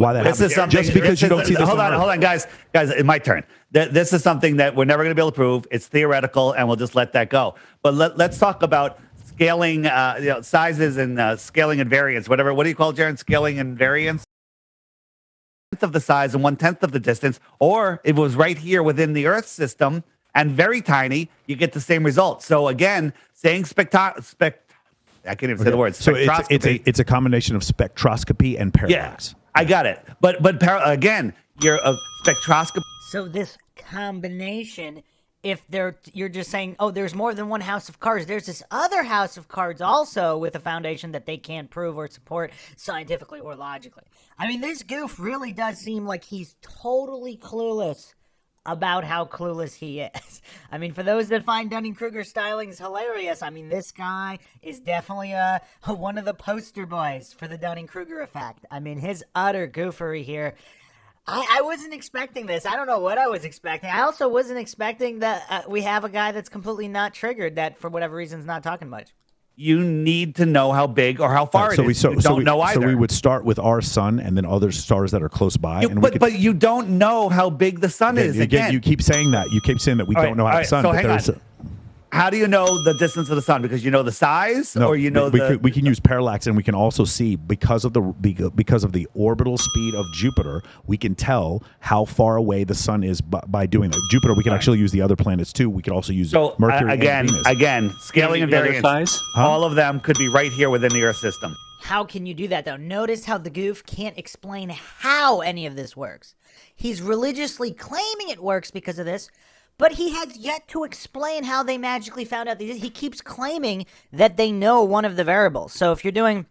why that happens. Just because you don't see this. Hold on, guys, it's my turn. This is something that we're never going to be able to prove. It's theoretical, and we'll just let that go. But let's talk about scaling, sizes and scaling and variance. Whatever. What do you call it, Jaron? Scaling and variance. Of the size and 1/10 of the distance, or if it was right here within the Earth system and very tiny, you get the same result. So again, saying I can't even say the word. So it's a combination of spectroscopy and parallax. Yeah, I got it. But again, you're a spectroscopy. So this combination, if you're just saying, oh, there's more than one house of cards, there's this other house of cards also with a foundation that they can't prove or support scientifically or logically. I mean, this goof really does seem like he's totally clueless about how clueless he is. I mean, for those that find Dunning-Kruger stylings hilarious, I mean, this guy is definitely one of the poster boys for the Dunning-Kruger effect. I mean, his utter goofery here. I wasn't expecting this. I don't know what I was expecting. I also wasn't expecting that we have a guy that's completely not triggered that, for whatever reason, is not talking much. You need to know how big or how far it is. You don't know either. So we would start with our sun and then other stars that are close by. But you don't know how big the sun is. Again, you keep saying that. You keep saying that we don't know how the sun. So hang on. How do you know the distance of the sun? Because you know the size, or you know we can use parallax, and we can also see because of the orbital speed of Jupiter, we can tell how far away the sun is by doing that. Jupiter, we can actually use the other planets too. We could also use Mercury and Venus. Again, scaling and variance. All of them could be right here within the Earth system. How can you do that, though? Notice how the goof can't explain how any of this works. He's religiously claiming it works because of this, but he has yet to explain how they magically found out. He keeps claiming that they know one of the variables. So if you're doing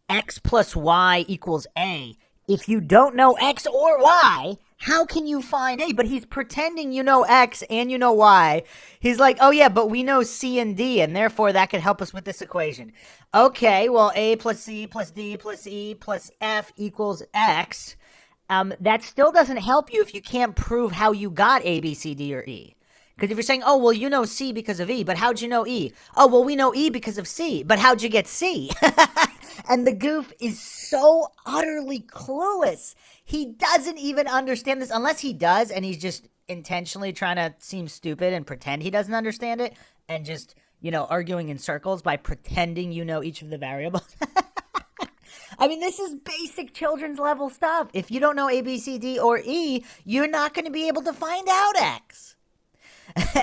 x plus y equals a, if you don't know x or y, how can you find a? But he's pretending you know x and you know y. He's like, oh yeah, but we know c and d, and therefore that could help us with this equation. Okay, well, a plus c plus d plus e plus f equals x. That still doesn't help you if you can't prove how you got A, B, C, D, or E. Because if you're saying, oh, well, you know C because of E, but how'd you know E? Oh, well, we know E because of C, but how'd you get C? And the goof is so utterly clueless. He doesn't even understand this, unless he does, and he's just intentionally trying to seem stupid and pretend he doesn't understand it, and just, arguing in circles by pretending you know each of the variables. I mean, this is basic children's level stuff. If you don't know A, B, C, D, or E, you're not going to be able to find out X.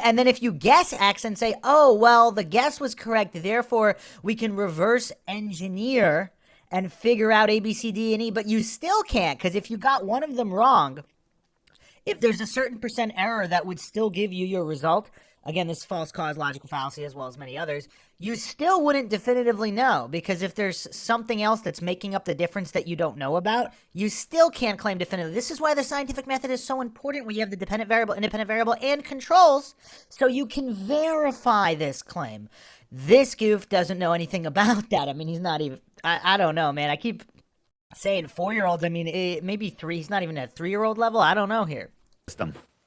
And then if you guess X and say, oh, well, the guess was correct, therefore we can reverse engineer and figure out A, B, C, D, and E, but you still can't, because if you got one of them wrong, if there's a certain % error that would still give you your result, again, this false cause logical fallacy as well as many others, you still wouldn't definitively know, because if there's something else that's making up the difference that you don't know about, you still can't claim definitively. This is why the scientific method is so important, where you have the dependent variable, independent variable, and controls, so you can verify this claim. This goof doesn't know anything about that. I mean, he's not even, I don't know, man. I keep saying 4-year-olds. I mean, maybe 3. He's not even at 3-year-old level. I don't know here.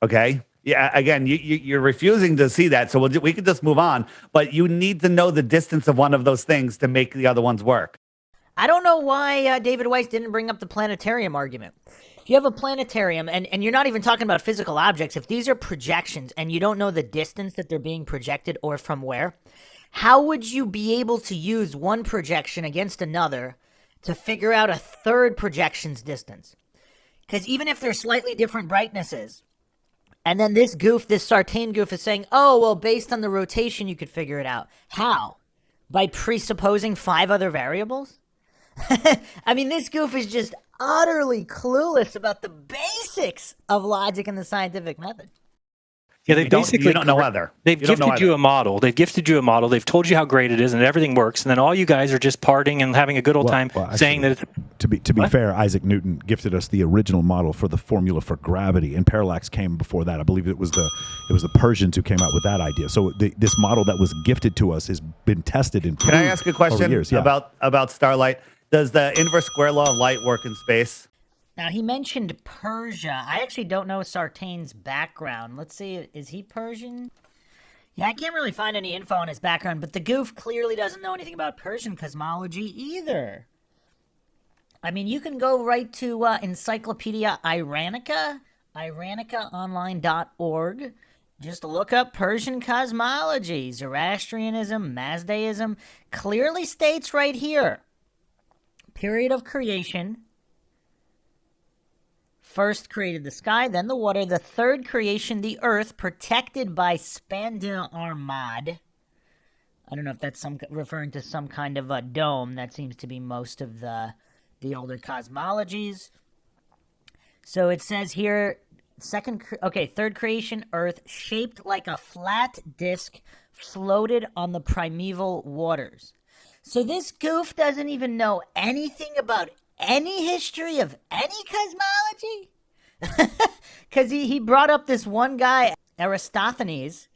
Okay. Yeah, again, you're refusing to see that, so we can just move on. But you need to know the distance of one of those things to make the other ones work. I don't know why David Weiss didn't bring up the planetarium argument. If you have a planetarium, and you're not even talking about physical objects, if these are projections and you don't know the distance that they're being projected or from where, how would you be able to use one projection against another to figure out a third projection's distance? Because even if they're slightly different brightnesses, and then this Sartain goof is saying, oh, well, based on the rotation, you could figure it out. How? By presupposing 5 other variables? I mean, this goof is just utterly clueless about the basics of logic and the scientific method. Yeah, they basically you don't know either. They've gifted you a model. They've gifted you a model. They've told you how great it is and everything works. And then all you guys are just partying and having a good old time saying that it's... To be fair, Isaac Newton gifted us the original model for the formula for gravity, and parallax came before that. I believe it was the Persians who came out with that idea. So this model that was gifted to us has been tested in. Can I ask a question years? Yeah. about starlight? Does the inverse square law of light work in space? Now, he mentioned Persia. I actually don't know Sartain's background. Let's see, is he Persian? Yeah, I can't really find any info on his background, but the goof clearly doesn't know anything about Persian cosmology either. I mean, you can go right to Encyclopedia Iranica, iranicaonline.org. Just look up Persian cosmology, Zoroastrianism, Mazdaism. Clearly states right here, period of creation. First created the sky, then the water. The third creation, the earth, protected by Spandil Armad. I don't know if that's referring to some kind of a dome. That seems to be most of the older cosmologies. So it says here, third creation, earth, shaped like a flat disc, floated on the primeval waters. So this goof doesn't even know anything about any history of any cosmology? Because he brought up this one guy, Aristophanes,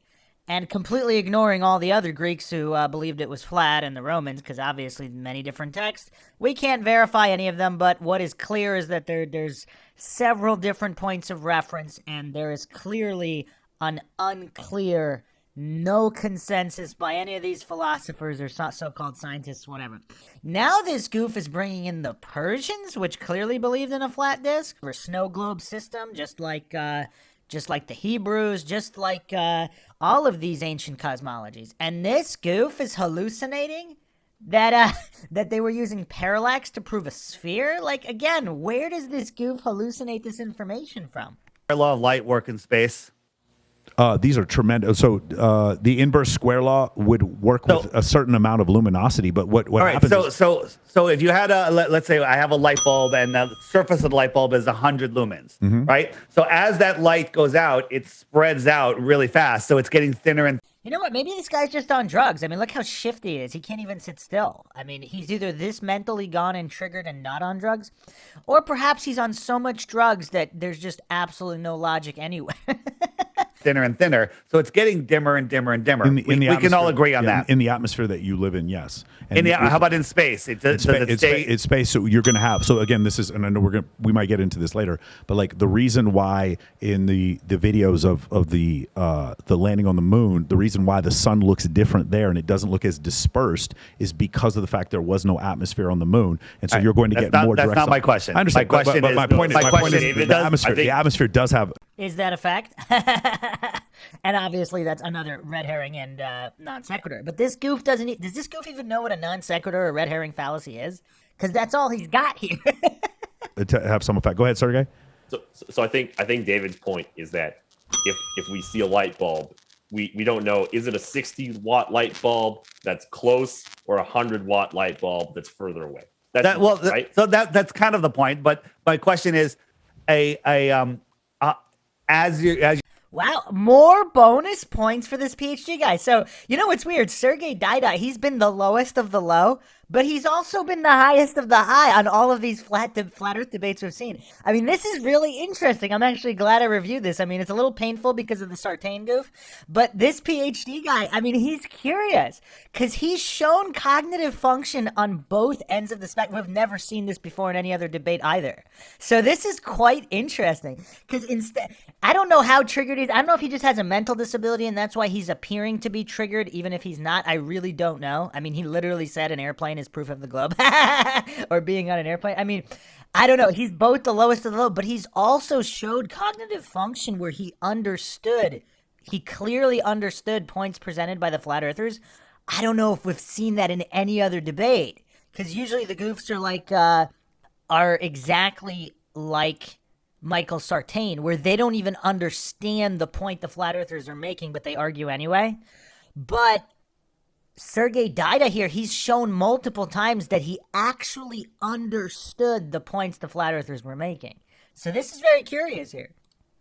and completely ignoring all the other Greeks who believed it was flat, and the Romans, because obviously many different texts. We can't verify any of them, but what is clear is that there's several different points of reference, and there is clearly an unclear, no consensus by any of these philosophers or so-called scientists, whatever. Now this goof is bringing in the Persians, which clearly believed in a flat disk, or snow globe system, just like the Hebrews, just like all of these ancient cosmologies. And this goof is hallucinating that they were using parallax to prove a sphere. Like, again, where does this goof hallucinate this information from? Law of light work in space. These are tremendous. So the inverse square law would work with a certain amount of luminosity, but what happens? So if you had let's say I have a light bulb and the surface of the light bulb is 100 lumens, right? So as that light goes out, it spreads out really fast. So it's getting thinner and. You know what? Maybe this guy's just on drugs. I mean, look how shifty he is. He can't even sit still. I mean, he's either this mentally gone and triggered and not on drugs, or perhaps he's on so much drugs that there's just absolutely no logic anywhere. Thinner and thinner, so it's getting dimmer and dimmer and dimmer. We can all agree on that. In the atmosphere that you live in, yes. And how about in space? It's space. So you're going to have. So again, this is, and I know we might get into this later, but like the reason why in the videos of the landing on the moon, the reason why the sun looks different there and it doesn't look as dispersed is because of the fact there was no atmosphere on the moon, and so you're going to get more. That's not my question. I understand. My question is the atmosphere does have. Is that a fact? And obviously that's another red herring and non sequitur. But this goof does this goof even know what a non sequitur or red herring fallacy is? Because that's all he's got here. To have some effect. Go ahead, Sergey. So I think David's point is that if we see a light bulb, we don't know, is it a 60-watt light bulb that's close or a 100-watt light bulb that's further away? Right? So that's kind of the point. But my question is, as you Wow, more bonus points for this PhD guy. So, you know what's weird? Sergey Dida, he's been the lowest of the low, but he's also been the highest of the high on all of these flat Earth debates we've seen. I mean, this is really interesting. I'm actually glad I reviewed this. I mean, it's a little painful because of the Sartain goof, but this PhD guy, I mean, he's curious because he's shown cognitive function on both ends of the spectrum. We've never seen this before in any other debate either. So this is quite interesting because instead, I don't know how triggered he is. I don't know if he just has a mental disability and that's why he's appearing to be triggered, even if he's not. I really don't know. I mean, he literally said an airplane is proof of the globe or being on an airplane. I mean, I don't know. He's both the lowest of the low, but he's also showed cognitive function where he clearly understood points presented by the flat earthers. I don't know if we've seen that in any other debate because usually the goofs are exactly like Michael Sartain, where they don't even understand the point the flat earthers are making, but they argue anyway. But Sergey Dida here, he's shown multiple times that he actually understood the points the flat earthers were making. So this is very curious here.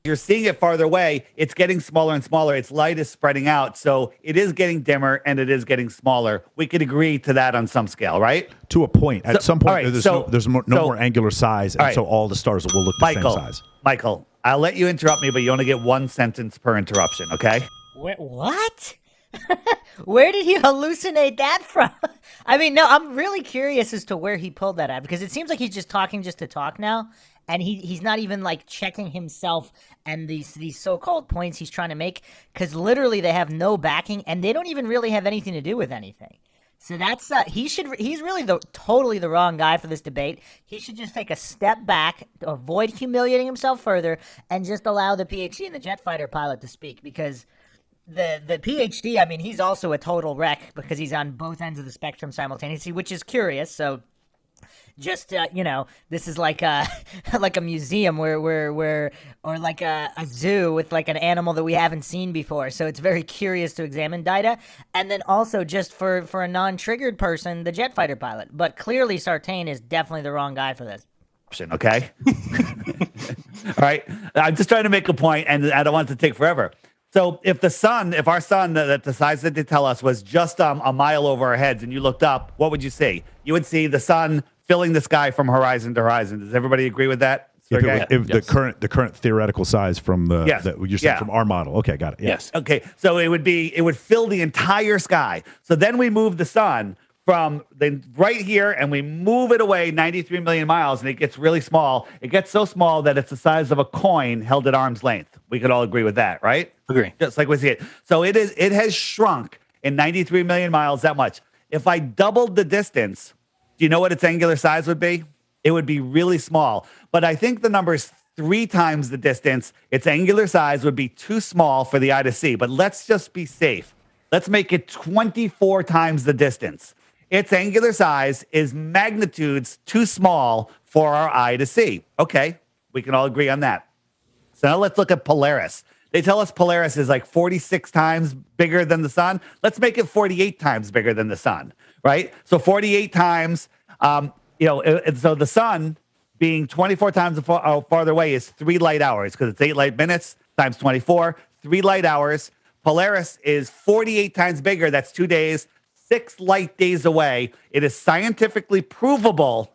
You're seeing it farther away. It's getting smaller and smaller. Its light is spreading out. So it is getting dimmer and it is getting smaller. We could agree to that on some scale, right? To a point. At some point, right, there's no more angular size, and so all the stars will look the same size. Michael, I'll let you interrupt me, but you only get one sentence per interruption, okay? What? Where did he hallucinate that from? I mean, no, I'm really curious as to where he pulled that at, because it seems like he's just talking just to talk now, and he's not even like checking himself and these so-called points he's trying to make, because literally they have no backing, and they don't even really have anything to do with anything. So that's he's really totally the wrong guy for this debate. He should just take a step back, avoid humiliating himself further, and just allow the PhD and the jet fighter pilot to speak, because the PhD, I mean, he's also a total wreck because he's on both ends of the spectrum simultaneously, which is curious. So just this is like a like a museum where or like a zoo with like an animal that we haven't seen before. So it's very curious to examine Dida. And then also just for a non-triggered person, the jet fighter pilot. But clearly Sartain is definitely the wrong guy for this. Okay. All right. I'm just trying to make a point, and I don't want it to take forever. So if our sun that the size that they tell us was just a mile over our heads, and you looked up, what would you see? You would see the sun filling the sky from horizon to horizon. Does everybody agree with that? If the current theoretical size from from our model. Okay, got it. Yes. Okay. So it would fill the entire sky. So then we move the sun from right here, and we move it away 93 million miles, and it gets really small. It gets so small that it's the size of a coin held at arm's length. We could all agree with that, right? Agree. Just like we see it. So it has shrunk in 93 million miles that much. If I doubled the distance, do you know what its angular size would be? It would be really small. But I think the number is 3 times the distance. Its angular size would be too small for the eye to see. But let's just be safe. Let's make it 24 times the distance. Its angular size is magnitudes too small for our eye to see. Okay, we can all agree on that. So now let's look at Polaris. They tell us Polaris is like 46 times bigger than the sun. Let's make it 48 times bigger than the sun, right? So 48 times, so the sun being 24 times farther away is 3 light hours, because it's 8 light minutes times 24, 3 light hours. Polaris is 48 times bigger. That's 2 days, 6 light days away. It is scientifically provable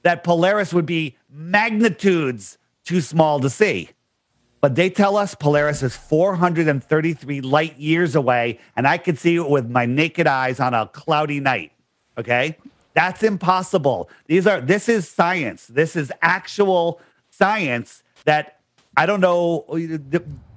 that Polaris would be magnitudes too small to see. But they tell us Polaris is 433 light years away, and I could see it with my naked eyes on a cloudy night. Okay? That's impossible. This is science. This is actual science that I don't know.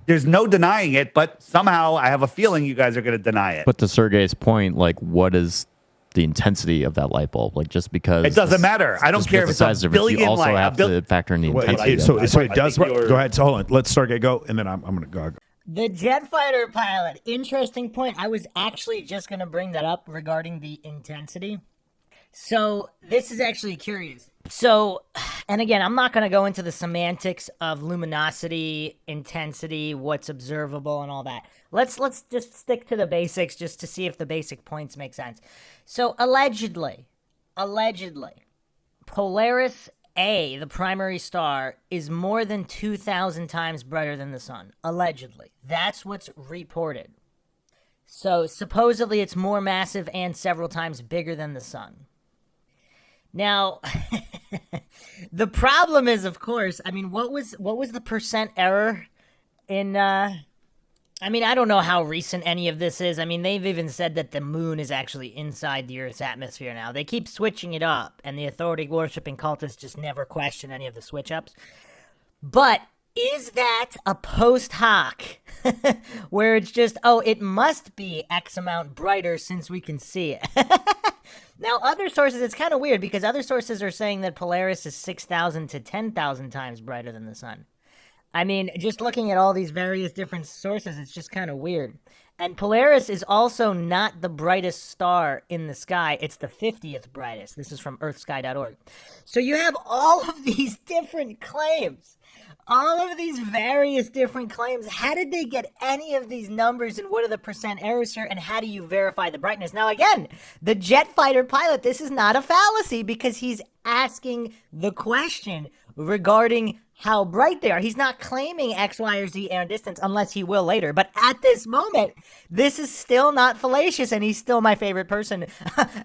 There's no denying it, but somehow I have a feeling you guys are going to deny it. But to Sergey's point, like, what is the intensity of that light bulb? Like, just because it doesn't matter. I don't care if it's a billion you also light. have to factor in the intensity. So it does. Go ahead. So hold on. Let's Sergey go, and then I'm going to go. The jet fighter pilot. Interesting point. I was actually just going to bring that up regarding the intensity. So this is actually curious. So, and again, I'm not going to go into the semantics of luminosity, intensity, what's observable, and all that. Let's just stick to the basics just to see if the basic points make sense. So allegedly, Polaris A, the primary star, is more than 2,000 times brighter than the sun. Allegedly. That's what's reported. So supposedly it's more massive and several times bigger than the sun. Now, the problem is, of course, I mean, what was the percent error in, I don't know how recent any of this is. I mean, they've even said that the moon is actually inside the Earth's atmosphere now. They keep switching it up, and the authority-worshipping cultists just never question any of the switch-ups. But is that a post hoc, where it's just, it must be X amount brighter since we can see it? Now, other sources, it's kind of weird, because other sources are saying that Polaris is 6,000 to 10,000 times brighter than the sun. I mean, just looking at all these various different sources, it's just kind of weird. And Polaris is also not the brightest star in the sky. It's the 50th brightest. This is from earthsky.org. So you have all of these different claims. All of these various different claims. How did they get any of these numbers, and what are the percent errors here, and how do you verify the brightness? Now, again, the jet fighter pilot, this is not a fallacy, because he's asking the question regarding how bright they are. He's not claiming X, Y, or Z air distance, unless he will later. But at this moment, this is still not fallacious, and he's still my favorite person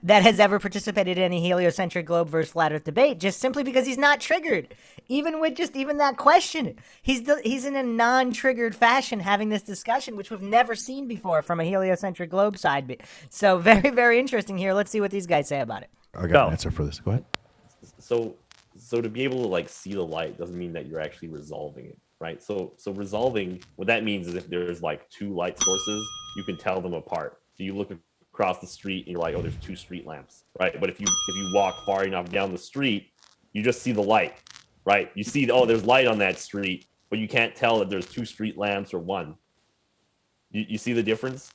that has ever participated in any heliocentric globe versus flat Earth debate, just simply because he's not triggered. Even with just even that question, he's in a non-triggered fashion having this discussion, which we've never seen before from a heliocentric globe side. So very, very interesting here. Let's see what these guys say about it. I got an answer for this. Go ahead. So to be able to like see the light doesn't mean that you're actually resolving it, right? So resolving, what that means is if there's like 2 light sources, you can tell them apart. So you look across the street and you're like, oh, there's 2 street lamps, right? But if you walk far enough down the street, you just see the light, right? You see, oh, there's light on that street, but you can't tell that there's 2 street lamps or 1. You see the difference?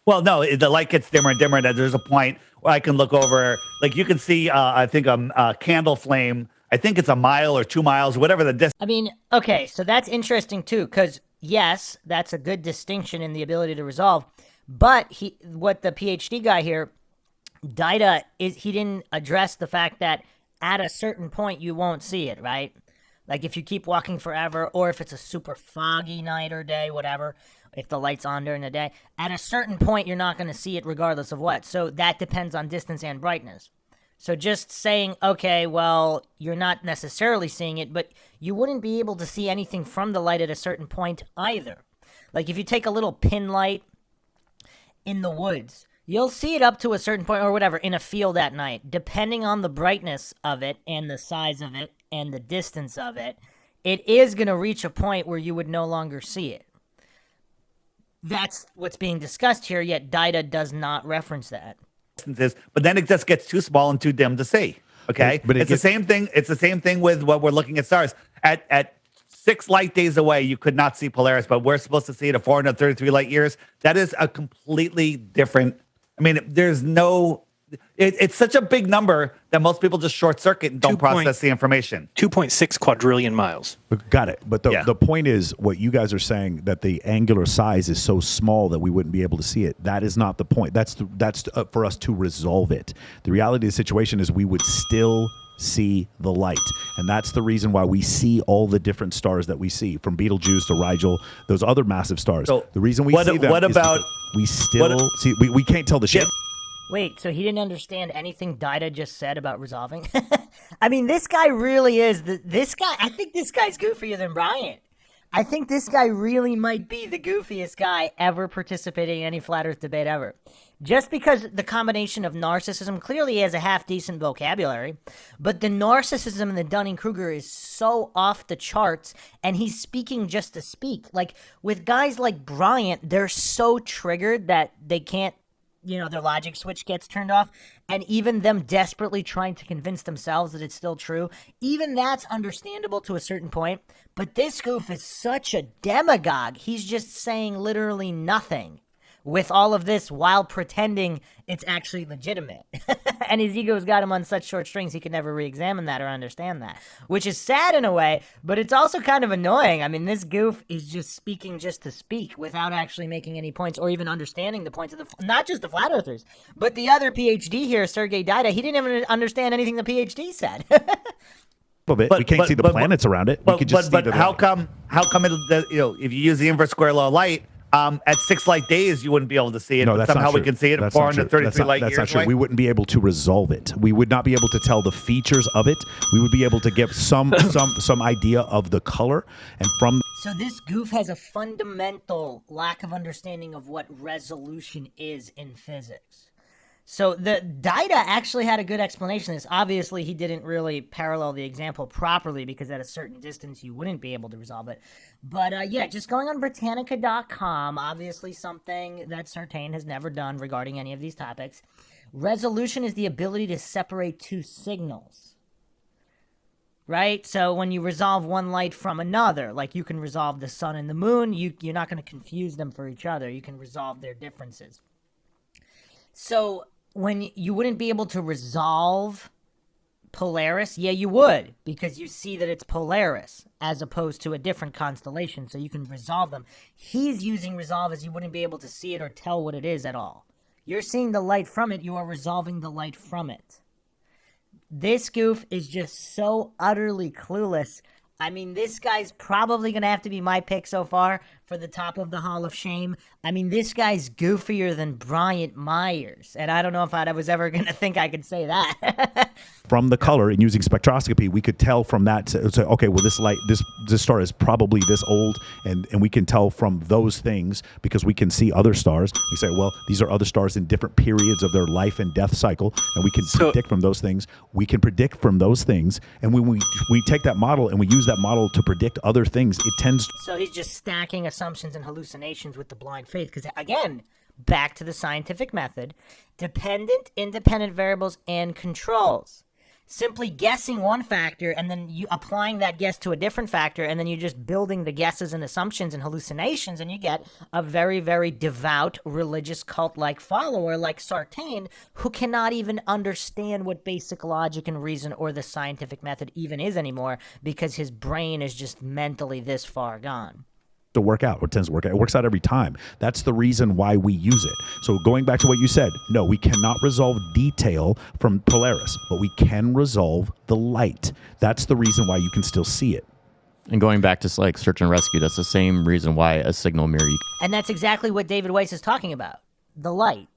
Well, no, the light gets dimmer and dimmer. And there's a point where I can look over, like you can see, I think a candle flame. I think it's a mile or 2 miles, whatever the distance. I mean, okay, so that's interesting too, because yes, that's a good distinction in the ability to resolve. But what the PhD guy here, Dida, he didn't address the fact that at a certain point you won't see it, right? Like if you keep walking forever, or if it's a super foggy night or day, whatever, if the light's on during the day, at a certain point you're not going to see it regardless of what. So that depends on distance and brightness. So just saying, okay, well, you're not necessarily seeing it, but you wouldn't be able to see anything from the light at a certain point either. Like if you take a little pin light in the woods, you'll see it up to a certain point or whatever in a field at night. Depending on the brightness of it and the size of it and the distance of it, it is going to reach a point where you would no longer see it. That's what's being discussed here, yet Dida does not reference that. But then it just gets too small and too dim to see. Okay, But it's the same thing. It's the same thing with what we're looking at stars. At 6 light days away, you could not see Polaris, but we're supposed to see it at 433 light years. That is a completely different. I mean, there's no. It's such a big number that most people just short circuit and don't process the information. 2.6 quadrillion miles. Got it. But the point is, what you guys are saying, that the angular size is so small that we wouldn't be able to see it. That is not the point. That's for us to resolve it. The reality of the situation is we would still see the light, and that's the reason why we see all the different stars that we see, from Betelgeuse to Rigel, those other massive stars. So the reason we see them is because we still see. We can't tell the shape. Wait, so he didn't understand anything Dida just said about resolving? I mean, this guy really is this guy. I think this guy's goofier than Bryant. I think this guy really might be the goofiest guy ever participating in any flat Earth debate ever. Just because the combination of narcissism, clearly he has a half-decent vocabulary, but the narcissism in the Dunning-Kruger is so off the charts, and he's speaking just to speak. Like, with guys like Bryant, they're so triggered that they can't, their logic switch gets turned off, and even them desperately trying to convince themselves that it's still true, even that's understandable to a certain point. But this goof is such a demagogue. He's just saying literally nothing with all of this while pretending it's actually legitimate. And his ego's got him on such short strings he could never re-examine that or understand that, which is sad in a way, but it's also kind of annoying. I mean, this goof is just speaking just to speak without actually making any points or even understanding the points of not just the flat earthers, but the other PhD here, Sergei Dida. He didn't even understand anything the PhD said. Bit. We can't see the planets around it. We could just see how come if you use the inverse square law of light, at 6 light days you wouldn't be able to see it, no, but somehow we can see it at 433 light years. That's not true. We wouldn't be able to resolve it. We would not be able to tell the features of it. We would be able to give some idea of the color, and from. So this goof has a fundamental lack of understanding of what resolution is in physics. So the Dida actually had a good explanation of this. Obviously, he didn't really parallel the example properly because at a certain distance you wouldn't be able to resolve it. But just going on Britannica.com, obviously something that Sartain has never done regarding any of these topics. Resolution is the ability to separate two signals. Right? So when you resolve one light from another, like you can resolve the sun and the moon, you're not going to confuse them for each other. You can resolve their differences. So when you wouldn't be able to resolve Polaris, yeah, you would, because you see that it's Polaris as opposed to a different constellation, so you can resolve them. He's using resolve as you wouldn't be able to see it or tell what it is at all. You're seeing the light from it, you are resolving the light from it. This goof is just so utterly clueless. I mean, this guy's probably going to have to be my pick so far for the top of the Hall of Shame. I mean, this guy's goofier than Bryant Myers, and I don't know if I was ever going to think I could say that. From the color and using spectroscopy, we could tell from that, say, okay, well, this star is probably this old, and we can tell from those things because we can see other stars. We say, well, these are other stars in different periods of their life and death cycle, and we can predict from those things. We can predict from those things, and when we take that model and we use that model to predict other things, it tends. So he's just stacking a assumptions and hallucinations with the blind faith. Because, again, back to the scientific method, dependent, independent variables, and controls. Simply guessing one factor and then you applying that guess to a different factor, and then you're just building the guesses and assumptions and hallucinations, and you get a very, very devout religious cult-like follower like Sartain, who cannot even understand what basic logic and reason or the scientific method even is anymore, because his brain is just mentally this far gone. To work out, or tends to work out. It works out every time. That's the reason why we use it. So going back to what you said, no, we cannot resolve detail from Polaris, but we can resolve the light. That's the reason why you can still see it. And going back to like search and rescue, that's the same reason why a signal mirror. And that's exactly what David Weiss is talking about, the light.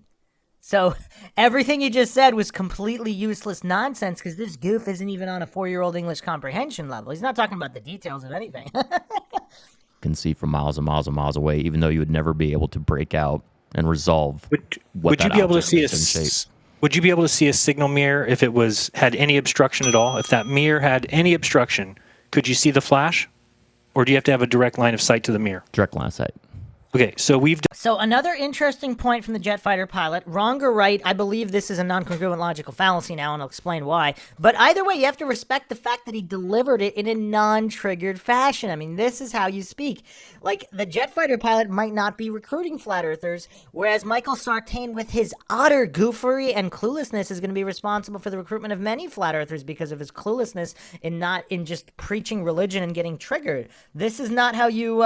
So everything you just said was completely useless nonsense, because this goof isn't even on a 4-year-old English comprehension level. He's not talking about the details of anything. Can see from miles and miles and miles away, even though you would never be able to break out and resolve. Would you be able to see Would you be able to see a signal mirror if it had any obstruction at all? If that mirror had any obstruction, could you see the flash, or do you have to have a direct line of sight to the mirror? Direct line of sight. Okay, so So another interesting point from the jet fighter pilot, wrong or right, I believe this is a non-congruent logical fallacy now, and I'll explain why. But either way, you have to respect the fact that he delivered it in a non-triggered fashion. I mean, this is how you speak. Like, the jet fighter pilot might not be recruiting flat earthers, whereas Michael Sartain, with his utter goofery and cluelessness, is going to be responsible for the recruitment of many flat earthers because of his cluelessness in just preaching religion and getting triggered. This is not how you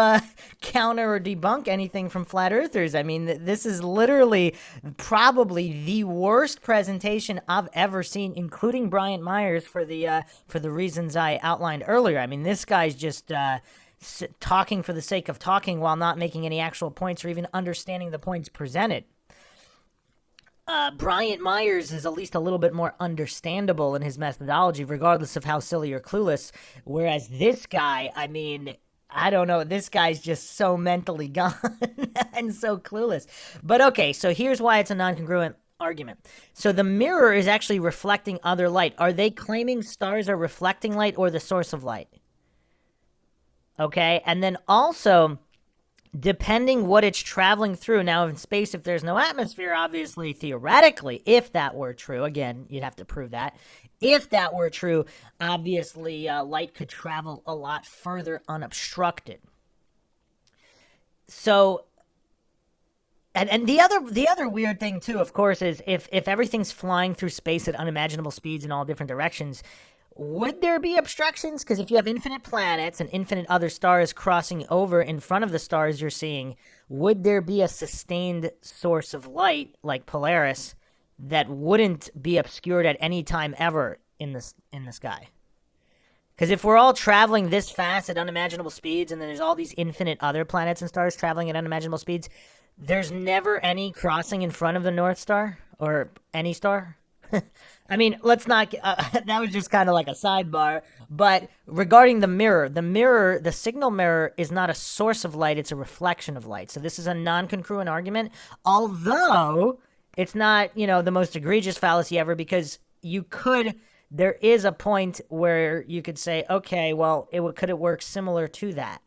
counter or debunk anything from flat earthers. I mean, this is literally probably the worst presentation I've ever seen, including Bryant Myers, for the reasons I outlined earlier. I mean, this guy's just talking for the sake of talking while not making any actual points or even understanding the points presented. Bryant Myers is at least a little bit more understandable in his methodology, regardless of how silly or clueless, whereas this guy, I mean, I don't know. This guy's just so mentally gone and so clueless. But okay, so here's why it's a non-congruent argument. So the mirror is actually reflecting other light. Are they claiming stars are reflecting light or the source of light? Okay, and then also, depending what it's traveling through. Now, in space, if there's no atmosphere, obviously, theoretically, if that were true, again, you'd have to prove that. If that were true, obviously, light could travel a lot further unobstructed. So, and the other weird thing too, of course, is if everything's flying through space at unimaginable speeds in all different directions, would there be obstructions? Because if you have infinite planets and infinite other stars crossing over in front of the stars you're seeing, would there be a sustained source of light like Polaris that wouldn't be obscured at any time ever in the sky? Because if we're all traveling this fast at unimaginable speeds, and then there's all these infinite other planets and stars traveling at unimaginable speeds, there's never any crossing in front of the North Star or any star. I mean, let's not. That was just kind of like a sidebar. But regarding the mirror, the signal mirror is not a source of light; it's a reflection of light. So this is a non-congruent argument, although it's not, the most egregious fallacy ever, because there is a point where you could say, okay, well, could it work similar to that?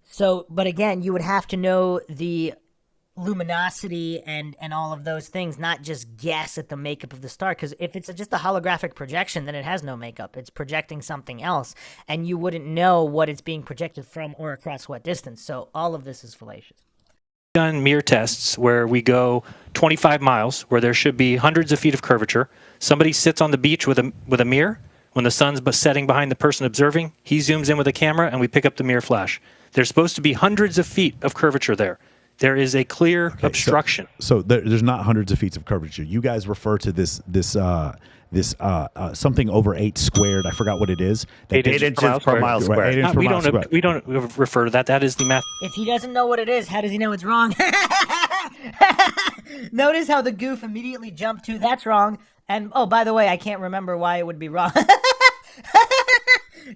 So, but again, you would have to know the luminosity and all of those things, not just guess at the makeup of the star, because if it's just a holographic projection, then it has no makeup. It's projecting something else, and you wouldn't know what it's being projected from or across what distance. So all of this is fallacious. Done mirror tests where we go 25 miles, where there should be hundreds of feet of curvature. Somebody sits on the beach with a mirror. When the sun's setting behind the person observing, he zooms in with a camera, and we pick up the mirror flash. There's supposed to be hundreds of feet of curvature there. There is a clear obstruction. So there's not hundreds of feet of curvature. You guys refer to this something over 8 squared. I forgot what it is. 8 inches per mile squared. Right, We don't refer to that. That is the math. If he doesn't know what it is, how does he know it's wrong? Notice how the goof immediately jumped to, that's wrong. And, oh, by the way, I can't remember why it would be wrong.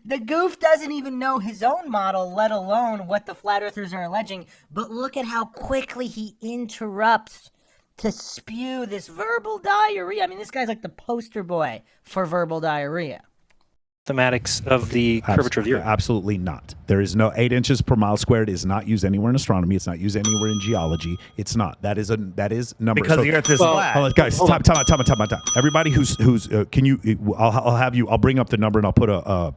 The goof doesn't even know his own model, let alone what the flat earthers are alleging. But look at how quickly he interrupts to spew this verbal diarrhea. I mean, this guy's like the poster boy for verbal diarrhea. mathematics of the curvature of the Earth. Absolutely not. There is no 8 inches per mile squared is not used anywhere in astronomy. It's not used anywhere in geology. It's not. That is number. Because the Earth is flat. Hold on, guys, time. Everybody who's can you? I'll bring up the number and I'll put a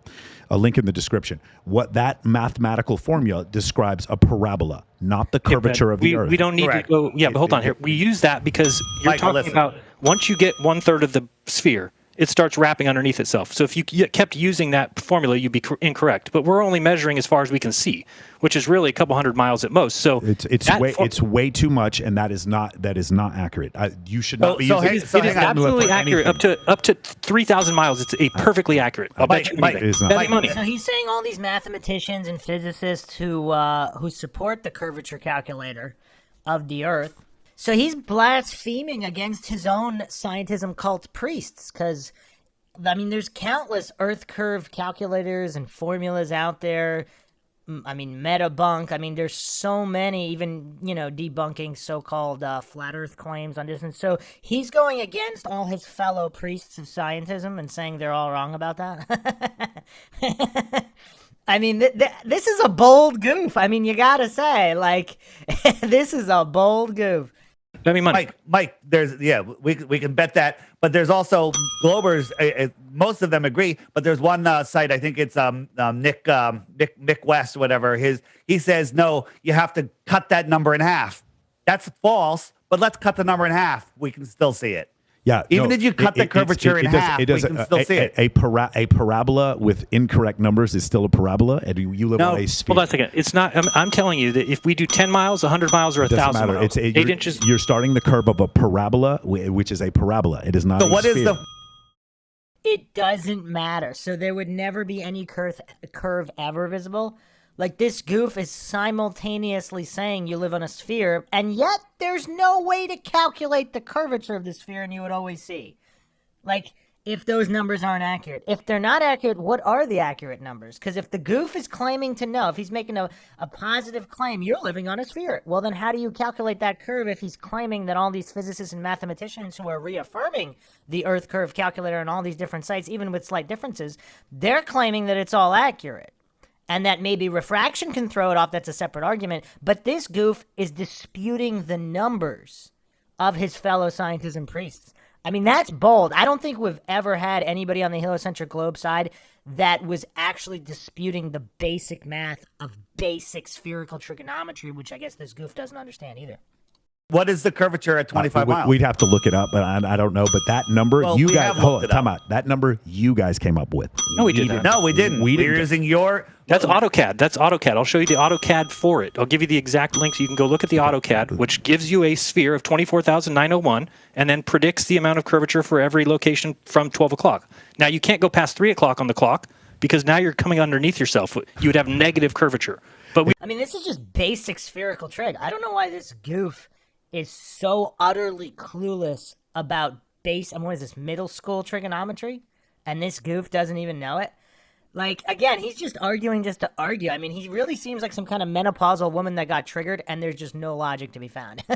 link in the description. What that mathematical formula describes a parabola, not the curvature of the Earth. We don't need Correct. to go. Yeah, but hold on here. We use that because you're Michael, talking listen. about once you get 1/3 of the sphere, it starts wrapping underneath itself. So if you kept using that formula, you'd be incorrect. But we're only measuring as far as we can see, which is really a couple hundred miles at most. So it's way too much, and that is not accurate. You should not be using. It is absolutely accurate. Up to 3,000 miles, it's perfectly accurate. I'll bet you anything. it is not. Bet me money. So he's saying all these mathematicians and physicists who support the curvature calculator of the Earth. So he's blaspheming against his own scientism cult priests because, I mean, there's countless Earth curve calculators and formulas out there. I mean, metabunk. I mean, there's so many, even, debunking so-called flat Earth claims on distance. So he's going against all his fellow priests of scientism and saying they're all wrong about that. I mean, this is a bold goof. I mean, you gotta say, this is a bold goof. Bet me money. Mike, we can bet that, but there's also Globers. Most of them agree, but there's one site. I think it's Nick West, whatever. He says no. You have to cut that number in half. That's false. But let's cut the number in half. We can still see it. Yeah, even if you cut the curvature in half, we can still see it. A parabola with incorrect numbers is still a parabola, and you live on a sphere. Hold on a second. It's not. I'm telling you that if we do 10 miles, 100 miles, or 1,000 miles, 8 inches. You're starting the curve of a parabola, which is a parabola. It is not. So a what sphere. is the? It doesn't matter. So there would never be any curve ever visible. Like, this goof is simultaneously saying you live on a sphere, and yet there's no way to calculate the curvature of the sphere, and you would always see. Like, if those numbers aren't accurate. If they're not accurate, what are the accurate numbers? Because if the goof is claiming to know, if he's making a positive claim, you're living on a sphere. Well, then how do you calculate that curve if he's claiming that all these physicists and mathematicians who are reaffirming the Earth curve calculator on all these different sites, even with slight differences, they're claiming that it's all accurate. And that maybe refraction can throw it off, that's a separate argument. But this goof is disputing the numbers of his fellow scientists and priests. I mean, that's bold. I don't think we've ever had anybody on the heliocentric globe side that was actually disputing the basic math of basic spherical trigonometry, which I guess this goof doesn't understand either. What is the curvature at 25 miles? We'd have to look it up, but I don't know. But that number, Well, you we guys, have looked it time up. out. That number you guys came up with. No, we didn't. No, we didn't. We We're didn't. using your. That's AutoCAD. That's AutoCAD. I'll show you the AutoCAD for it. I'll give you the exact link so you can go look at the AutoCAD, which gives you a sphere of 24,901 and then predicts the amount of curvature for every location from 12 o'clock. Now, you can't go past 3 o'clock on the clock because now you're coming underneath yourself. You would have negative curvature. But I mean, this is just basic spherical trig. I don't know why this goof is so utterly clueless about what is this, middle school trigonometry? And this goof doesn't even know it? Like, again, he's just arguing just to argue. I mean, he really seems like some kind of menopausal woman that got triggered, and there's just no logic to be found. you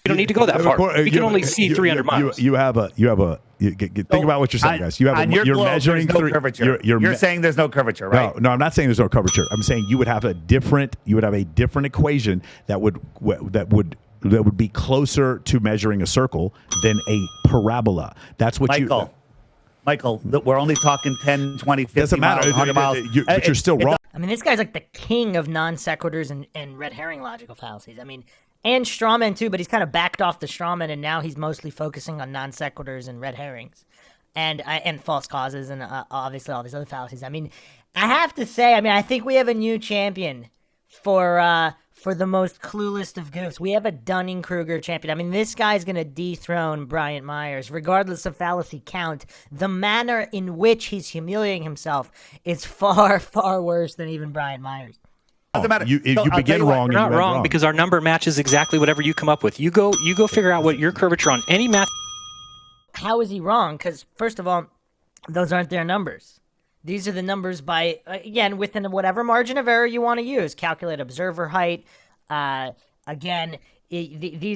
don't need to go that far. We can only see 300 miles. Think about what you're saying, guys. You're globe, measuring there's no curvature. You're saying there's no curvature, right? No, I'm not saying there's no curvature. I'm saying you would have a different equation that would be closer to measuring a circle than a parabola. That's what Michael, we're only talking 10, 20, 50 doesn't matter. miles, 100 miles. But you're still wrong. I mean, this guy's like the king of non sequiturs and red herring logical fallacies. I mean, and strawman too, but he's kind of backed off the strawman, and now he's mostly focusing on non sequiturs and red herrings, and false causes, and obviously all these other fallacies. I mean, I have to say, I think we have a new champion for the most clueless of goofs. We have a Dunning-Kruger champion. I mean, this guy's going to dethrone Bryant Myers, regardless of fallacy count. The manner in which he's humiliating himself is far, far worse than even Bryant Myers. Doesn't matter. You begin wrong. You're not wrong because our number matches exactly whatever you come up with. You go figure out what your curvature on any math. How is he wrong? Because, first of all, those aren't their numbers. These are the numbers by, again, within whatever margin of error you want to use. Calculate observer height, Again,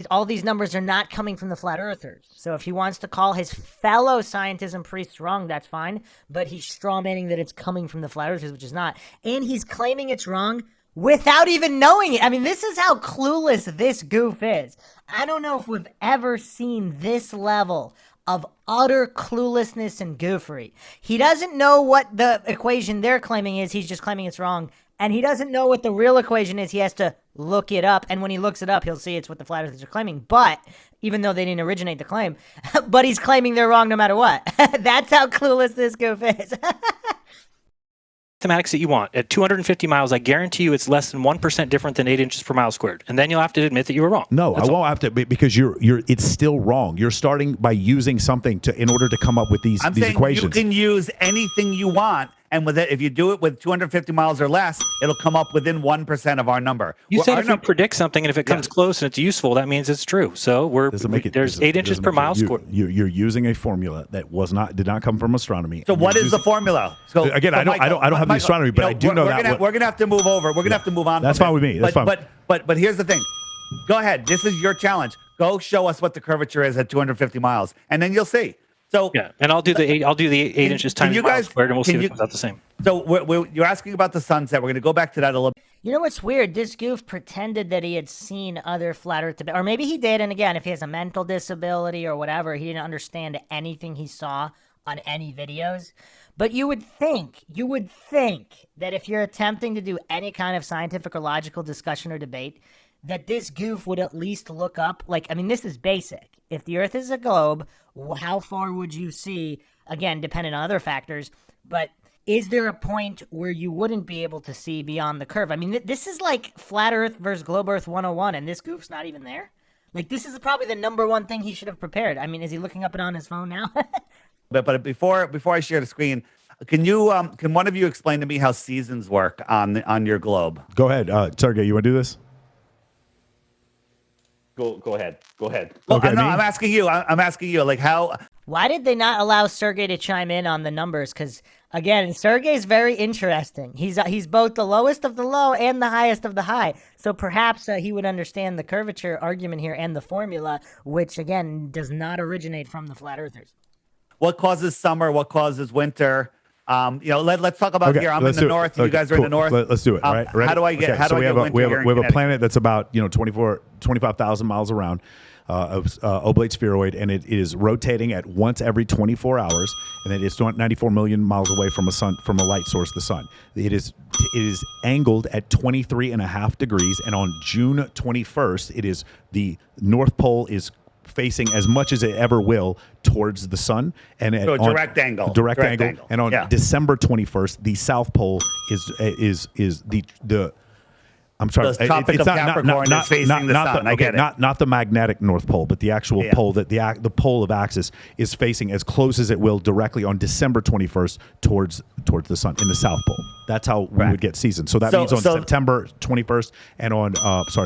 all these numbers are not coming from the flat earthers. So if he wants to call his fellow scientists and priests wrong, that's fine. But he's strawmanning that it's coming from the flat earthers, which is not. And he's claiming it's wrong without even knowing it. I mean, this is how clueless this goof is. I don't know if we've ever seen this level of utter cluelessness and goofery. He doesn't know what the equation they're claiming is. He's just claiming it's wrong. And he doesn't know what the real equation is. He has to look it up. And when he looks it up, he'll see it's what the flat earthers are claiming. But even though they didn't originate the claim, but he's claiming they're wrong no matter what. That's how clueless this goof is. Mathematics that you want. At 250 miles, I guarantee you it's less than 1% different than 8 inches per mile squared. And then you'll have to admit that you were wrong. No, That's I won't have to because it's still wrong. You're starting by using something in order to come up with these equations. You can use anything you want, and with it, if you do it with 250 miles or less, it'll come up within 1% of our number. You said if we predict something and if it comes close and it's useful, that means it's true. So there's 8 inches per mile squared. You're using a formula that did not come from astronomy. So what is the formula? So again, I don't have the astronomy, but I do know that we're gonna have to move over. We're gonna have to move on. That's fine with me. That's fine. But here's the thing. Go ahead. This is your challenge. Go show us what the curvature is at 250 miles, and then you'll see. So yeah, and I'll do the 8 inches times mile squared, and we'll see if it comes out the same. So you're asking about the sunset. We're going to go back to that a little. You know what's weird? This goof pretended that he had seen other flat Earth, or maybe he did. And again, if he has a mental disability or whatever, he didn't understand anything he saw on any videos. But you would think that if you're attempting to do any kind of scientific or logical discussion or debate, that this goof would at least look up, this is basic. If the Earth is a globe, how far would you see? Again, dependent on other factors, but is there a point where you wouldn't be able to see beyond the curve? I mean, this is like flat Earth versus globe Earth 101, and this goof's not even there. This is probably the number one thing he should have prepared. I mean, is he looking up it on his phone now? But before I share the screen, can one of you explain to me how seasons work on your globe? Go ahead, Sergey. You want to do this? Go ahead. Well, Okay, no, I'm asking you. I'm asking you, how. Why did they not allow Sergey to chime in on the numbers? Because again, Sergey's very interesting. He's both the lowest of the low and the highest of the high. So perhaps he would understand the curvature argument here and the formula, which again does not originate from the flat earthers. What causes summer? What causes winter? Let's talk about here. I'm in the north. You guys are in the north. Let's do it. Right? Ready? How do I get? How do I get winter here in we have a Connecticut? planet that's about 25,000 miles around, oblate spheroid, and it is rotating at once every 24 hours, and it is 94 million miles away from a light source, the sun. It is angled at 23.5 degrees, and on June 21st, it is the North Pole is facing as much as it ever will towards the sun, and so direct angle. And on December 21st, the South Pole is the I'm sorry, the Tropic of Capricorn is facing the sun. I get it. Not the magnetic North Pole, but the actual pole that the pole of axis is facing as close as it will directly on December 21st towards the sun in the South Pole. That's how we would get seasons. So that means on September 21st and on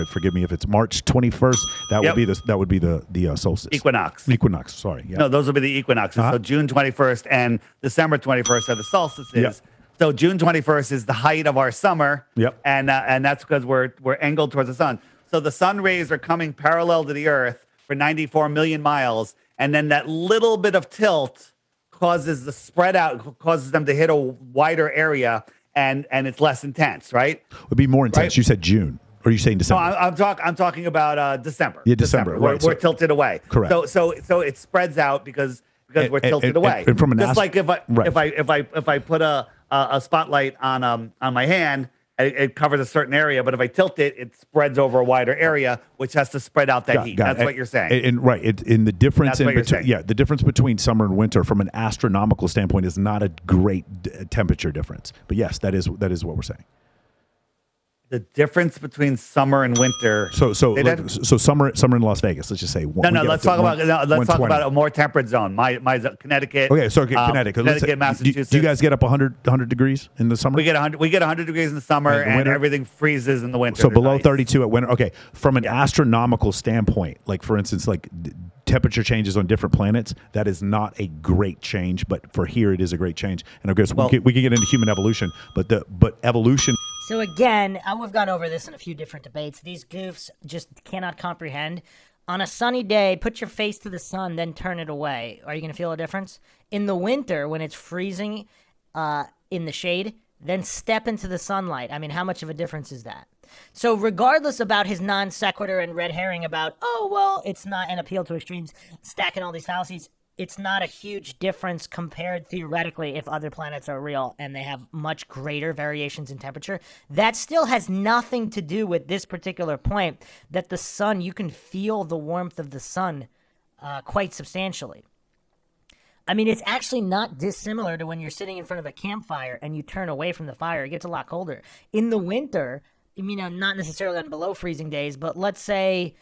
forgive me if it's March 21st, that would be the solstice. Equinox. Sorry. Yeah. No, those will be the equinoxes. So June 21st and December 21st are the solstices. Yep. So June 21st is the height of our summer. Yep. And that's because we're angled towards the sun. So the sun rays are coming parallel to the Earth for 94 million miles, and then that little bit of tilt causes the spread out, causes them to hit a wider area, and it's less intense, right? Would be more intense. Right? You said June. Or are you saying December? No, I'm talking about December. Yeah, December. Right. We're tilted away. Correct. So it spreads out because we're tilted away. And from just like if I put a spotlight on my hand, it covers a certain area, but if I tilt it, it spreads over a wider area, which has to spread out that heat. That's what you're saying. In the difference That's what you're saying. the difference between summer and winter from an astronomical standpoint is not a great temperature difference. But yes, that is what we're saying. The difference between summer and winter. So summer in Las Vegas. Let's just say let's talk about a more temperate zone. My Connecticut. Okay, so Connecticut, Massachusetts. Do you guys get up 100 degrees in the summer? We get 100 degrees in the summer, and everything freezes in the winter. So below 32 at winter. Okay, from an astronomical standpoint, like for instance, temperature changes on different planets, that is not a great change, but for here it is a great change. And I guess we could get into human evolution, but evolution. So again, we've gone over this in a few different debates. These goofs just cannot comprehend. On a sunny day, put your face to the sun, then turn it away. Are you going to feel a difference? In the winter, when it's freezing in the shade, then step into the sunlight. I mean, how much of a difference is that? So regardless about his non sequitur and red herring about, oh, well, it's not an appeal to extremes, stacking all these fallacies, it's not a huge difference compared theoretically if other planets are real and they have much greater variations in temperature. That still has nothing to do with this particular point, that the sun, you can feel the warmth of the sun quite substantially. I mean, it's actually not dissimilar to when you're sitting in front of a campfire and you turn away from the fire. It gets a lot colder. In the winter, not necessarily on below freezing days, but let's say,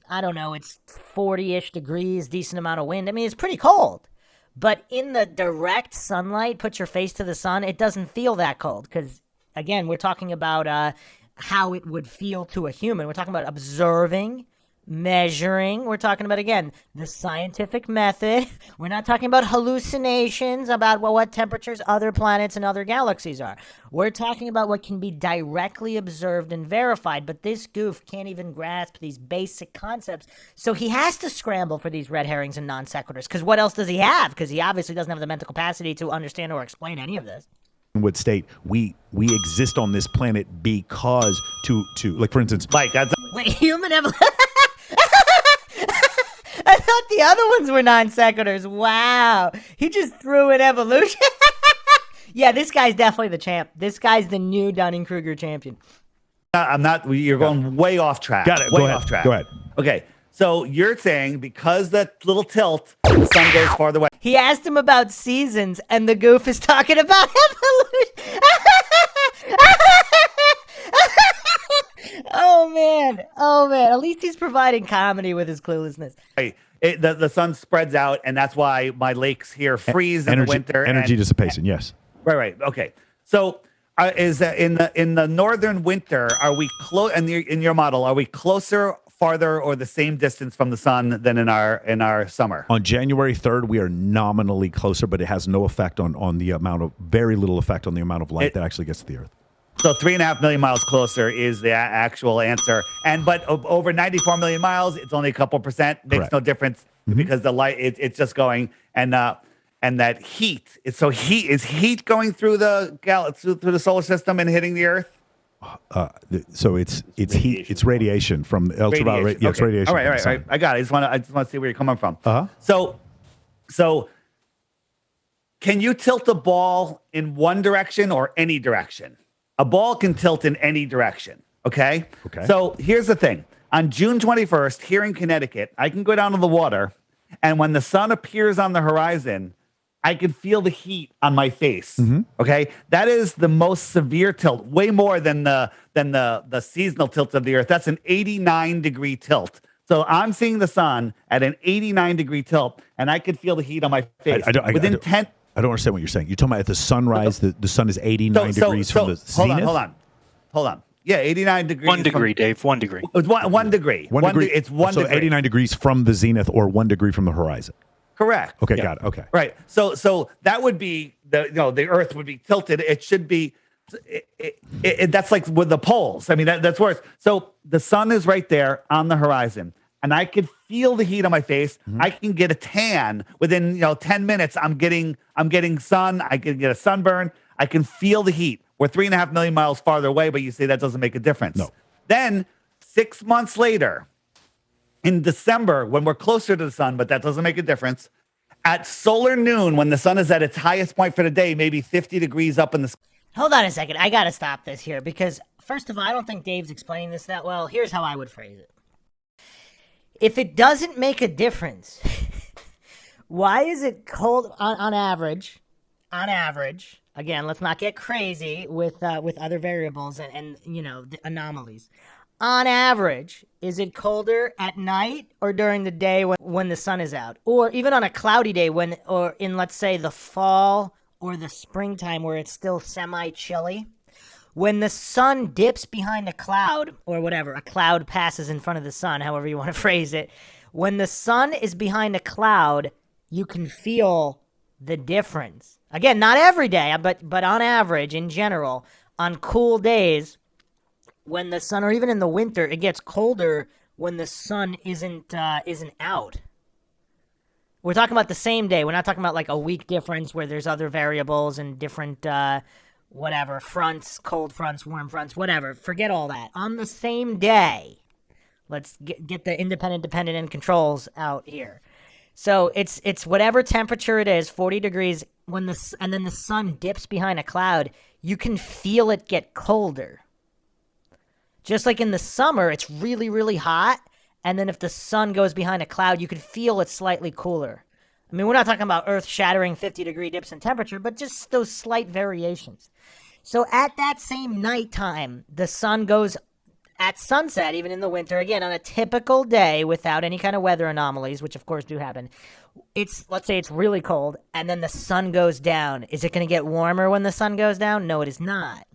I don't know, it's 40-ish degrees, decent amount of wind. I mean, it's pretty cold. But in the direct sunlight, put your face to the sun, it doesn't feel that cold. Because, again, we're talking about how it would feel to a human. We're talking about observing, measuring. We're talking about, again, the scientific method. We're not talking about hallucinations about what temperatures other planets and other galaxies are. We're talking about what can be directly observed and verified, but this goof can't even grasp these basic concepts, so he has to scramble for these red herrings and non sequiturs, because what else does he have? Because he obviously doesn't have the mental capacity to understand or explain any of this. Would state we exist on this planet because to like, for instance, Mike, that's Wait, human evolution? I thought the other ones were non sequiturs. Wow. He just threw in evolution. Yeah, this guy's definitely the champ. This guy's the new Dunning-Kruger champion. I'm not. You're going way off track. Got it. Way Go ahead. off track. Go ahead. Okay. So you're saying because that little tilt, the sun goes farther away. He asked him about seasons, and the goof is talking about evolution. Oh, man. At least he's providing comedy with his cluelessness. The sun spreads out, and that's why my lakes here freeze in the winter. Energy dissipation, yes. Right. Okay. So is in the northern winter, are we close? In your model, are we closer, farther, or the same distance from the sun than in our summer? On January 3rd, we are nominally closer, but it has no effect on the amount of, very little effect on the amount of light that actually gets to the Earth. So 3.5 million miles closer is the actual answer. But over 94 million miles, it's only a couple percent. Makes Correct. no difference because the light, it's just going. And that heat, is heat going through the through the solar system and hitting the Earth? So it's heat, it's radiation from ultraviolet. Yeah, it's Okay. radiation. All right. I got it. I just want to see where you're coming from. Uh-huh. So can you tilt a ball in one direction or any direction? A ball can tilt in any direction. Okay. So here's the thing. On June 21st, here in Connecticut, I can go down to the water, and when the sun appears on the horizon, I can feel the heat on my face. Okay, that is the most severe tilt, way more than the seasonal tilt of the Earth. That's an 89-degree tilt. So I'm seeing the sun at an 89-degree tilt, and I could feel the heat on my face. I don't understand what you're saying. You're talking about at the sunrise, the sun is 89 degrees from the zenith? Hold on. Yeah, 89 degrees. 1 degree, Dave. 1 degree. It's 1 degree. It's 1 so degree. 89 degrees from the zenith or 1 degree from the horizon. Correct. Okay, got it. Okay. Right. So that would be the Earth would be tilted. It should be. That's like with the poles. I mean, that's worse. So the sun is right there on the horizon, and I could feel the heat on my face. I can get a tan within 10 minutes. I'm getting sun. I can get a sunburn. I can feel the heat. We're 3.5 million miles farther away, but you say that doesn't make a difference. No. Then 6 months later, in December, when we're closer to the sun, but that doesn't make a difference, at solar noon, when the sun is at its highest point for the day, maybe 50 degrees up in the sky. Hold on a second. I got to stop this here because, first of all, I don't think Dave's explaining this that well. Here's how I would phrase it. If it doesn't make a difference, why is it cold on average? On average, again, let's not get crazy with other variables and the anomalies. On average, is it colder at night or during the day when the sun is out? Or even on a cloudy day or in, let's say, the fall or the springtime where it's still semi-chilly? When the sun dips behind a cloud or whatever, a cloud passes in front of the sun, however you want to phrase it, when the sun is behind a cloud, you can feel the difference. Again, not every day, but on average, in general, on cool days when the sun, or even in the winter, it gets colder when the sun isn't out. We're talking about the same day. We're not talking about like a week difference where there's other variables and different whatever fronts, cold fronts, warm fronts, whatever. Forget all that. On the same day, let's get the independent, dependent, and controls out here. So it's whatever temperature it is, 40 degrees, and then the sun dips behind a cloud, you can feel it get colder. Just like in the summer, it's really, really hot, and then if the sun goes behind a cloud, you can feel it slightly cooler. I mean, we're not talking about earth-shattering 50-degree dips in temperature, but just those slight variations. So at that same nighttime, the sun goes at sunset, even in the winter, again, on a typical day without any kind of weather anomalies, which of course do happen. Let's say it's really cold, and then the sun goes down. Is it going to get warmer when the sun goes down? No, it is not.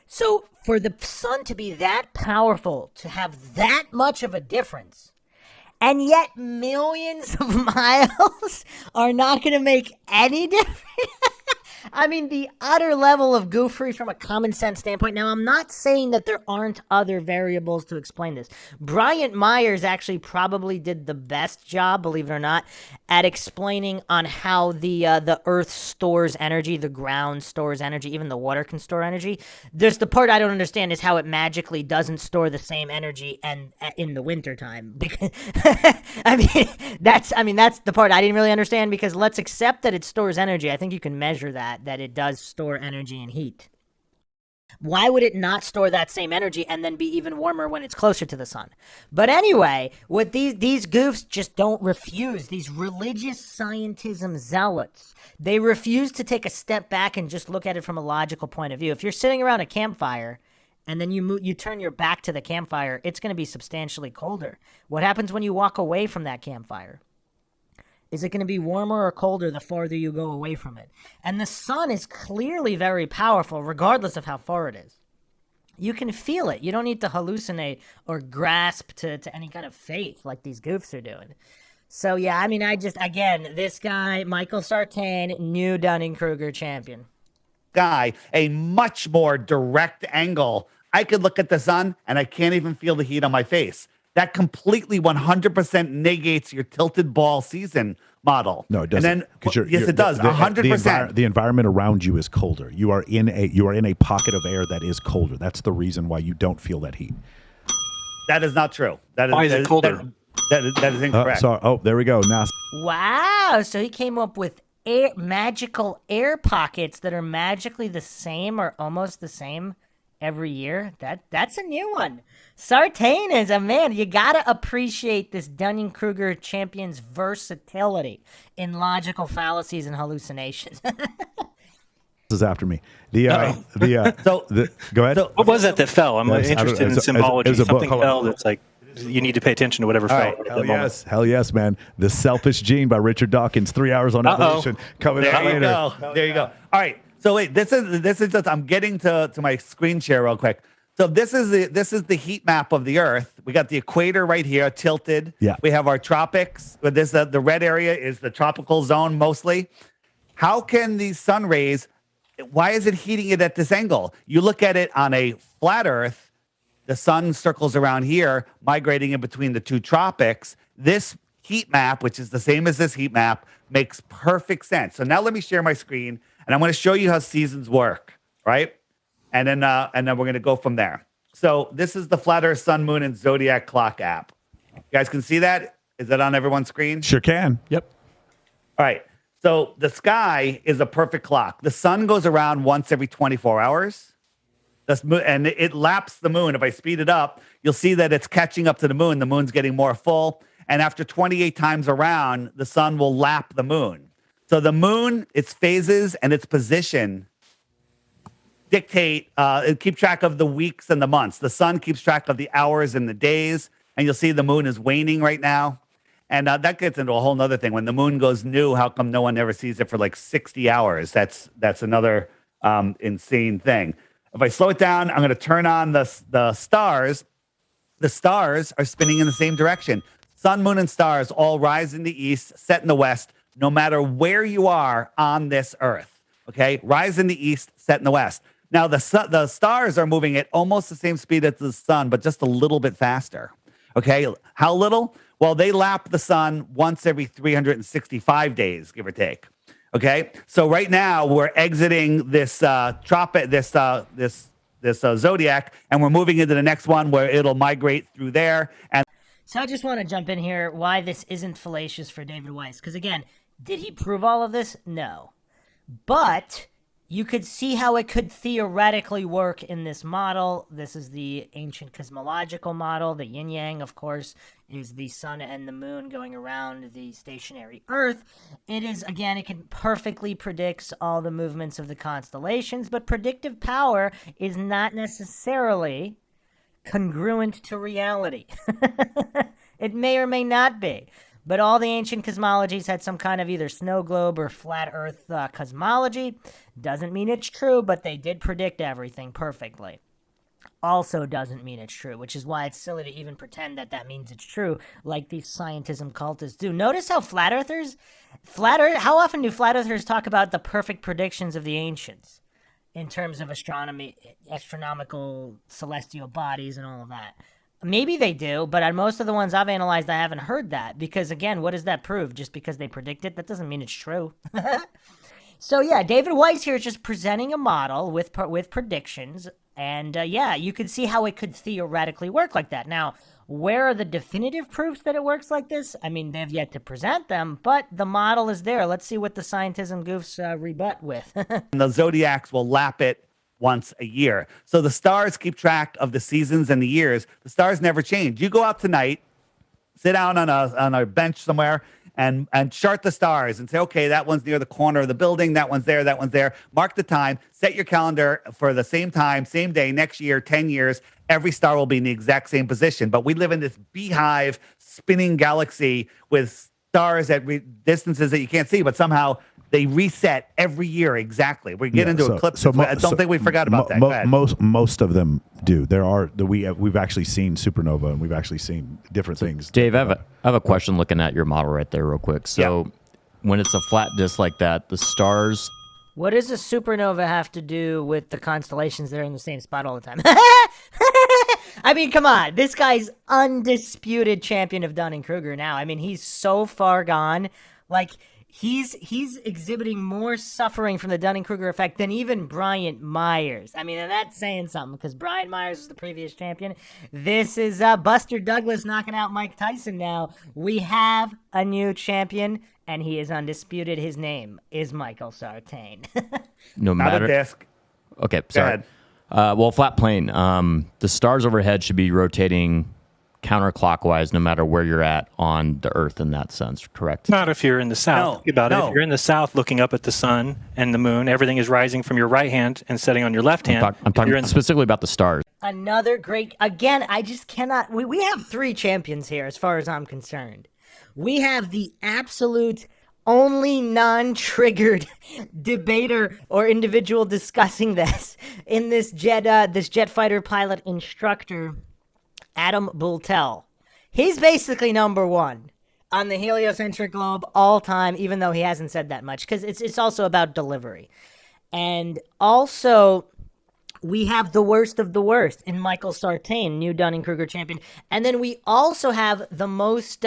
So for the sun to be that powerful, to have that much of a difference, and yet millions of miles are not going to make any difference. I mean, the utter level of goofery from a common sense standpoint. Now, I'm not saying that there aren't other variables to explain this. Bryant Myers actually probably did the best job, believe it or not, at explaining on how the Earth stores energy, the ground stores energy, even the water can store energy. There's the part I don't understand is how it magically doesn't store the same energy and in the wintertime. Because that's the part I didn't really understand, because let's accept that it stores energy. I think you can measure that it does store energy and heat. Why would it not store that same energy and then be even warmer when it's closer to the sun? But anyway, what these goofs just don't refuse, these religious scientism zealots, they refuse to take a step back and just look at it from a logical point of view. If you're sitting around a campfire and then you turn your back to the campfire, it's going to be substantially colder. What happens when you walk away from that campfire? Is it going to be warmer or colder the farther you go away from it? And the sun is clearly very powerful, regardless of how far it is. You can feel it. You don't need to hallucinate or grasp to any kind of faith like these goofs are doing. So, yeah, I mean, again, this guy, Michael Sartain, new Dunning-Kruger champion. Guy, a much more direct angle. I could look at the sun, and I can't even feel the heat on my face. That completely 100% negates your tilted ball season model. No, it doesn't. And then, yes, it does. 100%. The environment around you is colder. You are in a pocket of air that is colder. That's the reason why you don't feel that heat. That is not true. Why is it colder? That is incorrect. There we go. NASA. Wow. So he came up with magical air pockets that are magically the same or almost the same every year. That's a new one. Sartain is a man. You gotta appreciate this Dunning-Kruger champion's versatility in logical fallacies and hallucinations. This is after me. Go ahead. What was that fell? I'm interested in symbology. Something book. fell that's like you need to pay attention to whatever fell. Right. Hell yes, man. The Selfish Gene by Richard Dawkins. 3 hours on evolution coming out later. There you go. All right. So wait, this is just, I'm getting to my screen share real quick. So this is the heat map of the Earth. We got the equator right here tilted. Yeah. We have our tropics. But the red area is the tropical zone mostly. How can these sun rays, why is it heating it at this angle? You look at it on a flat Earth, the sun circles around here, migrating in between the two tropics. This heat map, which is the same as this heat map, makes perfect sense. So now let me share my screen, and I'm going to show you how seasons work, right? And then we're going to go from there. So this is the Flat Earth Sun, Moon, and Zodiac Clock app. You guys can see that? Is that on everyone's screen? Sure can. Yep. All right. So the sky is a perfect clock. The sun goes around once every 24 hours. And it laps the moon. If I speed it up, you'll see that it's catching up to the moon. The moon's getting more full. And after 28 times around, the sun will lap the moon. So the moon, its phases and its position dictate, keep track of the weeks and the months. The sun keeps track of the hours and the days. And you'll see the moon is waning right now. And that gets into a whole nother thing. When the moon goes new, how come no one ever sees it for like 60 hours? That's another insane thing. If I slow it down, I'm going to turn on the stars. The stars are spinning in the same direction. Sun, moon, and stars all rise in the east, set in the west, no matter where you are on this earth. Okay? Rise in the east, set in the west. Now, the stars are moving at almost the same speed as the sun, but just a little bit faster. Okay, how little? Well, they lap the sun once every 365 days, give or take. Okay, so right now we're exiting this zodiac, and we're moving into the next one where it'll migrate through there. And So I just want to jump in here why this isn't fallacious for David Weiss. Because again, did he prove all of this? No. But you could see how it could theoretically work in this model. This is the ancient cosmological model. The yin yang, of course, is the sun and the moon going around the stationary Earth. It is, again, it can perfectly predicts all the movements of the constellations, but predictive power is not necessarily congruent to reality. It may or may not be. But all the ancient cosmologies had some kind of either snow globe or flat Earth cosmology. Doesn't mean it's true, but they did predict everything perfectly. Also doesn't mean it's true, which is why it's silly to even pretend that that means it's true, like these scientism cultists do. Notice how how often do flat earthers talk about the perfect predictions of the ancients in terms of astronomical celestial bodies and all of that? Maybe they do, but on most of the ones I've analyzed, I haven't heard that. Because, again, what does that prove? Just because they predict it? That doesn't mean it's true. So, yeah, David Weiss here is just presenting a model with predictions. And, yeah, you can see how it could theoretically work like that. Now, where are the definitive proofs that it works like this? I mean, they have yet to present them, but the model is there. Let's see what the scientism goofs rebut with. the zodiacs will lap it once a year. So the stars keep track of the seasons and the years. The stars never change. You go out tonight, sit down on a bench somewhere and chart the stars and say, okay, that one's near the corner of the building. That one's there. That one's there. Mark the time. Set your calendar for the same time, same day, next year, 10 years. Every star will be in the exact same position. But we live in this beehive spinning galaxy with stars at distances that you can't see, but somehow they reset every year exactly. We get into eclipses. I don't think we forgot about that. Go ahead. Most of them do. We've actually seen supernova, and we've actually seen different things. Dave, I have a question looking at your model right there real quick. So when it's a flat disk like that, the stars... What does a supernova have to do with the constellations that are in the same spot all the time? I mean, come on. This guy's undisputed champion of Dunning-Kruger now. I mean, he's so far gone. Like... He's exhibiting more suffering from the Dunning-Kruger effect than even Bryant Myers. I mean, and that's saying something, because Bryant Myers was the previous champion. This is Buster Douglas knocking out Mike Tyson now. We have a new champion, and he is undisputed. His name is Michael Sartain. No Not matter. a disc. Okay, sorry. Well, flat plane. The stars overhead should be rotating counterclockwise no matter where you're at on the Earth in that sense, correct? Not if you're in the south. Think about it. If you're in the south looking up at the sun and the moon, everything is rising from your right hand and setting on your left hand. I'm talking specifically about the stars. Another great... Again, I just cannot... We have three champions here as far as I'm concerned. We have the absolute... only non-triggered debater or individual discussing this in this jet fighter pilot instructor, Adam Bultell. He's basically number one on the heliocentric globe all time, even though he hasn't said that much, because it's also about delivery. And also, we have the worst of the worst in Michael Sartain, new Dunning-Kruger champion. And then we also have the most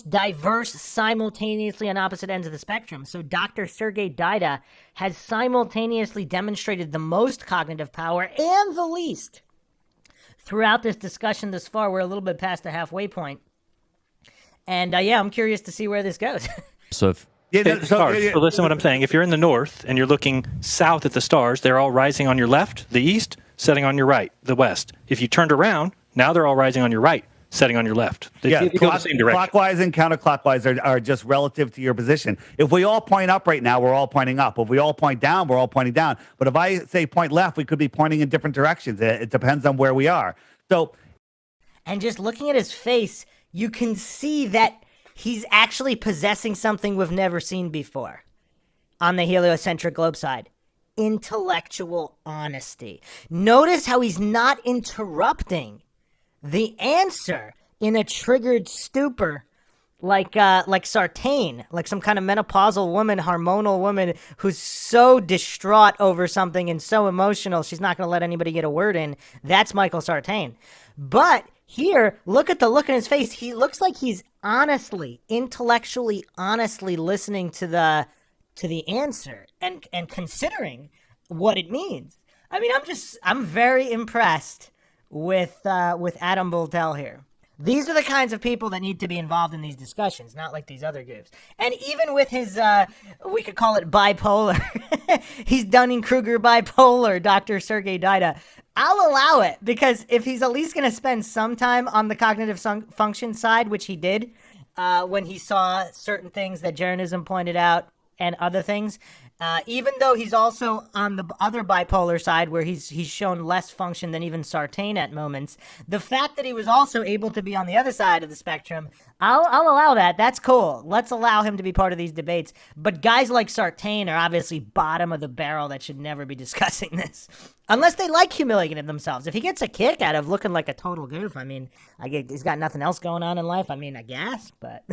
diverse simultaneously on opposite ends of the spectrum. So Dr. Sergei Dida has simultaneously demonstrated the most cognitive power and the least. Throughout this discussion thus far, we're a little bit past the halfway point. And I'm curious to see where this goes. So if So listen to what I'm saying. If you're in the north and you're looking south at the stars, they're all rising on your left, the east, setting on your right, the west. If you turned around, now they're all rising on your right, setting on your left. They go the same direction. Clockwise and counterclockwise are just relative to your position. If we all point up right now, we're all pointing up. If we all point down, we're all pointing down. But if I say point left, we could be pointing in different directions. It depends on where we are. So, and just looking at his face, you can see that he's actually possessing something we've never seen before on the heliocentric globe side. Intellectual honesty. Notice how he's not interrupting the answer in a triggered stupor like Sartain, like some kind of menopausal woman, hormonal woman who's so distraught over something and so emotional she's not going to let anybody get a word in. That's Michael Sartain. But here, look at the look in his face. He looks like he's intellectually honestly listening to the answer and considering what it means. I mean, I'm very impressed with Adam Bultell here. These are the kinds of people that need to be involved in these discussions, not like these other goofs. And even with his, we could call it bipolar, he's Dunning-Kruger bipolar, Dr. Sergey Dida. I'll allow it, because if he's at least going to spend some time on the cognitive function side, which he did when he saw certain things that Jeranism pointed out and other things, even though he's also on the other bipolar side where he's shown less function than even Sartain at moments, the fact that he was also able to be on the other side of the spectrum, I'll allow that. That's cool. Let's allow him to be part of these debates. But guys like Sartain are obviously bottom of the barrel that should never be discussing this. Unless they like humiliating themselves. If he gets a kick out of looking like a total goof, I mean, he's got nothing else going on in life. I mean, I guess, but...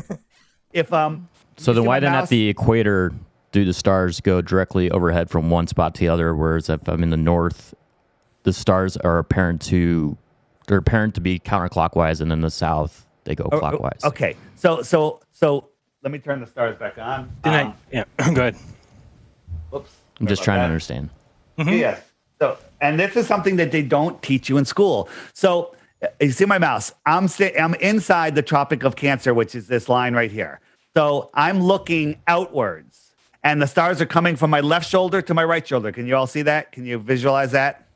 If So then why didn't at the equator do the stars go directly overhead from one spot to the other? Whereas if I'm in the north, the stars are apparent to be counterclockwise, and in the south they go clockwise. Okay, so let me turn the stars back on. Yeah, go ahead. Whoops. I'm just trying to understand. Yes. So, and this is something that they don't teach you in school. So, you see my mouse? I'm inside the Tropic of Cancer, which is this line right here. So I'm looking outwards, and the stars are coming from my left shoulder to my right shoulder. Can you all see that? Can you visualize that?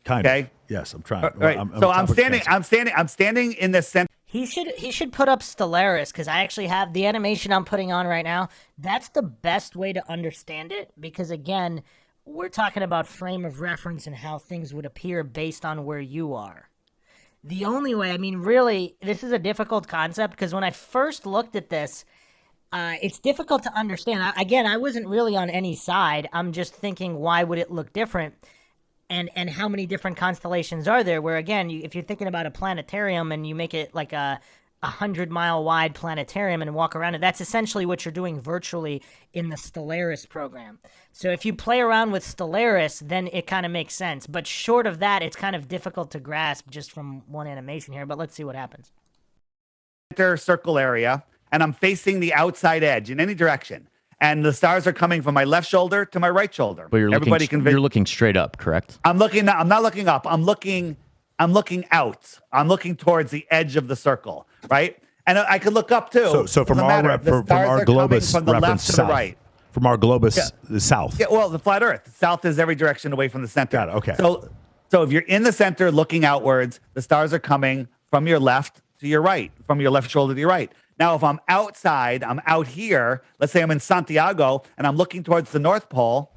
Kind of. Yes, I'm trying. Right. Well, I'm standing in the center. He should put up Stellaris, because I actually have the animation I'm putting on right now. That's the best way to understand it, because again, we're talking about frame of reference and how things would appear based on where you are. The only way, I mean, really, this is a difficult concept, because when I first looked at this, it's difficult to understand. I wasn't really on any side. I'm just thinking, why would it look different? And how many different constellations are there? Where, again, if you're thinking about a planetarium and you make it like a 100-mile wide planetarium and walk around it, that's essentially what you're doing virtually in the Stellaris program. So if you play around with Stellaris, then it kind of makes sense. But short of that, it's kind of difficult to grasp just from one animation here. But let's see what happens. Circle area, and I'm facing the outside edge in any direction. And the stars are coming from my left shoulder to my right shoulder. But you're looking straight up, correct? I'm not looking up. I'm looking out. I'm looking towards the edge of the circle, right? And I could look up too. So from our globus from the reference left to the south, right. From our globus south. Yeah, well, the flat Earth. South is every direction away from the center. Got it, okay. So if you're in the center looking outwards, the stars are coming from your left to your right, from your left shoulder to your right. Now, if I'm outside, I'm out here, let's say I'm in Santiago, and I'm looking towards the North Pole,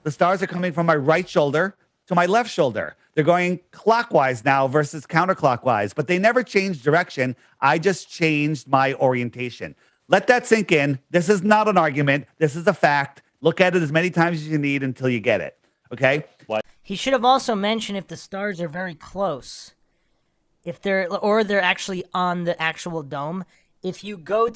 the stars are coming from my right shoulder to my left shoulder. They're going clockwise now versus counterclockwise, but they never changed direction. I just changed my orientation. Let that sink in. This is not an argument. This is a fact. Look at it as many times as you need until you get it. Okay? He should have also mentioned if the stars are very close, if they're actually on the actual dome. If you go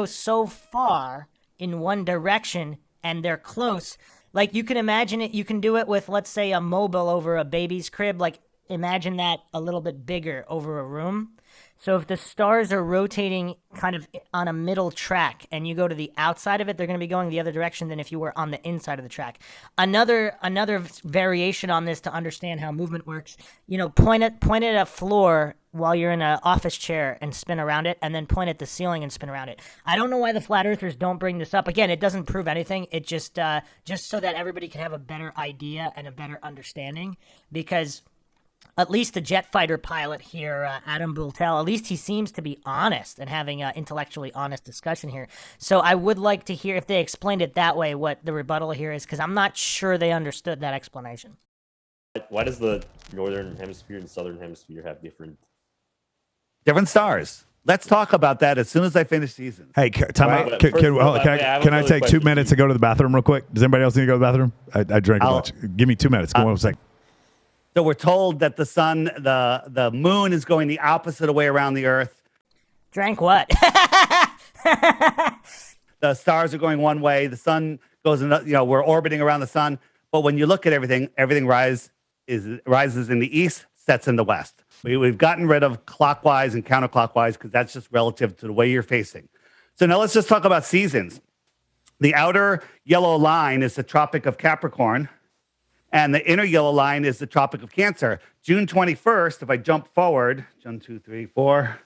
so far in one direction and they're close, like you can imagine it, you can do it with, let's say, a mobile over a baby's crib. Like imagine that a little bit bigger over a room. So if the stars are rotating kind of on a middle track and you go to the outside of it, they're going to be going the other direction than if you were on the inside of the track. Another variation on this to understand how movement works, point at a floor while you're in an office chair and spin around it, and then point at the ceiling and spin around it. I don't know why the flat earthers don't bring this up. Again, it doesn't prove anything. It just so that everybody can have a better idea and a better understanding, because at least the jet fighter pilot here, Adam Bultell, at least he seems to be honest and having an intellectually honest discussion here. So I would like to hear, if they explained it that way, what the rebuttal here is, because I'm not sure they understood that explanation. Why does the northern hemisphere and southern hemisphere have different stars? Let's talk about that as soon as I finish season. Hey, time out. Can I take 2 minutes to go to the bathroom real quick? Does anybody else need to go to the bathroom? I drank a bunch. Give me 2 minutes. Come on a second. So we're told that the sun, the moon is going the opposite way around the Earth. Drank what? The stars are going one way. The sun goes in, we're orbiting around the sun. But when you look at everything, rises in the east, sets in the west. We've gotten rid of clockwise and counterclockwise because that's just relative to the way you're facing. So now let's just talk about seasons. The outer yellow line is the Tropic of Capricorn, and the inner yellow line is the Tropic of Cancer. June 21st, if I jump forward, 1, 2, 3, 4,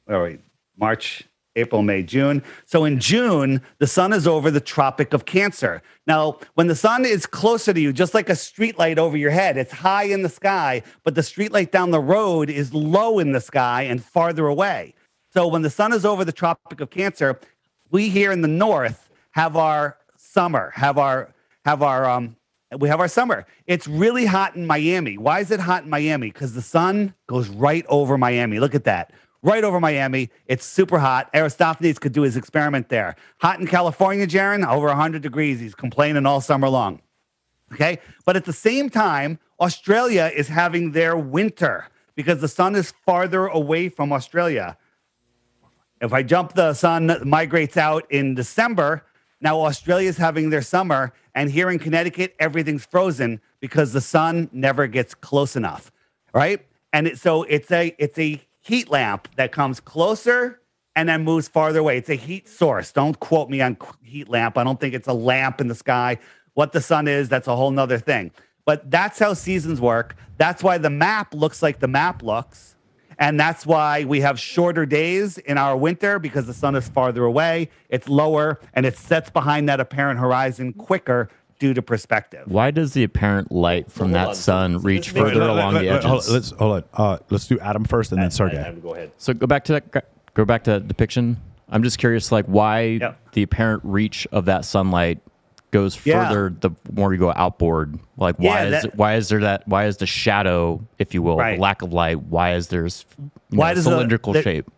where are we? March, April, May, June. So in June, the sun is over the Tropic of Cancer. Now, when the sun is closer to you, just like a streetlight over your head, it's high in the sky, but the streetlight down the road is low in the sky and farther away. So when the sun is over the Tropic of Cancer, we here in the north have our summer, we have our summer. It's really hot in Miami. Why is it hot in Miami? Because the sun goes right over Miami. Look at that. Right over Miami. It's super hot. Aristophanes could do his experiment there. Hot in California, Jaron, over 100 degrees. He's complaining all summer long. Okay? But at the same time, Australia is having their winter because the sun is farther away from Australia. If I jump, the sun migrates out in December. Now Australia is having their summer, and here in Connecticut, everything's frozen because the sun never gets close enough, right? And so it's a heat lamp that comes closer and then moves farther away. It's a heat source. Don't quote me on heat lamp. I don't think it's a lamp in the sky. What the sun is, that's a whole nother thing. But that's how seasons work. That's why the map looks like the map looks. And that's why we have shorter days in our winter because the sun is farther away, it's lower, and it sets behind that apparent horizon quicker due to perspective. Why does the apparent light from that sun reach further along the edges? Hold on. Let's do Adam first and then Sergey. Adam, go ahead. So go back to that depiction. I'm just curious, like why the apparent reach of that sunlight goes further the more you go outboard. Like why is the shadow, if you will, the lack of light? Why is there's cylindrical shape?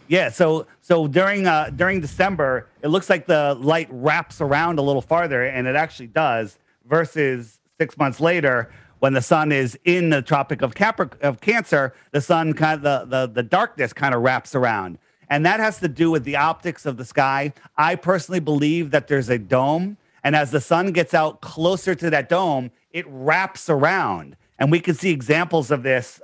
Yeah, so during December, it looks like the light wraps around a little farther, and it actually does. Versus 6 months later, when the sun is in the Tropic of Cancer, the sun the darkness kind of wraps around, and that has to do with the optics of the sky. I personally believe that there's a dome, and as the sun gets out closer to that dome, it wraps around, and we can see examples of this.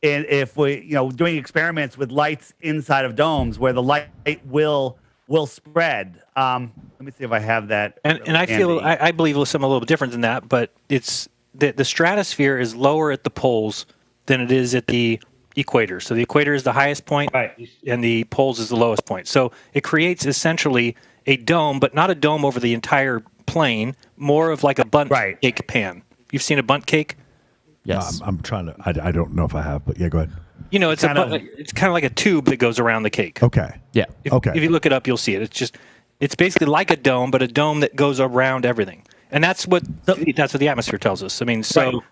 If we, doing experiments with lights inside of domes where the light will spread. Let me see if I have that. And I believe something a little bit different than that, but it's the stratosphere is lower at the poles than it is at the equator. So the equator is the highest point, and the poles is the lowest point. So it creates essentially a dome, but not a dome over the entire plane, more of like a bundt cake pan. You've seen a bundt cake? Yes. I'm trying to. I don't know if I have, but yeah, go ahead. It's kind of like a tube that goes around the cake. Okay. Yeah. Okay. If you look it up, you'll see it. It's basically like a dome, but a dome that goes around everything, and that's what the atmosphere tells us. I mean, so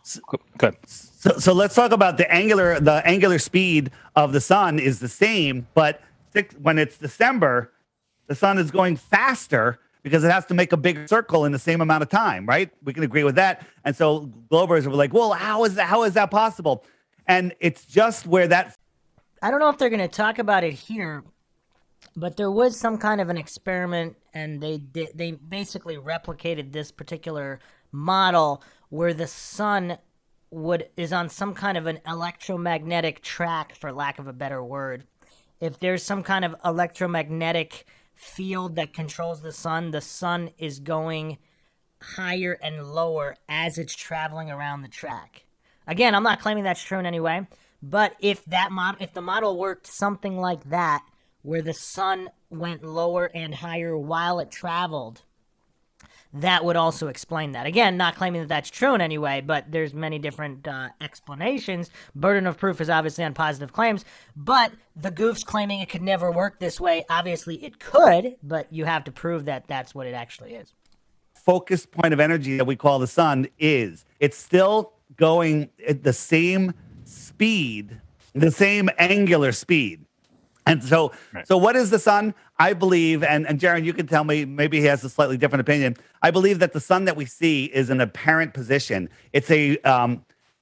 good. So let's talk about the angular speed of the sun is the same, but when it's December, the sun is going faster because it has to make a bigger circle in the same amount of time, right? We can agree with that. And so Globers were like, well, how is that possible? And it's just where that... I don't know if they're going to talk about it here, but there was some kind of an experiment, and they basically replicated this particular model where the sun is on some kind of an electromagnetic track, for lack of a better word. If there's some kind of electromagnetic field that controls the sun is going higher and lower as it's traveling around the track. Again, I'm not claiming that's true in any way, but if the model worked something like that, where the sun went lower and higher while it traveled, that would also explain that. Again, not claiming that that's true in any way, but there's many different explanations. Burden of proof is obviously on positive claims, but the goof's claiming it could never work this way. Obviously, it could, but you have to prove that that's what it actually is. Focus point of energy that we call the sun it's still going at the same speed, the same angular speed. And so what is the sun? I believe, and Jaron, you can tell me, maybe he has a slightly different opinion. I believe that the sun that we see is an apparent position. It's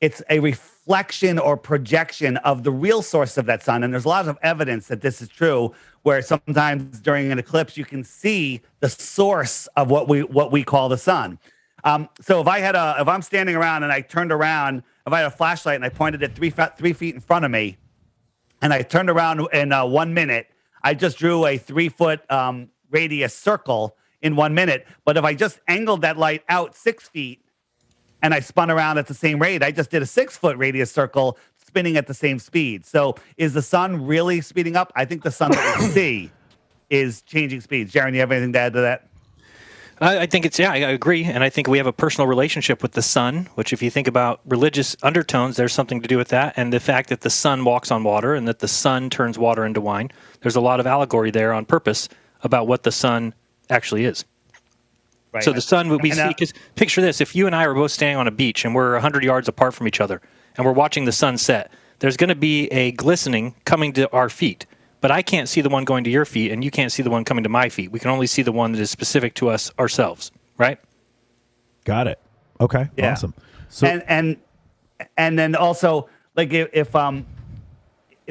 it's a reflection or projection of the real source of that sun. And there's a lot of evidence that this is true, where sometimes during an eclipse you can see the source of what we call the sun. So if I'm standing around and I turned around, if I had a flashlight and I pointed it 3 feet in front of me, and I turned around in 1 minute, I just drew a 3-foot radius circle in 1 minute. But if I just angled that light out 6 feet and I spun around at the same rate, I just did a 6-foot radius circle spinning at the same speed. So is the sun really speeding up? I think the sun that we see is changing speeds. Jaron, you have anything to add to that? I think it's, I agree. And I think we have a personal relationship with the sun, which if you think about religious undertones, there's something to do with that. And the fact that the sun walks on water and that the sun turns water into wine, there's a lot of allegory there on purpose about what the sun actually is. Right. So the sun, we see, because picture this, if you and I are both standing on a beach and we're 100 yards apart from each other and we're watching the sun set, there's going to be a glistening coming to our feet. But I can't see the one going to your feet, and you can't see the one coming to my feet. We can only see the one that is specific to us ourselves, right? Got it. Okay. Yeah. Awesome. So and then also, like if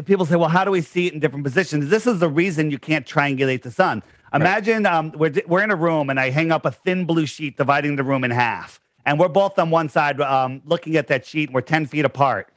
people say, well, how do we see it in different positions? This is the reason you can't triangulate the sun. Imagine we're in a room, and I hang up a thin blue sheet dividing the room in half, and we're both on one side looking at that sheet. And we're 10 feet apart.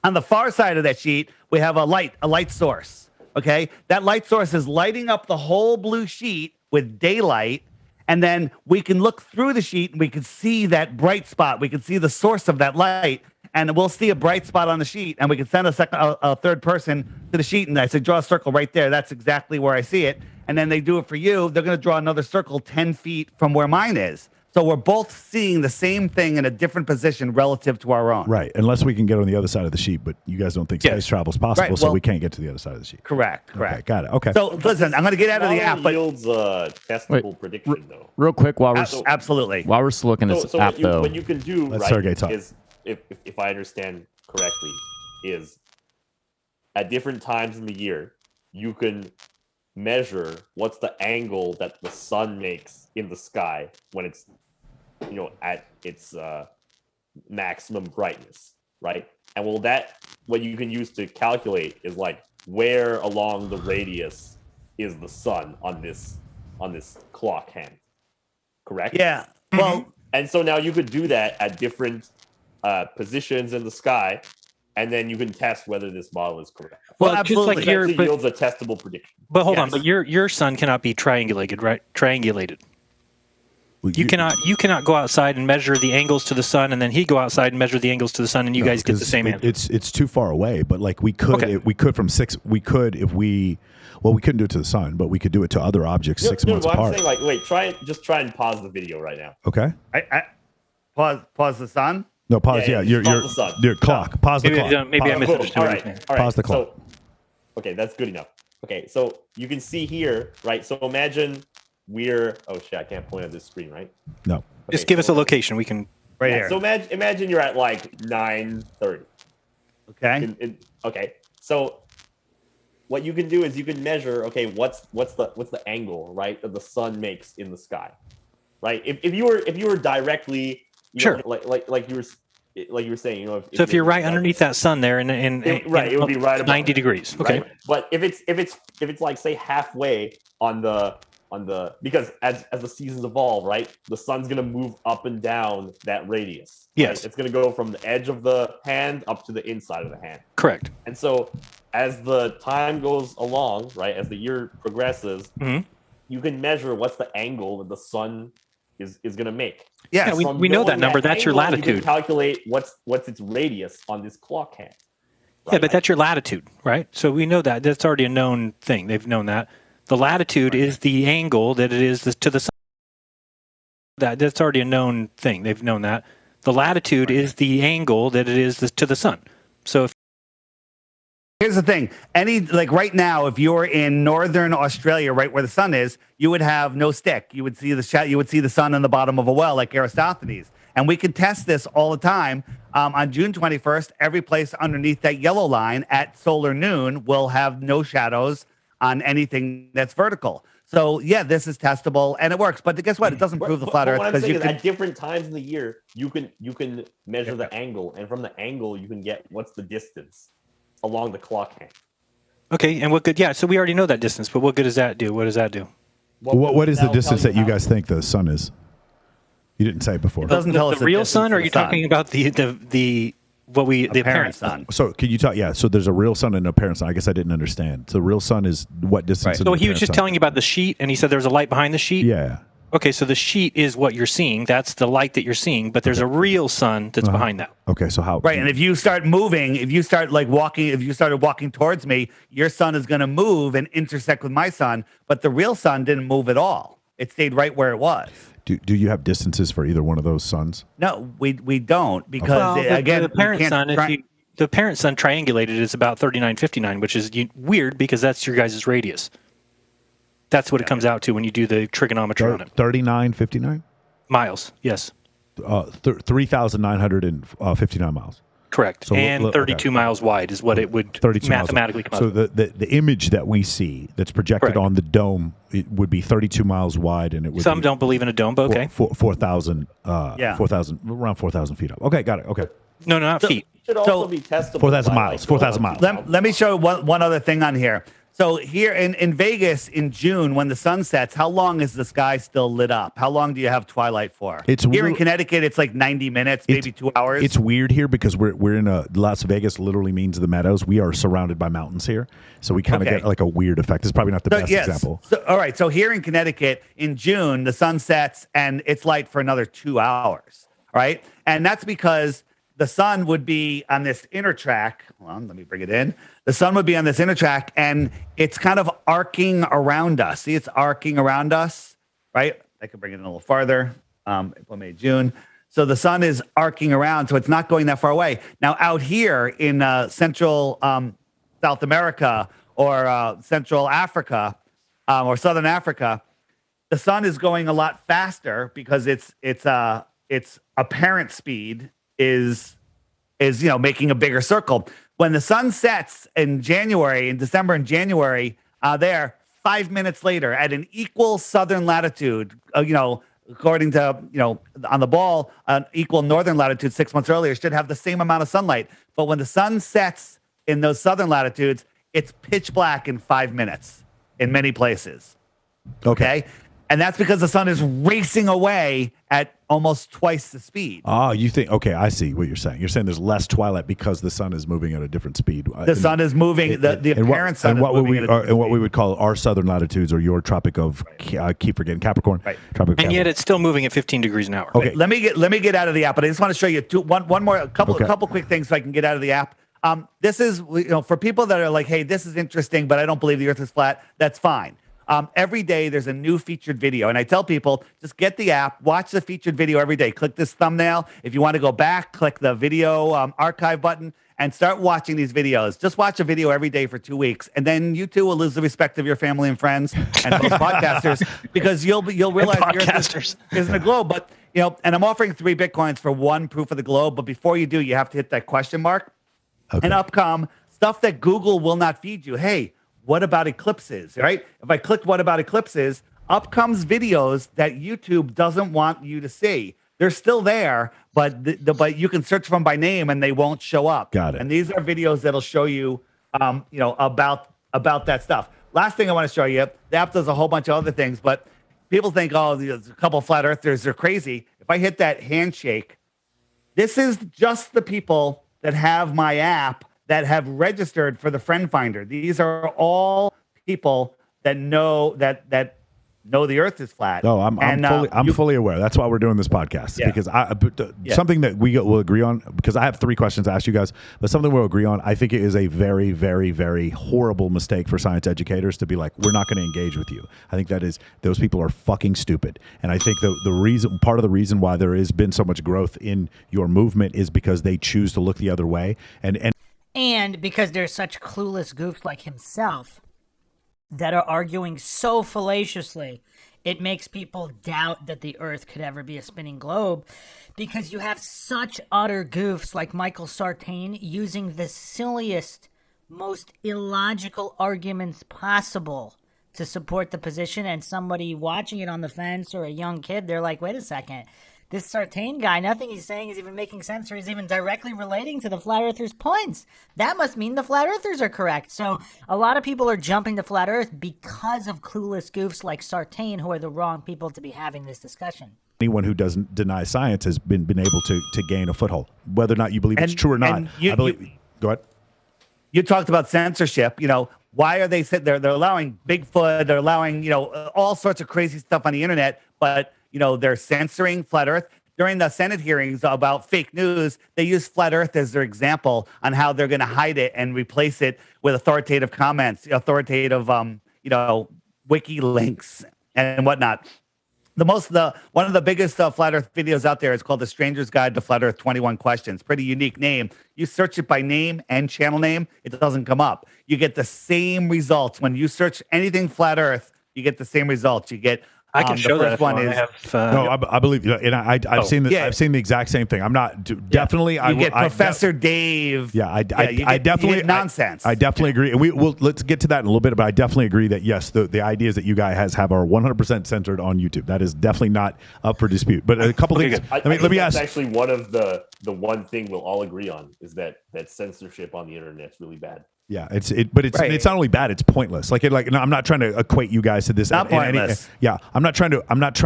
On the far side of that sheet, we have a light source. Okay, that light source is lighting up the whole blue sheet with daylight, and then we can look through the sheet and we can see that bright spot. We can see the source of that light, and we'll see a bright spot on the sheet, and we can send a third person to the sheet, and I say, draw a circle right there. That's exactly where I see it. And then they do it for you. They're going to draw another circle 10 feet from where mine is. So we're both seeing the same thing in a different position relative to our own. Right, unless we can get on the other side of the sheet, but you guys don't think space travel is possible, right. so we can't get to the other side of the sheet. Correct. Okay, got it. Okay. So listen, I'm going to get out of the app, but yields a testable prediction, though. Real quick, while we're absolutely while we're still looking at this app, though, what you can do, Let's right, Sergey talk. is if I understand correctly, is at different times in the year you can measure what's the angle that the sun makes in the sky when it's at its maximum brightness, right? And what you can use to calculate is like where along the radius is the sun on this clock hand, correct? Yeah. Well, and so now you could do that at different positions in the sky, and then you can test whether this model is correct. Well, just like it yields a testable prediction. But hold on, but your sun cannot be triangulated, right? Triangulated. You cannot go outside and measure the angles to the sun, and then he go outside and measure the angles to the sun, and you guys get the same answer. It's too far away, but like we could we couldn't do it to the sun, but we could do it to other objects 6 months apart. I'm saying, like, wait, try and pause the video right now. Okay. I pause the sun. No, pause. Yeah, your clock. Pause the clock. Maybe I misunderstood. All right. Pause the clock. So, okay, that's good enough. Okay, so you can see here, right? So imagine I can't point at this screen, right? No. Just give us a location. We can here. So imagine you're at like 9:30. Okay. Okay. So what you can do is you can measure. Okay, what's the angle, right, that the sun makes in the sky, right? If you were directly, like you were saying, if you're right underneath that sun there, and it would be right about 90 degrees. Okay. Right? But if it's like, say, halfway on the because as the seasons evolve, right, the sun's gonna move up and down that radius. Yes. Right? It's gonna go from the edge of the hand up to the inside of the hand. Correct. And so as the time goes along, right, as the year progresses, you can measure what's the angle that the sun is gonna make. Yes. Yeah, we know that number. That's your latitude. You can calculate what's its radius on this clock hand. Right? Yeah, but that's your latitude, right? So we know that. That's already a known thing. They've known that. The latitude is the angle that it is to the sun. That's already a known thing. They've known that. The latitude is the angle that it is to the sun. So here's the thing. Right now, if you're in northern Australia, right where the sun is, you would have no stick. You would see the sun in the bottom of a well, like Aristophanes. And we can test this all the time. On June 21st, every place underneath that yellow line at solar noon will have no shadows on anything that's vertical. So yeah, this is testable and it works. But guess what? It doesn't prove the flat But Earth what I'm because saying you is can. at different times in the year, you can measure the angle, and from the angle, you can get what's the distance along the clock hand. Okay, and what good? Yeah, so we already know that distance, but what good does that do? What does that do? What is the that'll distance tell that you how- guys think the sun is? You didn't say it before. It doesn't tell us The real distance sun, to or are the you sun. talking about the apparent sun? So can you talk? Yeah. So there's a real sun and an apparent sun. I guess I didn't understand. So the real sun is what distance? Right. to So the he was apparent just sun? telling you about the sheet, and he said there's a light behind the sheet. Yeah. Okay, so the sheet is what you're seeing. That's the light that you're seeing, but there's a real sun that's behind that. Okay. So how? Right, and if you start moving, if you start like walking, if you started walking towards me, your sun is going to move and intersect with my sun. But the real sun didn't move at all; it stayed right where it was. Do you have distances for either one of those suns? No, we don't because Well, again, the parent we can't sun, the parent sun triangulated is about 3959, which is weird because that's your guys' radius. That's what it comes out to when you do the trigonometry on it. 3959. Miles, yes, 3,959 miles. correct. So and okay. 32 miles wide is what it would 32 mathematically miles. come out. So the image that we see that's projected Correct. on the dome, it would be 32 miles wide, and it would Some be don't believe in a dome, but okay. 4,000. Yeah. 4,000, around 4,000 feet up. Okay, got it. Okay. No, not feet. It should also be testable. 4,000 by, miles, like, 4,000 miles. Let me show one other thing on here. So here in Vegas in June, when the sun sets, how long is the sky still lit up? How long do you have twilight for? It's here in real- Connecticut, it's like 90 minutes, maybe 2 hours. It's weird here because we're in a Las Vegas. Literally means the meadows. We are surrounded by mountains here, so we kind of Okay. get like a weird effect. It's probably not the best yes. example. So, all right. So here in Connecticut in June, the sun sets and it's light for another 2 hours. All right. And that's because the sun would be on this inner track. Hold on, let me bring it in. The sun would be on this inner track and it's kind of arcing around us. See, it's arcing around us, right? I could bring it in a little farther. April, May, June. So the sun is arcing around, so it's not going that far away. Now, out here in central South America or Central Africa or Southern Africa, the sun is going a lot faster because its apparent speed is making a bigger circle. When the sun sets in December and January, 5 minutes later at an equal southern latitude, according to, on the ball, an equal northern latitude 6 months earlier should have the same amount of sunlight. But when the sun sets in those southern latitudes, it's pitch black in 5 minutes in many places. Okay. And that's because the sun is racing away at almost twice the speed. Oh, you think? Okay, I see what you're saying. You're saying there's less twilight because the sun is moving at a different speed. The sun is moving. The apparent sun is moving at a different and what we speed. would call our southern latitudes or your tropic of I keep forgetting Capricorn. Right. Tropic of And yet Capricorn. it's still moving at 15 degrees an hour. Okay. Let me get out of the app, but I just want to show you a couple quick things so I can get out of the app. This is for people that are like, hey, this is interesting, but I don't believe the Earth is flat. That's fine. Every day there's a new featured video, and I tell people just get the app, watch the featured video every day. Click this thumbnail. If you want to go back, click the video archive button and start watching these videos. Just watch a video every day for 2 weeks, and then you too will lose the respect of your family and friends and those podcasters because you'll realize the Earth podcasters. isn't a globe. But and I'm offering 3 Bitcoins for 1 proof of the globe. But before you do, you have to hit that question mark, Okay. and up come stuff that Google will not feed you. Hey, what about eclipses, right? If I click what about eclipses, up comes videos that YouTube doesn't want you to see. They're still there, but but you can search for them by name and they won't show up. Got it. And these are videos that'll show you, about that stuff. Last thing I want to show you, the app does a whole bunch of other things, but people think, oh, there's a couple of flat earthers, they're crazy. If I hit that handshake, this is just the people that have my app that have registered for the friend finder. These are all people that know that know the Earth is flat. Oh, I'm fully aware. That's why we're doing this podcast Yeah. because something that we will agree on. Because I have 3 questions to ask you guys, but something we'll agree on. I think it is a very, very, very horrible mistake for science educators to be like, we're not going to engage with you. I think those people are fucking stupid. And I think part of the reason why there has been so much growth in your movement is because they choose to look the other way And because there's such clueless goofs like himself that are arguing so fallaciously, it makes people doubt that the Earth could ever be a spinning globe, because you have such utter goofs like Michael Sartain using the silliest, most illogical arguments possible to support the position, and somebody watching it on the fence or a young kid, they're like, wait a second, this Sartain guy, nothing he's saying is even making sense or is even directly relating to the flat earthers' points. That must mean the flat earthers are correct. So a lot of people are jumping to flat earth because of clueless goofs like Sartain, who are the wrong people to be having this discussion. Anyone who doesn't deny science has been able to gain a foothold, whether or not you believe it's true or not. I believe. Go ahead. You talked about censorship. Why are they sitting there? They're allowing Bigfoot. They're allowing, all sorts of crazy stuff on the internet, but they're censoring flat Earth. During the Senate hearings about fake news, they use flat Earth as their example on how they're going to hide it and replace it with authoritative comments, authoritative, wiki links and whatnot. One of the biggest flat Earth videos out there is called The Stranger's Guide to Flat Earth 21 Questions. Pretty unique name. You search it by name and channel name, it doesn't come up. You get the same results. When you search anything flat Earth, you get the same results. You get I can show that. One is I believe, and I've seen this. I've seen the exact same thing. I'm not definitely. You get Professor Dave. Yeah, I definitely nonsense. I definitely agree, and we'll let's get to that in a little bit. But I definitely agree that yes, the ideas that you guys have are 100% centered on YouTube. That is definitely not up for dispute. But a couple things. Let me ask. Actually, one of the one thing we'll all agree on is that censorship on the internet is really bad. Yeah, it's not only bad; it's pointless. No, I'm not trying to equate you guys to this. Not pointless. I'm not trying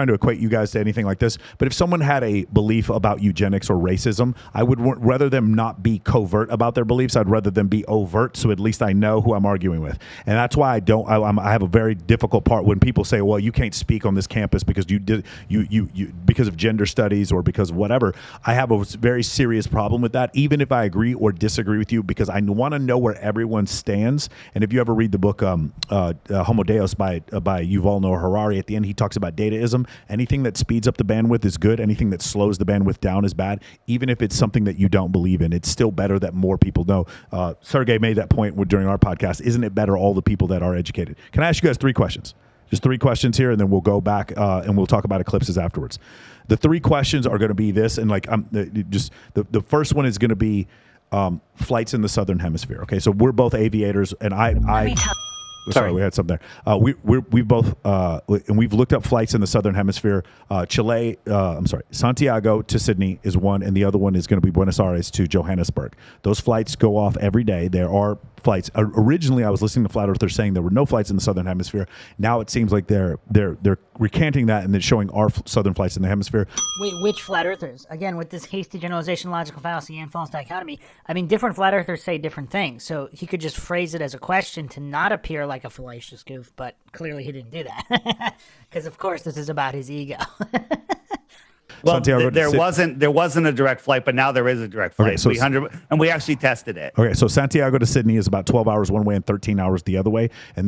to equate you guys to anything like this. But if someone had a belief about eugenics or racism, I would rather them not be covert about their beliefs. I'd rather them be overt, so at least I know who I'm arguing with. And that's why I have a very difficult part when people say, "Well, you can't speak on this campus because you because of gender studies or because of whatever." I have a very serious problem with that, even if I agree or disagree with you, because I want to know where everyone stands. And if you ever read the book Homo Deus by Yuval Noah Harari, at the end he talks about dataism. Anything that speeds up the bandwidth is good. Anything that slows the bandwidth down is bad. Even if it's something that you don't believe in, it's still better that more people know. Sergey made that point during our podcast. Isn't it better all the people that are educated? Can I ask you guys 3 questions? Just 3 questions here, and then we'll go back and we'll talk about eclipses afterwards. The 3 questions are going to be this, and the first one is going to be flights in the southern hemisphere. Okay, so we're both aviators, and sorry, we had something there. We both and we've looked up flights in the southern hemisphere. Santiago to Sydney is one, and the other one is going to be Buenos Aires to Johannesburg. Those flights go off every day. There are flights. Originally, I was listening to flat earthers saying there were no flights in the southern hemisphere. Now it seems like they're recanting that and then showing our southern flights in the hemisphere. Wait, which flat earthers? Again, with this hasty generalization, logical fallacy, and false dichotomy, I mean, different flat earthers say different things. So he could just phrase it as a question to not appear like a fallacious goof, but clearly he didn't do that. Because, of course, this is about his ego. Well, there wasn't a direct flight, but now there is a direct flight. Okay, and we actually tested it. Okay, so Santiago to Sydney is about 12 hours one way and 13 hours the other way. And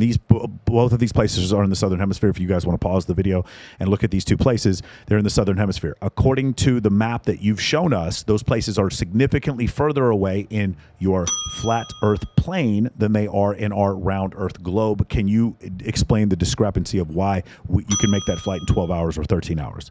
both of these places are in the southern hemisphere. If you guys want to pause the video and look at these 2 places, they're in the southern hemisphere. According to the map that you've shown us, those places are significantly further away in your flat Earth plane than they are in our round Earth globe. Can you explain the discrepancy of why you can make that flight in 12 hours or 13 hours?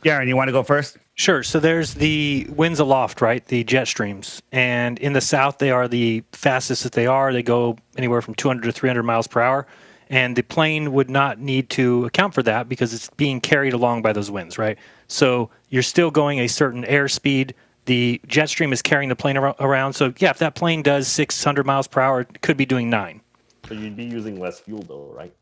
Darren, you want to go first? Sure. So there's the winds aloft, right? The jet streams. And in the south, they are the fastest that they are. They go anywhere from 200 to 300 miles per hour. And the plane would not need to account for that because it's being carried along by those winds, right? So you're still going a certain airspeed. The jet stream is carrying the plane around. So, yeah, if that plane does 600 miles per hour, it could be doing 9. So you'd be using less fuel, though, right?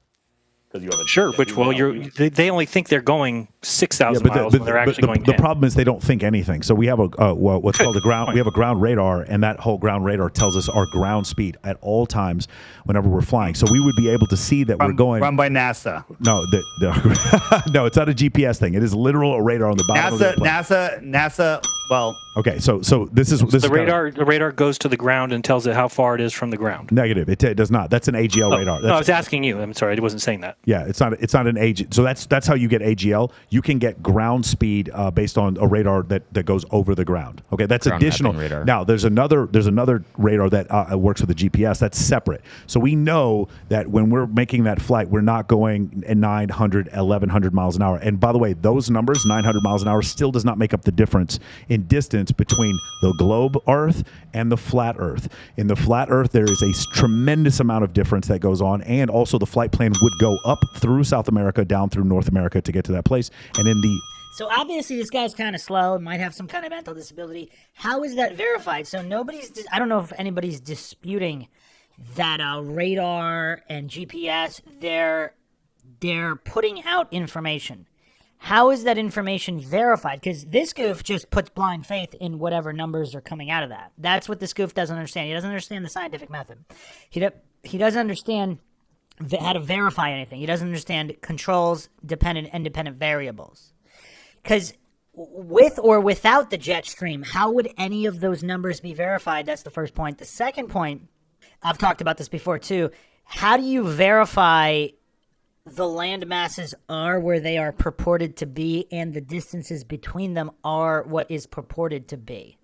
You have sure, they only think they're going 6,000 miles when they're actually going 10. The problem is they don't think anything. So we have what's called a ground. We have a ground radar, and that whole ground radar tells us our ground speed at all times whenever we're flying. So we would be able to see that we're going. Run by NASA. No, no, it's not a GPS thing. It is literal radar on the bottom of the plane. NASA. Well, okay, so this is the radar. The radar goes to the ground and tells it how far it is from the ground. Negative. It does not. That's an AGL radar. No, I was asking you. I'm sorry, I wasn't saying that. Yeah, it's not an AG. So that's how you get AGL. You can get ground speed based on a radar that goes over the ground. Okay, that's ground additional. Radar. Now there's another radar that works with the GPS. That's separate. So we know that when we're making that flight, we're not going at 900, 1100 miles an hour. And by the way, those numbers, 900 miles an hour, still does not make up the difference in distance between the globe Earth and the flat Earth. In the flat Earth, there is a tremendous amount of difference that goes on, and also the flight plan would go up through South America, down through North America to get to that place. And in the So obviously this guy's kind of slow and might have some kind of mental disability. How is that verified? So I don't know if anybody's disputing that radar and GPS, they're putting out information. How is that information verified? Because this goof just puts blind faith in whatever numbers are coming out of that. That's what this goof doesn't understand. He doesn't understand the scientific method. He doesn't understand how to verify anything. He doesn't understand controls, dependent and independent variables. Because with or without the jet stream, how would any of those numbers be verified? That's the first point. The second point, I've talked about this before too. How do you verify the land masses are where they are purported to be and the distances between them are what is purported to be?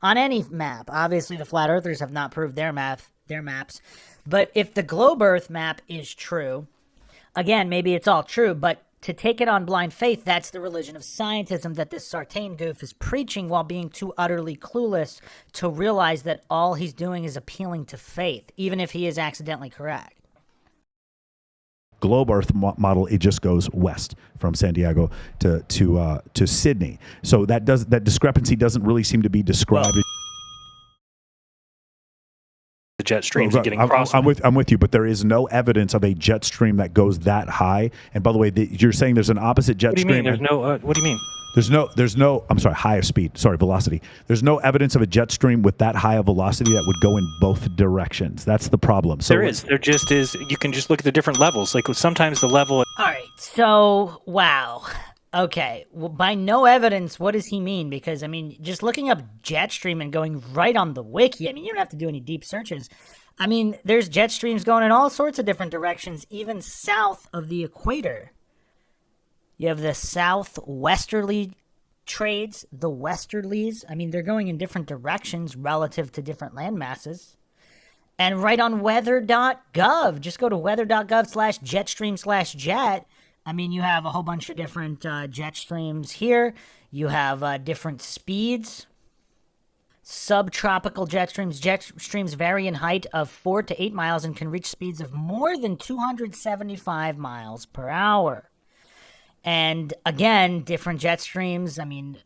On any map. Obviously, the flat earthers have not proved their maps. But if the globe Earth map is true, again, maybe it's all true, but to take it on blind faith, that's the religion of scientism that this Sartain goof is preaching while being too utterly clueless to realize that all he's doing is appealing to faith, even if he is accidentally correct. globe Earth model, it just goes west from San Diego to Sydney. So that discrepancy doesn't really seem to be described. The jet streams and getting across. I'm with you, but there is no evidence of a jet stream that goes that high. And by the way, you're saying there's an opposite jet stream. What do you mean? There's no. What do you mean? There's no. I'm sorry, high of speed. Sorry, velocity. There's no evidence of a jet stream with that high of velocity that would go in both directions. That's the problem. So there is. There just is. You can just look at the different levels. Like sometimes the level. All right. So wow. Okay. Well, by no evidence, what does he mean? Because I mean, just looking up jet stream and going right on the wiki. I mean, you don't have to do any deep searches. I mean, there's jet streams going in all sorts of different directions, even south of the equator. You have the southwesterly trades, the westerlies. I mean, they're going in different directions relative to different land masses. And right on weather.gov, just go to weather.gov/jetstream/jet. I mean, you have a whole bunch of different jet streams here. You have different speeds. Subtropical jet streams. Jet streams vary in height of 4 to 8 miles and can reach speeds of more than 275 miles per hour. And again, different jet streams. I mean,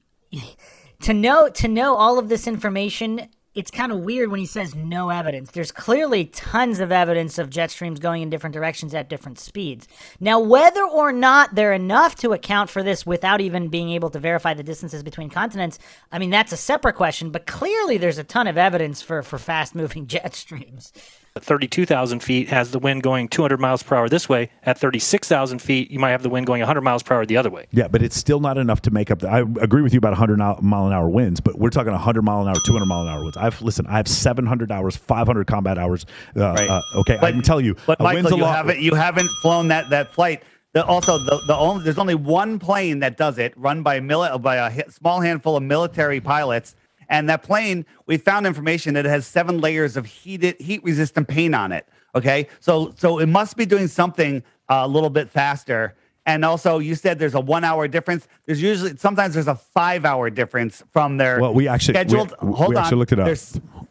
to know all of this information, it's kind of weird when he says no evidence. There's clearly tons of evidence of jet streams going in different directions at different speeds. Now, whether or not they're enough to account for this without even being able to verify the distances between continents, I mean, that's a separate question. But clearly there's a ton of evidence for fast-moving jet streams. At 32,000 feet has the wind going 200 miles per hour this way. At 36,000 feet, you might have the wind going 100 miles per hour the other way. Yeah, but it's still not enough to make up. I agree with you about 100 mile an hour winds, but we're talking 100 mile an hour, 200 mile an hour winds. I have 700 hours, 500 combat hours. Right. Okay, I can tell you. But Michael, you haven't flown that flight. There's only one plane that does it, run by a small handful of military pilots. And that plane, we found information that it has 7 layers of heat-resistant paint on it. Okay, so it must be doing something a little bit faster. And also, you said there's a 1 hour difference. Sometimes there's a 5 hour difference from their scheduled. We actually looked it up.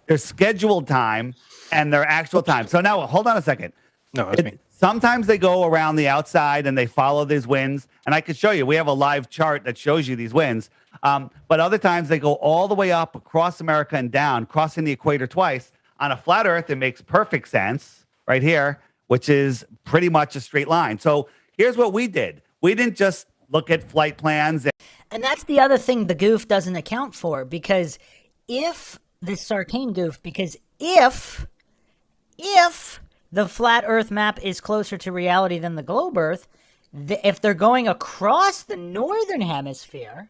There's scheduled time and their actual time. So now, hold on a second. No, that's me. Sometimes they go around the outside and they follow these winds. And I could show you. We have a live chart that shows you these winds. But other times they go all the way up across America and down, crossing the equator twice. On a flat Earth, it makes perfect sense right here, which is pretty much a straight line. So here's what we did. We didn't just look at flight plans. And that's the other thing the goof doesn't account for, because if the flat Earth map is closer to reality than the globe Earth, if they're going across the northern hemisphere,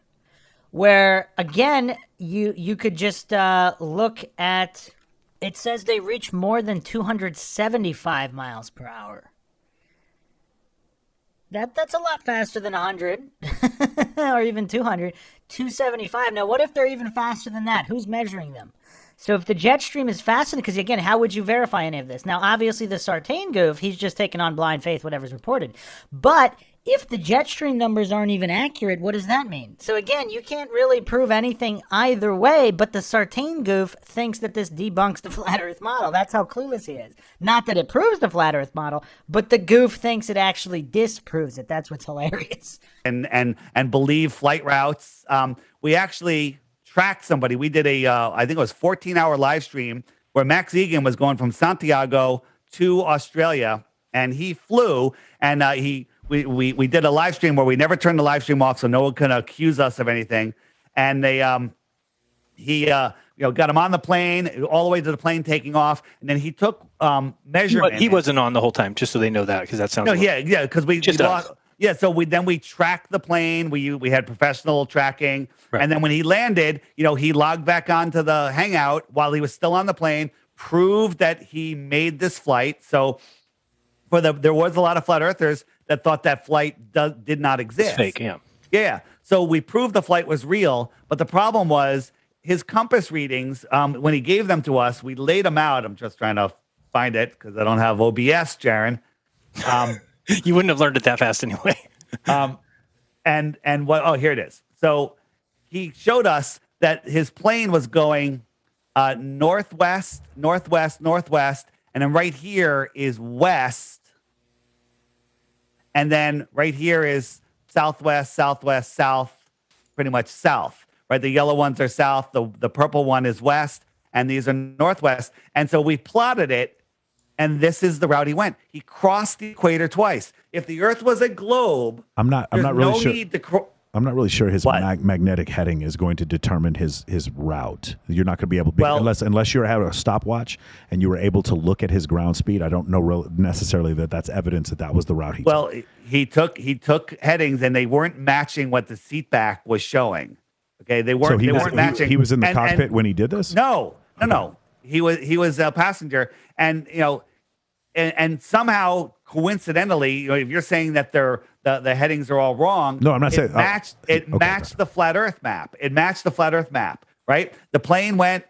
where again you could just look at, it says they reach more than 275 miles per hour. That's a lot faster than 100 or even 200. 275. Now, what if they're even faster than that? Who's measuring them? So if the jet stream is faster, because again, how would you verify any of this? Now, obviously, the Sartain goof, he's just taking on blind faith whatever's reported. But if the jet stream numbers aren't even accurate, what does that mean? So again, you can't really prove anything either way, but the Sartain goof thinks that this debunks the flat earth model. That's how clueless he is. Not that it proves the flat earth model, but the goof thinks it actually disproves it. That's what's hilarious. And believe flight routes. We actually tracked somebody. We did I think it was 14-hour live stream where Max Egan was going from Santiago to Australia, and he flew, and we did a live stream where we never turned the live stream off, so no one can accuse us of anything. And he got him on the plane all the way to the plane taking off, and then he took measurement. He wasn't on the whole time, just so they know that, because that sounds. No, yeah, because we just lost. Yeah, so we tracked the plane. We had professional tracking, right. And then when he landed, he logged back onto the Hangout while he was still on the plane, proved that he made this flight. So there was a lot of flat earthers that thought that flight did not exist. It's fake, yeah. Yeah. So we proved the flight was real, but the problem was his compass readings. When he gave them to us, we laid them out. I'm just trying to find it because I don't have OBS, Jaron. You wouldn't have learned it that fast anyway. And what? Oh, here it is. So he showed us that his plane was going northwest, northwest, northwest, and then right here is west, and then right here is southwest, southwest, south, pretty much south. Right, the yellow ones are south, the purple one is west, and these are northwest. And so we plotted it. And this is the route he went. He crossed the equator twice. If the Earth was a globe, I'm not really sure. Need to I'm not really sure his magnetic heading is going to determine his route. You're not going to be able to, unless you had a stopwatch and you were able to look at his ground speed. I don't know necessarily that's evidence that was the route he took. Well, he took headings and they weren't matching what the seat back was showing. Okay, they weren't. So they weren't matching. He was in the cockpit when he did this. No. He was a passenger, and and somehow coincidentally, if you're saying that the headings are all wrong, no, I'm not saying it matched the flat Earth map. It matched the flat Earth map, right? The plane went,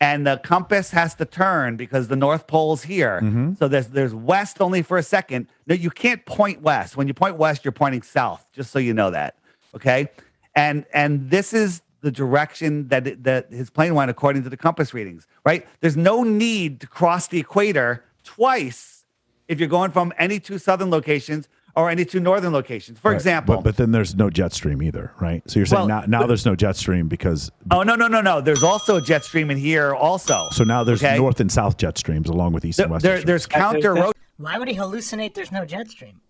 and the compass has to turn because the North Pole's here. Mm-hmm. So there's west only for a second. No, you can't point west. When you point west, you're pointing south. Just so you know that, okay? And this is the direction that his plane went according to the compass readings, right? There's no need to cross the equator twice if you're going from any two southern locations or any two northern locations. For example. But then there's no jet stream either, right? So you're saying now there's no jet stream because... Oh, no. There's also a jet stream in here also. So now there's north and south jet streams along with east and west There's counter... Why would he hallucinate there's no jet stream?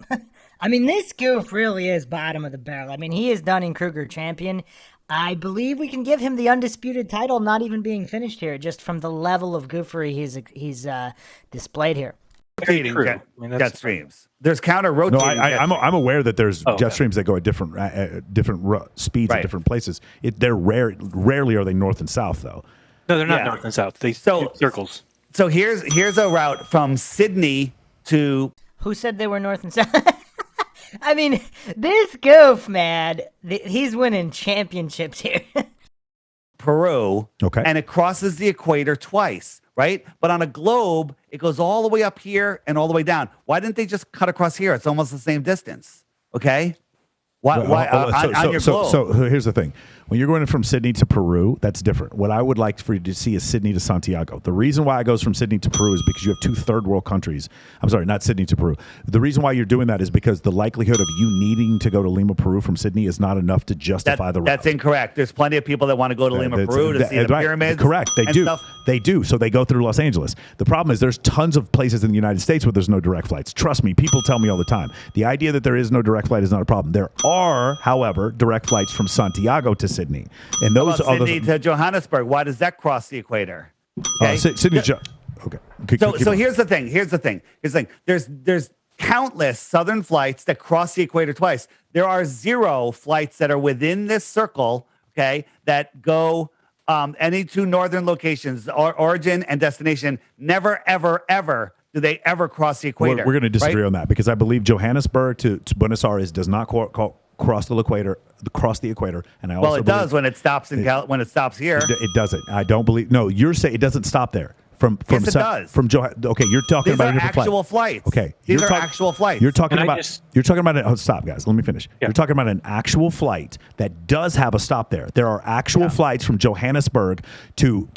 I mean, this goof really is bottom of the barrel. I mean, he is Dunning-Kruger champion. I believe we can give him the undisputed title, not even being finished here, just from the level of goofery he's displayed here. Rotating jet streams. There's counter rotating. No, I'm aware that there's jet streams that go at different speeds at different places. They're rarely are they north and south though. No, they're not north and south. They circles. So here's a route from Sydney to. Who said they were north and south? I mean, this goof, man, he's winning championships here. Peru. Okay. And it crosses the equator twice, right? But on a globe, it goes all the way up here and all the way down. Why didn't they just cut across here? It's almost the same distance. Okay. Why on your globe? So here's the thing. When you're going from Sydney to Peru, that's different. What I would like for you to see is Sydney to Santiago. The reason why it goes from Sydney to Peru is because you have two third world countries. I'm sorry, not Sydney to Peru. The reason why you're doing that is because the likelihood of you needing to go to Lima, Peru from Sydney is not enough to justify the route. That's incorrect. There's plenty of people that want to go to Lima, Peru to see the pyramids. Correct. They do. They do. So they go through Los Angeles. The problem is there's tons of places in the United States where there's no direct flights. Trust me, people tell me all the time. The idea that there is no direct flight is not a problem. There are, however, direct flights from Santiago to Sydney. And those are Sydney to Johannesburg. Why does that cross the equator? Okay. Sydney. Okay. So here's the thing. There's countless southern flights that cross the equator twice. There are 0 flights that are within this circle. Okay, that go any two northern locations, origin and destination. Never, ever, ever do they ever cross the equator. We're going to disagree on that because I believe Johannesburg to Buenos Aires does not cross the equator, and I also it does when it stops when it stops here. It doesn't. I don't believe. No, you're saying it doesn't stop there. Yes, it does. Okay, you're talking These about are a different actual flight. flights. Okay, These are actual flights. You're talking Can I about just- you're talking about oh, stop, guys. Let me finish. Yeah. You're talking about an actual flight that does have a stop there. There are actual flights from Johannesburg to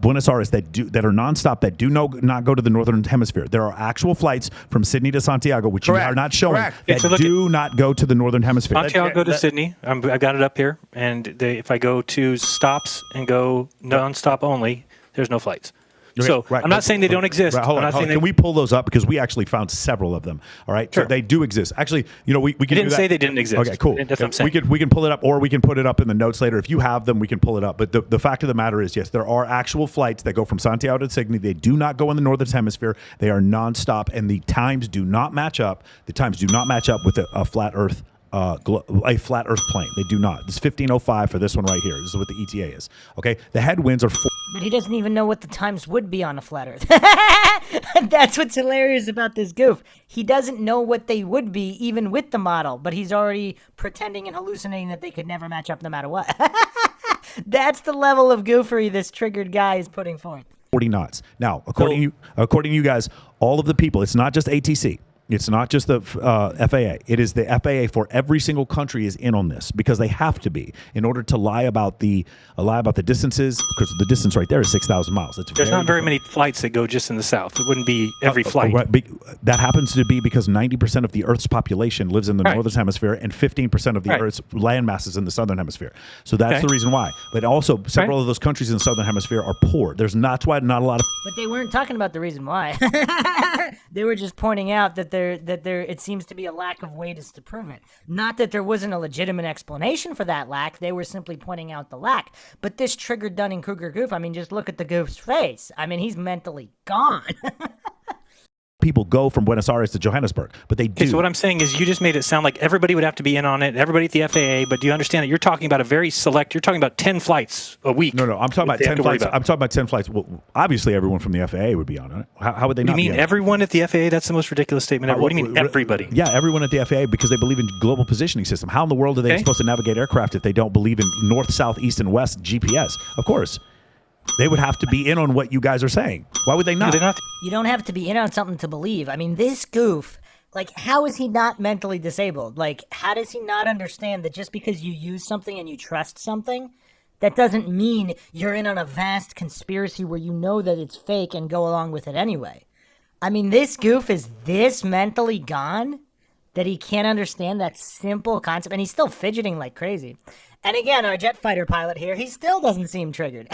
Buenos Aires that are nonstop that do not go to the northern hemisphere. There are actual flights from Sydney to Santiago, which you Correct. are not showing, Correct. that So look do not go to the northern hemisphere. Santiago to Sydney. I've got it up here, and if I go to stops and go non-stop only, there's no flights. So Right. I'm not saying they don't exist. Right, hold I'm on, not hold on. saying Can we pull those up because we actually found several of them? All right, Sure. so they do exist. Actually, we can. didn't do that. say they didn't exist. Okay, cool. That's what I'm saying. We can pull it up, or we can put it up in the notes later. If you have them, we can pull it up. But the fact of the matter is, yes, there are actual flights that go from Santiago to Sydney. They do not go in the northern hemisphere. They are nonstop, and the times do not match up. The times do not match up with a flat Earth. A flat Earth plane. They do not. It's 1505 for this one right here. This is what the ETA is. Okay, the headwinds are. But he doesn't even know what the times would be on a flat Earth. That's what's hilarious about this goof. He doesn't know what they would be even with the model, but he's already pretending and hallucinating that they could never match up no matter what. That's the level of goofery this triggered guy is putting forth. 40 knots. Now, according to you guys, all of the people, it's not just ATC. It's not just the FAA. It is the FAA for every single country is in on this because they have to be in order to lie about the distances, because the distance right there is 6,000 miles. There's not very many flights that go just in the south. It wouldn't be every flight. Right. That happens to be because 90% of the Earth's population lives in the northern hemisphere and 15% of the Earth's land mass is in the southern hemisphere. So that's the reason why. But also, several of those countries in the southern hemisphere are poor. That's why not a lot of. But they weren't talking about the reason why. They were just pointing out that there it seems to be a lack of ways to prove it. Not that there wasn't a legitimate explanation for that lack. They were simply pointing out the lack. But this triggered Dunning-Kruger goof, I mean, just look at the goof's face. I mean, he's mentally gone. People go from Buenos Aires to Johannesburg, but they do. Okay, so what I'm saying is you just made it sound like everybody would have to be in on it, everybody at the FAA, but do you understand that you're talking about a very select, you're talking about 10 flights a week. No, I'm talking about 10 flights. I'm talking about 10 flights. Well, obviously, everyone from the FAA would be on it. How would they not be You mean on it? everyone at the FAA? That's the most ridiculous statement ever. What do you mean everybody? Yeah, everyone at the FAA because they believe in global positioning system. How in the world are they supposed to navigate aircraft if they don't believe in north, south, east, and west GPS? Of course. They would have to be in on what you guys are saying. Why would they not? You don't have to be in on something to believe. I mean, this goof, like, how is he not mentally disabled? Like, how does he not understand that just because you use something and you trust something, that doesn't mean you're in on a vast conspiracy where you know that it's fake and go along with it anyway? I mean, this goof is this mentally gone that he can't understand that simple concept, and he's still fidgeting like crazy. And again, our jet fighter pilot here, he still doesn't seem triggered.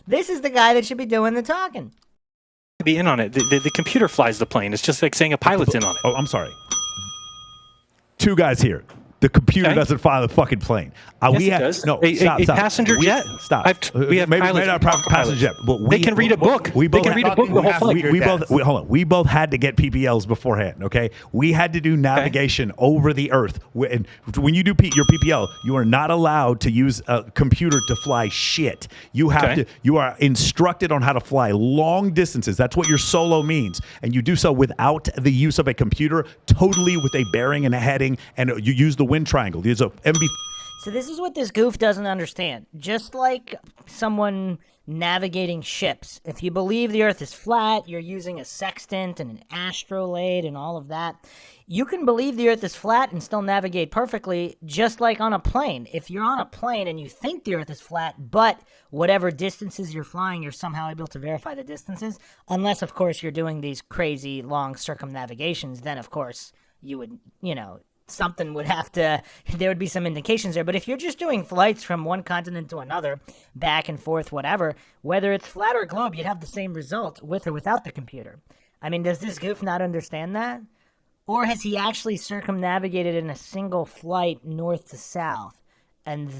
This is the guy that should be doing the talking. Be in on it. The computer flies the plane. It's just like saying a pilot's in on it. Oh, I'm sorry. Two guys here. The computer doesn't fly the fucking plane. Yes, it does. No, a stop. passenger jet. Stop. We have maybe pilots not a passenger jet, but they can read a book. We both they can read a book the whole flight. Hold on. We both had to get PPLs beforehand. Okay, we had to do navigation over the Earth. When you do your PPL, you are not allowed to use a computer to fly shit. You have to. You are instructed on how to fly long distances. That's what your solo means, and you do so without the use of a computer, totally with a bearing and a heading, and you use the wind triangle. There's a MB. So this is what this goof doesn't understand. Just like someone navigating ships, if you believe the Earth is flat, you're using a sextant and an astrolabe and all of that. You can believe the Earth is flat and still navigate perfectly, just like on a plane. If you're on a plane and you think the Earth is flat, but whatever distances you're flying, you're somehow able to verify the distances, unless, of course, you're doing these crazy long circumnavigations, then, of course, you would, something would have to, there would be some indications there. But if you're just doing flights from one continent to another, back and forth, whatever, whether it's flat or globe, you'd have the same result with or without the computer. I mean, does this goof not understand that? Or has he actually circumnavigated in a single flight north to south? And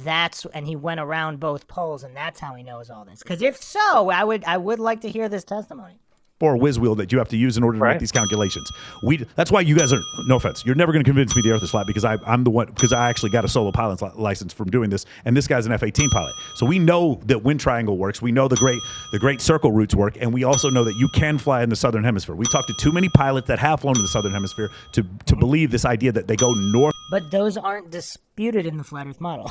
he went around both poles, and that's how he knows all this. Because if so, I would like to hear this testimony. Or a whiz wheel that you have to use in order to make these calculations. That's why you guys are, no offense, you're never going to convince me the Earth is flat because I'm the one, because I actually got a solo pilot's license from doing this, and this guy's an F-18 pilot. So we know that wind triangle works, we know the great circle routes work, and we also know that you can fly in the southern hemisphere. We've talked to too many pilots that have flown in the southern hemisphere to believe this idea that they go north. But those aren't disputed in the flat Earth model.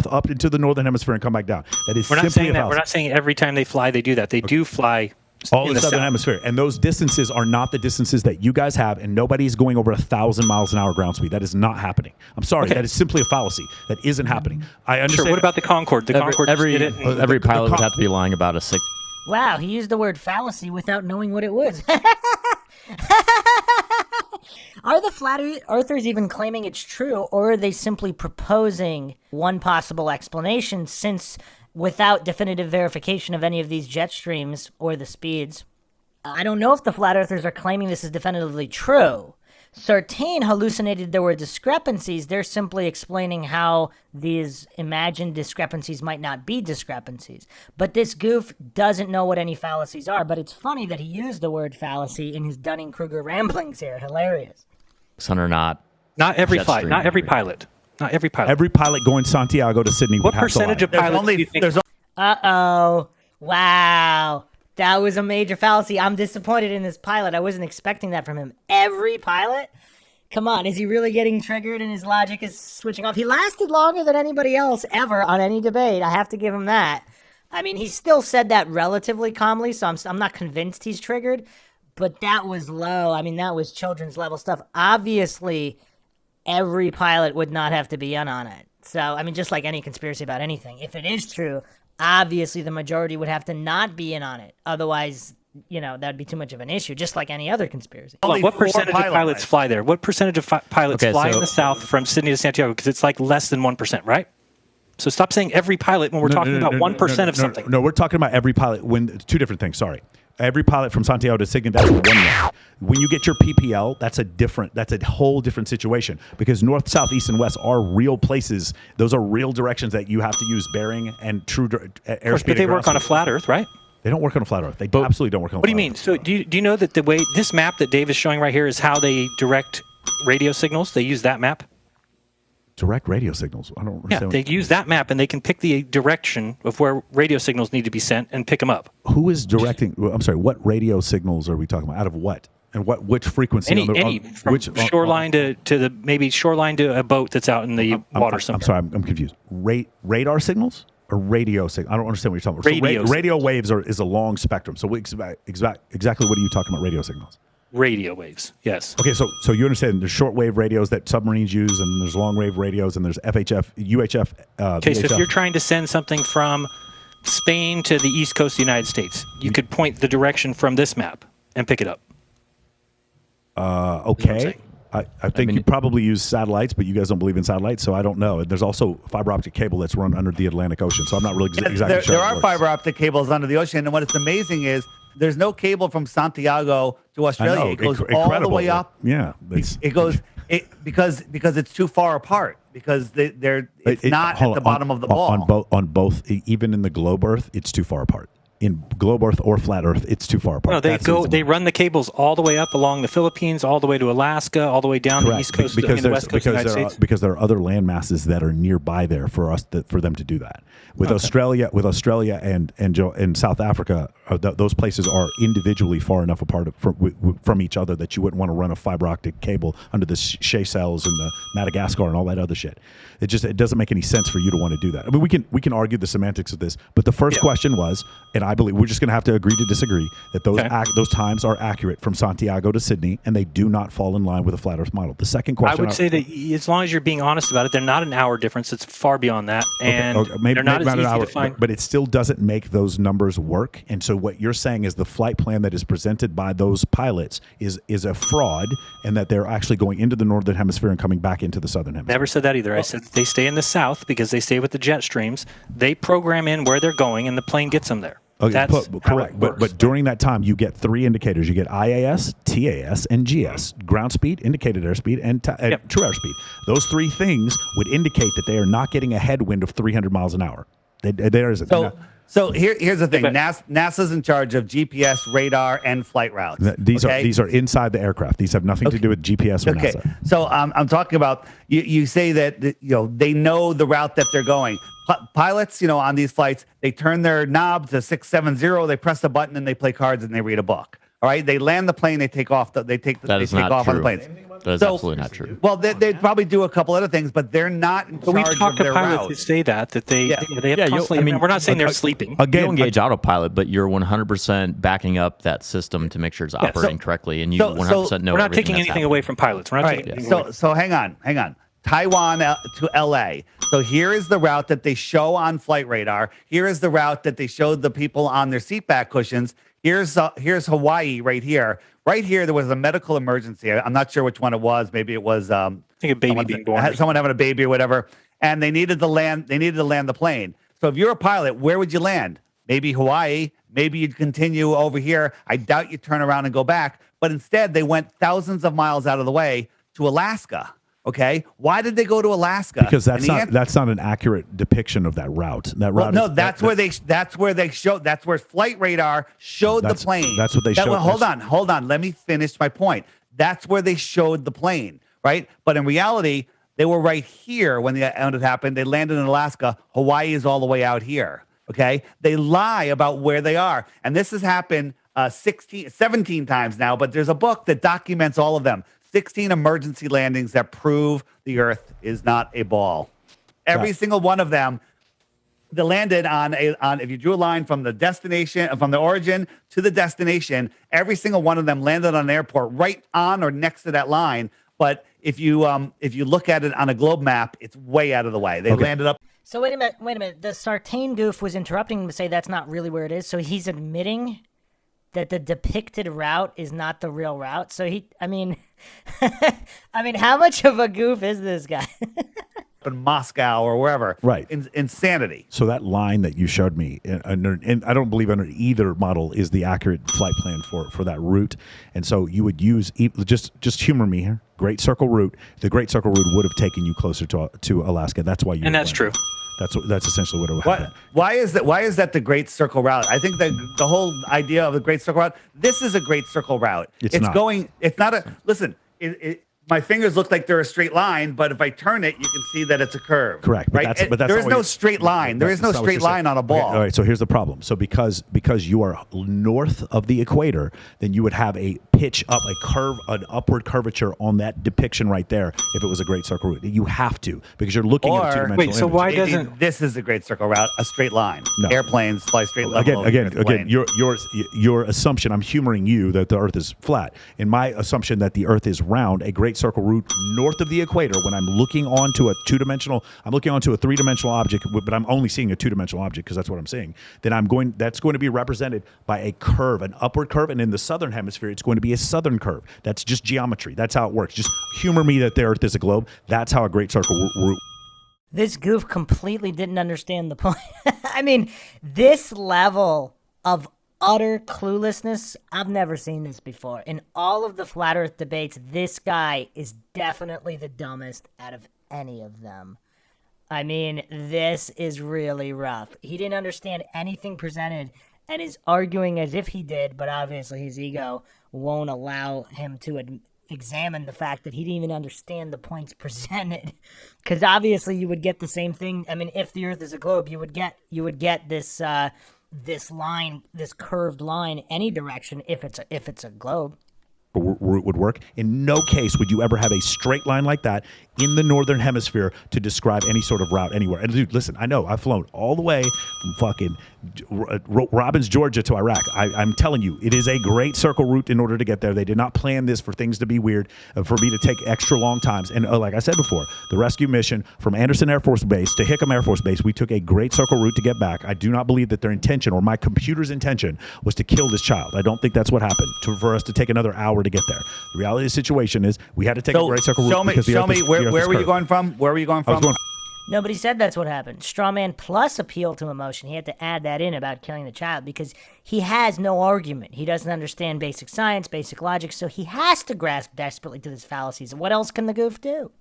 south up into the northern hemisphere and come back down. That is We're not simply saying a that. fallacy. We're not saying every time they fly they do that. They do fly All in the southern south. hemisphere, and those distances are not the distances that you guys have, and nobody's going over 1,000 miles an hour ground speed. That is not happening. I'm sorry, Okay. that is simply a fallacy. That isn't happening. I understand. Sure. What about the Concorde? The Concorde just did it. and- Every pilot would have to be lying about a six. Wow, he used the word fallacy without knowing what it was. Are the flat earthers even claiming it's true, or are they simply proposing one possible explanation, since without definitive verification of any of these jet streams or the speeds, I don't know if the flat earthers are claiming this is definitively true. Sartain hallucinated there were discrepancies. They're simply explaining how these imagined discrepancies might not be discrepancies. But this goof doesn't know what any fallacies are. But it's funny that he used the word fallacy in his Dunning-Kruger ramblings here. Hilarious. Or not. Not every Jet flight. stream. Not every pilot. Not every pilot. Every pilot going Santiago to Sydney What would have to lie. percentage of There's pilots do you only think? there's Uh-oh. Wow. That was a major fallacy. I'm disappointed in this pilot. I wasn't expecting that from him. Every pilot? Come on, is he really getting triggered and his logic is switching off? He lasted longer than anybody else ever on any debate. I have to give him that. I mean, he still said that relatively calmly, so I'm not convinced he's triggered. But that was low. I mean, that was children's level stuff. Obviously, every pilot would not have to be in on it. So, I mean, just like any conspiracy about anything, if it is true, obviously the majority would have to not be in on it. Otherwise, that'd be too much of an issue, just like any other conspiracy. Hold on, only what 4 percentage of pilot pilots lives. fly there? What percentage of pilots Okay, fly in so- the south from Sydney to Santiago? Because it's like less than 1%, right? So stop saying every pilot when we're talking about 1% of something. No, we're talking about every pilot. When it's two different things. Sorry, every pilot from Santiago to Sydney, that's one way. When you get your PPL, that's a whole different situation, because north, south, east, and west are real places. Those are real directions that you have to use bearing and true airspeed. Of course, but they work on a flat Earth, right? They don't work on a flat Earth. They absolutely don't work on a What do flat you mean? Earth. So do you know that the way this map that Dave is showing right here is how they direct radio signals? They use that map? Direct radio signals. I don't Yeah, understand. they use that map and they can pick the direction of where radio signals need to be sent and pick them up. Who is directing? I'm sorry. What radio signals are we talking about? Out of what? And which frequency? Any from shoreline to the maybe shoreline to a boat that's out in the water somewhere. I'm sorry. I'm confused. Radar signals or radio signals? I don't understand what you're talking about. Radio Radio waves is a long spectrum. So exactly what are you talking about? Radio signals. Radio waves, yes. Okay, so you understand there's shortwave radios that submarines use, and there's long wave radios, and there's FHF, UHF. Okay, so if VHF. you're trying to send something from Spain to the east coast of the United States, you could point the direction from this map and pick it up. Okay. saying. I think you probably use satellites, but you guys don't believe in satellites, so I don't know. There's also fiber optic cable that's run under the Atlantic Ocean, so I'm not really exactly there, sure. there how it are works. fiber optic cables under the ocean, and what is amazing is there's no cable from Santiago to I Australia. know, It goes all the incredible. way up. Yeah, It goes because it's too far apart, because it's not at the bottom of the ball. On both, even in the globe Earth, it's too far apart. In globe Earth or flat Earth, it's too far apart. No, That's they run the cables all the way up along the Philippines, all the way to Alaska, all the way down the Correct. east coast because and the west coast of the United States. because there are other land masses that are nearby there for them to do that. With Australia and South Africa, those places are individually far enough apart from each other that you wouldn't want to run a fiber optic cable under the Seychelles and the Madagascar and all that other shit. It doesn't make any sense for you to want to do that. I mean, we can argue the semantics of this, but the first question was, and I believe we're just going to have to agree to disagree, that those times are accurate from Santiago to Sydney, and they do not fall in line with a flat Earth model. The second question, I would say that as long as you're being honest about it, they're not an hour difference. It's far beyond that, and they're not as easy to find. but it still doesn't make those numbers work. And so what you're saying is the flight plan that is presented by those pilots is a fraud, and that they're actually going into the northern hemisphere and coming back into the southern hemisphere. Never said that either. I said they stay in the south because they stay with the jet streams. They program in where they're going, and the plane gets them there. Okay, That's correct. how it works. But during that time, you get three indicators. You get IAS, TAS, and GS: ground speed, indicated airspeed, and true airspeed. Those three things would indicate that they are not getting a headwind of 300 miles an hour. There isn't. So here's the thing. NASA's in charge of GPS, radar, and flight routes. These are inside the aircraft. These have nothing to do with GPS or NASA. So I'm talking about you say that they know the route that they're going. Pilots, on these flights, they turn their knob to 670. They press the button and they play cards and they read a book. All right, they land the plane. They take off. They take off on the plane. That is absolutely not true. Well, they'd probably do a couple other things, but they're not in But we've charge talked of to their pilots route. who say that they Yeah. they have constantly. We're not saying they're sleeping. You engage autopilot, but you're 100% backing up that system to make sure it's operating correctly, and you 100% know. We're not everything taking that's anything happening. away from pilots. We're not All taking right. anything away. So hang on. Taiwan to LA. So here is the route that they show on flight radar. Here is the route that they showed the people on their seatback cushions. Here's Hawaii right here. Right here, there was a medical emergency. I'm not sure which one it was. Maybe it was I think a baby being born. someone having a baby or whatever, and they needed to land. They needed to land the plane. So if you're a pilot, where would you land? Maybe Hawaii. Maybe you'd continue over here. I doubt you'd turn around and go back. But instead, they went thousands of miles out of the way to Alaska. Okay, why did they go to Alaska? Because that's not an accurate depiction of that route. That route. No, that's where flight radar showed the plane. That's what they showed. Hold on. Let me finish my point. That's where they showed the plane, right? But in reality, they were right here when it happened. They landed in Alaska. Hawaii is all the way out here. Okay, they lie about where they are, and this has happened 17 times now. But there's a book that documents all of them. 16 emergency landings that prove the Earth is not a ball. Every single one of them, they landed on if you drew a line from the destination, from the origin to the destination, every single one of them landed on an airport right on or next to that line. But if you look at it on a globe map, it's way out of the way. They landed up. So wait a minute. The Sartain goof was interrupting him to say that's not really where it is. So he's admitting that the depicted route is not the real route. So I mean, how much of a goof is this guy? In Moscow or wherever. Right. Insanity. So that line that you showed me, and I don't believe under either model is the accurate flight plan for that route. And so you would use, just humor me here, Great Circle route. The Great Circle route would have taken you closer to Alaska. That's why you. And that's true. That's essentially what it would happen. Why is that the Great Circle route? I think the whole idea of the Great Circle route, this is a Great Circle route. It's not. Listen, my fingers look like they're a straight line, but if I turn it, you can see that it's a curve. Correct. Right? But there is no straight line. There is no straight line on a ball. Okay, all right. So here's the problem. So because you are north of the equator, then you would have a pitch up, an upward curvature on that depiction right there. If it was a Great Circle route, you have to, because you're looking at a two-dimensional wait. So image. why doesn't this is the Great Circle route? A straight line. No. Airplanes fly straight level. Again. Your assumption. I'm humoring you that the Earth is flat. In my assumption that the Earth is round, a Great Circle route north of the equator, when I'm looking onto a three-dimensional object, but I'm only seeing a two-dimensional object because that's what I'm seeing, then that's going to be represented by a curve, an upward curve, and in the southern hemisphere, it's going to be a southern curve. That's just geometry. That's how it works. Just humor me that the Earth is a globe. That's how a Great Circle route. This goof completely didn't understand the point. I mean, this level of utter cluelessness, I've never seen this before. In all of the flat Earth debates, this guy is definitely the dumbest out of any of them. I mean, this is really rough. He didn't understand anything presented and is arguing as if he did, but obviously his ego won't allow him to examine the fact that he didn't even understand the points presented. Because obviously you would get the same thing. I mean, if the Earth is a globe, you would get this this line, this curved line, any direction if it's a globe. Would work. In no case would you ever have a straight line like that in the northern hemisphere to describe any sort of route anywhere. And dude, listen, I know I've flown all the way from fucking Robbins, Georgia to Iraq. I'm telling you, it is a Great Circle route in order to get there. They did not plan this for things to be weird, for me to take extra long times. And like I said before, the rescue mission from Anderson Air Force Base to Hickam Air Force Base, we took a Great Circle route to get back. I do not believe that their intention, or my computer's intention, was to kill this child. I don't think that's what happened, for us to take another hour to get there. The reality of the situation is we had to take a Great Circle route because the Earth is where were you going from? Where were you going from? Nobody said that's what happened. Strawman plus appeal to emotion. He had to add that in about killing the child because he has no argument. He doesn't understand basic science, basic logic, so he has to grasp desperately to his fallacies. What else can the goof do?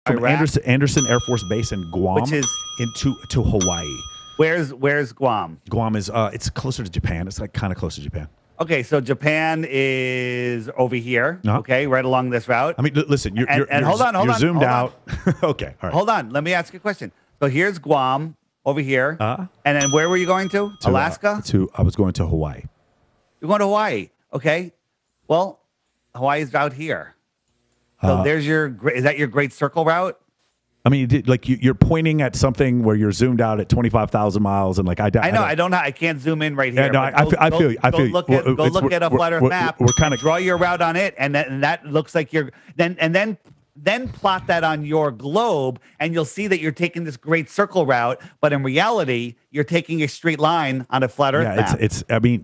From Anderson Air Force Base in Guam, which is to Hawaii. Where's Guam? Guam is it's closer to Japan. It's like kind of close to Japan. Okay, so Japan is over here. Uh-huh. Okay, right along this route. I mean, listen, you're hold on, zoomed out. Okay, all right. Hold on, let me ask you a question. So here's Guam over here, and then where were you going to? Alaska? I was going to Hawaii. You're going to Hawaii. Okay, well, Hawaii's out here. So there's is that your great circle route? I mean, like you're pointing at something where you're zoomed out at 25,000 miles, and like I know I don't know. I can't zoom in right here. Yeah, no, I feel you. I feel you. Look at a flat Earth map. We're kind of draw your route on it, and that looks like you're then plot that on your globe, and you'll see that you're taking this great circle route, but in reality, you're taking a straight line on a flat Earth map. It's. I mean,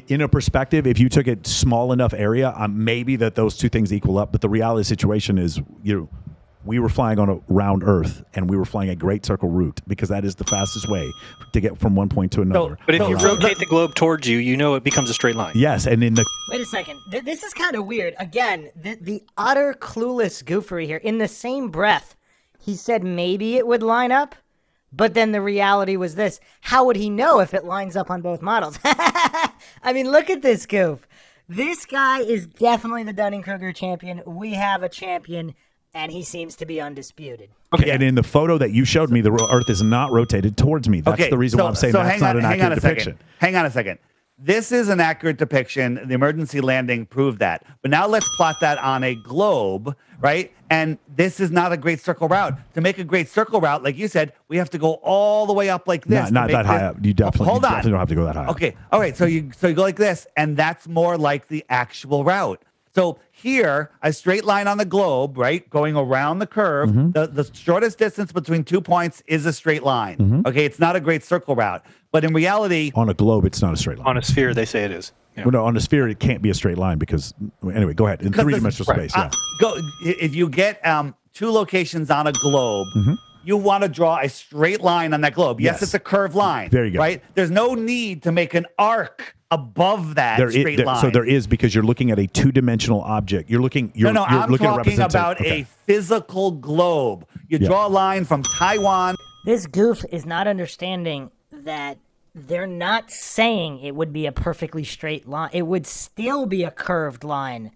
in a perspective, if you took a small enough area, maybe that those two things equal up. But the reality situation is, we were flying on a round Earth, and we were flying a great circle route because that is the fastest way to get from one point to another. But if you rotate the globe towards you, it becomes a straight line. Yes, and in the Wait a second. This is kind of weird. Again, the utter clueless goofery here. In the same breath, he said maybe it would line up, but then the reality was this. How would he know if it lines up on both models? I mean, look at this goof. This guy is definitely the Dunning-Kruger champion. We have a champion, and he seems to be undisputed. Okay, and in the photo that you showed me, the Earth is not rotated towards me. That's the reason why I'm saying that's not an accurate depiction. Hang on a second. This is an accurate depiction. The emergency landing proved that. But now let's plot that on a globe, right? And this is not a great circle route. To make a great circle route, like you said, we have to go all the way up like this. Not that high up. You definitely don't have to go that high up. Okay. All right. So you go like this, and that's more like the actual route. So here, a straight line on the globe, right, going around the curve, the shortest distance between 2 points is a straight line. Okay, it's not a great circle route. But in reality... On a globe, it's not a straight line. On a sphere, they say it is. Yeah. Well, no, on a sphere, it can't be a straight line because... Anyway, go ahead. In three-dimensional space, yeah. If you get two locations on a globe... You want to draw a straight line on that globe. Yes, it's a curved line. There you go. Right? There's no need to make an arc above that straight line. So there is, because you're looking at a two-dimensional object. I'm talking about a physical globe. You draw a line from Taiwan. This goof is not understanding that they're not saying it would be a perfectly straight line. It would still be a curved line,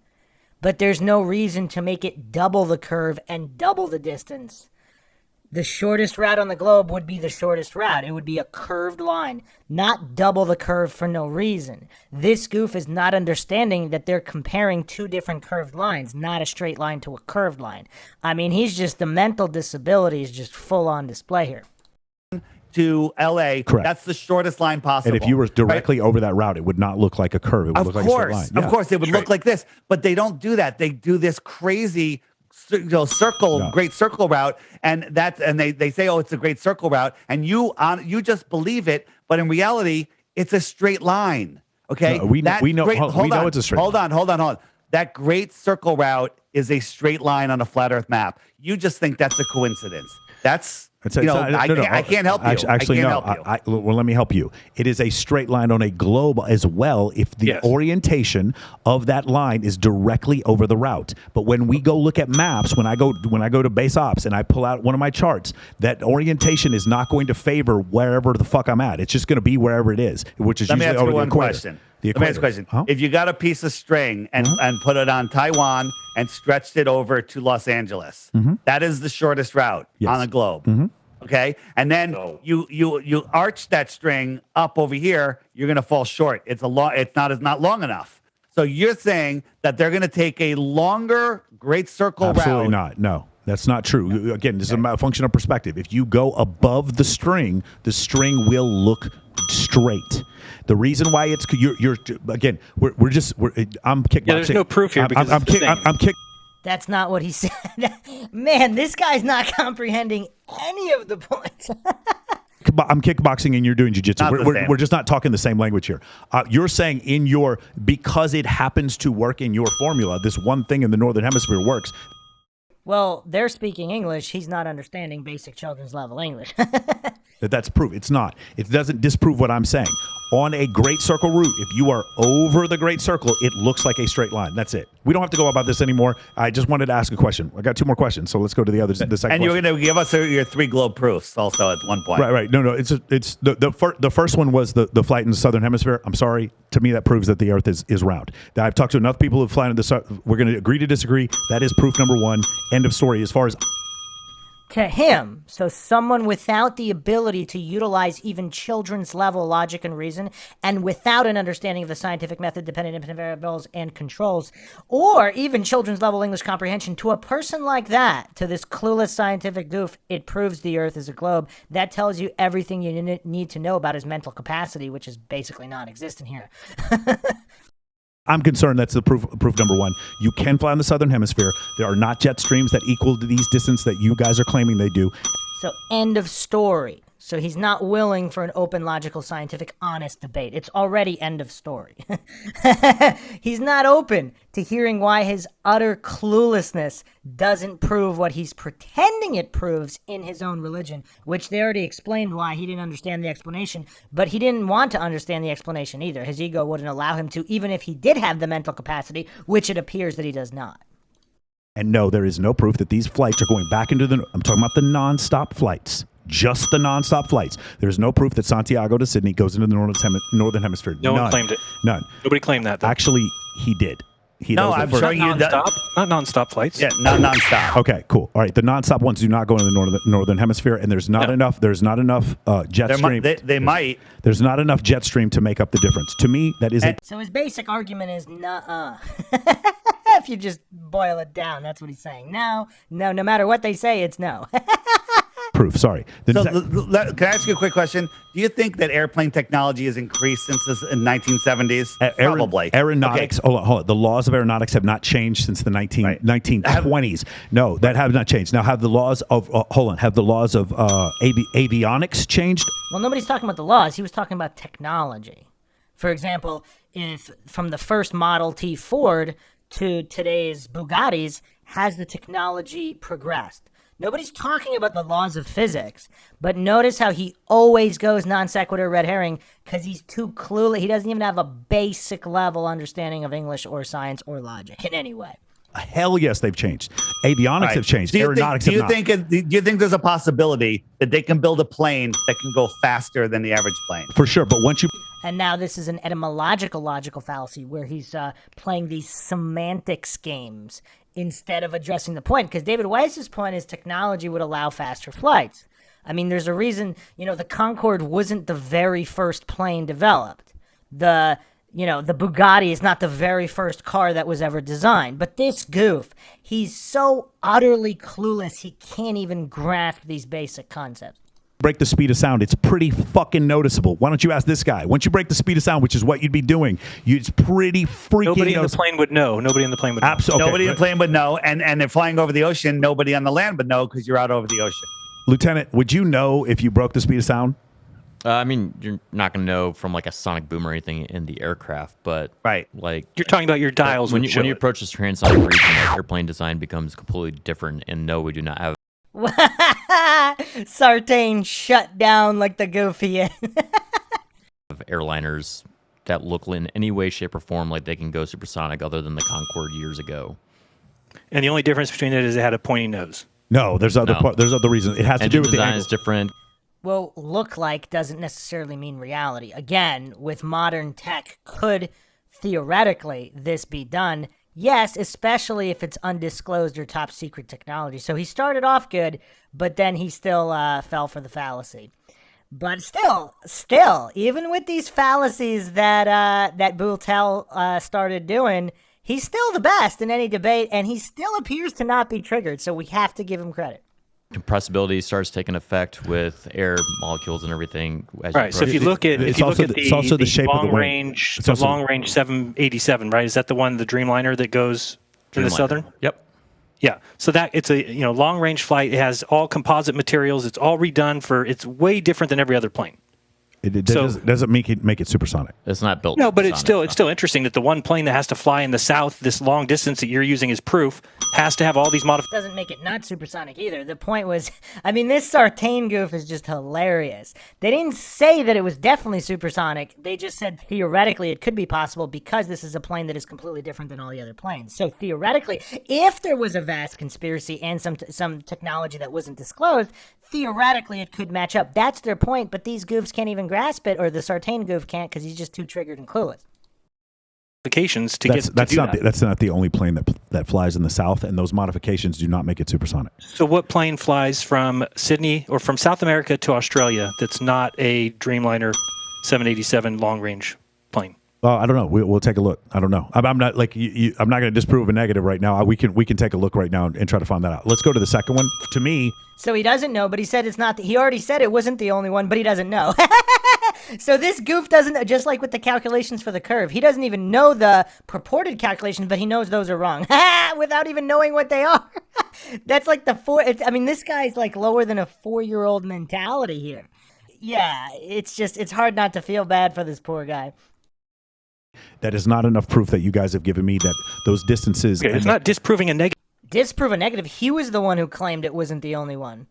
but there's no reason to make it double the curve and double the distance. The shortest route on the globe would be the shortest route. It would be a curved line, not double the curve for no reason. This goof is not understanding that they're comparing two different curved lines, not a straight line to a curved line. I mean, the mental disability is just full on display here. To LA, correct. That's the shortest line possible. And if you were directly over that route, it would not look like a curve. It would look like a straight line. Of course, it would look like this. But they don't do that. They do this crazy great circle route, and they say, oh, it's a great circle route, and you just believe it, but in reality, it's a straight line. Okay, we know it's a straight line. Hold on. That great circle route is a straight line on a flat Earth map. You just think that's a coincidence. I can't help you. Actually, no. Well, let me help you. It is a straight line on a globe as well if the orientation of that line is directly over the route. But when we go look at maps, when I go to base ops and I pull out one of my charts, that orientation is not going to favor wherever the fuck I'm at. It's just going to be wherever it is, which is usually over the equator. Let me ask you a question. Huh? If you got a piece of string and put it on Taiwan and stretched it over to Los Angeles, that is the shortest route on the globe. Okay, and then you arch that string up over here, you're going to fall short. It's not long enough. So you're saying that they're going to take a longer great circle route? Absolutely not. No. That's not true. Again, this is a function of perspective. If you go above the string will look straight. The reason why I'm kickboxing. Yeah, there's no proof here because I'm kick. That's not what he said. Man, this guy's not comprehending any of the points. I'm kickboxing and you're doing jiu-jitsu. We're just not talking the same language here. You're saying because it happens to work in your formula, this one thing in the Northern Hemisphere works. Well, they're speaking English. He's not understanding basic children's level English. That's proof. It's not. It doesn't disprove what I'm saying. On a great circle route, if you are over the great circle, it looks like a straight line. That's it. We don't have to go about this anymore. I just wanted to ask a question. I got two more questions, so let's go to the second question. And you're going to give us your 3 globe proofs also at one point. Right. No. It's the first one was the flight in the Southern Hemisphere. I'm sorry. To me, that proves that the Earth is round. I've talked to enough people who've flown in the. We're going to agree to disagree. That is proof number 1. End of story. As far as to him, so someone without the ability to utilize even children's level logic and reason, and without an understanding of the scientific method, dependent infinite variables and controls, or even children's level English comprehension, to a person like that, to this clueless scientific goof, it proves the Earth is a globe. That tells you everything you need to know about his mental capacity, which is basically non-existent here. I'm concerned that's the proof number one. You can fly in the southern hemisphere. There are not jet streams that equal to these distance that you guys are claiming they do. So end of story. So he's not willing for an open, logical, scientific, honest debate. It's already end of story. He's not open to hearing why his utter cluelessness doesn't prove what he's pretending it proves in his own religion, which they already explained why he didn't understand the explanation, but he didn't want to understand the explanation either. His ego wouldn't allow him to, even if he did have the mental capacity, which it appears that he does not. And no, there is no proof that these flights are going back into the... I'm talking about the non-stop flights. Just the non-stop flights. There's no proof that Santiago to Sydney goes into the northern hemisphere. No one claimed it. None. Nobody claimed that, though. Actually, he did. No, I'm showing you that. Not non-stop flights. Yeah, not nonstop. Okay, cool. All right, the non-stop ones do not go into the northern hemisphere, and there's not enough. There's not enough jet stream. They might. There's not enough jet stream to make up the difference. To me, that is. So his basic argument is nuh-uh. If you just boil it down, that's what he's saying. No, matter what they say, it's no. Proof. Sorry. Can I ask you a quick question? Do you think that airplane technology has increased since the 1970s? Probably. Aeronautics. Okay. Hold on. The laws of aeronautics have not changed since the 1920s. No, that have not changed. Now, have the laws of avionics changed? Well, nobody's talking about the laws. He was talking about technology. For example, if from the first Model T Ford to today's Bugattis, has the technology progressed? Nobody's talking about the laws of physics, but notice how he always goes non sequitur red herring because he's too clueless. He doesn't even have a basic level understanding of English or science or logic in any way. Hell yes, they've changed. Avionics have changed. Aeronautics have not. Do you think there's a possibility that they can build a plane that can go faster than the average plane? For sure, but once you... And now this is an etymological logical fallacy where he's playing these semantics games instead of addressing the point. Because David Weiss's point is technology would allow faster flights. I mean, there's a reason, the Concorde wasn't the very first plane developed. The Bugatti is not the very first car that was ever designed. But this goof, he's so utterly clueless, he can't even grasp these basic concepts. Break the speed of sound, it's pretty fucking noticeable. Why don't you ask this guy? Once you break the speed of sound, which is what you'd be doing, it's pretty freaking Nobody in the plane would know. Nobody in the plane would know. Absolutely. Nobody in the plane would know. And they're flying over the ocean. Nobody on the land would know because you're out over the ocean. Lieutenant, would you know if you broke the speed of sound? I mean, you're not going to know from like a sonic boom or anything in the aircraft, but like you're talking about your dials. When you approach this transonic region, like airplane design becomes completely different. And no, we do not have. Sartain shut down like the goofy is. Airliners that look in any way, shape, or form like they can go supersonic, other than the Concorde years ago. And the only difference between it is it had a pointy nose. No, there's other reasons. It has to do with the design angle. is different. Well, look like doesn't necessarily mean reality. Again, with modern tech, could theoretically this be done? Yes, especially if it's undisclosed or top secret technology. So he started off good, but then he still fell for the fallacy. But still, even with these fallacies that Boutel started doing, he's still the best in any debate, and he still appears to not be triggered. So we have to give him credit. Compressibility starts taking effect with air molecules and everything. Right. So if you look at it's also the shape of the wing. Range, long range 787, right? Is that the one, the Dreamliner that goes in the southern? Yep. Yeah. So that it's a long range flight. It has all composite materials. It's all redone for. It's way different than every other plane. It doesn't make it supersonic. It's not built. No, but it's still interesting that the one plane that has to fly in the south this long distance that you're using as proof has to have all these modifications. Doesn't make it not supersonic either. The point was, I mean, this Sartain goof is just hilarious. They didn't say that it was definitely supersonic. They just said theoretically it could be possible because this is a plane that is completely different than all the other planes. So theoretically, if there was a vast conspiracy and some technology that wasn't disclosed, theoretically it could match up. That's their point, but these goofs can't even grasp it, or the Sartain goof can't because he's just too triggered and clueless. modifications to That's get to do not that. that's not the only plane that flies in the south, and those modifications do not make it supersonic. So what plane flies from Sydney or from South America to Australia that's not a Dreamliner 787 long-range plane? I don't know. We'll take a look. I don't know. I'm not like I'm not going to disprove a negative right now. We can take a look right now and try to find that out. Let's go to the second one. To me, So he doesn't know, but he said it's not. He already said it wasn't the only one, but he doesn't know. So this goof doesn't, just like with the calculations for the curve, he doesn't even know the purported calculations, but he knows those are wrong without even knowing what they are. That's like this guy's like lower than a 4-year-old mentality here. Yeah, it's hard not to feel bad for this poor guy. that is not enough proof that you guys have given me that those distances. Okay, it's not disproving a negative. Disprove a negative. He was the one who claimed it wasn't the only one.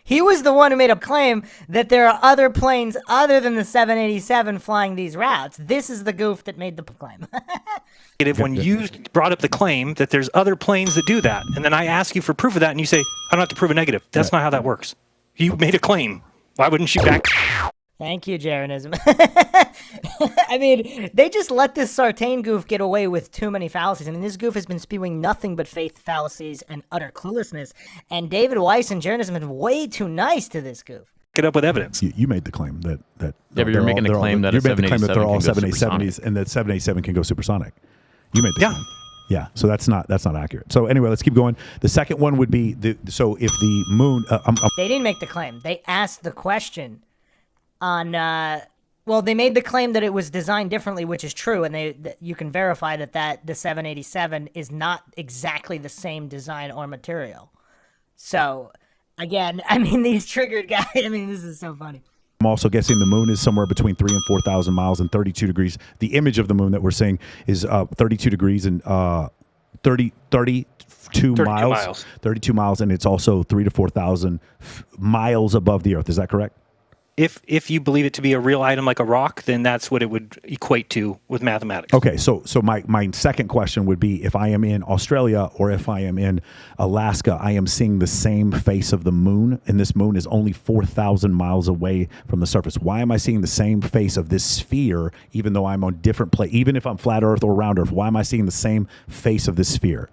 He was the one who made a claim that there are other planes other than the 787 flying these routes. This is the goof that made the claim. When you brought up the claim that there's other planes that do that, and then I ask you for proof of that, and you say, I don't have to prove a negative. That's not how that works. You made a claim. Why wouldn't you back? Thank you, Jaronism. I mean, they just let this Sartain goof get away with too many fallacies. I mean, this goof has been spewing nothing but faith fallacies and utter cluelessness. And David Weiss and Jaronism have been way too nice to this goof. Get up with evidence. You made the claim that Yeah, but you're making the claim that you made the claim that they're all 787 787s and that 787 can go supersonic. You made the claim. Yeah, so that's not accurate. So anyway, let's keep going. The second one would be so if the moon. They didn't make the claim. They asked the question on. They made the claim that it was designed differently, which is true, and you can verify that the 787 is not exactly the same design or material. So again, I mean, these triggered guys. I mean, this is so funny. I'm also guessing the moon is somewhere between 3,000 and 4,000 miles and 32 degrees. The image of the moon that we're seeing is 32 degrees and 32 miles. 32 miles, and it's also 3,000 to 4,000 miles above the Earth. Is that correct? If you believe it to be a real item like a rock, then that's what it would equate to with mathematics. Okay, so my second question would be, if I am in Australia or if I am in Alaska, I am seeing the same face of the moon, and this moon is only 4,000 miles away from the surface. Why am I seeing the same face of this sphere, even though I'm on different place? Even if I'm flat Earth or round Earth, why am I seeing the same face of this sphere?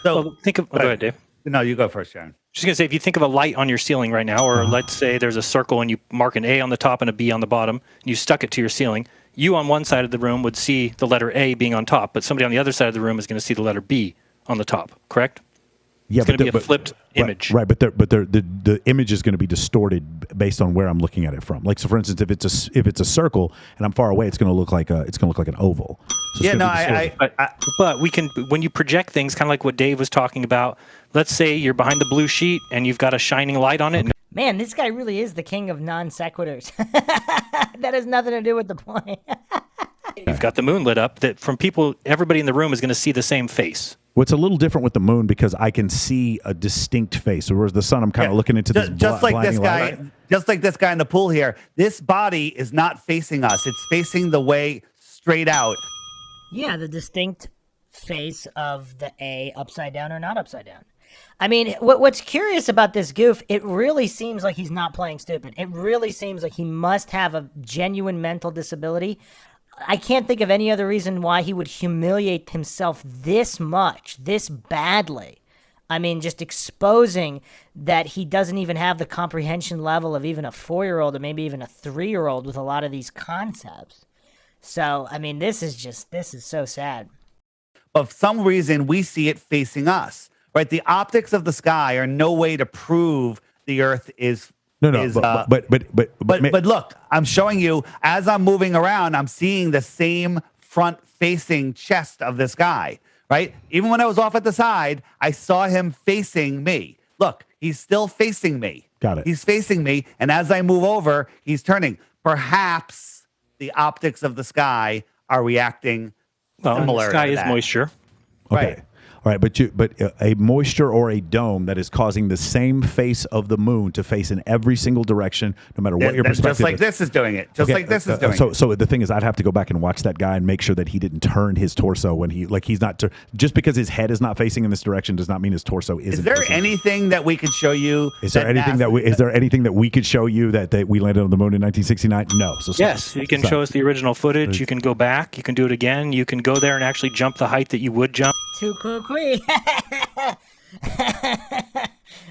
So think of. Go ahead, Dave. No, you go first, Sharon. Just gonna say, if you think of a light on your ceiling right now, or let's say there's a circle and you mark an A on the top and a B on the bottom, and you stuck it to your ceiling, you on one side of the room would see the letter A being on top, but somebody on the other side of the room is going to see the letter B on the top. Correct? Yeah, it's going to be a flipped image. Right, but the image is going to be distorted based on where I'm looking at it from. Like, so for instance, if it's a circle and I'm far away, it's going to look like an oval. So but we can, when you project things, kind of like what Dave was talking about. Let's say you're behind the blue sheet and you've got a shining light on it. Okay. Man, this guy really is the king of non sequiturs. That has nothing to do with the point. You've got the moon lit up. That from people, everybody in the room is going to see the same face. What's a little different with the moon because I can see a distinct face. Whereas the sun, I'm kind of looking into this just like this guy, light. just like this guy in the pool here. This body is not facing us; it's facing the way straight out. Yeah, the distinct face of the A upside down or not upside down. I mean, what's curious about this goof, it really seems like he's not playing stupid. It really seems like he must have a genuine mental disability. I can't think of any other reason why he would humiliate himself this much, this badly. I mean, just exposing that he doesn't even have the comprehension level of even a 4-year-old or maybe even a 3-year-old with a lot of these concepts. So, I mean, this is so sad. But for some reason, we see it facing us, right? The optics of the sky are no way to prove the Earth is. But look, I'm showing you as I'm moving around, I'm seeing the same front-facing chest of this guy, right? Even when I was off at the side, I saw him facing me. Look, he's still facing me. Got it. He's facing me, and as I move over, he's turning. Perhaps the optics of the sky are reacting similar. The sky to is that. moisture. Okay. Right. All right, but a moisture or a dome that is causing the same face of the moon to face in every single direction, no matter what your perspective Just like is. this is doing it. Just like this is doing it. So the thing is, I'd have to go back and watch that guy and make sure that he didn't turn his torso when he's not just because his head is not facing in this direction does not mean his torso isn't. Is there facing. anything that we could show you? Is there anything that we could show you that we landed on the moon in 1969? No. So Yes, you can show us the original footage. You can go back. You can do it again. You can go there and actually jump the height that you would jump. Too quickly.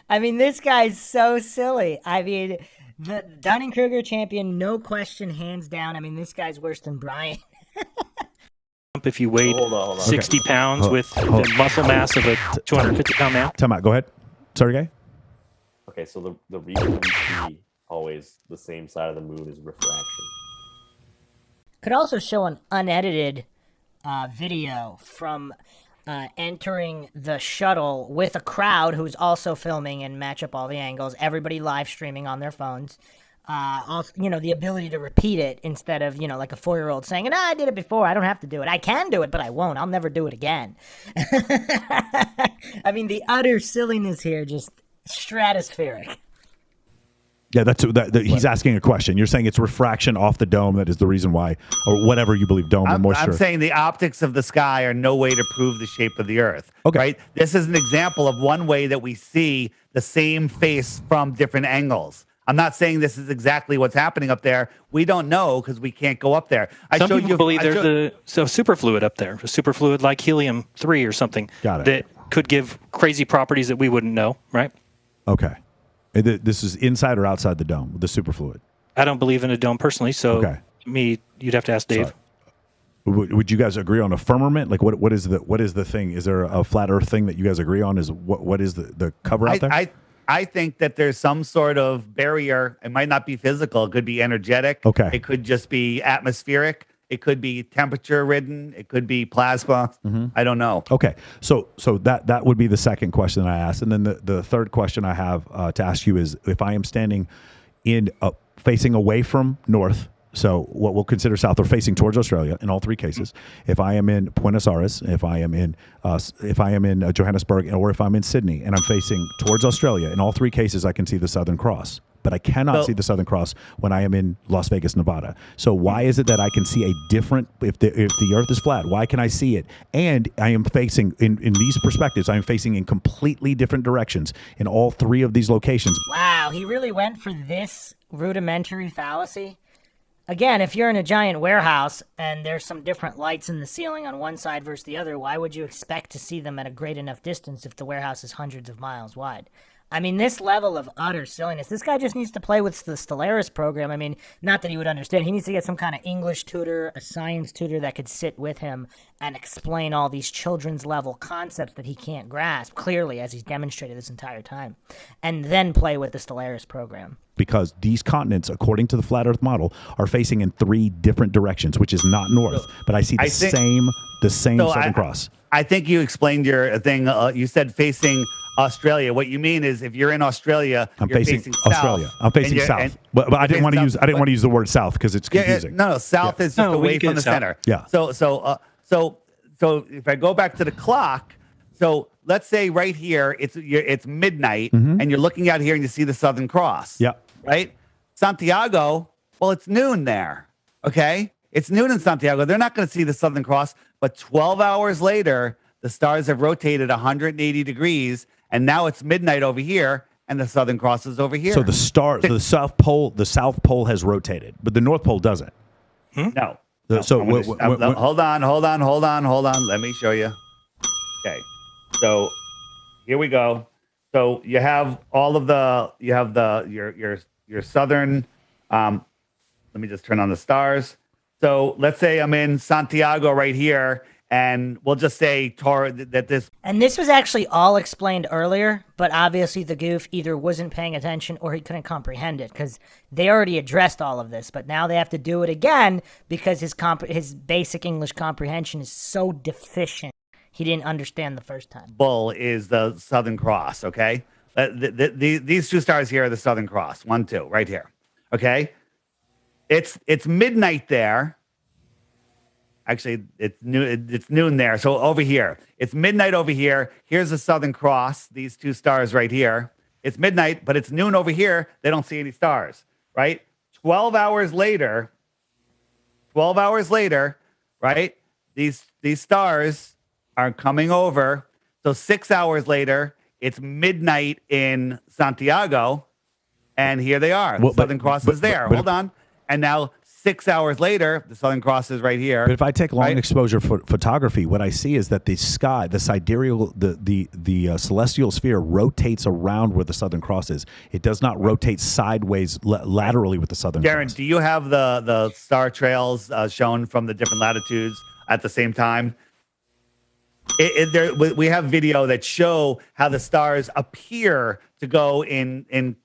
I mean, this guy's so silly. I mean, the Dunning-Kruger champion, no question, hands down. I mean, this guy's worse than Brian. If you weighed Hold on. 60 pounds with the muscle mass of a 250-pound man. Time out. Go ahead. Sorry, guy. Okay, so the reason we see always the same side of the moon is refraction. Could also show an unedited video from entering the shuttle with a crowd who's also filming and match up all the angles. Everybody live streaming on their phones. Also, the ability to repeat it instead of, like a 4-year-old saying, "No, I did it before. I don't have to do it. I can do it, but I won't. I'll never do it again." I mean, the utter silliness here, just stratospheric. Yeah, he's asking a question. You're saying it's refraction off the dome that is the reason why, or whatever you believe, dome or moisture. I'm saying the optics of the sky are no way to prove the shape of the Earth. Okay. Right? This is an example of one way that we see the same face from different angles. I'm not saying this is exactly what's happening up there. We don't know because we can't go up there. Some people believe there's a superfluid up there, a superfluid like helium-3 or something. Got it. That could give crazy properties that we wouldn't know, right? Okay. This is inside or outside the dome, the superfluid? I don't believe in a dome personally, so you'd have to ask Dave. Would you guys agree on a firmament? Like what is the thing? Is there a flat Earth thing that you guys agree on? Is what is the cover out there? I think that there's some sort of barrier. It might not be physical. It could be energetic. Okay. It could just be atmospheric. It could be temperature ridden. It could be plasma. Mm-hmm. I don't know. Okay. So that would be the second question I asked. And then the third question I have to ask you is if I am standing in facing away from north, so what we'll consider south, or facing towards Australia in all three cases. If I am in Buenos Aires, if I am in Johannesburg, or if I'm in Sydney and I'm facing towards Australia, in all three cases I can see the Southern Cross. But I cannot see the Southern Cross when I am in Las Vegas, Nevada. So why is it that I can see a different, if the Earth is flat, why can I see it? And I am facing, in these perspectives, I am facing in completely different directions in all three of these locations. Wow, he really went for this rudimentary fallacy? Again, if you're in a giant warehouse and there's some different lights in the ceiling on one side versus the other, why would you expect to see them at a great enough distance if the warehouse is hundreds of miles wide? I mean, this level of utter silliness, this guy just needs to play with the Polaris program. I mean, not that he would understand. He needs to get some kind of English tutor, a science tutor that could sit with him and explain all these children's level concepts that he can't grasp clearly, as he's demonstrated this entire time, and then play with the Polaris program. Because these continents, according to the flat Earth model, are facing in three different directions, which is not north. But I see the same Southern Cross. I think you explained your thing. You said facing Australia. What you mean is if you're in Australia, I'm you're facing Australia. south. I'm facing south. But I didn't want to use the word south because it's confusing. No, south is just away from the center. Yeah. So if I go back to the clock, so let's say right here it's midnight and you're looking out here and you see the Southern Cross. Yeah. Right? Santiago, well, it's noon there. Okay? It's noon in Santiago. They're not going to see the Southern Cross, but 12 hours later, the stars have rotated 180 degrees, and now it's midnight over here, and the Southern Cross is over here. So the South Pole has rotated, but the North Pole doesn't. No. Hold on. Let me show you. Okay. So here we go. So you have your southern. Let me just turn on the stars. So let's say I'm in Santiago right here, and we'll just say that this. And this was actually all explained earlier, but obviously the goof either wasn't paying attention or he couldn't comprehend it because they already addressed all of this, but now they have to do it again because his basic English comprehension is so deficient. He didn't understand the first time. Bull is the Southern Cross, okay? These two stars here are the Southern Cross. 1, 2, right here. Okay? It's midnight there. Actually, it's noon. It's noon there. So over here, it's midnight over here. Here's the Southern Cross. These two stars right here. It's midnight, but it's noon over here. They don't see any stars. Right. 12 hours later. 12 hours later. Right. These stars are coming over. So 6 hours later, it's midnight in Santiago, and here they are. The Southern Cross is there. Hold on. And now 6 hours later, the Southern Cross is right here. But if I take long exposure photography, what I see is that the sky, the sidereal, the celestial sphere rotates around where the Southern Cross is. It does not rotate sideways laterally with the Southern Cross. Darren, do you have the star trails shown from the different latitudes at the same time? We have video that show how the stars appear to go in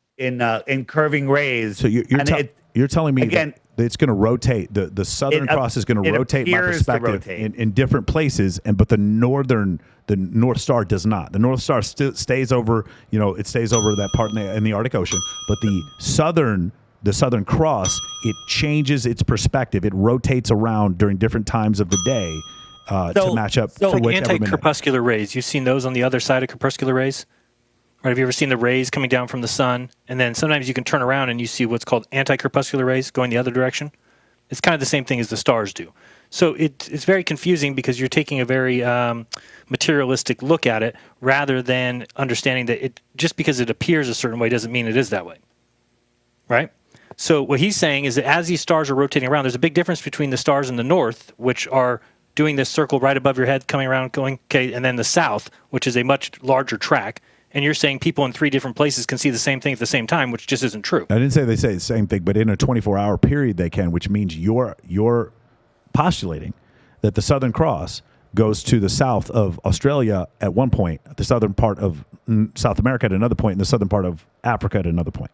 curving rays. So you're telling me again, that it's going to rotate. The Southern Cross is going to rotate my perspective in different places, but the North Star does not. The North Star stays over. It stays over that part in the Arctic Ocean, but the Southern Cross, it changes its perspective. It rotates around during different times of the day. To match up so for like anti-crepuscular rays. You've seen those on the other side of crepuscular rays? Right? Have you ever seen the rays coming down from the sun? And then sometimes you can turn around and you see what's called anti-crepuscular rays going the other direction. It's kind of the same thing as the stars do. So it's very confusing because you're taking a very materialistic look at it rather than understanding that just because it appears a certain way doesn't mean it is that way. Right? So what he's saying is that as these stars are rotating around, there's a big difference between the stars in the north, which are doing this circle right above your head, coming around, going, okay, and then the south, which is a much larger track. And you're saying people in 3 different places can see the same thing at the same time, which just isn't true. I didn't say they say the same thing, but in a 24-hour period they can, which means you're postulating that the Southern Cross goes to the south of Australia at one point, the southern part of South America at another point, and the southern part of Africa at another point.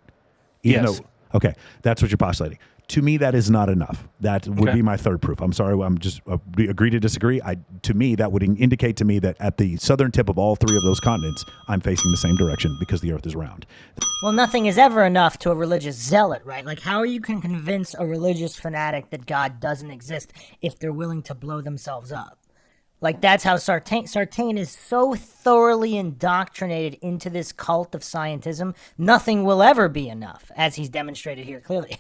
Okay, that's what you're postulating. To me, that is not enough. That would be my third proof. I'm sorry. I'm just agree to disagree. To me, that would indicate to me that at the southern tip of all 3 of those continents, I'm facing the same direction because the Earth is round. Well, nothing is ever enough to a religious zealot, right? Like, how you can convince a religious fanatic that God doesn't exist if they're willing to blow themselves up? Like, that's how Sartain is so thoroughly indoctrinated into this cult of scientism, nothing will ever be enough, as he's demonstrated here clearly.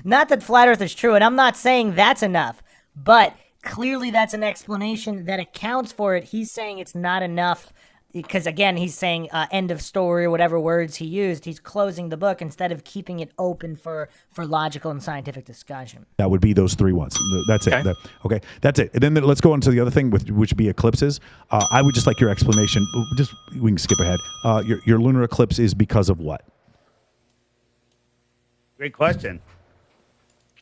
Not that flat Earth is true, and I'm not saying that's enough, but clearly that's an explanation that accounts for it. He's saying it's not enough because, again, he's saying end of story or whatever words he used. He's closing the book instead of keeping it open for logical and scientific discussion. That would be those 3 ones. That's it. Okay, that's it. And then let's go on to the other thing, which would be eclipses. I would just like your explanation. We can skip ahead. Your lunar eclipse is because of what? Great question.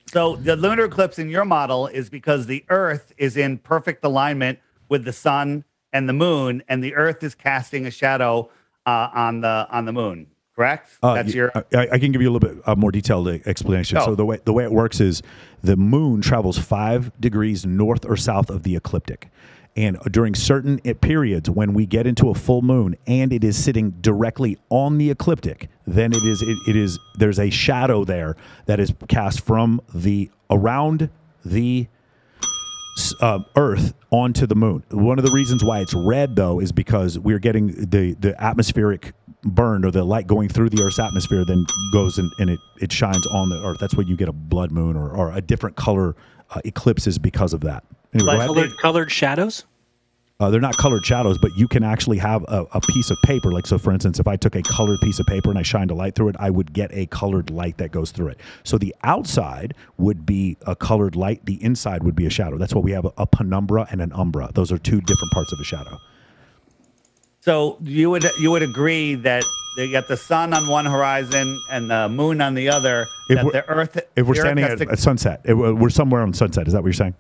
So the lunar eclipse in your model is because the Earth is in perfect alignment with the sun and the moon, and the Earth is casting a shadow on the moon. Correct? That's your. I can give you a little bit more detailed explanation. So the way it works is the moon travels 5 degrees north or south of the ecliptic, and during certain periods when we get into a full moon and it is sitting directly on the ecliptic, then it is there's a shadow there that is cast from around the Earth onto the moon. One of the reasons why it's red, though, is because we're getting the atmospheric burn, or the light going through the Earth's atmosphere then goes and it shines on the Earth. That's why you get a blood moon or a different color eclipses because of that. Anyway, colored shadows? They're not colored shadows, but you can actually have a piece of paper. Like, so for instance, if I took a colored piece of paper and I shined a light through it, I would get a colored light that goes through it. So the outside would be a colored light. The inside would be a shadow. That's what we have, a penumbra and an umbra. Those are 2 different parts of a shadow. So you would agree that you got the sun on one horizon and the moon on the other. If we're standing at sunset, we're somewhere on sunset. Is that what you're saying?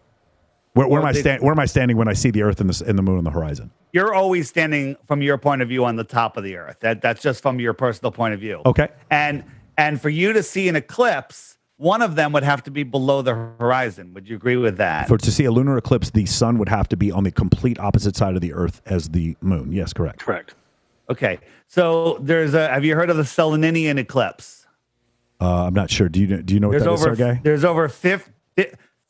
Where am I standing when I see the Earth and the moon on the horizon? You're always standing from your point of view on the top of the Earth. That's just from your personal point of view. Okay. And for you to see an eclipse, one of them would have to be below the horizon. Would you agree with that? To see a lunar eclipse, the sun would have to be on the complete opposite side of the Earth as the moon. Yes, correct. Correct. Okay. So have you heard of the Selenelion eclipse? I'm not sure. Do you know what that is, Sergey? There's over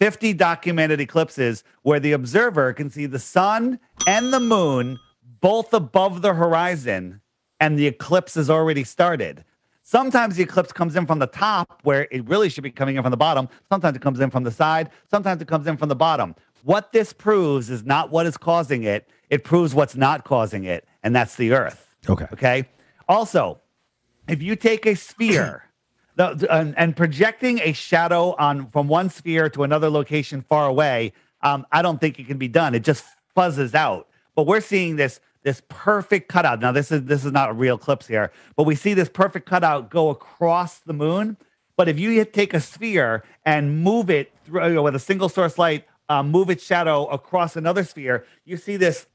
50 documented eclipses where the observer can see the sun and the moon both above the horizon, and the eclipse has already started. Sometimes the eclipse comes in from the top where it really should be coming in from the bottom. Sometimes it comes in from the side. Sometimes it comes in from the bottom. What this proves is not what is causing it. It proves what's not causing it, and that's the Earth. Okay. Okay. Also, if you take a sphere and projecting a shadow from one sphere to another location far away, I don't think it can be done. It just fuzzes out. But we're seeing this perfect cutout. Now, this is not a real eclipse here, but we see this perfect cutout go across the moon. But if you take a sphere and move it through, with a single source light, move its shadow across another sphere, you see this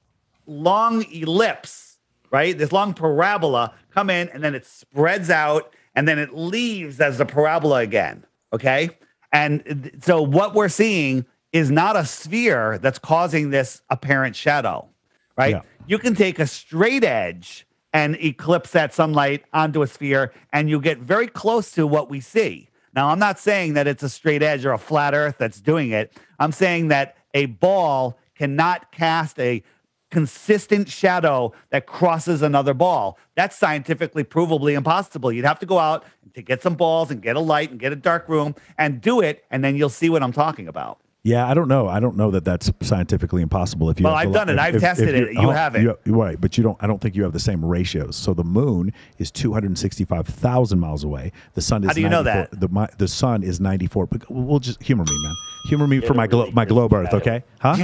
long ellipse, right? This long parabola come in, and then it spreads out, and then it leaves as the parabola again, okay? And so what we're seeing is not a sphere that's causing this apparent shadow, right? Yeah. You can take a straight edge and eclipse that sunlight onto a sphere, and you get very close to what we see. Now, I'm not saying that it's a straight edge or a flat earth that's doing it. I'm saying that a ball cannot cast a consistent shadow that crosses another ball. That's scientifically provably impossible. You'd have to go out to get some balls and get a light and get a dark room and do it, and then you'll see what I'm talking about. Yeah, I don't know. I don't know that that's scientifically impossible. If you Well, have I've the- done it. I've if tested it. You haven't. Right, but you don't. I don't think you have the same ratios. So the moon is 265,000 miles away. The sun is. How do you know 94 The sun is 94. But we'll just humor me, man. Humor me for my globe Earth, okay? Huh?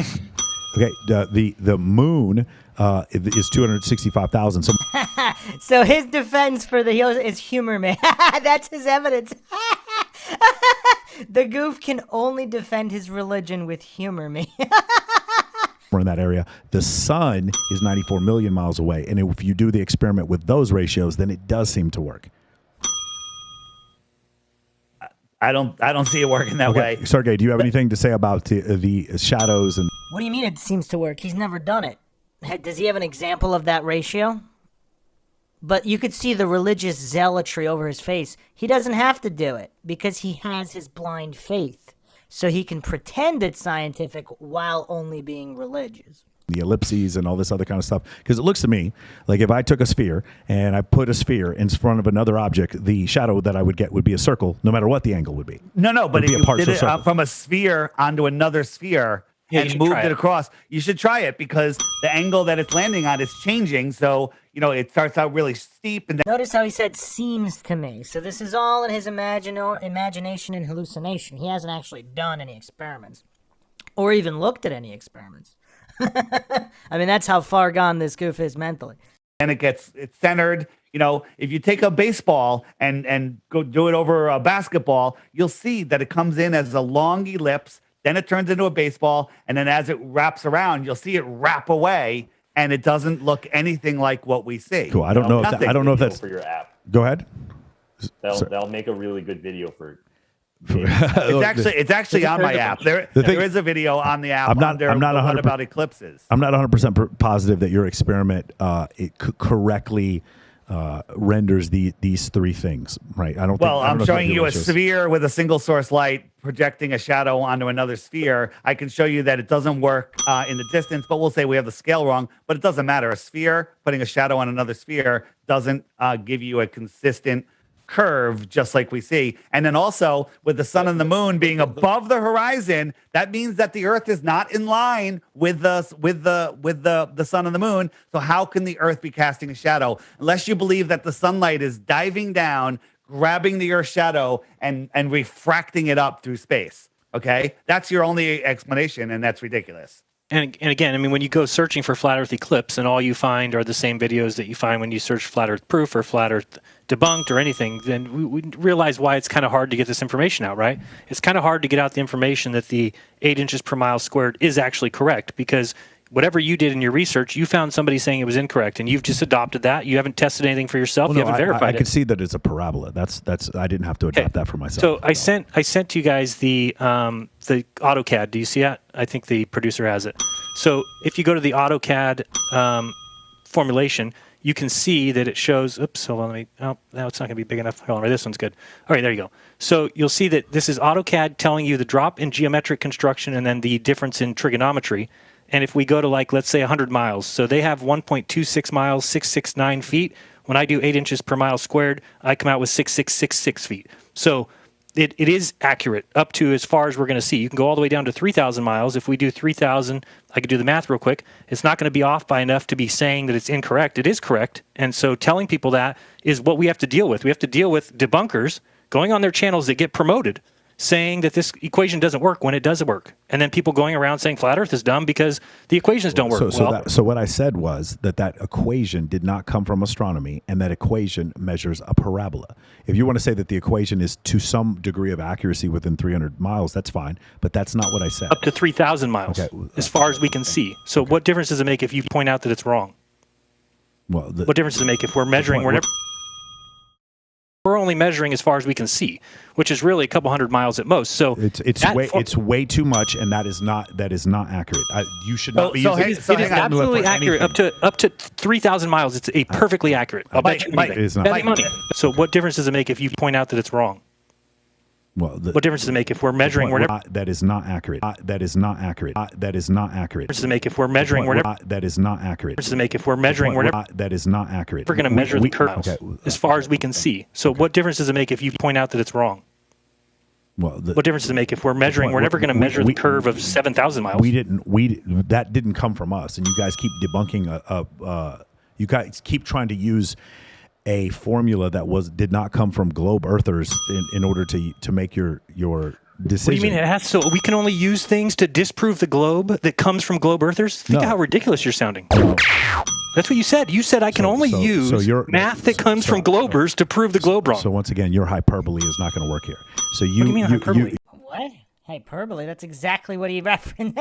Okay. The moon is 265,000. So So his defense for the heels is humor me. That's his evidence. The goof can only defend his religion with humor me. we're in that area. The sun is 94 million miles away, and if you do the experiment with those ratios, then it does seem to work. I don't see it working that way. Sergey, do you have anything to say about the shadows and? What do you mean it seems to work? He's never done it. Does he have an example of that ratio? But you could see the religious zealotry over his face. He doesn't have to do it because he has his blind faith. So he can pretend it's scientific while only being religious. The ellipses and all this other kind of stuff. Because it looks to me like if I took a sphere and I put a sphere in front of another object, the shadow that I would get would be a circle, no matter what the angle would be. No, but if be a you partial did it circle. from a sphere onto another sphere Yeah, you and should moved try it it. across, you should try it because the angle that it's landing on is changing. So, it starts out really steep and then Notice how he said seems to me. So this is all in his imagination and hallucination. He hasn't actually done any experiments or even looked at any experiments. I mean, that's how far gone this goof is mentally. it's centered. If you take a baseball and go do it over a basketball, you'll see that it comes in as a long ellipse. Then it turns into a baseball. And then as it wraps around, you'll see it wrap away. And it doesn't look anything like what we see. Cool. I don't know if I don't know if that's. for your app. Go ahead. That'll make a really good video for. It's actually on my app. There is a video on the app. I'm not under 100% what about eclipses. I'm not 100% positive that your experiment correctly renders these three things, right? I don't. Well, I don't I'm know if showing that you a ratios. sphere with a single source light projecting a shadow onto another sphere. I can show you that it doesn't work in the distance, but we'll say we have the scale wrong. But it doesn't matter. A sphere putting a shadow on another sphere doesn't give you a consistent curve just like we see. And then also with the sun and the moon being above the horizon, that means that the earth is not in line with the sun and the moon. So how can the earth be casting a shadow unless you believe that the sunlight is diving down, grabbing the earth's shadow and refracting it up through space? Okay, that's your only explanation, and that's ridiculous. And again, I mean, when you go searching for flat Earth eclipse and all you find are the same videos that you find when you search flat Earth proof or flat Earth debunked or anything, then we realize why it's kind of hard to get this information out, right? It's kind of hard to get out the information that the 8 inches per mile squared is actually correct because whatever you did in your research, you found somebody saying it was incorrect, and you've just adopted that. You haven't tested anything for yourself. Well, You no, haven't verified I it. can see that it's a parabola. That's. I didn't have to adopt that for myself. So I sent to you guys the AutoCAD. Do you see that? I think the producer has it. So if you go to the AutoCAD formulation, you can see that it shows. Oops, hold on. Let me. Oh, now it's not going to be big enough. Hold on. This one's good. All right, there you go. So you'll see that this is AutoCAD telling you the drop in geometric construction and then the difference in trigonometry. And if we go to, like, let's say 100 miles, so they have 1.26 miles, 669 feet. When I do 8 inches per mile squared, I come out with 6666 feet. So it is accurate up to as far as we're going to see. You can go all the way down to 3,000 miles. If we do 3,000, I could do the math real quick. It's not going to be off by enough to be saying that it's incorrect. It is correct. And so telling people that is what we have to deal with. We have to deal with debunkers going on their channels that get promoted saying that this equation doesn't work when it does work. And then people going around saying flat Earth is dumb because the equations don't work. So what I said was that equation did not come from astronomy, and that equation measures a parabola. If you want to say that the equation is to some degree of accuracy within 300 miles, that's fine, but that's not what I said. Up to 3,000 miles, as far as we can see. So what difference does it make if you point out that it's wrong? Well, what difference does it make if we're measuring? We're only measuring as far as we can see, which is really a couple hundred miles at most. So it's way too much, and that is not accurate. You should not be using it. It is absolutely accurate. Up to 3,000 miles, it's a perfectly accurate. I'll bet you anything. It is not. Bet me money. So what difference does it make if you point out that it's wrong? Well, what difference does it make if we're measuring? That is not accurate. That is not accurate. That is not accurate. What difference does it make if we're measuring? That is not accurate. What difference does it make if we're measuring? That is not accurate. We're going to measure the curves as far as we can see. So what difference does it make if you point out that it's wrong? Well, what difference does it make if we're measuring? We're never going to measure the curve of 7,000 miles. That didn't come from us, and you guys keep debunking. You guys keep trying to use a formula that did not come from globe earthers in order to make your decision. What do you mean it has? So we can only use things to disprove the globe that comes from globe earthers? Think of how ridiculous you're sounding. That's what you said. You said I can only use math that comes from globers to prove the globe wrong. So once again, your hyperbole is not going to work here. So what do you mean hyperbole? What? Hyperbole? That's exactly what he referenced.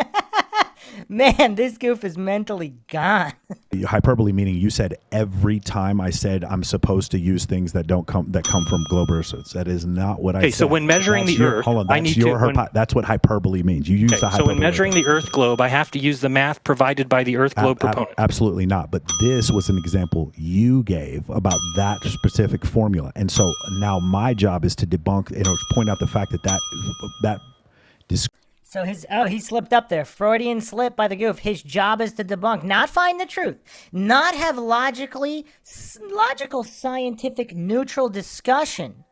Man, this goof is mentally gone. Hyperbole meaning you said every time I said I'm supposed to use things that come from globe earthers. That is not what I said. Okay, so when measuring the Earth, hold on, that's what hyperbole means. You use the hyperbole. So when measuring the Earth globe, I have to use the math provided by the Earth globe proponent. Absolutely not. But this was an example you gave about that specific formula, and so now my job is to debunk, point out the fact that So he slipped up there. Freudian slip by the goof. His job is to debunk, not find the truth, not have logical, scientific, neutral discussion,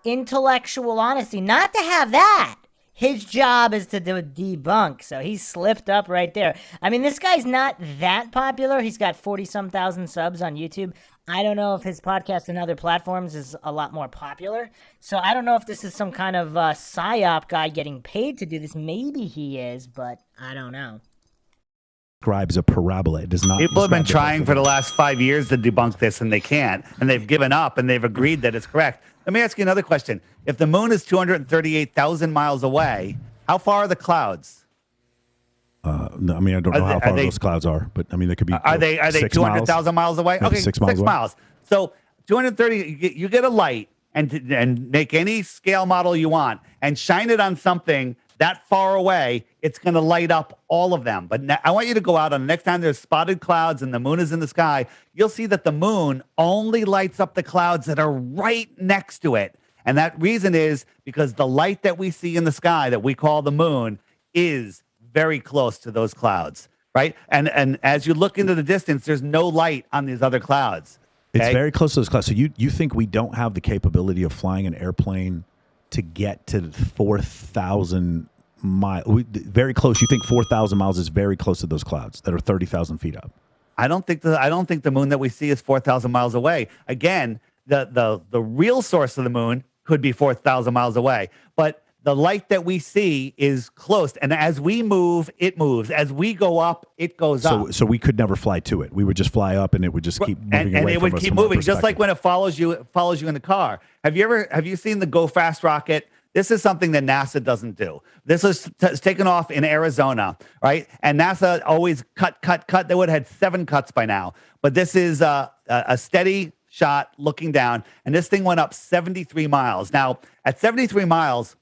intellectual honesty, not to have that. His job is to debunk. So he slipped up right there. I mean, this guy's not that popular. He's got 40-some thousand subs on YouTube. I don't know if his podcast and other platforms is a lot more popular. So I don't know if this is some kind of psyop guy getting paid to do this. Maybe he is, but I don't know. Describes a parabola. It does not. People have been trying for the last 5 years to debunk this, and they can't. And they've given up, and they've agreed that it's correct. Let me ask you another question. If the moon is 238,000 miles away, how far are the clouds? No, I mean, I don't know how far those clouds are, but I mean, they could be. Are they 200,000 miles away? Maybe okay, 6 miles. So 230, you get a light and make any scale model you want and shine it on something that far away, it's going to light up all of them. But I want you to go out on the next time there's spotted clouds and the moon is in the sky, you'll see that the moon only lights up the clouds that are right next to it. And that reason is because the light that we see in the sky that we call the moon is very close to those clouds, right? And as you look into the distance, there's no light on these other clouds. Okay? It's very close to those clouds. So you think we don't have the capability of flying an airplane to get to 4,000 miles? Very close. You think 4,000 miles is very close to those clouds that are 30,000 feet up? I don't think the moon that we see is 4,000 miles away. Again, the real source of the moon could be 4,000 miles away, but the light that we see is close, and as we move, it moves. As we go up, it goes up. So we could never fly to it. We would just fly up, and it would just keep moving away and it from would us keep from our moving, just like when it follows you in the car. Have you seen the Go Fast rocket? This is something that NASA doesn't do. This was taken off in Arizona, right? And NASA always cut. They would have had 7 cuts by now, but this is a steady shot looking down, and this thing went up 73 miles. Now, at 73 miles,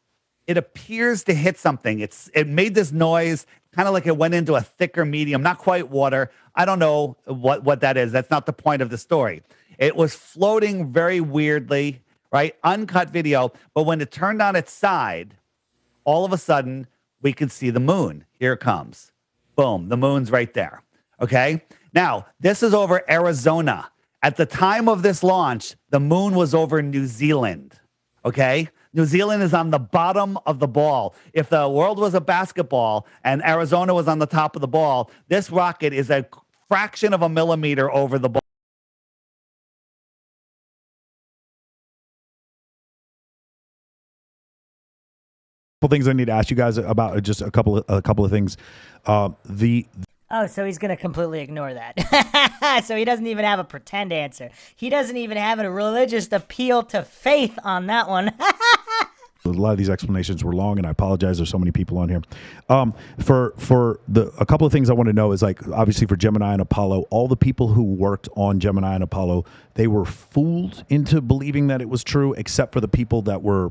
it appears to hit something. It made this noise, kind of like it went into a thicker medium, not quite water. I don't know what that is. That's not the point of the story. It was floating very weirdly, right? Uncut video. But when it turned on its side, all of a sudden, we could see the moon. Here it comes. Boom, the moon's right there. Okay? Now, this is over Arizona. At the time of this launch, the moon was over New Zealand. Okay? New Zealand is on the bottom of the ball. If the world was a basketball and Arizona was on the top of the ball, this rocket is a fraction of a millimeter over the ball. Things I need to ask you guys about, just a couple of things. Oh, so he's going to completely ignore that. So he doesn't even have a pretend answer. He doesn't even have a religious appeal to faith on that one. A lot of these explanations were long, and I apologize. There's so many people on here. A couple of things I want to know is, like, obviously for Gemini and Apollo, all the people who worked on Gemini and Apollo, they were fooled into believing that it was true, except for the people that were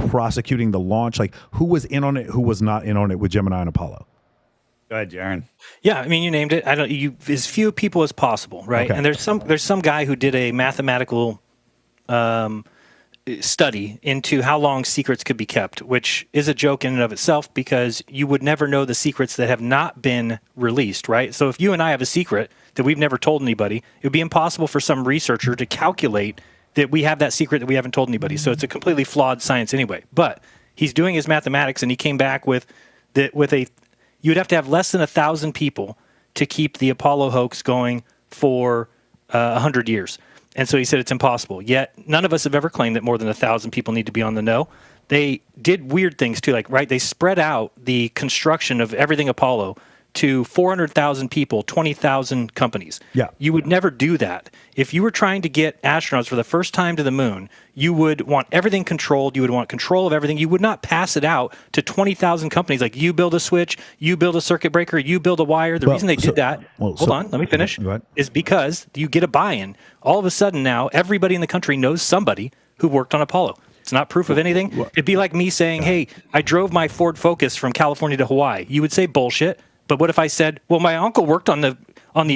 prosecuting the launch. Like, who was in on it, who was not in on it with Gemini and Apollo? Go ahead, Jaron. Yeah, I mean, you named it. As few people as possible, right? Okay. And there's some guy who did a mathematical study into how long secrets could be kept, which is a joke in and of itself, because you would never know the secrets that have not been released, right? So if you and I have a secret that we've never told anybody, it would be impossible for some researcher to calculate that we have that secret that we haven't told anybody. So it's a completely flawed science anyway. But he's doing his mathematics, and he came back with you'd have to have less than 1,000 people to keep the Apollo hoax going for 100 years. And so he said it's impossible. Yet none of us have ever claimed that more than 1,000 people need to be on the know. They did weird things too, like, right? They spread out the construction of everything Apollo to 400,000 people, 20,000 companies. Yeah. You would never do that. If you were trying to get astronauts for the first time to the moon, you would want everything controlled. You would want control of everything. You would not pass it out to 20,000 companies. Like, you build a switch, you build a circuit breaker, you build a wire. The reason they did that, hold on, let me finish, is because you get a buy-in. All of a sudden now, everybody in the country knows somebody who worked on Apollo. It's not proof of anything. It'd be like me saying, hey, I drove my Ford Focus from California to Hawaii. You would say bullshit. But what if I said, well, my uncle worked on the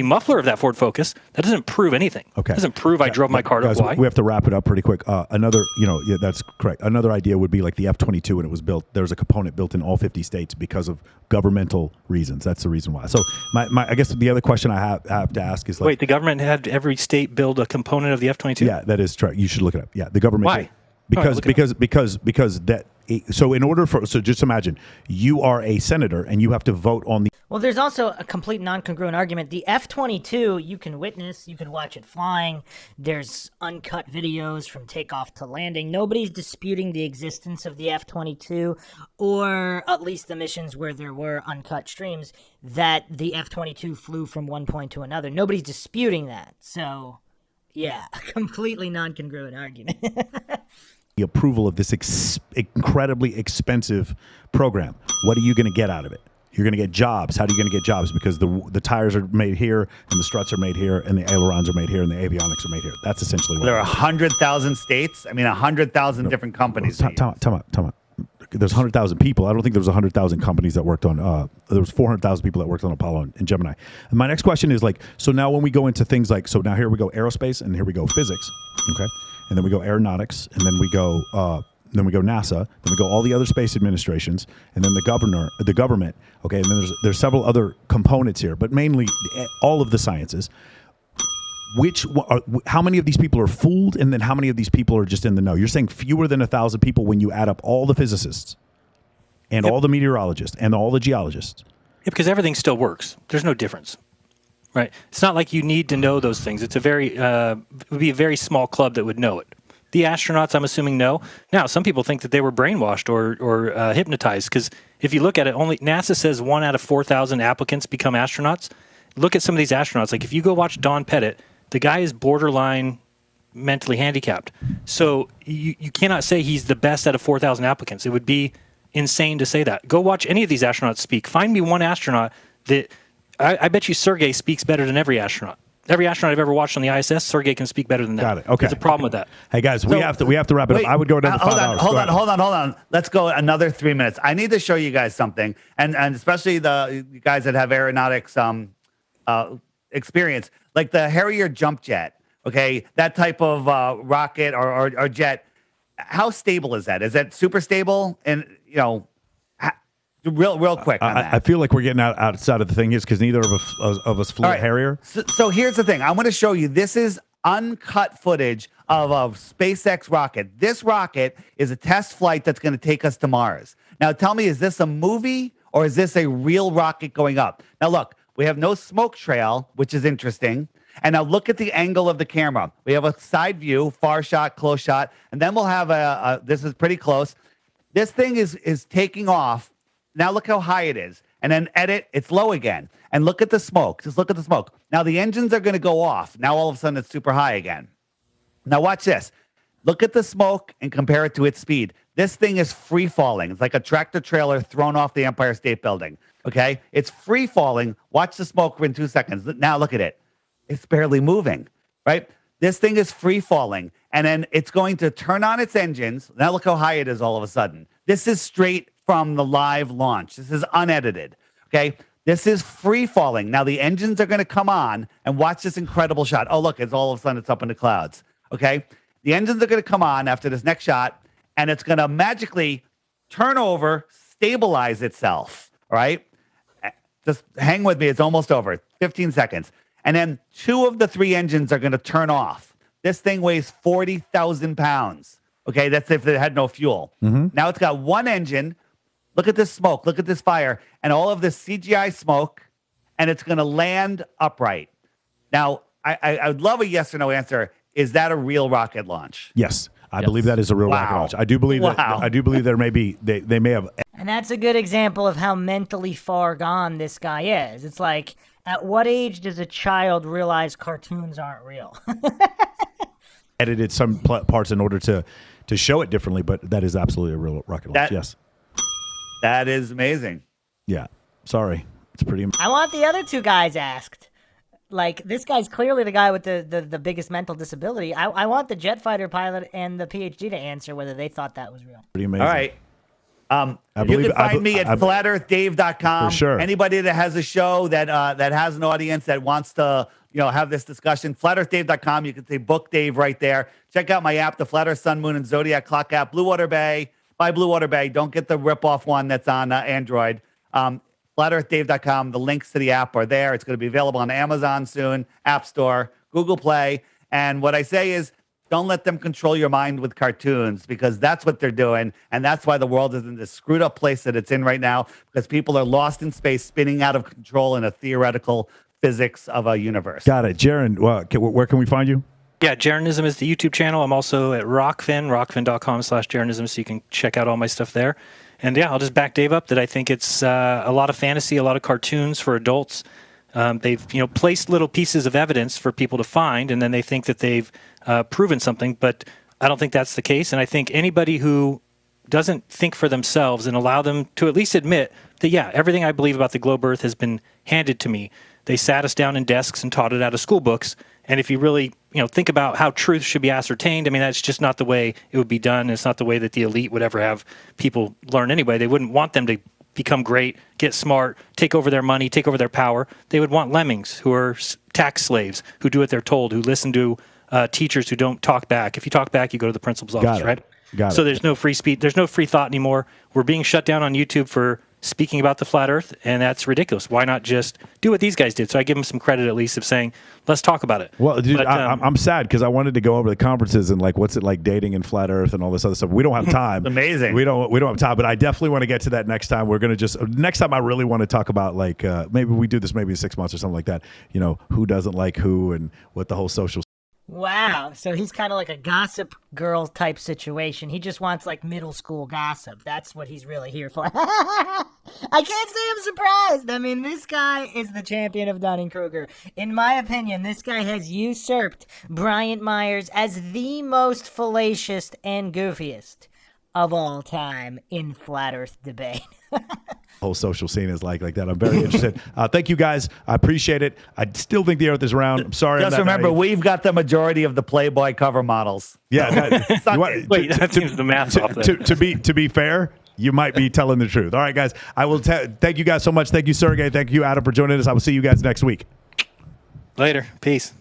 muffler of that Ford Focus? That doesn't prove anything. Okay. It doesn't prove I drove my car to Guys, Hawaii. we have to wrap it up pretty quick. That's correct. Another idea would be like the F-22 when it was built. There's a component built in all 50 states because of governmental reasons. That's the reason why. So I guess the other question I have to ask is, like, wait, the government had every state build a component of the F-22? Yeah, that is true. You should look it up. Yeah, the government. Why? Because that. So in order so just imagine you are a senator and you have to vote on the. Well, there's also a complete non-congruent argument. The F-22, you can witness, you can watch it flying. There's uncut videos from takeoff to landing. Nobody's disputing the existence of the F-22, or at least the missions where there were uncut streams, that the F-22 flew from one point to another. Nobody's disputing that. So, yeah, a completely non-congruent argument. The approval of this incredibly expensive program. What are you going to get out of it? You're going to get jobs. How are you going to get jobs? Because the tires are made here, and the struts are made here, and the ailerons are made here, and the avionics are made here. That's essentially what. There are 100,000 states. I mean, 100,000 different companies. Time out. There's 100,000 people. I don't think there was 100,000 companies that worked on. There was 400,000 people that worked on Apollo and Gemini. And my next question is, like, so now when we go into things like, so now here we go aerospace, and here we go physics, okay, and then we go aeronautics, and then we go NASA, then we go all the other space administrations, and then the government, okay, and then there's several other components here, but mainly all of the sciences. How many of these people are fooled, and then how many of these people are just in the know? You're saying fewer than 1,000 people when you add up all the physicists and all the meteorologists and all the geologists. Yeah, because everything still works. There's no difference, right? It's not like you need to know those things. It's it would be a very small club that would know it. The astronauts, I'm assuming, know. Now, some people think that they were brainwashed or hypnotized, because if you look at it, only NASA says 1 out of 4,000 applicants become astronauts. Look at some of these astronauts. Like, if you go watch Don Pettit, the guy is borderline mentally handicapped. So you cannot say he's the best out of 4,000 applicants. It would be insane to say that. Go watch any of these astronauts speak. Find me one astronaut that I bet you Sergey speaks better than every astronaut. every astronaut I've ever watched on the ISS, Sergey can speak better than that. Got it. Okay. There's a problem with that. Hey guys, we have to wrap it Wait, up. I would go another 5 hours. Hold on. Let's go another 3 minutes. I need to show you guys something, and especially the guys that have aeronautics experience, like the Harrier jump jet. Okay, that type of rocket or jet. How stable is that? Is that super stable? And real quick on that. I feel like we're getting outside of the thing here because neither of us flew a Harrier. So here's the thing. I'm going to show you. This is uncut footage of a SpaceX rocket. This rocket is a test flight that's going to take us to Mars. Now, tell me, is this a movie or is this a real rocket going up? Now, look, we have no smoke trail, which is interesting. And now look at the angle of the camera. We have a side view, far shot, close shot, and then we'll have this is pretty close. This thing is taking off. Now look how high it is. And then edit, it's low again. And look at the smoke. Just look at the smoke. Now the engines are going to go off. Now all of a sudden it's super high again. Now watch this. Look at the smoke and compare it to its speed. This thing is free falling. It's like a tractor trailer thrown off the Empire State Building. Okay? It's free falling. Watch the smoke in 2 seconds. Now look at it. It's barely moving, right? This thing is free falling. And then it's going to turn on its engines. Now look how high it is all of a sudden. This is straight from the live launch. This is unedited. Okay. This is free falling. Now the engines are going to come on and watch this incredible shot. Oh, look, it's all of a sudden it's up in the clouds. Okay. The engines are going to come on after this next shot and it's going to magically turn over, stabilize itself. All right. Just hang with me. It's almost over. 15 seconds. And then 2 of the 3 engines are going to turn off. This thing weighs 40,000 pounds. Okay. That's if it had no fuel. Mm-hmm. Now it's got 1 engine. Look at this smoke. Look at this fire and all of this CGI smoke, and it's going to land upright. Now, I would love a yes or no answer. Is that a real rocket launch? Yes, I believe that is a real rocket launch. I do believe that. I do believe there may be. They may have. And that's a good example of how mentally far gone this guy is. It's like, at what age does a child realize cartoons aren't real? Edited some parts in order to show it differently, but that is absolutely a real rocket launch. Yes. That is amazing. Yeah. Sorry. It's pretty. I want the other 2 guys asked. Like, this guy's clearly the guy with the biggest mental disability. I want the jet fighter pilot and the PhD to answer whether they thought that was real. Pretty amazing. All right. You can find me at flatearthdave.com. For sure. Anybody that has a show that has an audience that wants to have this discussion, flatearthdave.com. You can say book Dave right there. Check out my app, the Flat Earth, Sun, Moon, and Zodiac Clock app. Blue Water Bay. Buy Blue Water Bay. Don't get the rip-off one that's on Android. FlatEarthDave.com. The links to the app are there. It's going to be available on Amazon soon, App Store, Google Play. And what I say is, don't let them control your mind with cartoons, because that's what they're doing. And that's why the world is in this screwed up place that it's in right now, because people are lost in space, spinning out of control in a theoretical physics of a universe. Got it. Jaron, where can we find you? Yeah, Jaronism is the YouTube channel. I'm also at Rockfin, rockfin.com/Jaronism, so you can check out all my stuff there. And yeah, I'll just back Dave up that I think it's a lot of fantasy, a lot of cartoons for adults. They've placed little pieces of evidence for people to find, and then they think that they've proven something, but I don't think that's the case. And I think anybody who doesn't think for themselves and allow them to at least admit that, yeah, everything I believe about the globe Earth has been handed to me. They sat us down in desks and taught it out of school books. And if you really, think about how truth should be ascertained, I mean, that's just not the way it would be done. It's not the way that the elite would ever have people learn anyway. They wouldn't want them to become great, get smart, take over their money, take over their power. They would want lemmings who are tax slaves, who do what they're told, who listen to teachers who don't talk back. If you talk back, you go to the principal's office, right? So there's no free speech. There's no free thought anymore. We're being shut down on YouTube for speaking about the flat Earth, and that's ridiculous. Why not just do what these guys did? So I give them some credit at least of saying, let's talk about it. Well, dude, I'm sad because I wanted to go over the conferences and like what's it like dating in flat Earth and all this other stuff. We don't have time. Amazing. We don't have time, but I definitely want to get to that next time. We're gonna next time I really want to talk about like maybe we do this maybe in 6 months or something like that. Who doesn't like who and what the whole social. Wow, so he's kind of like a gossip girl type situation. He just wants like middle school gossip. That's what he's really here for. I can't say I'm surprised. I mean, this guy is the champion of Dunning-Kruger. In my opinion, this guy has usurped Bryant Myers as the most fallacious and goofiest of all time in flat Earth debate. Whole social scene is like that. I'm very interested. Thank you guys. I appreciate it. I still think the Earth is round. I'm sorry. Just remember, we've got the majority of the Playboy cover models. Yeah. Wait, that seems the math off there. To be fair, you might be telling the truth. All right, guys. I will thank you guys so much. Thank you, Sergey. Thank you, Adam, for joining us. I will see you guys next week. Later. Peace.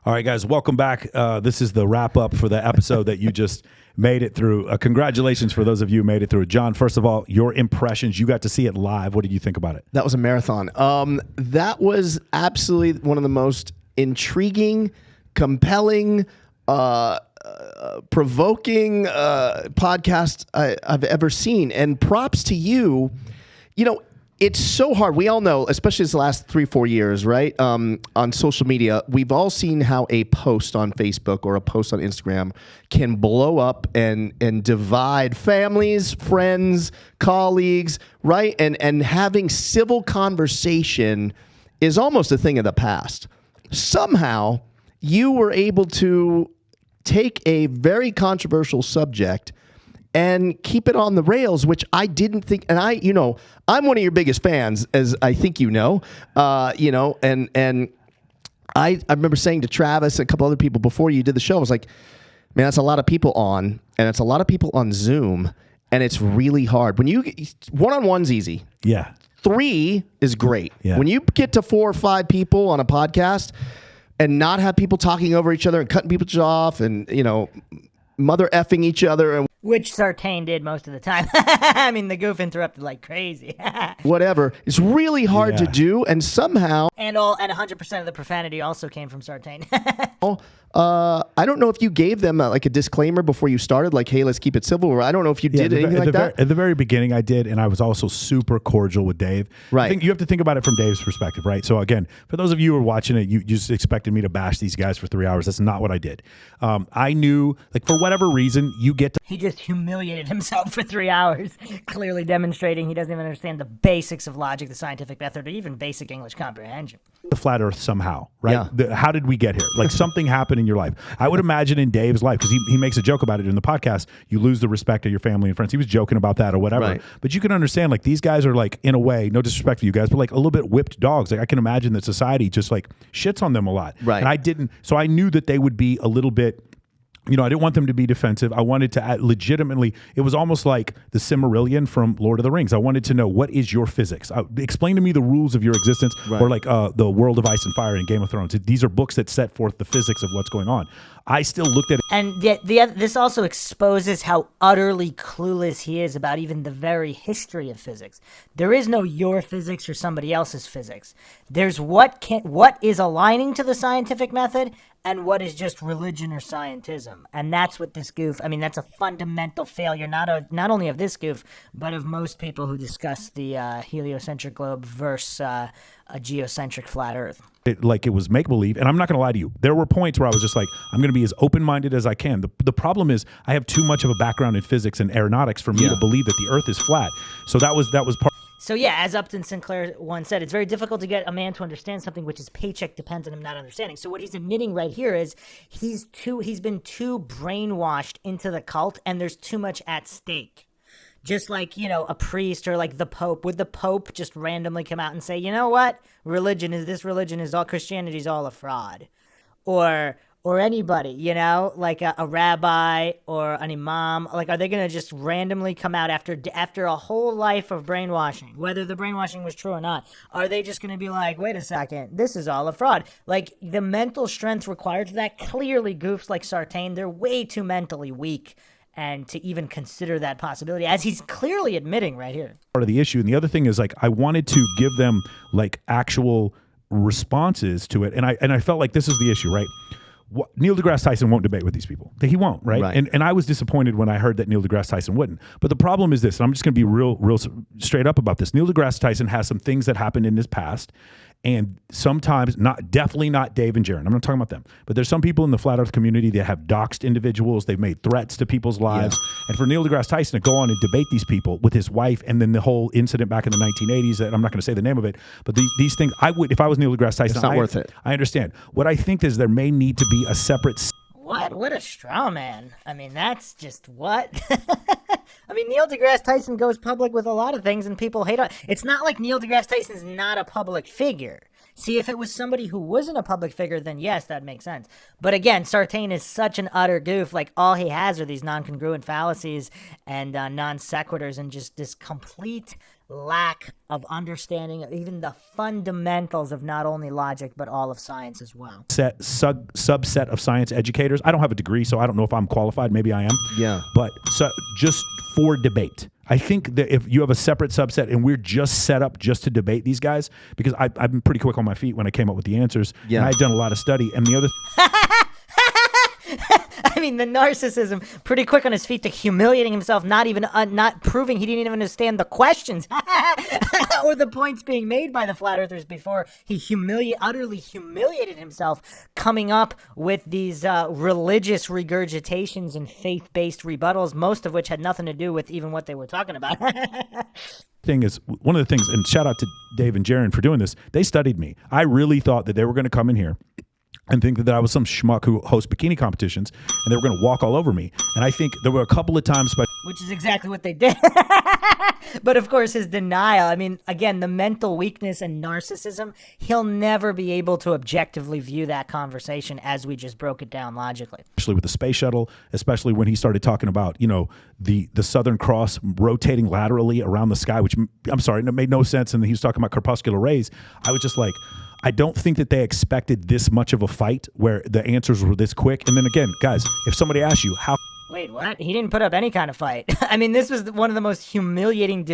All right, guys, welcome back. This is the wrap up for the episode that you just made it through. Congratulations for those of you who made it through. John, first of all, your impressions, you got to see it live. What did you think about it? That was a marathon. That was absolutely one of the most intriguing, compelling, provoking podcasts I've ever seen. And props to you. You know, it's so hard. We all know, especially this last 3-4 years, right? On social media, we've all seen how a post on Facebook or a post on Instagram can blow up and divide families, friends, colleagues, right? And having civil conversation is almost a thing of the past. Somehow, you were able to take a very controversial subject and keep it on the rails, which I didn't think. And I'm one of your biggest fans, as I think and I remember saying to Travis and a couple other people before you did the show, I was like, man, that's a lot of people on, and it's a lot of people on Zoom, and it's really hard. When you one-on-one's easy. Yeah. 3 is great. Yeah. When you get to 4 or 5 people on a podcast and not have people talking over each other and cutting people off and, mother effing each other and Which Sartain did most of the time. I mean, the goof interrupted like crazy. whatever. It's really hard to do, and somehow And 100% of the profanity also came from Sartain. I don't know if you gave them a disclaimer before you started, like, hey, let's keep it civil, or I don't know if you did anything like that. At the very beginning, I did, and I was also super cordial with Dave. Right. I think you have to think about it from Dave's perspective, right? So again, for those of you who are watching it, you just expected me to bash these guys for 3 hours. That's not what I did. I knew, for whatever reason, you get to He just humiliated himself for 3 hours, clearly demonstrating he doesn't even understand the basics of logic, the scientific method, or even basic English comprehension. the flat Earth somehow, right? Yeah. How did we get here? Something happened in your life. I would imagine in Dave's life, because he makes a joke about it in the podcast, you lose the respect of your family and friends. He was joking about that or whatever. Right. But you can understand, these guys are in a way, no disrespect to you guys, but a little bit whipped dogs. I can imagine that society just shits on them a lot. Right. And I didn't, so I knew that they would be a little bit, I didn't want them to be defensive. I wanted to legitimately, it was almost like the Silmarillion from Lord of the Rings. I wanted to know, what is your physics? Explain to me the rules of your existence, right. or the World of Ice and Fire in Game of Thrones. These are books that set forth the physics of what's going on. I still looked at it. And yet, this also exposes how utterly clueless he is about even the very history of physics. There is no your physics or somebody else's physics. There's what is aligning to the scientific method and what is just religion or scientism. And that's what this goof, that's a fundamental failure, not only of this goof, but of most people who discuss the heliocentric globe versus a geocentric flat Earth. It was make-believe, and I'm not going to lie to you. There were points where I was just I'm going to be as open-minded as I can. The problem is I have too much of a background in physics and aeronautics for me to believe that the Earth is flat. So that was part. So yeah, as Upton Sinclair once said, it's very difficult to get a man to understand something which is paycheck depends on him not understanding. So what he's admitting right here is he's been too brainwashed into the cult, and there's too much at stake. Just a priest or the Pope. Would the Pope just randomly come out and say, you know what? Christianity is all a fraud. Or anybody, a rabbi or an imam, are they going to just randomly come out after a whole life of brainwashing, whether the brainwashing was true or not? Are they just going to be wait a second, this is all a fraud? The mental strength required for that, clearly goofs like Sartain, they're way too mentally weak and to even consider that possibility, as he's clearly admitting right here. Part of the issue. And the other thing is I wanted to give them actual responses to it. And I felt like this is the issue, right? Neil deGrasse Tyson won't debate with these people. He won't, right? And I was disappointed when I heard that Neil deGrasse Tyson wouldn't. But the problem is this, and I'm just going to be real straight up about this. Neil deGrasse Tyson has some things that happened in his past, and sometimes definitely not Dave and Jaron. I'm not talking about them. But there's some people in the flat Earth community that have doxed individuals. They've made threats to people's lives. Yeah. And for Neil deGrasse Tyson to go on and debate these people with his wife, and then the whole incident back in the 1980s, that I'm not going to say the name of it, but these things, I would, if I was Neil deGrasse Tyson, it's not worth it. I understand. What I think is there may need to be a separate... What a straw man. I mean, that's just what? I mean, Neil deGrasse Tyson goes public with a lot of things and people hate on. It's not like Neil deGrasse Tyson's not a public figure. See, if it was somebody who wasn't a public figure, then yes, that makes sense. But again, Sartain is such an utter goof. Like, all he has are these non-congruent fallacies and non sequiturs and just this complete lack of understanding of even the fundamentals of not only logic, but all of science as well. Subset of science educators. I don't have a degree, so I don't know if I'm qualified. Maybe I am. Yeah. But just for debate. I think that if you have a separate subset and we're just set up just to debate these guys, because I've been pretty quick on my feet when I came up with the answers. Yeah. And I'd done a lot of study. And the other I mean, the narcissism, pretty quick on his feet to humiliating himself, not proving he didn't even understand the questions or the points being made by the flat earthers before he utterly humiliated himself, coming up with these religious regurgitations and faith-based rebuttals, most of which had nothing to do with even what they were talking about. thing is, one of the things, and shout out to Dave and Jaron for doing this, they studied me. I really thought that they were going to come in here and think that I was some schmuck who hosts bikini competitions, and they were going to walk all over me. And I think there were a couple of times, which is exactly what they did. But of course, his denial, I mean, again, the mental weakness and narcissism, he'll never be able to objectively view that conversation as we just broke it down logically. Especially with the space shuttle, especially when he started talking about, the Southern Cross rotating laterally around the sky, which, I'm sorry, it made no sense. And he was talking about corpuscular rays. I was just like, I don't think that they expected this much of a fight where the answers were this quick. And then again, guys, if somebody asks you how... Wait, what? He didn't put up any kind of fight. I mean, this was one of the most humiliating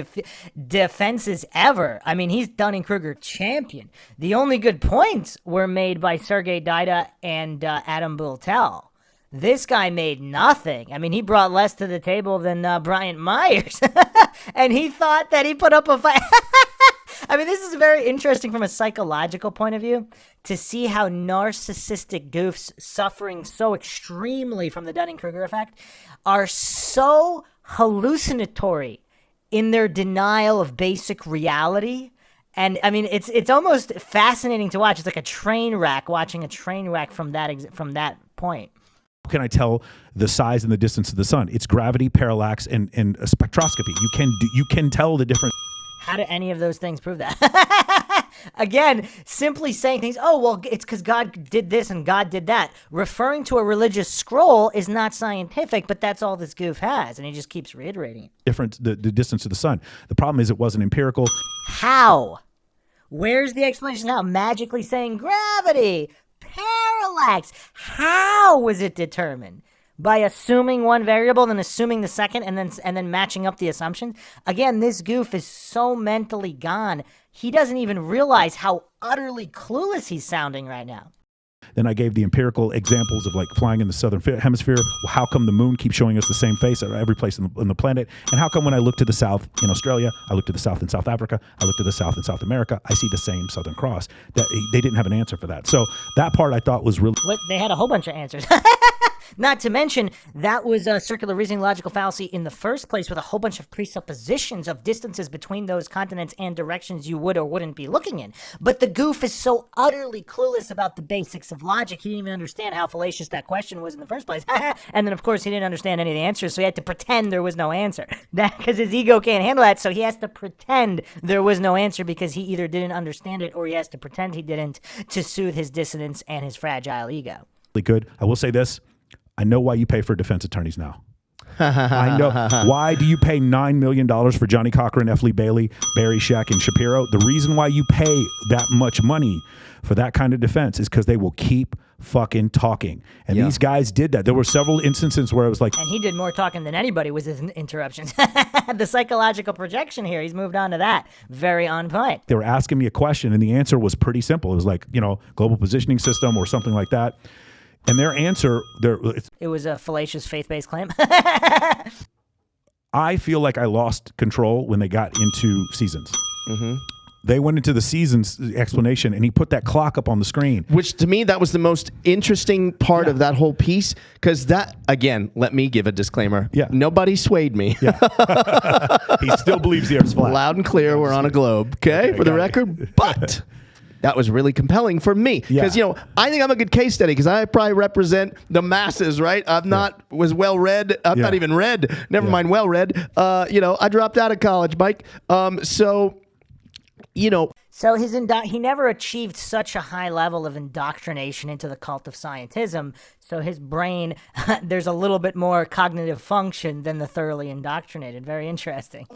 defenses ever. I mean, he's Dunning-Kruger champion. The only good points were made by Sergei Dida and Adam Bultel. This guy made nothing. I mean, he brought less to the table than Bryant Myers. And he thought that he put up a fight. I mean, this is very interesting from a psychological point of view to see how narcissistic goofs suffering so extremely from the Dunning-Kruger effect are so hallucinatory in their denial of basic reality. And I mean, it's almost fascinating to watch. It's like a train wreck, watching a train wreck from that point. How can I tell the size and the distance of the sun? It's gravity, parallax, and a spectroscopy. You can tell the difference. How do any of those things prove that? Again, simply saying things, oh, well, it's because God did this and God did that. Referring to a religious scroll is not scientific, but that's all this goof has, and he just keeps reiterating it. The distance of the sun. The problem is it wasn't empirical. How? Where's the explanation how? Magically saying gravity, parallax. How was it determined? By assuming one variable, then assuming the second, and then matching up the assumptions? Again, this goof is so mentally gone, he doesn't even realize how utterly clueless he's sounding right now. Then I gave the empirical examples of like flying in the southern hemisphere. Well, how come the moon keeps showing us the same face at every place in the planet? And how come when I look to the south in Australia, I look to the south in South Africa, I look to the south in South America, I see the same Southern Cross? They didn't have an answer for that. So that part I thought was really... They had a whole bunch of answers. Not to mention, that was a circular reasoning logical fallacy in the first place with a whole bunch of presuppositions of distances between those continents and directions you would or wouldn't be looking in. But the goof is so utterly clueless about the basics of logic, he didn't even understand how fallacious that question was in the first place. And then, of course, he didn't understand any of the answers, so he had to pretend there was no answer. Because his ego can't handle that, so he has to pretend there was no answer because he either didn't understand it or he has to pretend he didn't to soothe his dissonance and his fragile ego. Good. I will say this. I know why you pay for defense attorneys now. I know. Why do you pay $9 million for Johnny Cochran, F. Lee Bailey, Barry Scheck, and Shapiro? The reason why you pay that much money for that kind of defense is because they will keep fucking talking. And these guys did that. There were several instances where it was like... And he did more talking than anybody with his interruptions. The psychological projection here, he's moved on to that. Very on point. They were asking me a question, and the answer was pretty simple. It was like, global positioning system or something like that. And their answer... It was a fallacious faith-based claim. I feel like I lost control when they got into seasons. Mm-hmm. They went into the seasons explanation, and he put that clock up on the screen. Which, to me, that was the most interesting part of that whole piece. Because that, again, let me give a disclaimer. Yeah. Nobody swayed me. Yeah. He still believes the Earth's flat. Loud and clear, we're on a globe. Okay, for the record. But that was really compelling for me because I think I'm a good case study because I probably represent the masses, right? I'm not was well read. I'm not even read. Never mind well read. I dropped out of college, Mike. So he never achieved such a high level of indoctrination into the cult of scientism. So his brain, there's a little bit more cognitive function than the thoroughly indoctrinated. Very interesting.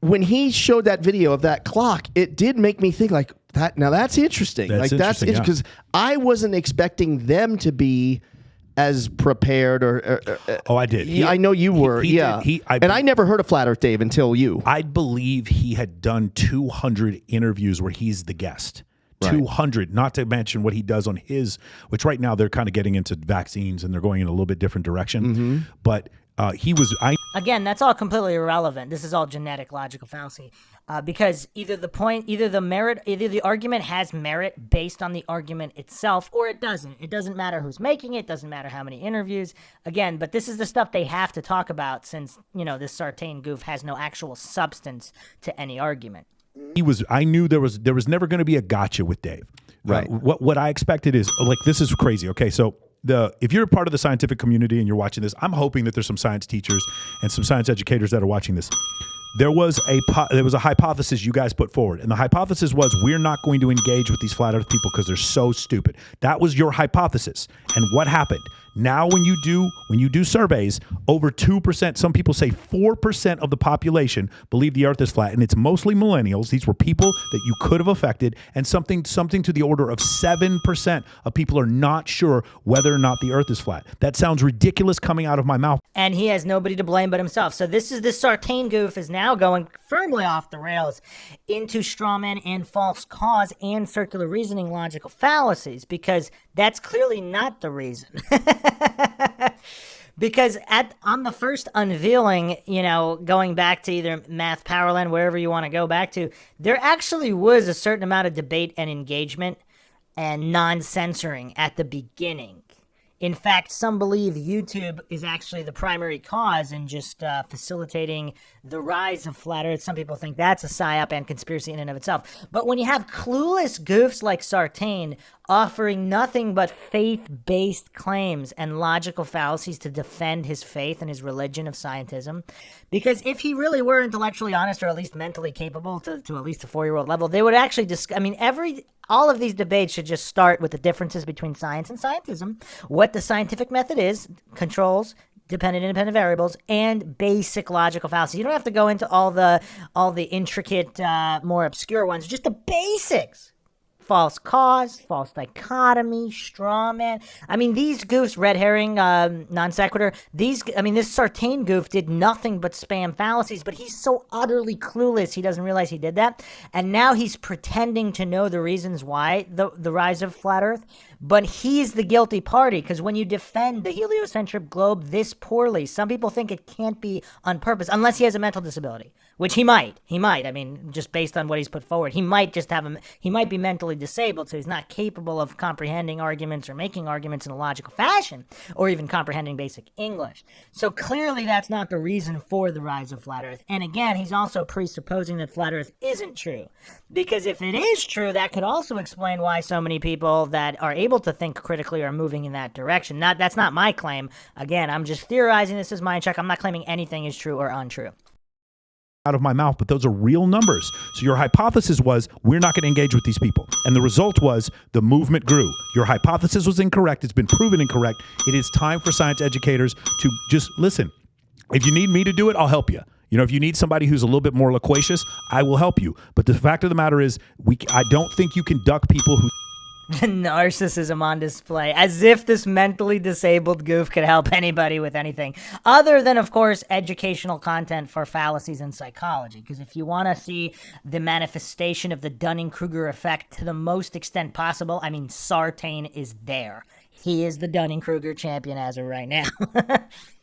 When he showed that video of that clock, it did make me think like that. Now that's interesting. That's interesting because I wasn't expecting them to be as prepared or I did. I know you were. I never heard of Flat Earth Dave until you. I believe he had done 200 interviews where he's the guest. Right. 200, not to mention what he does on his, which right now they're kind of getting into vaccines and they're going in a little bit different direction. But Again, that's all completely irrelevant. This is all genetic logical fallacy. Because either the argument has merit based on the argument itself, or it doesn't. It doesn't matter who's making it. Doesn't matter how many interviews. Again, but this is the stuff they have to talk about since, this Sartain goof has no actual substance to any argument. I knew there was never going to be a gotcha with Dave. Right. What I expected is this is crazy. Okay, so if you're a part of the scientific community and you're watching this, I'm hoping that there's some science teachers and some science educators that are watching this. There was a hypothesis you guys put forward, and the hypothesis was we're not going to engage with these flat Earth people because they're so stupid. That was your hypothesis. And what happened? Now, when you do surveys, over 2%, some people say 4% of the population believe the Earth is flat, and it's mostly millennials. These were people that you could have affected, and something to the order of 7% of people are not sure whether or not the Earth is flat. That sounds ridiculous coming out of my mouth. And he has nobody to blame but himself. So this Sartain goof is now going firmly off the rails into strawman and false cause and circular reasoning logical fallacies, because that's clearly not the reason. Because on the first unveiling, going back to either Math Powerland, wherever you want to go back to, there actually was a certain amount of debate and engagement and non-censoring at the beginning. In fact, some believe YouTube is actually the primary cause in just facilitating the rise of flat Earth. Some people think that's a psyop and conspiracy in and of itself. But when you have clueless goofs like Sartain offering nothing but faith-based claims and logical fallacies to defend his faith and his religion of scientism, because if he really were intellectually honest or at least mentally capable to at least a 4-year-old level, they would actually all of these debates should just start with the differences between science and scientism, what the scientific method is, controls, dependent and independent variables, and basic logical fallacies. You don't have to go into all the intricate, more obscure ones, just the basics. False cause, false dichotomy, straw man. These goofs, red herring, non sequitur, this Sartain goof did nothing but spam fallacies, but he's so utterly clueless he doesn't realize he did that. And now he's pretending to know the reasons why the rise of flat Earth, but he's the guilty party, because when you defend the heliocentric globe this poorly, some people think it can't be on purpose, unless he has a mental disability, which he might. Just based on what he's put forward, he might be mentally disabled, so he's not capable of comprehending arguments or making arguments in a logical fashion, or even comprehending basic English. So clearly that's not the reason for the rise of flat Earth. And again, he's also presupposing that flat Earth isn't true, because if it is true, that could also explain why so many people that are able to think critically are moving in that direction. That's not my claim. Again, I'm just theorizing. This is MINDSHOCK. I'm not claiming anything is true or untrue. Out of my mouth, but those are real numbers. So your hypothesis was we're not going to engage with these people, and the result was the movement grew. Your hypothesis was incorrect. It's been proven incorrect. It is time for science educators to just listen. If you need me to do it, I'll help you. If you need somebody who's a little bit more loquacious, I will help you. But the fact of the matter is, I don't think you can duck people who... The narcissism on display, as if this mentally disabled goof could help anybody with anything other than, of course, educational content for fallacies in psychology. Because if you want to see the manifestation of the Dunning-Kruger effect to the most extent possible, Sartain is there. He is the Dunning-Kruger champion as of right now.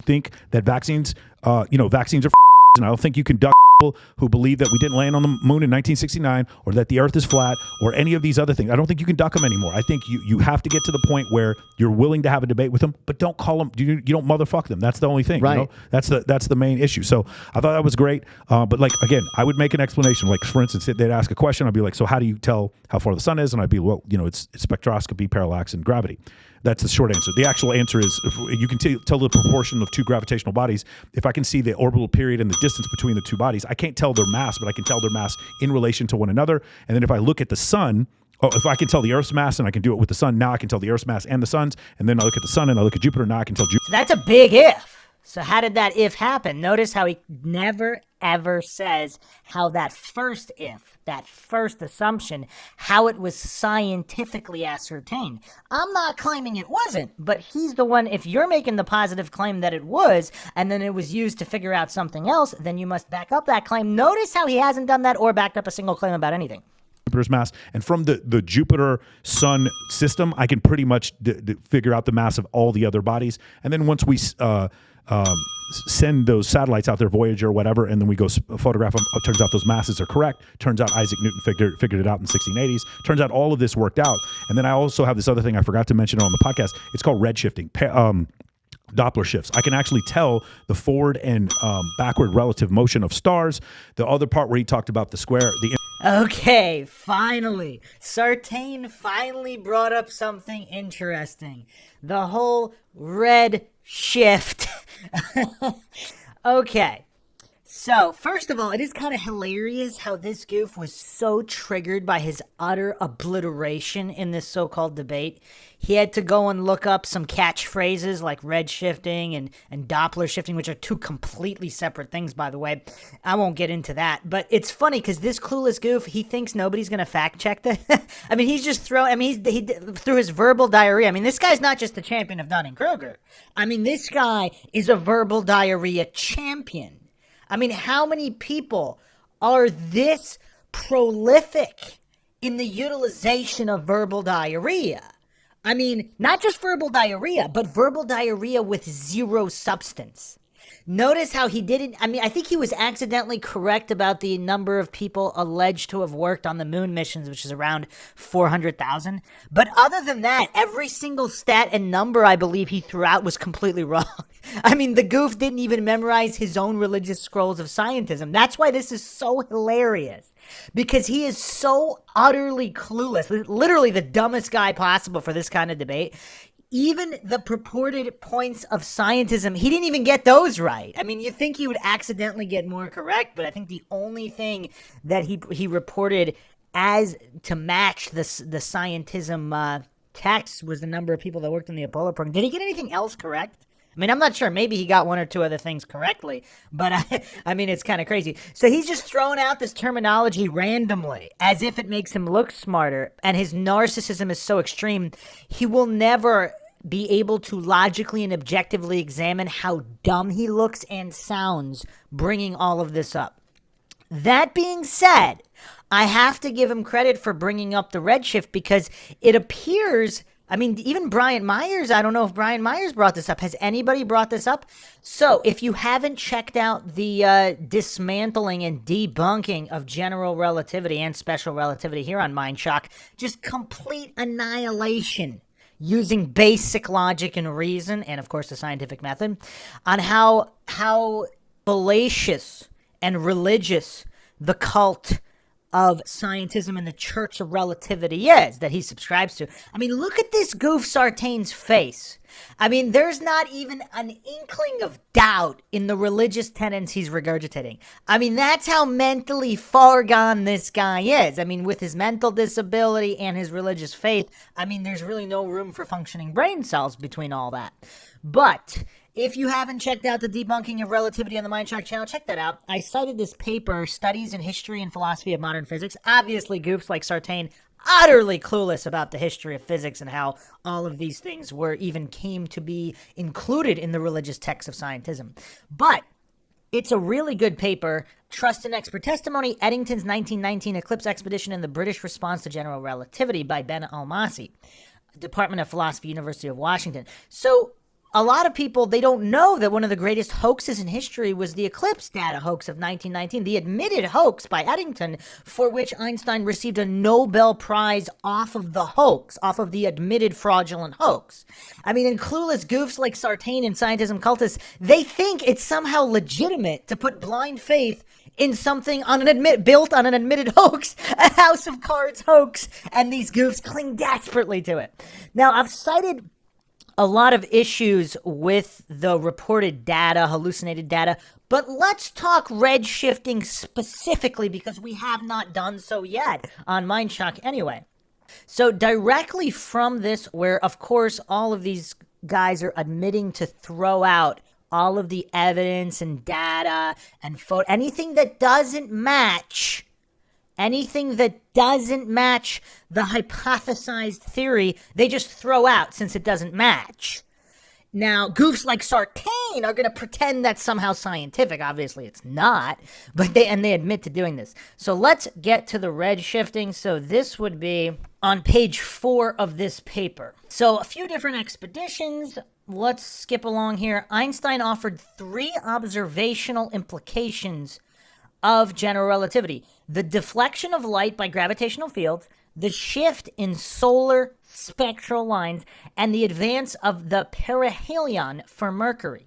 Think that vaccines are and I don't think you can duck people who believe that we didn't land on the moon in 1969 or that the earth is flat or any of these other things. I don't think you can duck them anymore. I think you have to get to the point where you're willing to have a debate with them, but don't call them, you don't motherfuck them. That's the only thing. Right. You know? That's the main issue. So I thought that was great. But like, again, I would make an explanation. Like, for instance, they'd ask a question. I'd be like, so how do you tell how far the sun is? And I'd be, well, it's spectroscopy, parallax, and gravity. That's the short answer. The actual answer is you can tell the proportion of two gravitational bodies. If I can see the orbital period and the distance between the two bodies, I can't tell their mass, but I can tell their mass in relation to one another. And then if I look at the sun, if I can tell the Earth's mass and I can do it with the sun, now I can tell the Earth's mass and the sun's. And then I look at the sun and I look at Jupiter, now I can tell Jupiter. So that's a big if. So how did that if happen? Notice how he never, ever says how that first if, that first assumption, how it was scientifically ascertained. I'm not claiming it wasn't, but he's the one, if you're making the positive claim that it was, and then it was used to figure out something else, then you must back up that claim. Notice how he hasn't done that or backed up a single claim about anything. Jupiter's mass, and from the Jupiter Sun system, I can pretty much figure out the mass of all the other bodies. And then once we send those satellites out there, Voyager or whatever, and then we go photograph them, it turns out those masses are correct. Turns out Isaac Newton figured it out in the 1680s. Turns out all of this worked out. And then I also have this other thing I forgot to mention on the podcast. It's called redshifting. Doppler shifts. I can actually tell the forward and backward relative motion of stars. The other part where he talked about the square, Okay, finally. Sartain finally brought up something interesting. The whole red shift. Okay. So, first of all, it is kind of hilarious how this goof was so triggered by his utter obliteration in this so-called debate. He had to go and look up some catchphrases like red shifting and Doppler shifting, which are two completely separate things, by the way. I won't get into that. But it's funny because this clueless goof, he thinks nobody's going to fact check that. I mean, he's just he through his verbal diarrhea. I mean, this guy's not just the champion of Dunning-Kruger. I mean, this guy is a verbal diarrhea champion. I mean, how many people are this prolific in the utilization of verbal diarrhea? I mean, not just verbal diarrhea, but verbal diarrhea with zero substance. Notice how he didn't, I think he was accidentally correct about the number of people alleged to have worked on the moon missions, which is around 400,000. But other than that, every single stat and number I believe he threw out was completely wrong. I mean, the goof didn't even memorize his own religious scrolls of scientism. That's why this is so hilarious. Because he is so utterly clueless, literally the dumbest guy possible for this kind of debate. Even the purported points of scientism, he didn't even get those right. I mean, you'd think he would accidentally get more correct, but I think the only thing that he reported as to match the scientism text was the number of people that worked on the Apollo program. Did he get anything else correct? I mean, I'm not sure. Maybe he got one or two other things correctly, but I mean, it's kind of crazy. So he's just throwing out this terminology randomly as if it makes him look smarter, and his narcissism is so extreme, he will never be able to logically and objectively examine how dumb he looks and sounds bringing all of this up. That being said, I have to give him credit for bringing up the redshift because it appears... I mean, even Brian Myers, I don't know if Brian Myers brought this up. Has anybody brought this up? So, if you haven't checked out the dismantling and debunking of general relativity and special relativity here on MindShock, just complete annihilation using basic logic and reason, and of course the scientific method, on how fallacious and religious the cult of scientism and the Church of Relativity is that he subscribes to. I mean, look at this goof Sartain's face. I mean, there's not even an inkling of doubt in the religious tenets he's regurgitating. I mean, that's how mentally far gone this guy is. I mean, with his mental disability and his religious faith, I mean, there's really no room for functioning brain cells between all that. But if you haven't checked out the debunking of relativity on the MindShock channel, check that out. I cited this paper, Studies in History and Philosophy of Modern Physics. Obviously, goofs like Sartain, utterly clueless about the history of physics and how all of these things came to be included in the religious texts of scientism. But it's a really good paper. Trust and Expert Testimony, Eddington's 1919 Eclipse Expedition and the British Response to General Relativity by Ben Almasi, Department of Philosophy, University of Washington. So, a lot of people, they don't know that one of the greatest hoaxes in history was the eclipse data hoax of 1919, the admitted hoax by Eddington, for which Einstein received a Nobel Prize off of the hoax, off of the admitted fraudulent hoax. I mean, and clueless goofs like Sartain and scientism cultists, they think it's somehow legitimate to put blind faith in something built on an admitted hoax, a House of Cards hoax, and these goofs cling desperately to it. Now, I've cited a lot of issues with the reported data, hallucinated data, but let's talk redshifting specifically because we have not done so yet on MindShock anyway. So directly from this, where of course all of these guys are admitting to throw out all of the evidence and data and anything that doesn't match the hypothesized theory, they just throw out since it doesn't match. Now, goofs like Sartain are going to pretend that's somehow scientific. Obviously, it's not, but they admit to doing this. So let's get to the redshifting. So this would be on page 4 of this paper. So a few different expeditions. Let's skip along here. Einstein offered 3 observational implications of general relativity: the deflection of light by gravitational fields, the shift in solar spectral lines, and the advance of the perihelion for Mercury.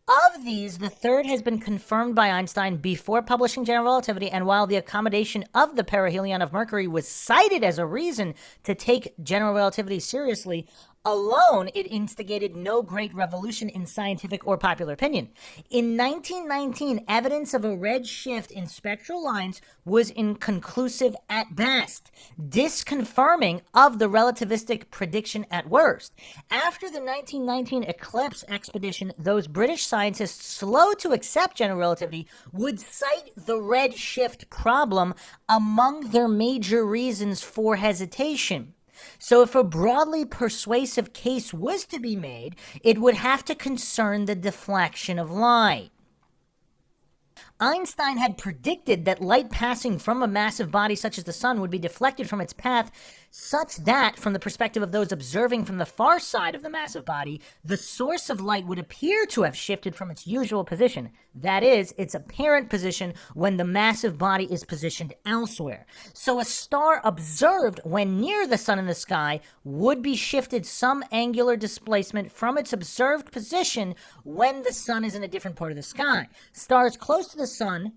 Of these, the third has been confirmed by Einstein before publishing general relativity, and while the accommodation of the perihelion of Mercury was cited as a reason to take general relativity seriously, alone it instigated no great revolution in scientific or popular opinion. In 1919, evidence of a red shift in spectral lines was inconclusive at best, disconfirming of the relativistic prediction at worst. After the 1919 eclipse expedition, those British scientists slow to accept general relativity would cite the red shift problem among their major reasons for hesitation. So if a broadly persuasive case was to be made, it would have to concern the deflection of light. Einstein had predicted that light passing from a massive body such as the sun would be deflected from its path, such that, from the perspective of those observing from the far side of the massive body, the source of light would appear to have shifted from its usual position, that is, its apparent position when the massive body is positioned elsewhere. So a star observed when near the sun in the sky would be shifted some angular displacement from its observed position when the sun is in a different part of the sky. Stars close to the sun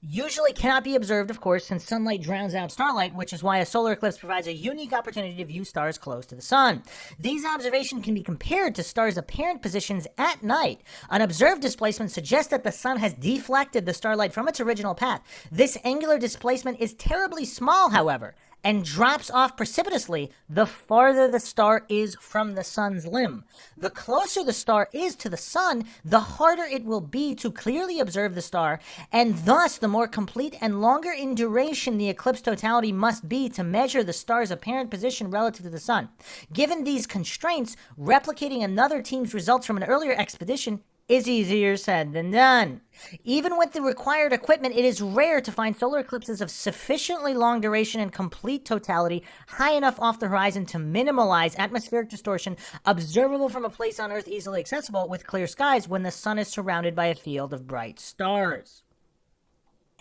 usually cannot be observed, of course, since sunlight drowns out starlight, which is why a solar eclipse provides a unique opportunity to view stars close to the sun. These observations can be compared to stars' apparent positions at night. An observed displacement suggests that the sun has deflected the starlight from its original path. This angular displacement is terribly small, however, and drops off precipitously the farther the star is from the sun's limb. The closer the star is to the sun, the harder it will be to clearly observe the star, and thus the more complete and longer in duration the eclipse totality must be to measure the star's apparent position relative to the sun. Given these constraints, replicating another team's results from an earlier expedition is easier said than done. Even with the required equipment, it is rare to find solar eclipses of sufficiently long duration and complete totality high enough off the horizon to minimalize atmospheric distortion, observable from a place on Earth easily accessible with clear skies when the sun is surrounded by a field of bright stars.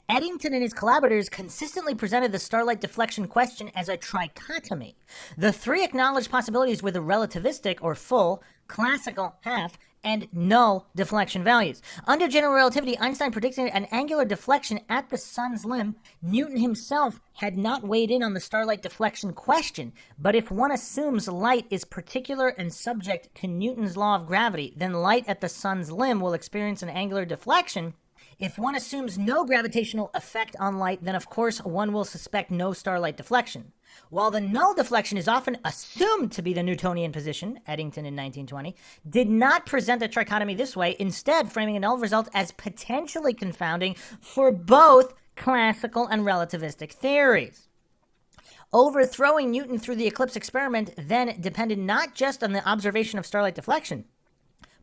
Eddington and his collaborators consistently presented the starlight deflection question as a trichotomy. The 3 acknowledged possibilities were the relativistic, or full, classical, half, and null deflection values. Under general relativity, Einstein predicted an angular deflection at the sun's limb. Newton himself had not weighed in on the starlight deflection question, but if one assumes light is particular and subject to Newton's law of gravity, then light at the sun's limb will experience an angular deflection. If one assumes no gravitational effect on light, then of course one will suspect no starlight deflection. While the null deflection is often assumed to be the Newtonian position, Eddington in 1920 did not present a trichotomy this way, instead framing a null result as potentially confounding for both classical and relativistic theories. Overthrowing Newton through the eclipse experiment then depended not just on the observation of starlight deflection,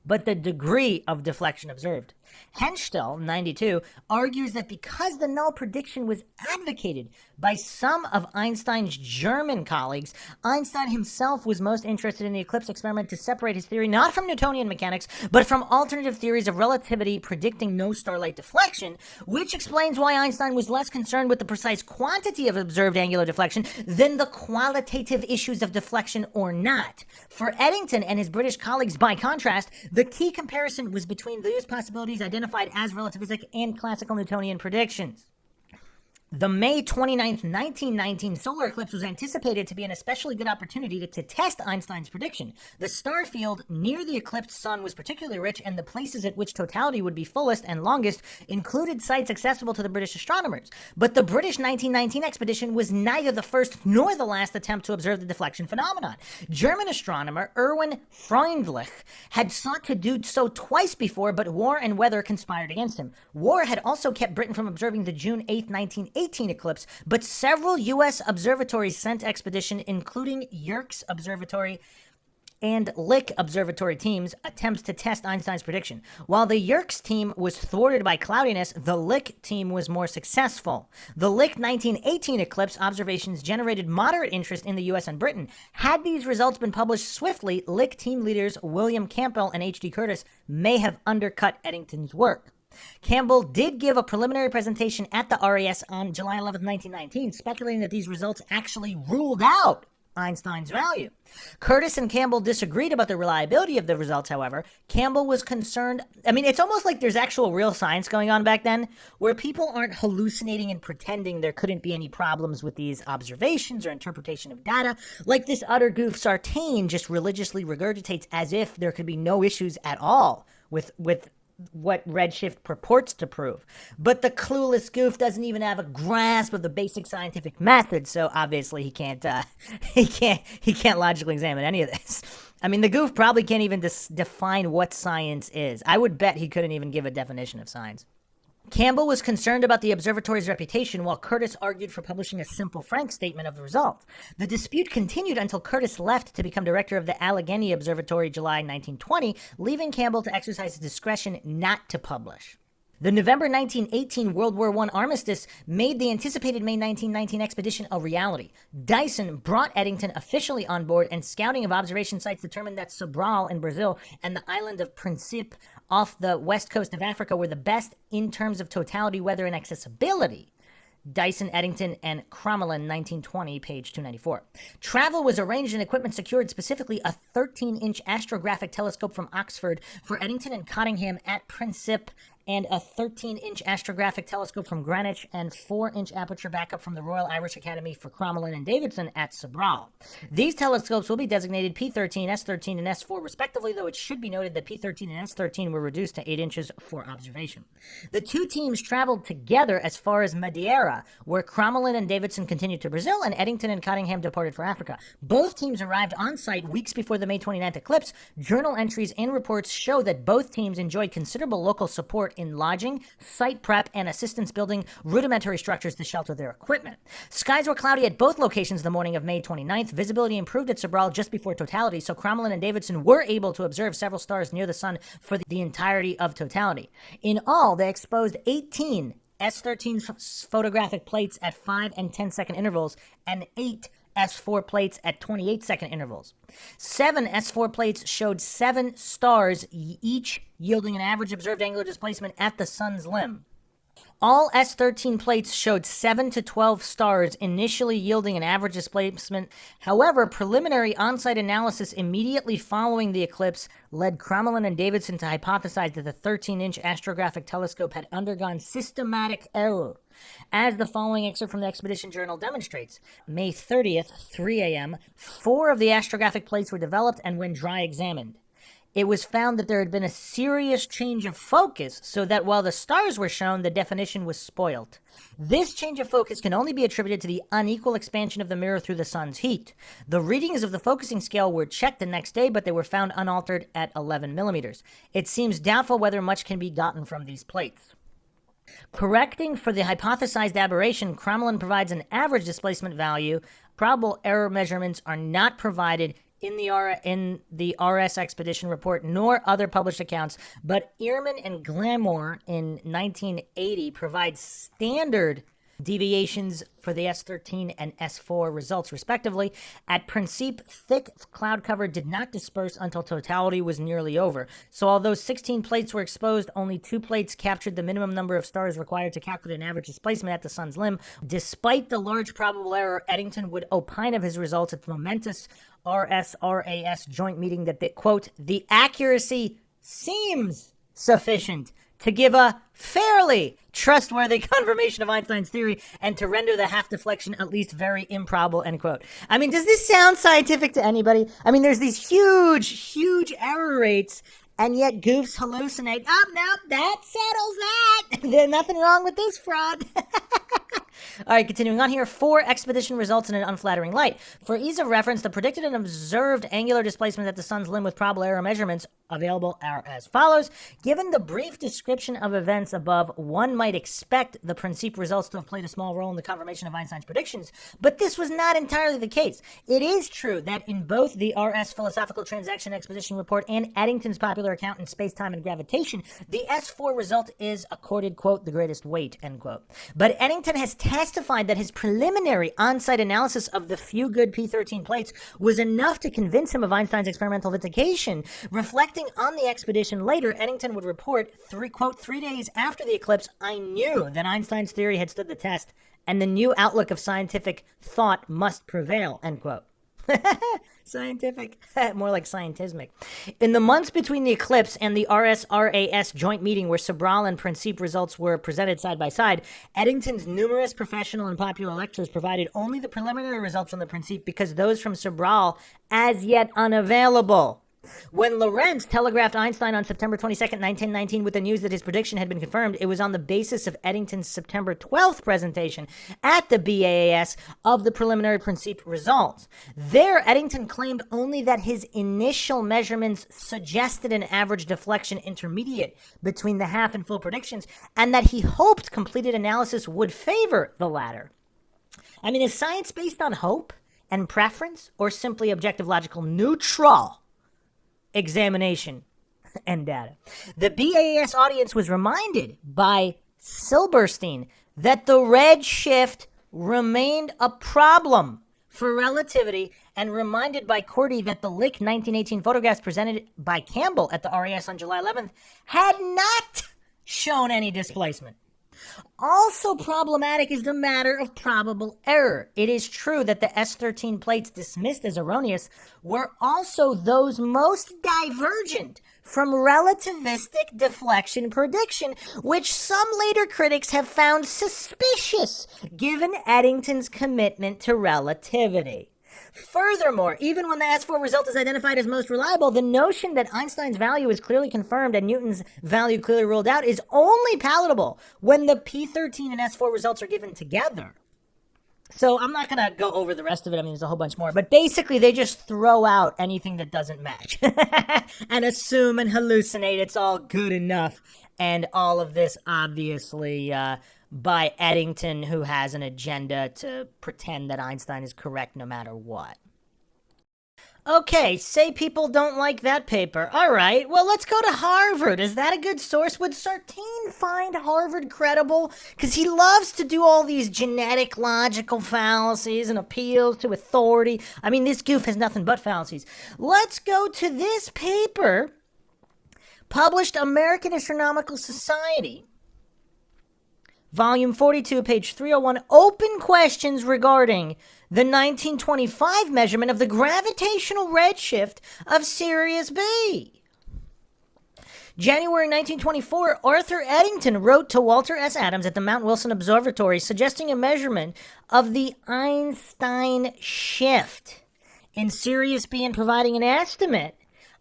but the degree of deflection observed. Henschel, 92, argues that because the null prediction was advocated by some of Einstein's German colleagues, Einstein himself was most interested in the eclipse experiment to separate his theory not from Newtonian mechanics, but from alternative theories of relativity predicting no starlight deflection, which explains why Einstein was less concerned with the precise quantity of observed angular deflection than the qualitative issues of deflection or not. For Eddington and his British colleagues, by contrast, the key comparison was between those possibilities identified as relativistic and classical Newtonian predictions. The May 29th, 1919 solar eclipse was anticipated to be an especially good opportunity to test Einstein's prediction. The star field near the eclipsed sun was particularly rich, and the places at which totality would be fullest and longest included sites accessible to the British astronomers. But the British 1919 expedition was neither the first nor the last attempt to observe the deflection phenomenon. German astronomer Erwin Freundlich had sought to do so twice before, but war and weather conspired against him. War had also kept Britain from observing the June 8, 1918 eclipse, but several U.S. observatories sent expedition, including Yerkes Observatory and Lick Observatory teams, attempts to test Einstein's prediction. While the Yerkes team was thwarted by cloudiness, the Lick team was more successful. The Lick 1918 eclipse observations generated moderate interest in the U.S. and Britain. Had these results been published swiftly, Lick team leaders William Campbell and H.D. Curtis may have undercut Eddington's work. Campbell did give a preliminary presentation at the RAS on July 11, 1919, speculating that these results actually ruled out Einstein's value. Curtis and Campbell disagreed about the reliability of the results, however. Campbell was concerned. I mean, it's almost like there's actual real science going on back then, where people aren't hallucinating and pretending there couldn't be any problems with these observations or interpretation of data, like this utter goof Sartain just religiously regurgitates as if there could be no issues at all with what redshift purports to prove. But the clueless goof doesn't even have a grasp of the basic scientific method, so obviously he can't logically examine any of this. I mean, the goof probably can't even define what science is. I would bet he couldn't even give a definition of science. Campbell was concerned about the observatory's reputation, while Curtis argued for publishing a simple, frank statement of the results. The dispute continued until Curtis left to become director of the Allegheny Observatory July 1920, leaving Campbell to exercise his discretion not to publish. The November 1918 World War I armistice made the anticipated May 1919 expedition a reality. Dyson brought Eddington officially on board, and scouting of observation sites determined that Sobral in Brazil and the island of Principe off the west coast of Africa were the best in terms of totality, weather, and accessibility. Dyson, Eddington, and Crommelin, 1920, page 294. Travel was arranged and equipment secured, specifically a 13-inch astrographic telescope from Oxford for Eddington and Cottingham at Principe, and a 13-inch astrographic telescope from Greenwich and 4-inch aperture backup from the Royal Irish Academy for Crommelin and Davidson at Sobral. These telescopes will be designated P13, S13, and S4 respectively, though it should be noted that P13 and S13 were reduced to 8 inches for observation. The two teams traveled together as far as Madeira, where Crommelin and Davidson continued to Brazil, and Eddington and Cottingham departed for Africa. Both teams arrived on site weeks before the May 29th eclipse. Journal entries and reports show that both teams enjoyed considerable local support in lodging, site prep, and assistance building rudimentary structures to shelter their equipment. Skies were cloudy at both locations the morning of May 29th. Visibility improved at Sobral just before totality, so Crommelin and Davidson were able to observe several stars near the sun for the entirety of totality. In all, they exposed 18 S13 photographic plates at 5 and 10-second intervals and 8 S4 plates at 28-second intervals. 7 S4 plates showed 7 stars, each yielding an average observed angular displacement at the sun's limb. All S13 plates showed 7 to 12 stars, initially yielding an average displacement. However, preliminary on-site analysis immediately following the eclipse led Crommelin and Davidson to hypothesize that the 13-inch astrographic telescope had undergone systematic error. As the following excerpt from the Expedition Journal demonstrates, May 30th, 3 a.m., 4 of the astrographic plates were developed and when dry examined. It was found that there had been a serious change of focus, so that while the stars were shown, the definition was spoilt. This change of focus can only be attributed to the unequal expansion of the mirror through the sun's heat. The readings of the focusing scale were checked the next day, but they were found unaltered at 11 millimeters. It seems doubtful whether much can be gotten from these plates. Correcting for the hypothesized aberration, Crommelin provides an average displacement value. Probable error measurements are not provided in the RS expedition report nor other published accounts, but Ehrman and Glamour in 1980 provide standard deviations for the S13 and S4 results, respectively. At Principe, thick cloud cover did not disperse until totality was nearly over. So although 16 plates were exposed, only 2 plates captured the minimum number of stars required to calculate an average displacement at the sun's limb. Despite the large probable error, Eddington would opine of his results at the momentous RS-RAS joint meeting that, quote, the accuracy seems sufficient to give a fairly trustworthy confirmation of Einstein's theory and to render the half deflection at least very improbable, end quote. I mean, does this sound scientific to anybody? I mean, there's these huge error rates, and yet goofs hallucinate. Oh, no, that settles that. There's nothing wrong with this fraud. All right, continuing on here. 4 expedition results in an unflattering light. For ease of reference, the predicted and observed angular displacement at the sun's limb with probable error measurements available are as follows. Given the brief description of events above, one might expect the Principe results to have played a small role in the confirmation of Einstein's predictions, but this was not entirely the case. It is true that in both the RS Philosophical Transaction Expedition Report and Eddington's popular account in Space-Time and Gravitation, the S4 result is accorded, quote, the greatest weight, end quote. But Eddington has testified that his preliminary on-site analysis of the few good P13 plates was enough to convince him of Einstein's experimental vindication. Reflecting on the expedition later, Eddington would report, quote, 3 days after the eclipse, I knew that Einstein's theory had stood the test, and the new outlook of scientific thought must prevail, end quote. Scientific. More like scientismic. In the months between the eclipse and the RS-RAS joint meeting where Sobral and Principe results were presented side by side, Eddington's numerous professional and popular lectures provided only the preliminary results from the Principe because those from Sobral as yet unavailable. When Lorentz telegraphed Einstein on September 22nd, 1919 with the news that his prediction had been confirmed, it was on the basis of Eddington's September 12th presentation at the BAAS of the preliminary Principe results. There, Eddington claimed only that his initial measurements suggested an average deflection intermediate between the half and full predictions, and that he hoped completed analysis would favor the latter. I mean, is science based on hope and preference, or simply objective, logical, neutral examination and data? The BAS audience was reminded by Silberstein that the redshift remained a problem for relativity, and reminded by Cordy that the Lick 1918 photographs presented by Campbell at the RAS on July 11th had not shown any displacement. Also problematic is the matter of probable error. It is true that the S13 plates dismissed as erroneous were also those most divergent from relativistic deflection prediction, which some later critics have found suspicious given Eddington's commitment to relativity. Furthermore, even when the S4 result is identified as most reliable, the notion that Einstein's value is clearly confirmed and Newton's value clearly ruled out is only palatable when the P13 and S4 results are given together. So I'm not going to go over the rest of it. I mean, there's a whole bunch more. But basically, they just throw out anything that doesn't match and assume and hallucinate it's all good enough. And all of this, obviously, by Eddington, who has an agenda to pretend that Einstein is correct no matter what. Okay, say people don't like that paper. All right, well, let's go to Harvard. Is that a good source? Would Sartain find Harvard credible? Because he loves to do all these genetic logical fallacies and appeals to authority. I mean, this goof has nothing but fallacies. Let's go to this paper, published American Astronomical Society, Volume 42, page 301, open questions regarding the 1925 measurement of the gravitational redshift of Sirius B. January 1924, Arthur Eddington wrote to Walter S. Adams at the Mount Wilson Observatory suggesting a measurement of the Einstein shift in Sirius B and providing an estimate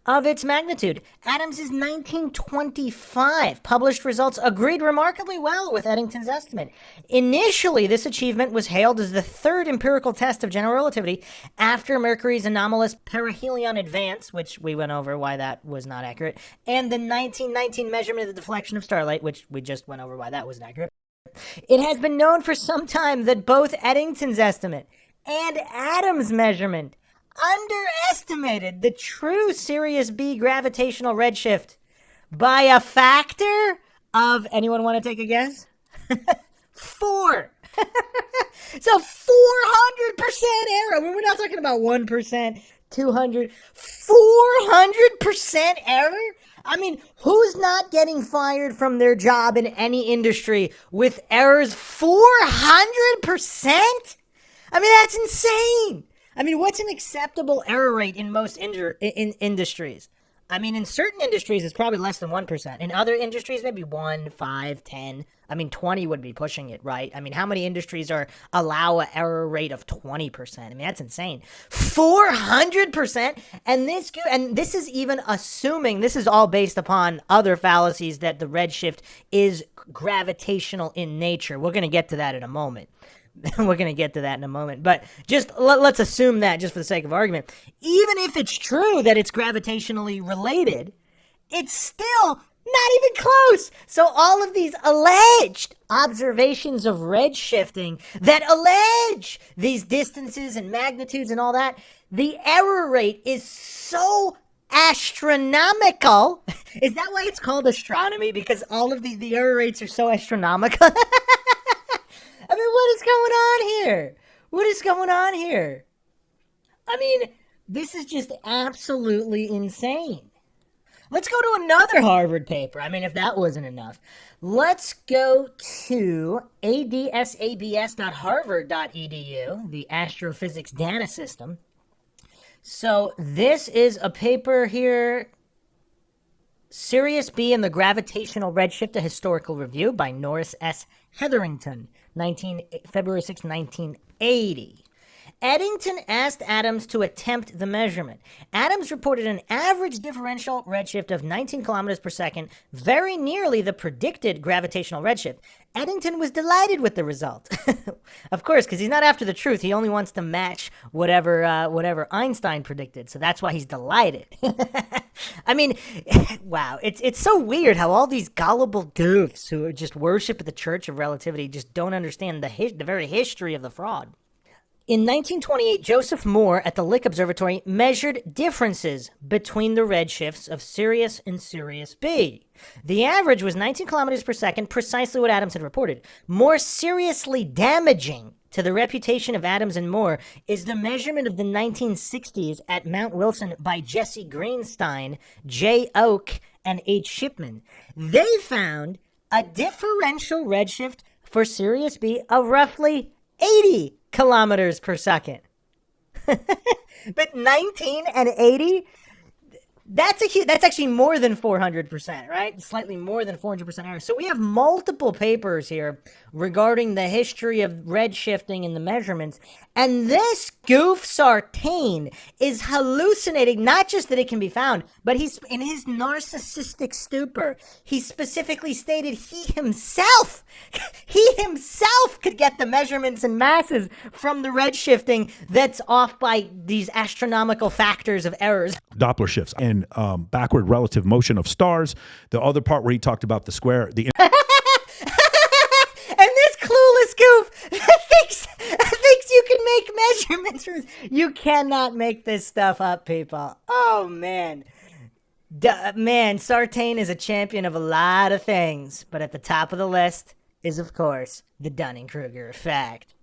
of its magnitude. Adams's 1925 published results agreed remarkably well with Eddington's estimate. Initially, this achievement was hailed as the third empirical test of general relativity after Mercury's anomalous perihelion advance, which we went over why that was not accurate, and the 1919 measurement of the deflection of starlight, which we just went over why that was inaccurate. It has been known for some time that both Eddington's estimate and Adams' measurement underestimated the true Sirius B gravitational redshift by a factor of, anyone want to take a guess? 4. So 400% error. I mean, we're not talking about 1%, 200, 400% error. I mean, who's not getting fired from their job in any industry with errors 400%? I mean, that's insane. I mean, what's an acceptable error rate in most industries? I mean, in certain industries, it's probably less than 1%. In other industries, maybe 1, 5, 10. I mean, 20 would be pushing it, right? I mean, how many industries allow an error rate of 20%? I mean, that's insane. 400%? And this is even assuming, this is all based upon other fallacies that the redshift is gravitational in nature. We're going to get to that in a moment. But just let's assume that, just for the sake of argument. Even if it's true that it's gravitationally related, it's still not even close. So all of these alleged observations of redshifting that allege these distances and magnitudes and all that, the error rate is so astronomical. Is that why it's called astronomy? Because all of the error rates are so astronomical? I mean, what is going on here? What is going on here? I mean, this is just absolutely insane. Let's go to another Harvard paper. I mean, if that wasn't enough. Let's go to adsabs.harvard.edu, the astrophysics data system. So this is a paper here, Sirius B and the Gravitational Redshift, a Historical Review by Norris S. Hetherington, February 6, 1980. Eddington asked Adams to attempt the measurement. Adams reported an average differential redshift of 19 kilometers per second, very nearly the predicted gravitational redshift. Eddington was delighted with the result. Of course, because he's not after the truth. He only wants to match whatever Einstein predicted. So that's why he's delighted. I mean, wow. It's so weird how all these gullible goofs who just worship at the Church of Relativity just don't understand the very history of the fraud. In 1928, Joseph Moore at the Lick Observatory measured differences between the redshifts of Sirius and Sirius B. The average was 19 kilometers per second, precisely what Adams had reported. More seriously damaging to the reputation of Adams and Moore is the measurement of the 1960s at Mount Wilson by Jesse Greenstein, J. Oak, and H. Shipman. They found a differential redshift for Sirius B of roughly 80 kilometers per second. But 19 and 80, that's actually more than 400%, right? Slightly more than 400% error. So we have multiple papers here regarding the history of redshifting and the measurements. And this goof Sartain is hallucinating, not just that it can be found, but he's in his narcissistic stupor. He specifically stated he himself could get the measurements and masses from the redshifting that's off by these astronomical factors of errors. Doppler shifts and backward relative motion of stars. The other part where he talked about the square, And this clueless goof thinks you can make measurements from this. You cannot make this stuff up, people. Oh, man. Sartain is a champion of a lot of things, but at the top of the list is, of course, the Dunning-Kruger effect.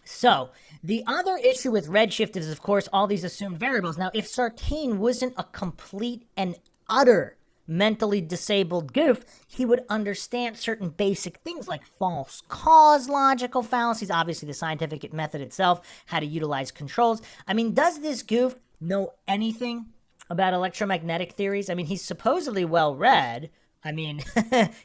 So, the other issue with redshift is, of course, all these assumed variables. Now, if Sartain wasn't a complete and utter mentally disabled goof, he would understand certain basic things like false cause logical fallacies, obviously the scientific method itself, how to utilize controls. I mean, does this goof know anything about electromagnetic theories? I mean, he's supposedly well-read. I mean,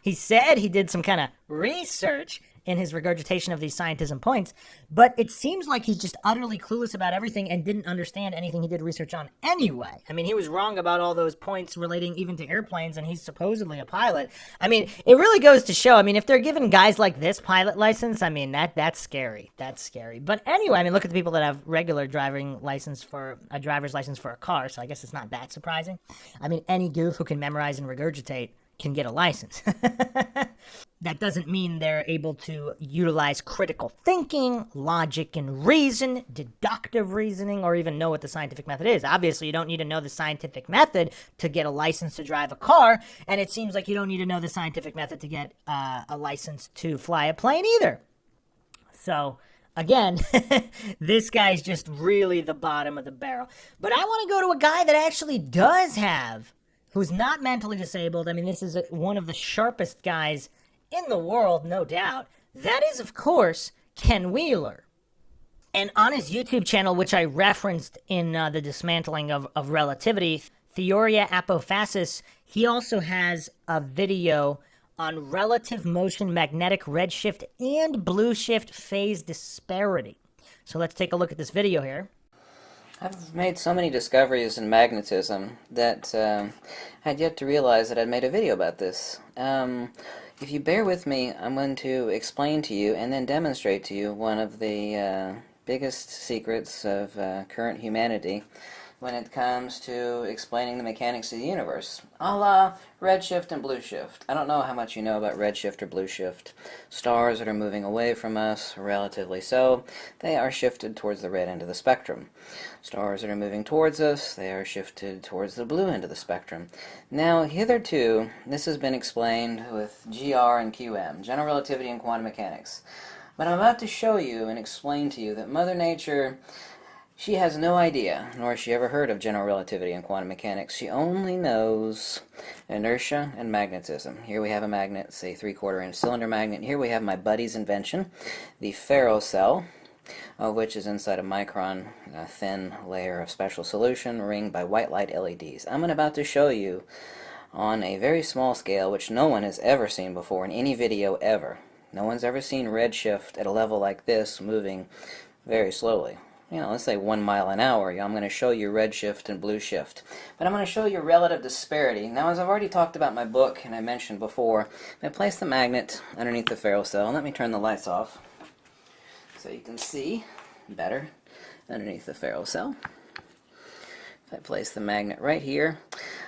he said he did some kind of research in his regurgitation of these scientism points, but it seems like he's just utterly clueless about everything and didn't understand anything he did research on anyway. I mean, he was wrong about all those points relating even to airplanes, and he's supposedly a pilot. I mean, it really goes to show, I mean, if they're giving guys like this pilot license, I mean, that's scary. That's scary. But anyway, I mean, look at the people that have regular driver's license for a car, so I guess it's not that surprising. I mean, any goof who can memorize and regurgitate can get a license. That doesn't mean they're able to utilize critical thinking, logic and reason, deductive reasoning, or even know what the scientific method is. Obviously, you don't need to know the scientific method to get a license to drive a car, and it seems like you don't need to know the scientific method to get a license to fly a plane either. So, again, this guy's just really the bottom of the barrel. But I want to go to a guy that actually does have, who's not mentally disabled. I mean, this is one of the sharpest guys in the world, no doubt. That is, of course, Ken Wheeler. And on his YouTube channel, which I referenced in the dismantling of relativity, Theoria Apophasis, he also has a video on relative motion, magnetic redshift, and blue shift phase disparity. So let's take a look at this video here. I've made so many discoveries in magnetism that I had yet to realize that I'd made a video about this. If you bear with me, I'm going to explain to you and then demonstrate to you one of the biggest secrets of current humanity when it comes to explaining the mechanics of the universe, a la redshift and blue shift. I don't know how much you know about redshift or blue shift. Stars that are moving away from us, relatively so, they are shifted towards the red end of the spectrum. Stars that are moving towards us, they are shifted towards the blue end of the spectrum. Now, hitherto, this has been explained with GR and QM, general relativity and quantum mechanics. But I'm about to show you and explain to you that Mother Nature, she has no idea, nor has she ever heard of general relativity and quantum mechanics. She only knows inertia and magnetism. Here we have a magnet, say 3/4-inch cylinder magnet. Here we have my buddy's invention, the ferrocell, which is inside a micron thin layer of special solution ringed by white light LEDs. I'm about to show you on a very small scale, which no one has ever seen before in any video ever. No one's ever seen redshift at a level like this moving very slowly. You know, let's say 1 mile an hour. I'm going to show you redshift and blue shift. But I'm going to show you relative disparity. Now, as I've already talked about in my book, and I mentioned before, I place the magnet underneath the ferrocell. Let me turn the lights off so you can see better underneath the ferrocell. If I place the magnet right here,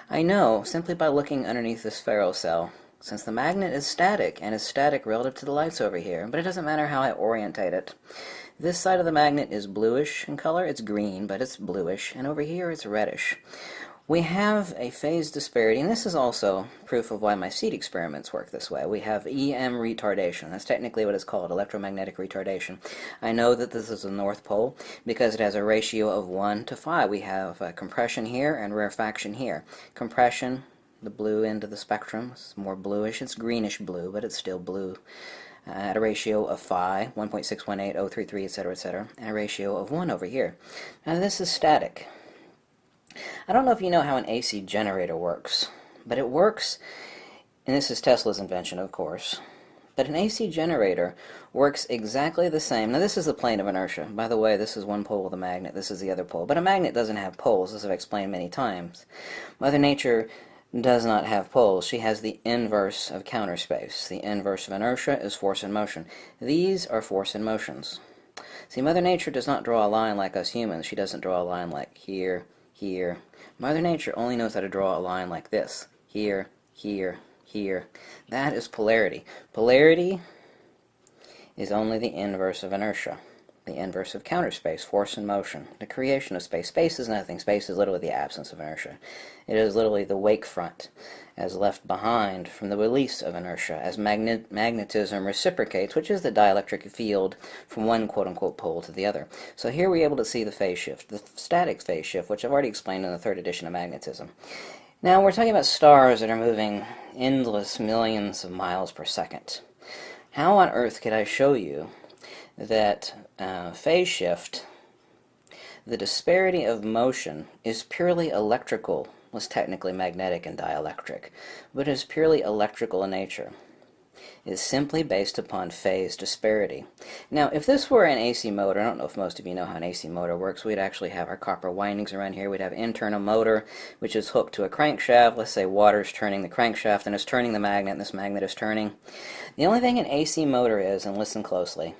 I know simply by looking underneath this ferrocell, since the magnet is static, and is static relative to the lights over here, but it doesn't matter how I orientate it. This side of the magnet is bluish in color. It's green, but it's bluish, and over here it's reddish. We have a phase disparity, and this is also proof of why my seed experiments work this way. We have EM retardation. That's technically what it's called, electromagnetic retardation. I know that this is the North Pole because it has a ratio of 1 to 5. We have compression here and rarefaction here. Compression, the blue end of the spectrum, is more bluish. It's greenish blue, but it's still blue. At a ratio of 5, 1.618, 033, etc., and a ratio of 1 over here. Now this is static. I don't know if you know how an AC generator works, but it works, and this is Tesla's invention, of course, but an AC generator works exactly the same. Now this is the plane of inertia. By the way, this is one pole of the magnet, this is the other pole. But a magnet doesn't have poles, as I've explained many times. Mother Nature does not have poles. She has the inverse of counter space. The inverse of inertia is force and motion. These are force and motions. See, Mother Nature does not draw a line like us humans. She doesn't draw a line like here, here. Mother Nature only knows how to draw a line like this. Here, here, here. That is polarity. Polarity is only the inverse of inertia. The inverse of counter space, force and motion, the creation of space. Space is nothing. Space is literally the absence of inertia. It is literally the wake front as left behind from the release of inertia as magnetism reciprocates, which is the dielectric field from one quote-unquote pole to the other. So here we're able to see the phase shift, the static phase shift, which I've already explained in the 3rd edition of magnetism. Now we're talking about stars that are moving endless millions of miles per second. How on earth could I show you that phase shift, the disparity of motion, is purely electrical, was technically magnetic and dielectric, but is purely electrical in nature. It is simply based upon phase disparity. Now, if this were an AC motor, I don't know if most of you know how an AC motor works, we'd actually have our copper windings around here. We'd have internal motor, which is hooked to a crankshaft. Let's say water's turning the crankshaft, and it's turning the magnet, and this magnet is turning. The only thing an AC motor is, and listen closely,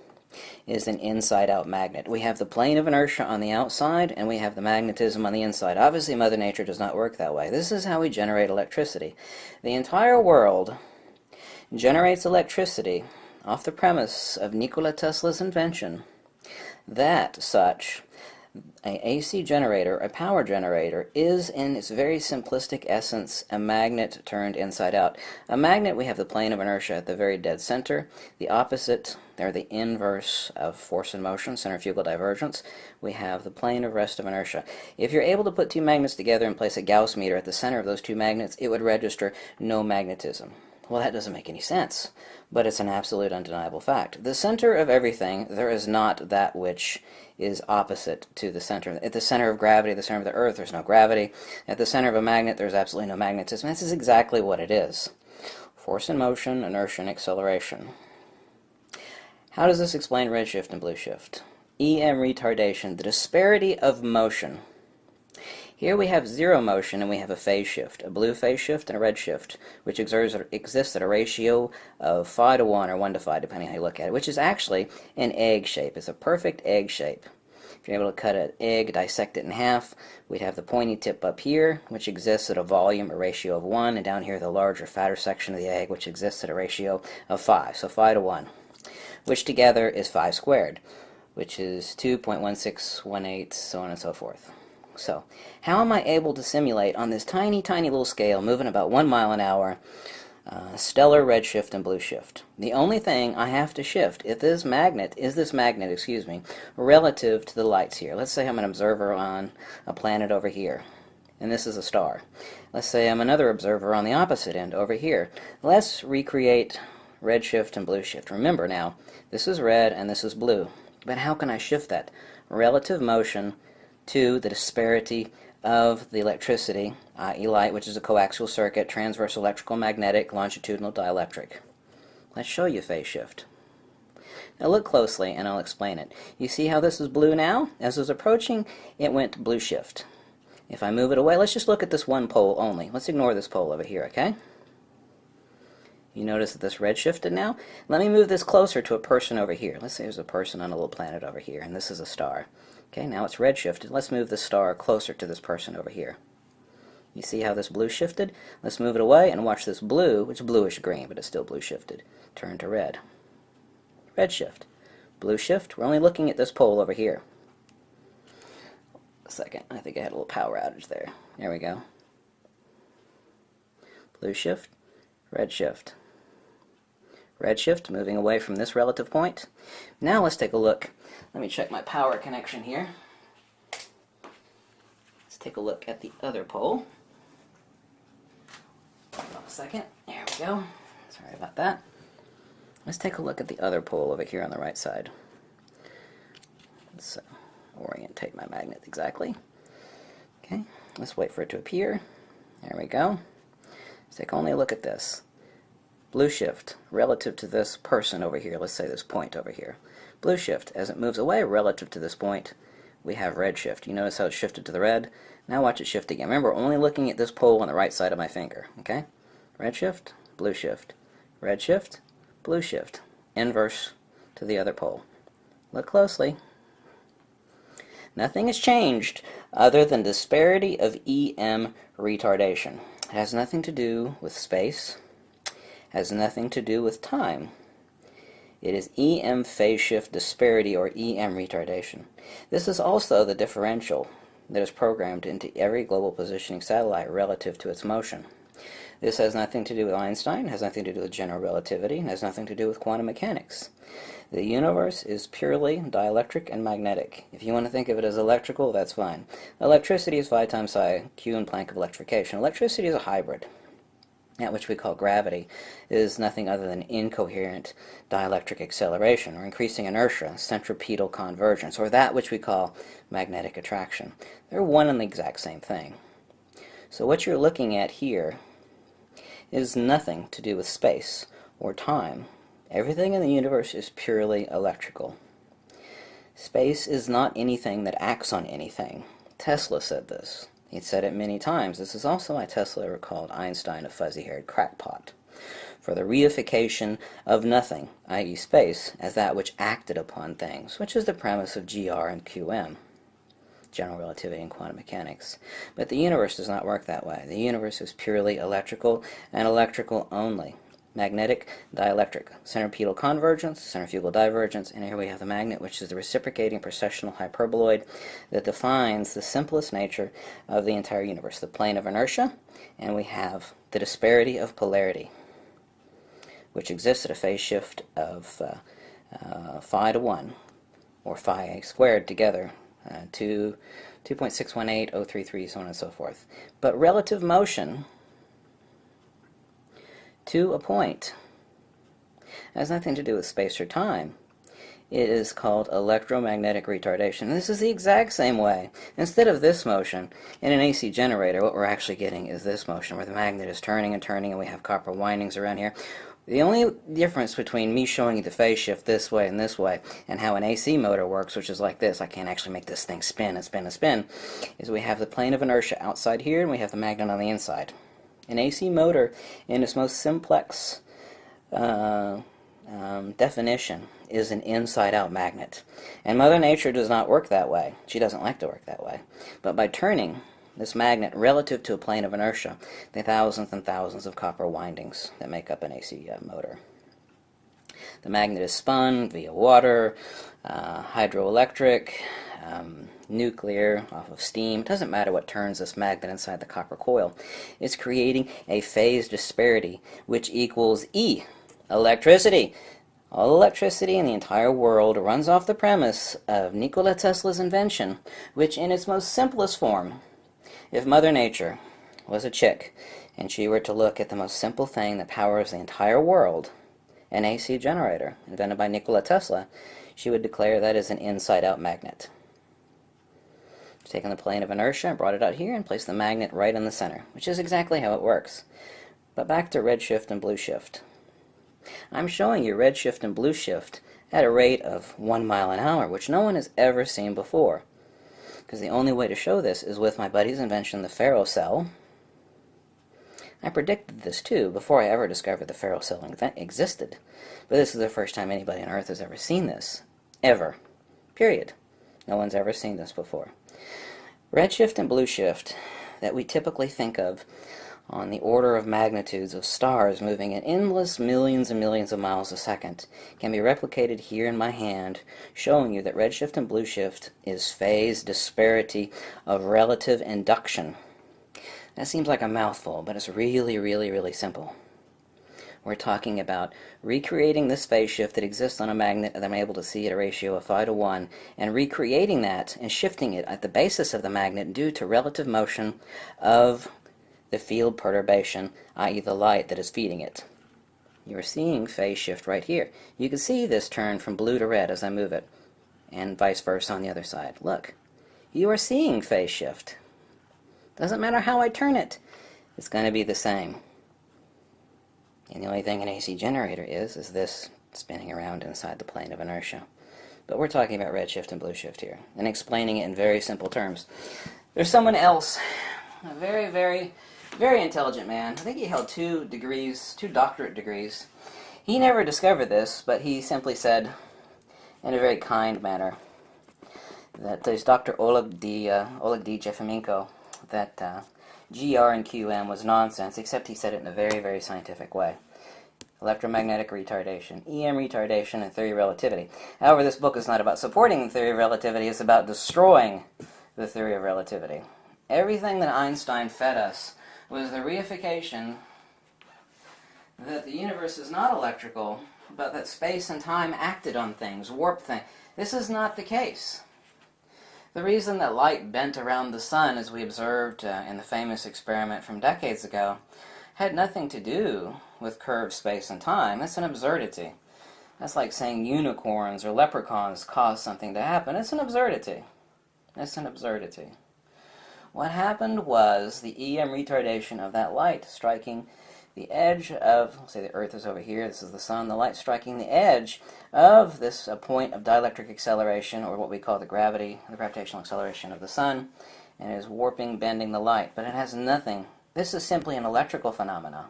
is an inside-out magnet. We have the plane of inertia on the outside, and we have the magnetism on the inside. Obviously, Mother Nature does not work that way. This is how we generate electricity. The entire world generates electricity off the premise of Nikola Tesla's invention that such an AC generator, a power generator, is in its very simplistic essence a magnet turned inside out. A magnet, we have the plane of inertia at the very dead center. The opposite, or the inverse of force and motion, centrifugal divergence, we have the plane of rest of inertia. If you're able to put two magnets together and place a Gauss meter at the center of those two magnets, it would register no magnetism. Well, that doesn't make any sense, but it's an absolute undeniable fact. The center of everything, there is not that which is opposite to the center. At the center of gravity, the center of the Earth, there's no gravity. At the center of a magnet, there's absolutely no magnetism. This is exactly what it is. Force and motion, inertia and acceleration. How does this explain redshift and blueshift? EM retardation, the disparity of motion. Here we have zero motion and we have a phase shift, a blue phase shift and a red shift, which exists at a ratio of 5 to 1 or 1 to 5, depending how you look at it, which is actually an egg shape. It's a perfect egg shape. If you're able to cut an egg, dissect it in half, we'd have the pointy tip up here, which exists at a volume, a ratio of 1, and down here the larger, fatter section of the egg, which exists at a ratio of 5, so 5 to 1, which together is 5 squared, which is 2.1618, so on and so forth. So, how am I able to simulate on this tiny, tiny little scale, moving about 1 mile an hour, stellar redshift and blueshift? The only thing I have to shift is this magnet, relative to the lights here. Let's say I'm an observer on a planet over here, and this is a star. Let's say I'm another observer on the opposite end over here. Let's recreate redshift and blueshift. Remember now, this is red and this is blue. But how can I shift that? Relative motion to the disparity of the electricity, i.e. light, which is a coaxial circuit, transverse electrical magnetic, longitudinal dielectric. Let's show you phase shift. Now look closely and I'll explain it. You see how this is blue now? As it was approaching, it went to blue shift. If I move it away, let's just look at this one pole only. Let's ignore this pole over here, okay? You notice that this red shifted now? Let me move this closer to a person over here. Let's say there's a person on a little planet over here, and this is a star. Okay, now it's red shifted. Let's move the star closer to this person over here. You see how this blue shifted? Let's move it away and watch this blue, which is bluish green, but it's still blue shifted, turn to red. Red shift. Blue shift, we're only looking at this pole over here. A second, I think I had a little power outage there. There we go. Blue shift, red shift. Red shift, moving away from this relative point. Now let's take a look. Let me check my power connection here. Let's take a look at the other pole. Hold on a second. There we go. Sorry about that. Let's take a look at the other pole over here on the right side. Let's orientate my magnet exactly. Okay, let's wait for it to appear. There we go. Let's take only a look at this. Blue shift relative to this person over here, let's say this point over here. Blue shift, as it moves away relative to this point, we have red shift. You notice how it shifted to the red? Now watch it shift again. Remember, only looking at this pole on the right side of my finger, okay? Red shift, blue shift, red shift, blue shift, inverse to the other pole. Look closely. Nothing has changed other than disparity of EM retardation. It has nothing to do with space, has nothing to do with time. It is EM phase shift disparity, or EM retardation. This is also the differential that is programmed into every global positioning satellite relative to its motion. This has nothing to do with Einstein, has nothing to do with general relativity, and has nothing to do with quantum mechanics. The universe is purely dielectric and magnetic. If you want to think of it as electrical, that's fine. Electricity is 5 times Q in Planck of electrification. Electricity is a hybrid. That which we call gravity is nothing other than incoherent dielectric acceleration, or increasing inertia, centripetal convergence, or that which we call magnetic attraction. They're one and the exact same thing. So what you're looking at here is nothing to do with space or time. Everything in the universe is purely electrical. Space is not anything that acts on anything. Tesla said this. He said it many times. This is also why Tesla ever called Einstein a fuzzy-haired crackpot. For the reification of nothing, i.e. space, as that which acted upon things, which is the premise of GR and QM, general relativity and quantum mechanics. But the universe does not work that way. The universe is purely electrical, and electrical only. magnetic dielectric, centripetal convergence, centrifugal divergence, and here we have the magnet, which is the reciprocating precessional hyperboloid that defines the simplest nature of the entire universe, the plane of inertia, and we have the disparity of polarity, which exists at a phase shift of phi to 1, or phi squared together, 2.618033, so on and so forth. But relative motion to a point has nothing to do with space or time. It is called electromagnetic retardation. This is the exact same way. Instead of this motion in an AC generator, what we're actually getting is this motion where the magnet is turning and turning and we have copper windings around here. The only difference between me showing you the phase shift this way and how an AC motor works, which is like this, I can't actually make this thing spin and spin and spin, is we have the plane of inertia outside here and we have the magnet on the inside. An AC motor, in its most simplex definition, is an inside-out magnet. And Mother Nature does not work that way. She doesn't like to work that way. But by turning this magnet relative to a plane of inertia, the thousands and thousands of copper windings that make up an AC motor. The magnet is spun via water, hydroelectric, nuclear, off of steam. It doesn't matter what turns this magnet inside the copper coil. It's creating a phase disparity, which equals E, electricity. All electricity in the entire world runs off the premise of Nikola Tesla's invention, which in its most simplest form, if Mother Nature was a chick and she were to look at the most simple thing that powers the entire world, an AC generator invented by Nikola Tesla, she would declare that is an inside-out magnet. Taken the plane of inertia and brought it out here and placed the magnet right in the center, which is exactly how it works. But back to redshift and blue shift. I'm showing you redshift and blue shift at a rate of 1 mile an hour, which no one has ever seen before. Because the only way to show this is with my buddy's invention, the ferrocell. I predicted this too before I ever discovered the ferrocell existed. But this is the first time anybody on Earth has ever seen this. Ever. Period. No one's ever seen this before. Redshift and blue shift that we typically think of on the order of magnitudes of stars moving at endless millions and millions of miles a second can be replicated here in my hand, showing you that redshift and blue shift is phase disparity of relative induction. That seems like a mouthful, but it's really, really, really simple. We're talking about recreating this phase shift that exists on a magnet that I'm able to see at a ratio of phi to 1, and recreating that and shifting it at the basis of the magnet due to relative motion of the field perturbation, i.e. the light that is feeding it. You're seeing phase shift right here. You can see this turn from blue to red as I move it, and vice versa on the other side. Look, you are seeing phase shift. Doesn't matter how I turn it, it's going to be the same. And the only thing an AC generator is this spinning around inside the plane of inertia. But we're talking about redshift and blue shift here, and explaining it in very simple terms. There's someone else, a very, very, very intelligent man. I think he held 2 doctorate degrees. He never discovered this, but he simply said, in a very kind manner, that there's Dr. Oleg D. Jefemenko, that GR and QM was nonsense, except he said it in a very, very scientific way. Electromagnetic retardation, EM retardation, and theory of relativity. However, this book is not about supporting the theory of relativity, it's about destroying the theory of relativity. Everything that Einstein fed us was the reification that the universe is not electrical, but that space and time acted on things, warped things. This is not the case. The reason that light bent around the sun, as we observed in the famous experiment from decades ago, had nothing to do with curved space and time. That's an absurdity. That's like saying unicorns or leprechauns caused something to happen. It's an absurdity. It's an absurdity. What happened was the EM retardation of that light striking the edge of, let's say the Earth is over here, this is the sun, the light striking the edge of this point of dielectric acceleration, or what we call the gravitational acceleration of the sun, and is warping, bending the light. But it has nothing, this is simply an electrical phenomena.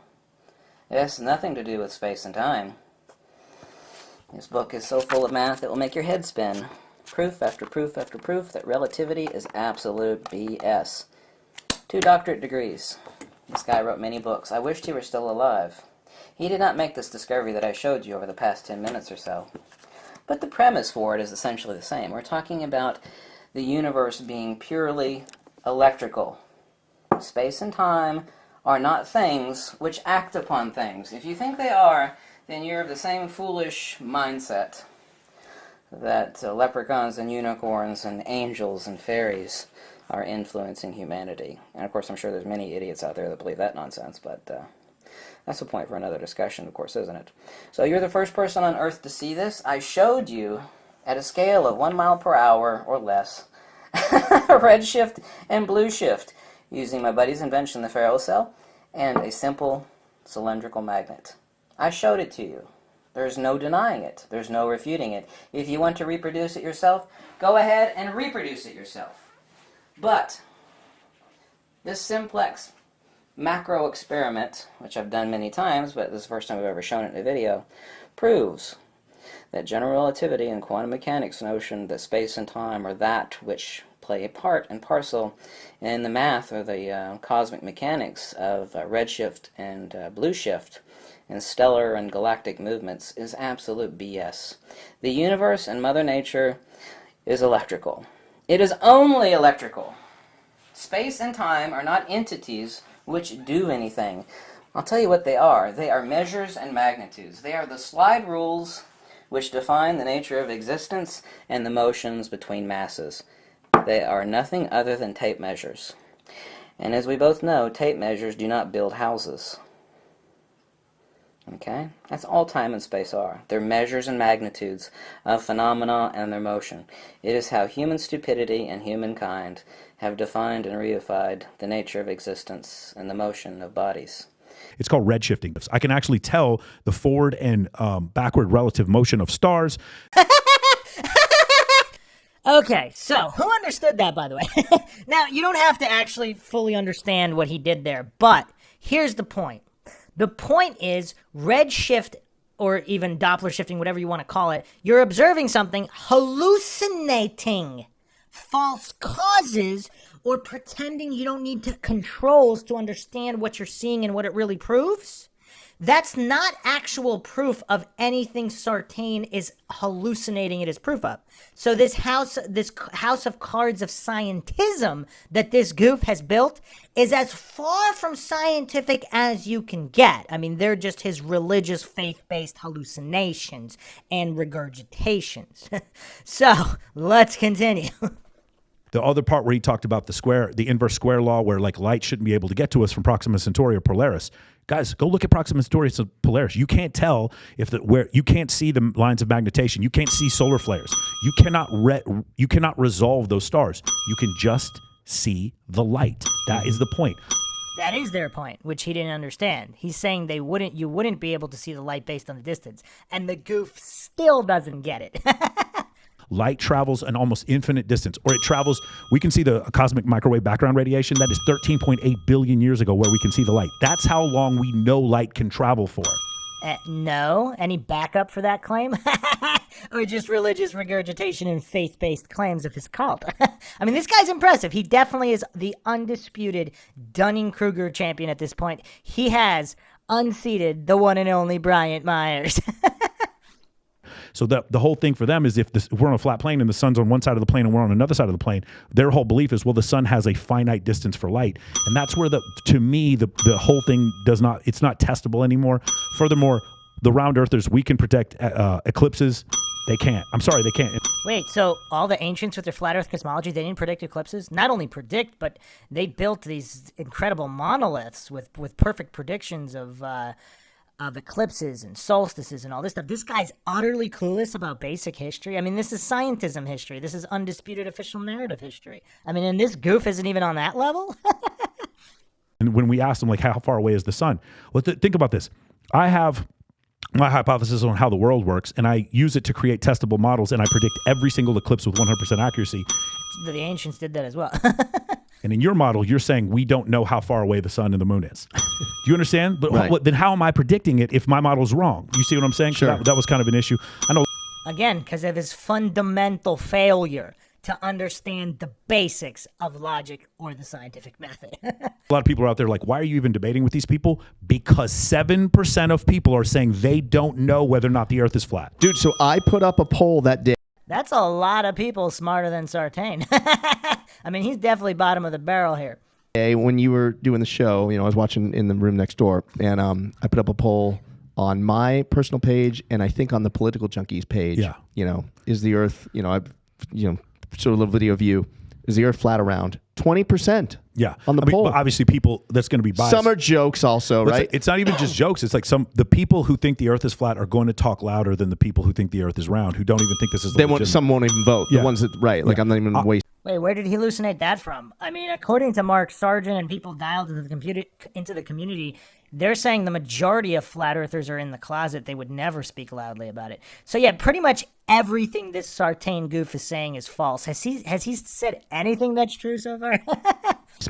It has nothing to do with space and time. This book is so full of math it will make your head spin. Proof after proof after proof that relativity is absolute BS. 2 doctorate degrees. This guy wrote many books. I wished he were still alive. He did not make this discovery that I showed you over the past 10 minutes or so. But the premise for it is essentially the same. We're talking about the universe being purely electrical. Space and time are not things which act upon things. If you think they are, then you're of the same foolish mindset that leprechauns and unicorns and angels and fairies are influencing humanity. And of course, I'm sure there's many idiots out there that believe that nonsense, but that's a point for another discussion, of course, isn't it? So you're the first person on Earth to see this. I showed you, at a scale of 1 mile per hour or less, redshift and blue shift, using my buddy's invention, the ferrocell, and a simple cylindrical magnet. I showed it to you. There's no denying it. There's no refuting it. If you want to reproduce it yourself, go ahead and reproduce it yourself. But this simplex macro experiment, which I've done many times, but this is the first time I've ever shown it in a video, proves that general relativity and quantum mechanics notion that space and time are that which play a part and parcel in the math or the cosmic mechanics of redshift and blue shift and stellar and galactic movements is absolute BS. The universe and Mother Nature is electrical. It is only electrical. Space and time are not entities which do anything. I'll tell you what they are. They are measures and magnitudes. They are the slide rules which define the nature of existence and the motions between masses. They are nothing other than tape measures. And as we both know, tape measures do not build houses. Okay? That's all time and space are. They're measures and magnitudes of phenomena and their motion. It is how human stupidity and humankind have defined and reified the nature of existence and the motion of bodies. It's called redshifting. I can actually tell the forward and backward relative motion of stars. Okay, so who understood that, by the way? Now, you don't have to actually fully understand what he did there, but here's the point. The point is redshift, or even Doppler shifting, whatever you want to call it, you're observing something, hallucinating false causes, or pretending you don't need controls to understand what you're seeing and what it really proves. That's not actual proof of anything Sartain is hallucinating it as proof of. So this house of cards of scientism that this goof has built is as far from scientific as you can get. I mean, they're just his religious faith-based hallucinations and regurgitations. So let's continue. The other part where he talked about the inverse square law, where like light shouldn't be able to get to us from Proxima Centauri or Polaris. Guys, go look at Proxima Centauri and Polaris. You can't tell where you can't see the lines of magnetation. You can't see solar flares. You cannot resolve those stars. You can just see the light. That is the point. That is their point, which he didn't understand. He's saying you wouldn't be able to see the light based on the distance, and the goof still doesn't get it. Light travels an almost infinite distance, or it travels. We can see the cosmic microwave background radiation. That is 13.8 billion years ago where we can see the light. That's how long we know light can travel for. No? Any backup for that claim? Or just religious regurgitation and faith-based claims of his cult? I mean, this guy's impressive. He definitely is the undisputed Dunning-Kruger champion at this point. He has unseated the one and only Bryant Myers. So the whole thing for them is if we're on a flat plane and the sun's on one side of the plane and we're on another side of the plane, their whole belief is, well, the sun has a finite distance for light. And that's where to me, the whole thing it's not testable anymore. Furthermore, the round earthers, we can predict eclipses. They can't. I'm sorry, they can't. Wait, so all the ancients with their flat earth cosmology, they didn't predict eclipses? Not only predict, but they built these incredible monoliths with perfect predictions of eclipses and solstices and all this stuff. This guy's utterly clueless about basic history. I mean, this is scientism history. This is undisputed official narrative history. I mean, and this goof isn't even on that level? And when we asked him, like, how far away is the sun? Well, think about this. I have my hypothesis on how the world works, and I use it to create testable models, and I predict every single eclipse with 100% accuracy. The ancients did that as well. And in your model, you're saying we don't know how far away the sun and the moon is. Do you understand? But right. Then how am I predicting it if my model's wrong? You see what I'm saying? Sure. So that was kind of an issue. I know. Again, because of his fundamental failure to understand the basics of logic or the scientific method. A lot of people are out there like, why are you even debating with these people? Because 7% of people are saying they don't know whether or not the Earth is flat. Dude, so I put up a poll that day. That's a lot of people smarter than Sartain. I mean, he's definitely bottom of the barrel here. When you were doing the show, I was watching in the room next door, and I put up a poll on my personal page, and I think on the Political Junkies page. Yeah. Is the Earth? I've showed a little video of you. Is the Earth flat around? 20%. Yeah. On the poll. But obviously, people that's going to be biased. Some are jokes, also, right? It's not even just jokes. It's like the people who think the Earth is flat are going to talk louder than the people who think the Earth is round, who don't even think this is. Some won't even vote. Yeah. The ones that Like I'm not even wasting. Wait, where did he hallucinate that from? I mean, according to Mark Sargent and people dialed into the community, they're saying the majority of flat earthers are in the closet. They would never speak loudly about it. So yeah, pretty much everything this Sartain goof is saying is false. Has he said anything that's true so far?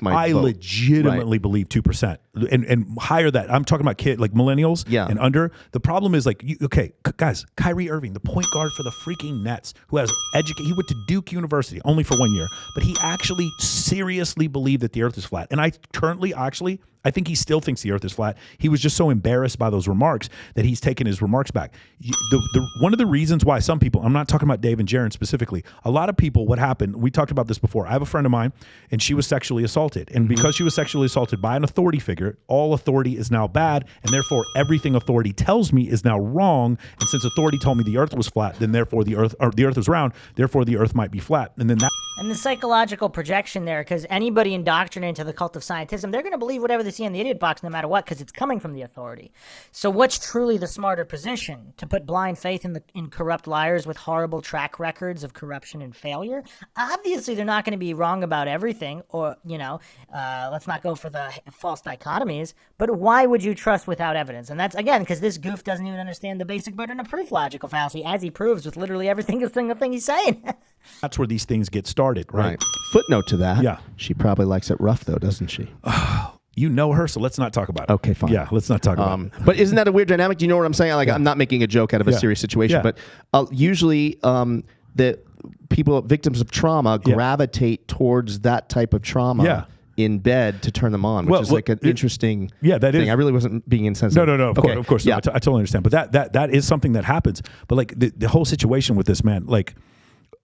I legitimately believe 2% and higher that. I'm talking about like millennials and under. The problem is guys, Kyrie Irving, the point guard for the freaking Nets, who has he went to Duke University only for 1 year, but he actually seriously believed that the Earth is flat. And I think he still thinks the Earth is flat. He was just so embarrassed by those remarks that he's taken his remarks back. One of the reasons why some people, I'm not talking about Dave and Jaron specifically, a lot of people, what happened, we talked about this before. I have a friend of mine, and she was sexually assaulted. And because she was sexually assaulted by an authority figure, all authority is now bad, and therefore everything authority tells me is now wrong. And since authority told me the Earth was flat, then therefore the Earth was round, therefore the Earth might be flat. And then that... And the psychological projection there, because anybody indoctrinated into the cult of scientism, they're going to believe whatever they see in the idiot box no matter what, because it's coming from the authority. So what's truly the smarter position? To put blind faith in corrupt liars with horrible track records of corruption and failure? Obviously, they're not going to be wrong about everything, or, let's not go for the false dichotomies, but why would you trust without evidence? And that's, again, because this goof doesn't even understand the basic burden of proof logical fallacy, as he proves with literally every single thing he's saying. That's where these things get started, right? Footnote to that. Yeah. She probably likes it rough, though, doesn't she? You know her, so let's not talk about it. Okay, fine. Yeah, let's not talk about it. But isn't that a weird dynamic? Do you know what I'm saying? I'm not making a joke out of a serious situation, but usually the people, victims of trauma, gravitate towards that type of trauma in bed to turn them on, which is like an interesting thing. I really wasn't being insensitive. No. Of course. Yeah. No, I totally understand. But that is something that happens. But like the whole situation with this man, like,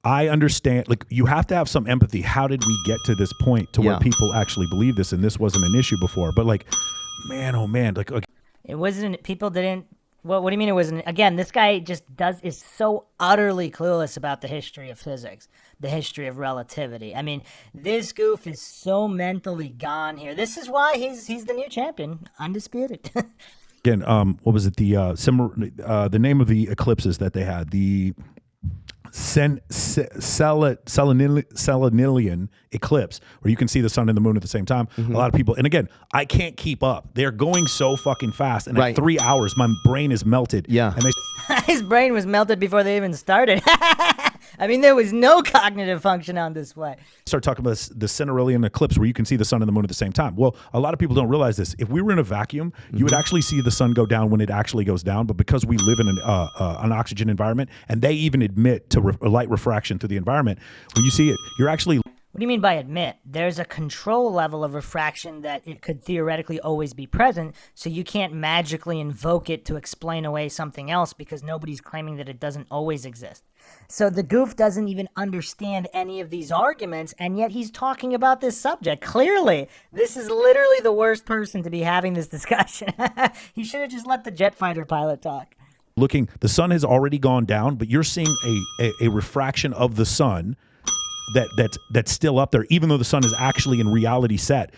I understand, like, you have to have some empathy. How did we get to this point to where people actually believe this and this wasn't an issue before? But like, man, oh man, like it wasn't, people didn't, what do you mean it wasn't? Again, this guy just is so utterly clueless about the history of physics, the history of relativity. I mean, this goof is so mentally gone here. This is why he's the new champion, undisputed. Again, what was it? The name of the eclipses that they had, the Selenelion eclipse, where you can see the sun and the moon at the same time. A lot of people, and again, I can't keep up. They're going so fucking fast, and at 3 hours, my brain is melted. Yeah, and his brain was melted before they even started. I mean, there was no cognitive function on display. Start talking about the Censorship eclipse, where you can see the sun and the moon at the same time. Well, a lot of people don't realize this. If we were in a vacuum, you would actually see the sun go down when it actually goes down. But because we live in an oxygen environment, and they even admit to light refraction through the environment, when you see it, you're actually... What do you mean by admit? There's a control level of refraction that it could theoretically always be present, so you can't magically invoke it to explain away something else because nobody's claiming that it doesn't always exist. So the goof doesn't even understand any of these arguments, and yet he's talking about this subject. Clearly, this is literally the worst person to be having this discussion. He should have just let the jet fighter pilot talk. Looking, the sun has already gone down, but you're seeing a refraction of the sun that's still up there, even though the sun is actually in reality set.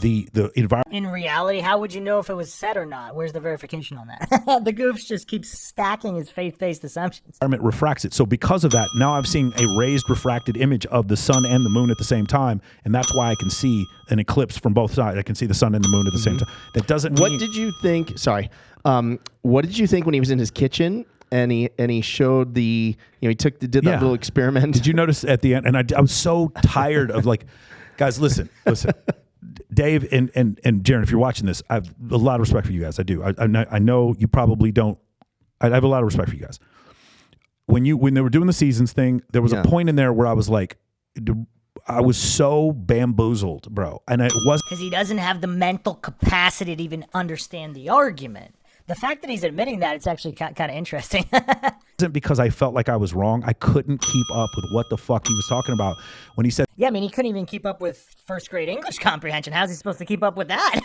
The environment. In reality, how would you know if it was set or not? Where's the verification on that? The goofs just keeps stacking his faith-based assumptions. Environment refracts it. So because of that, now I'm seeing a raised refracted image of the sun and the moon at the same time, and that's why I can see an eclipse from both sides. I can see the sun and the moon at the same time. That doesn't mean... What did you think? Sorry. What did you think when he was in his kitchen? And he showed did that little experiment. Did you notice at the end? And I was so tired of like, guys, listen. Dave and Jaron, if you're watching this, I have a lot of respect for you guys. I do. I know you probably don't. I have a lot of respect for you guys. when they were doing the seasons thing, there was Yeah. a point in there where I was like, I was so bamboozled, bro, and it was Because he doesn't have the mental capacity to even understand the argument. The fact that he's admitting that, it's actually kind of interesting. wasn't because I felt like I was wrong. I couldn't keep up with what the fuck he was talking about when he said Yeah, I mean, he couldn't even keep up with first grade English comprehension. How's he supposed to keep up with that?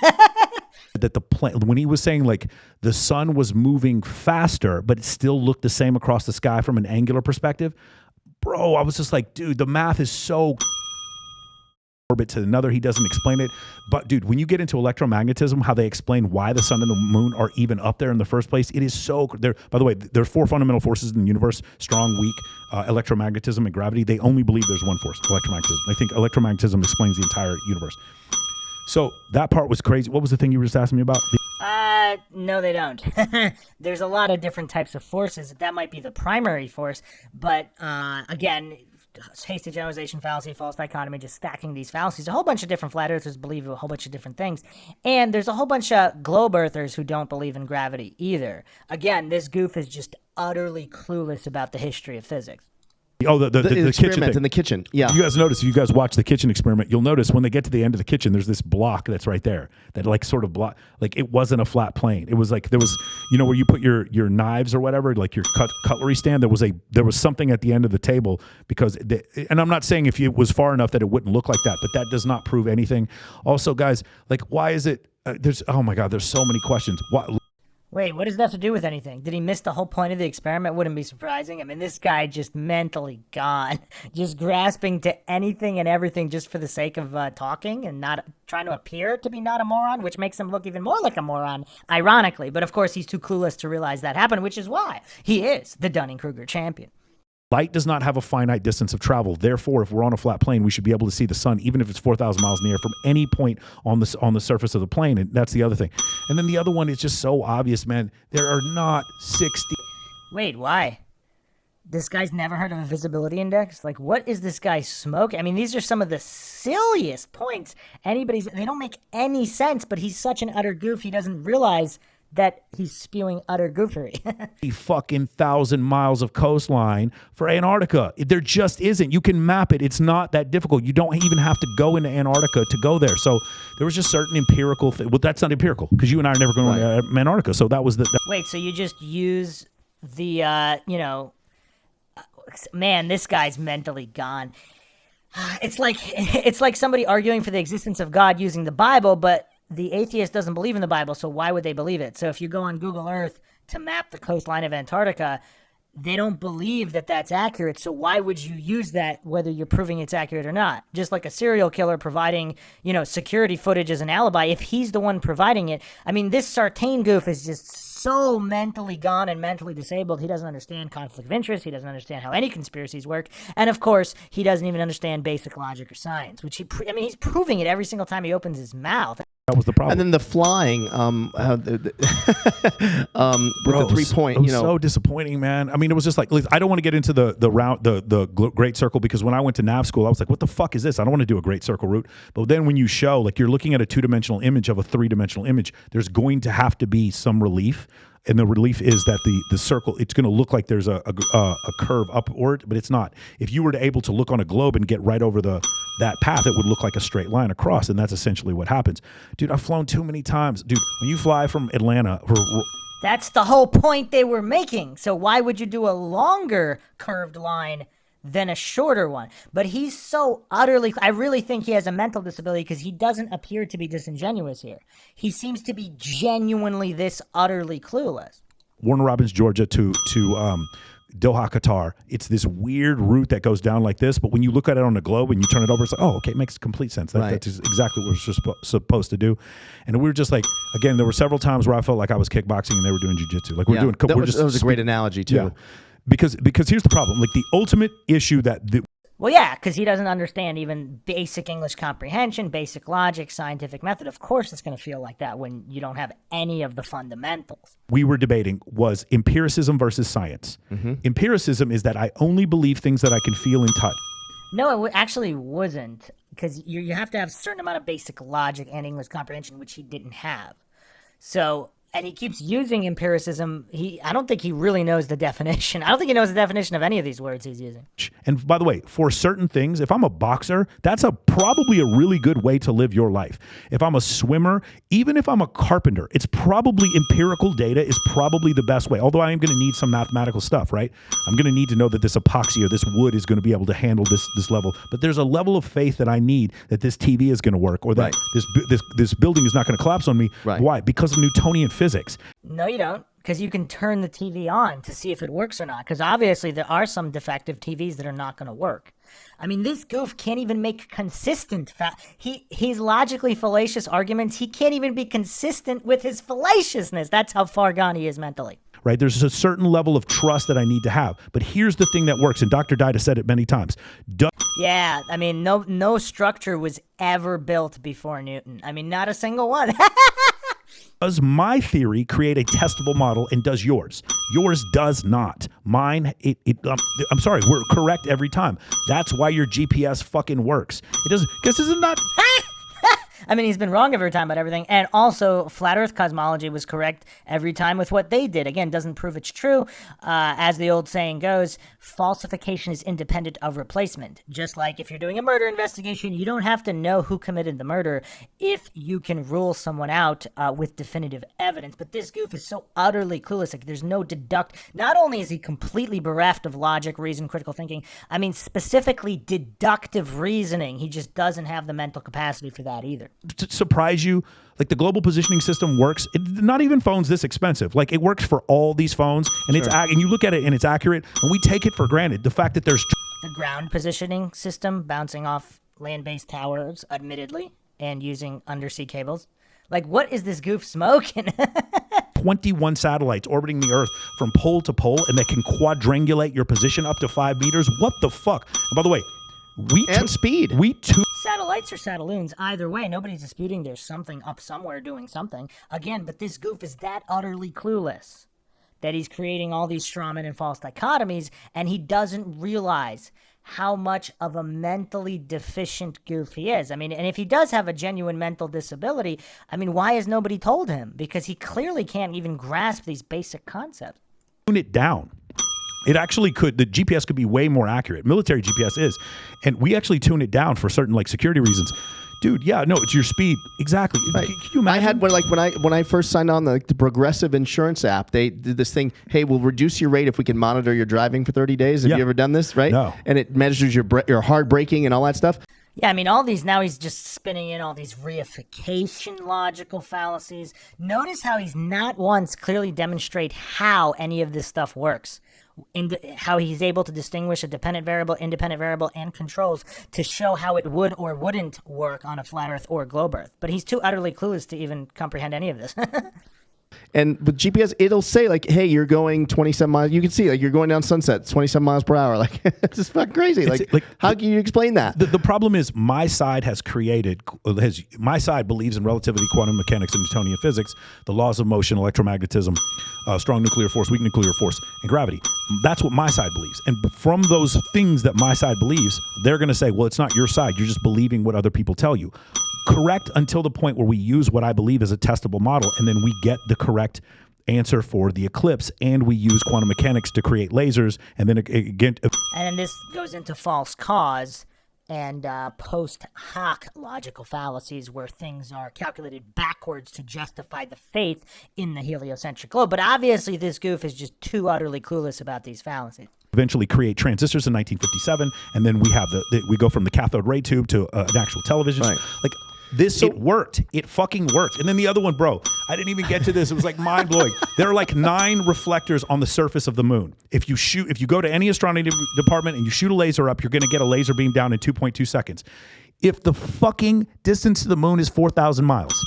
that the plane, when he was saying like the sun was moving faster, but it still looked the same across the sky from an angular perspective, bro, I was just like, dude, the math is so orbit to another. He doesn't explain it. But dude, when you get into electromagnetism, how they explain why the sun and the moon are even up there in the first place, it is so there. By the way, there's 4 fundamental forces in the universe: strong, weak, electromagnetism, and gravity. They only believe there's one force, electromagnetism. I think electromagnetism explains the entire universe. So that part was crazy. What was the thing you were just asking me about? No, they don't. There's a lot of different types of forces. That might be the primary force, but again, hasty generalization fallacy, false dichotomy, just stacking these fallacies. A whole bunch of different flat earthers believe a whole bunch of different things. And there's a whole bunch of globe earthers who don't believe in gravity either. Again, this goof is just utterly clueless about the history of physics. Oh, the kitchen experiment thing. in the kitchen. Yeah. You guys notice, if you guys watch the kitchen experiment, you'll notice when they get to the end of the kitchen, there's this block that's right there that like sort of block, like it wasn't a flat plane. It was like, there was, you know, where you put your knives or whatever, like your cutlery stand, there was something at the end of the table because, and I'm not saying if it was far enough that it wouldn't look like that, but that does not prove anything. Also, guys, like, why is it, oh my God, there's so many questions. Why? Wait, what does that have to do with anything? Did he miss the whole point of the experiment? Wouldn't be surprising. I mean, this guy just mentally gone, just grasping to anything and everything just for the sake of talking and not trying to appear to be not a moron, which makes him look even more like a moron, ironically. But of course, he's too clueless to realize that happened, which is why he is the Dunning-Kruger champion. Light does not have a finite distance of travel. Therefore, if we're on a flat plane, we should be able to see the sun, even if it's 4,000 miles in the air, from any point on the surface of the plane. And that's the other thing. And then the other one is just so obvious, man. There are not 60. Wait, why? This guy's never heard of a visibility index? Like, what is this guy smoking? I mean, these are some of the silliest points they don't make any sense, but he's such an utter goof, he doesn't realize that he's spewing utter goofery. Fucking 1,000 miles of coastline for Antarctica. There just isn't. You can map it. It's not that difficult. You don't even have to go into Antarctica to go there. So there was just certain empirical well, that's not empirical because you and I are never going to Antarctica. So that was Wait, so you just use the, man, this guy's mentally gone. It's like somebody arguing for the existence of God using the Bible, but the atheist doesn't believe in the Bible, so why would they believe it? So if you go on Google Earth to map the coastline of Antarctica, they don't believe that that's accurate, so why would you use that whether you're proving it's accurate or not? Just like a serial killer providing, security footage as an alibi, if he's the one providing it. I mean, this Sartain goof is just so mentally gone and mentally disabled. He doesn't understand conflict of interest. He doesn't understand how any conspiracies work. And of course, he doesn't even understand basic logic or science, which he's proving it every single time he opens his mouth. That was the problem. And then the flying, with the 3-point, it was so disappointing, man. I mean, it was just like, I don't want to get into the route, the great circle, because when I went to nav school, I was like, what the fuck is this? I don't want to do a great circle route. But then when you show, like, you're looking at a 2-dimensional image of a 3-dimensional image, there's going to have to be some relief. And the relief is that the circle, it's going to look like there's a curve upward, but it's not. If you were to able to look on a globe and get right over that path, it would look like a straight line across, and that's essentially what happens. Dude, I've flown too many times. Dude, when you fly from Atlanta... That's the whole point they were making. So why would you do a longer curved line than a shorter one? But he's so utterly... I really think he has a mental disability because he doesn't appear to be disingenuous here. He seems to be genuinely this utterly clueless. Warner Robins, Georgia to Doha, Qatar. It's this weird route that goes down like this, but when you look at it on the globe and you turn it over, it's like, oh, okay, it makes complete sense. That's exactly what we're supposed to do. And we were just like, again, there were several times where I felt like I was kickboxing and they were doing jiu-jitsu. Like that was a great analogy too. Yeah. Because here's the problem. Like the ultimate issue Well, yeah, because he doesn't understand even basic English comprehension, basic logic, scientific method. Of course it's going to feel like that when you don't have any of the fundamentals. We were debating was empiricism versus science. Mm-hmm. Empiricism is that I only believe things that I can feel and touch. No, it actually wasn't, because you have to have a certain amount of basic logic and English comprehension, which he didn't have. So And he keeps using empiricism. I don't think he really knows the definition. I don't think he knows the definition of any of these words he's using. And by the way, for certain things, if I'm a boxer, that's probably a really good way to live your life. If I'm a swimmer, even if I'm a carpenter, it's probably empirical data is probably the best way. Although I am going to need some mathematical stuff, right? I'm going to need to know that this epoxy or this wood is going to be able to handle this level. But there's a level of faith that I need that this TV is going to work, or that this building is not going to collapse on me. Right. Why? Because of Newtonian physics. No, you don't, because you can turn the TV on to see if it works or not, because obviously there are some defective TVs that are not going to work. I mean, this goof can't even make consistent he's logically fallacious arguments. He can't even be consistent with his fallaciousness. That's how far gone he is mentally. Right? There's a certain level of trust that I need to have. But here's the thing that works, and Dr. Dida said it many times. Yeah, I mean, no structure was ever built before Newton. I mean, not a single one. Does my theory create a testable model, and does yours? Yours does not. Mine, I'm sorry, we're correct every time. That's why your GPS fucking works. It doesn't, because this is not... I mean, he's been wrong every time about everything. And also, flat Earth cosmology was correct every time with what they did. Again, doesn't prove it's true. As the old saying goes, falsification is independent of replacement. Just like if you're doing a murder investigation, you don't have to know who committed the murder if you can rule someone out with definitive evidence. But this goof is so utterly clueless. Like, there's no deduct. Not only is he completely bereft of logic, reason, critical thinking, I mean, specifically deductive reasoning. He just doesn't have the mental capacity for that either. To surprise you, like, the global positioning system works. Not even phones this expensive. Like, it works for all these phones, and and you look at it and it's accurate, and we take it for granted. The fact that there's the ground positioning system bouncing off land-based towers, admittedly, and using undersea cables. Like, what is this goof smoking? 21 satellites orbiting the Earth from pole to pole, and that can quadrangulate your position up to 5 meters. What the fuck? And by the way, speed. Satellites or satelloons, either way, nobody's disputing there's something up somewhere doing something. Again, but this goof is that utterly clueless that he's creating all these strawmen and false dichotomies, and he doesn't realize how much of a mentally deficient goof he is. I mean, and if he does have a genuine mental disability, I mean, why has nobody told him? Because he clearly can't even grasp these basic concepts. Tune it down. It actually could. The GPS could be way more accurate. Military GPS is, and we actually tune it down for certain, like, security reasons. Dude, yeah, no, it's your speed. Exactly. Right. Can you imagine? I had when I first signed on the Progressive Insurance app, they did this thing. Hey, we'll reduce your rate if we can monitor your driving for 30 days. Have you ever done this? Right? No. And it measures your hard braking and all that stuff. Yeah, I mean, all these, now he's just spinning in all these reification logical fallacies. Notice how he's not once clearly demonstrate how any of this stuff works. How he's able to distinguish a dependent variable, independent variable, and controls to show how it would or wouldn't work on a flat Earth or globe Earth. But he's too utterly clueless to even comprehend any of this. And with GPS, it'll say, like, hey, you're going 27 miles. You can see, like, you're going down Sunset, 27 miles per hour. Like, it's just fucking crazy. Like, how can you explain that? The problem is my side my side believes in relativity, quantum mechanics, and Newtonian physics, the laws of motion, electromagnetism, strong nuclear force, weak nuclear force, and gravity. That's what my side believes. And from those things that my side believes, they're going to say, well, it's not your side. You're just believing what other people tell you. Correct until the point where we use what I believe is a testable model, and then we get the correct answer for the eclipse, and we use quantum mechanics to create lasers, and then again... And then this goes into false cause and post hoc logical fallacies where things are calculated backwards to justify the faith in the heliocentric globe. But obviously this goof is just too utterly clueless about these fallacies. Eventually create transistors in 1957, and then we have we go from the cathode ray tube to an actual television. Right. Like, this, it worked. It fucking worked. And then the other one, bro, I didn't even get to this. It was like mind blowing. There are like 9 reflectors on the surface of the moon. If you go to any astronomy department and you shoot a laser up, you're going to get a laser beam down in 2.2 seconds. If the fucking distance to the moon is 4,000 miles.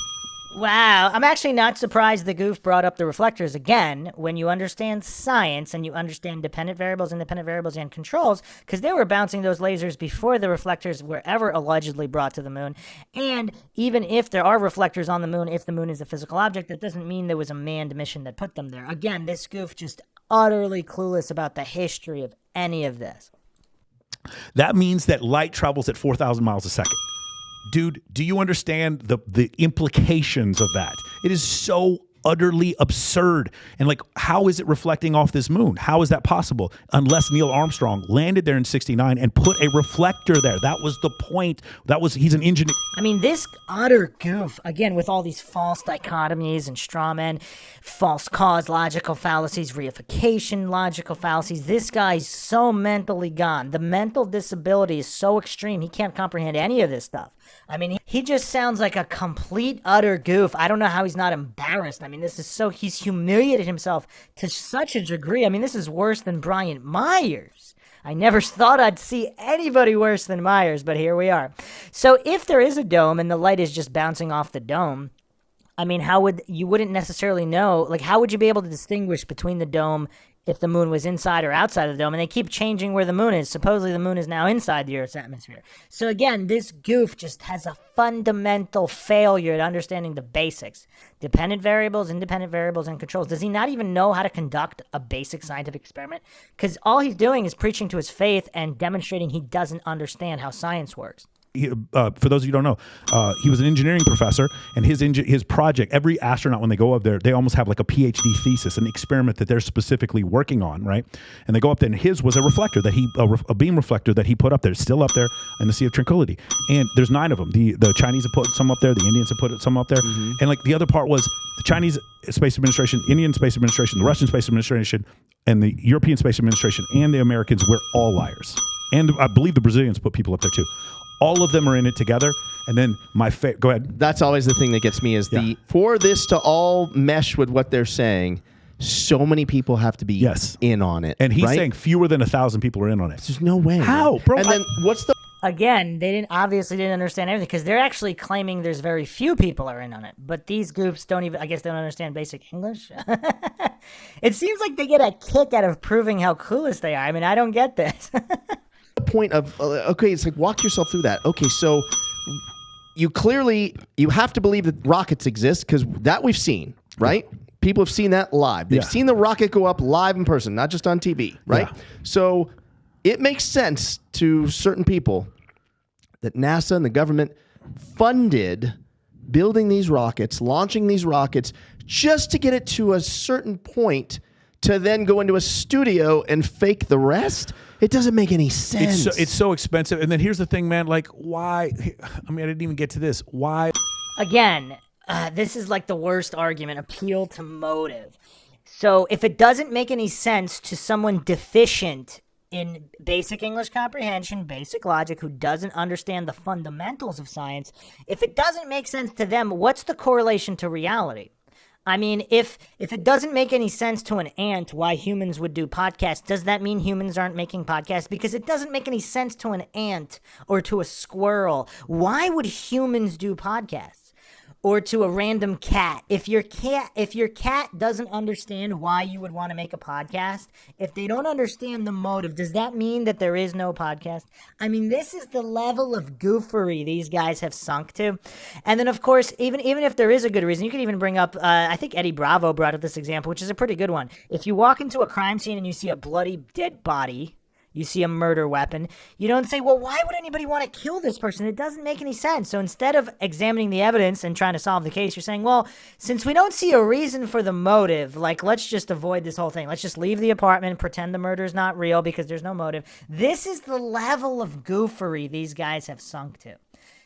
Wow, I'm actually not surprised the goof brought up the reflectors again when you understand science and you understand dependent variables, independent variables, and controls, because they were bouncing those lasers before the reflectors were ever allegedly brought to the moon. And even if there are reflectors on the moon, if the moon is a physical object, that doesn't mean there was a manned mission that put them there. Again, this goof just utterly clueless about the history of any of this. That means that light travels at 4,000 miles a second. Dude, do you understand the implications of that? It is so utterly absurd. And like, how is it reflecting off this moon? How is that possible? Unless Neil Armstrong landed there in 69 and put a reflector there. That was the point. He's an engineer. I mean, this utter goof, again, with all these false dichotomies and straw men, false cause, logical fallacies, reification, logical fallacies. This guy's so mentally gone. The mental disability is so extreme, he can't comprehend any of this stuff. I mean, he just sounds like a complete, utter goof. I don't know how he's not embarrassed. I mean, he's humiliated himself to such a degree. I mean, this is worse than Brian Myers. I never thought I'd see anybody worse than Myers, but here we are. So if there is a dome and the light is just bouncing off the dome, I mean, you wouldn't necessarily know, like, how would you be able to distinguish between the dome if the moon was inside or outside of the dome? And they keep changing where the moon is. Supposedly the moon is now inside the Earth's atmosphere. So again, this goof just has a fundamental failure at understanding the basics. Dependent variables, independent variables, and controls. Does he not even know how to conduct a basic scientific experiment? Because all he's doing is preaching to his faith and demonstrating he doesn't understand how science works. For those of you who don't know, he was an engineering professor, and his project, every astronaut, when they go up there, they almost have like a PhD thesis, an experiment that they're specifically working on, right? And they go up there, and his was a reflector a beam reflector that he put up there. It's still up there in the Sea of Tranquility. And there's 9 of them. The Chinese have put some up there, the Indians have put some up there. Mm-hmm. And like the other part was the Chinese Space Administration, Indian Space Administration, the Russian Space Administration, and the European Space Administration, and the Americans, we're all liars. And I believe the Brazilians put people up there too. All of them are in it together. And then go ahead. That's always the thing that gets me is for this to all mesh with what they're saying, so many people have to be in on it. And he's saying fewer than 1,000 people are in on it. There's no way. How, bro? And then what's the... Again, they obviously didn't understand everything because they're actually claiming there's very few people are in on it. But these goofs don't understand basic English. It seems like they get a kick out of proving how clueless they are. I mean, I don't get this. Point of it's like walk yourself through that. Okay, so you have to believe that rockets exist because that we've seen, right? People have seen that live. They've seen the rocket go up live in person, not just on TV, right? Yeah. So it makes sense to certain people that NASA and the government funded building these rockets, launching these rockets, just to get it to a certain point to then go into a studio and fake the rest. It doesn't make any sense. It's so expensive. And then here's the thing, man. Like, why? I mean, I didn't even get to this. Why? Again, this is like the worst argument, appeal to motive. So if it doesn't make any sense to someone deficient in basic English comprehension, basic logic, who doesn't understand the fundamentals of science, if it doesn't make sense to them, what's the correlation to reality? I mean, if it doesn't make any sense to an ant why humans would do podcasts, does that mean humans aren't making podcasts? Because it doesn't make any sense to an ant or to a squirrel. Why would humans do podcasts? Or to a random cat. If your cat doesn't understand why you would want to make a podcast, if they don't understand the motive, does that mean that there is no podcast? I mean, this is the level of goofery these guys have sunk to. And then, of course, even if there is a good reason, you could even bring up, I think Eddie Bravo brought up this example, which is a pretty good one. If you walk into a crime scene and you see a bloody dead body, you see a murder weapon, you don't say, well, why would anybody want to kill this person? It doesn't make any sense. So instead of examining the evidence and trying to solve the case, you're saying, well, since we don't see a reason for the motive, like, let's just avoid this whole thing. Let's just leave the apartment, pretend the murder is not real because there's no motive. This is the level of goofery these guys have sunk to.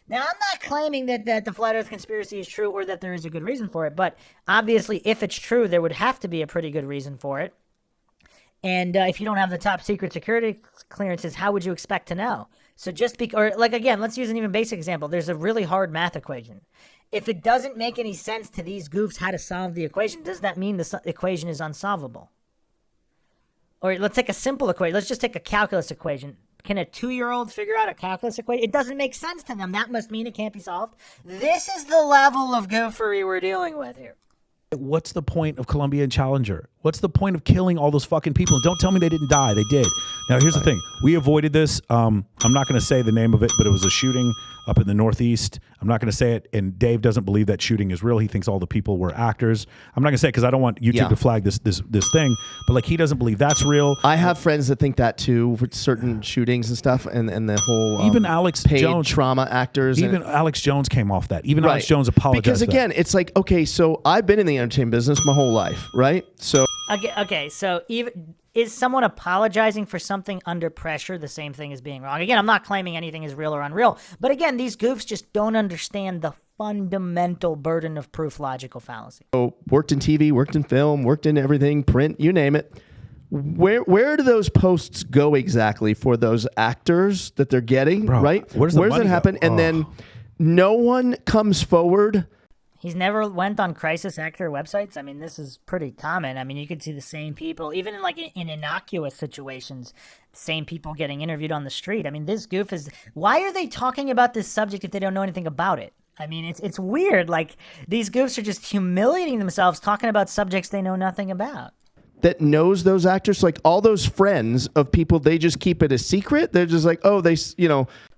Now, I'm not claiming that the Flat Earth conspiracy is true or that there is a good reason for it, but obviously, if it's true, there would have to be a pretty good reason for it. And if you don't have the top secret security clearances, how would you expect to know? So again, let's use an even basic example. There's a really hard math equation. If it doesn't make any sense to these goofs how to solve the equation, does that mean the equation is unsolvable? Or let's take a simple equation. Let's just take a calculus equation. Can a 2-year-old figure out a calculus equation? It doesn't make sense to them. That must mean it can't be solved. This is the level of goofery we're dealing with here. What's the point of Columbia and Challenger? What's the point of killing all those fucking people? And don't tell me they didn't die. They did. Now, here's the thing. We avoided this. I'm not going to say the name of it, but it was a shooting up in the Northeast. I'm not going to say it. And Dave doesn't believe that shooting is real. He thinks all the people were actors. I'm not going to say it because I don't want YouTube to flag this thing. But like, he doesn't believe that's real. I have friends that think that too, with certain shootings and stuff, and the whole even Alex paid Jones trauma actors. Even Alex Jones came off that. Even Alex Jones apologized. Because again, it's like, okay, so I've been in the entertainment business my whole life, right? So Okay, so even is someone apologizing for something under pressure the same thing as being wrong? Again, I'm not claiming anything is real or unreal, but again, these goofs just don't understand the fundamental burden of proof logical fallacy. Worked in TV, worked in film, worked in everything, print, you name it. Where do those posts go exactly for those actors that they're getting, right? Where's that happen? Go? And then no one comes forward. He's never went on crisis actor websites. I mean, this is pretty common. I mean, you could see the same people, even in innocuous situations, same people getting interviewed on the street. I mean, this goof is, why are they talking about this subject if they don't know anything about it? I mean, it's weird. Like, these goofs are just humiliating themselves talking about subjects they know nothing about. That knows those actors, like all those friends of people, they just keep it a secret. They're just like, oh,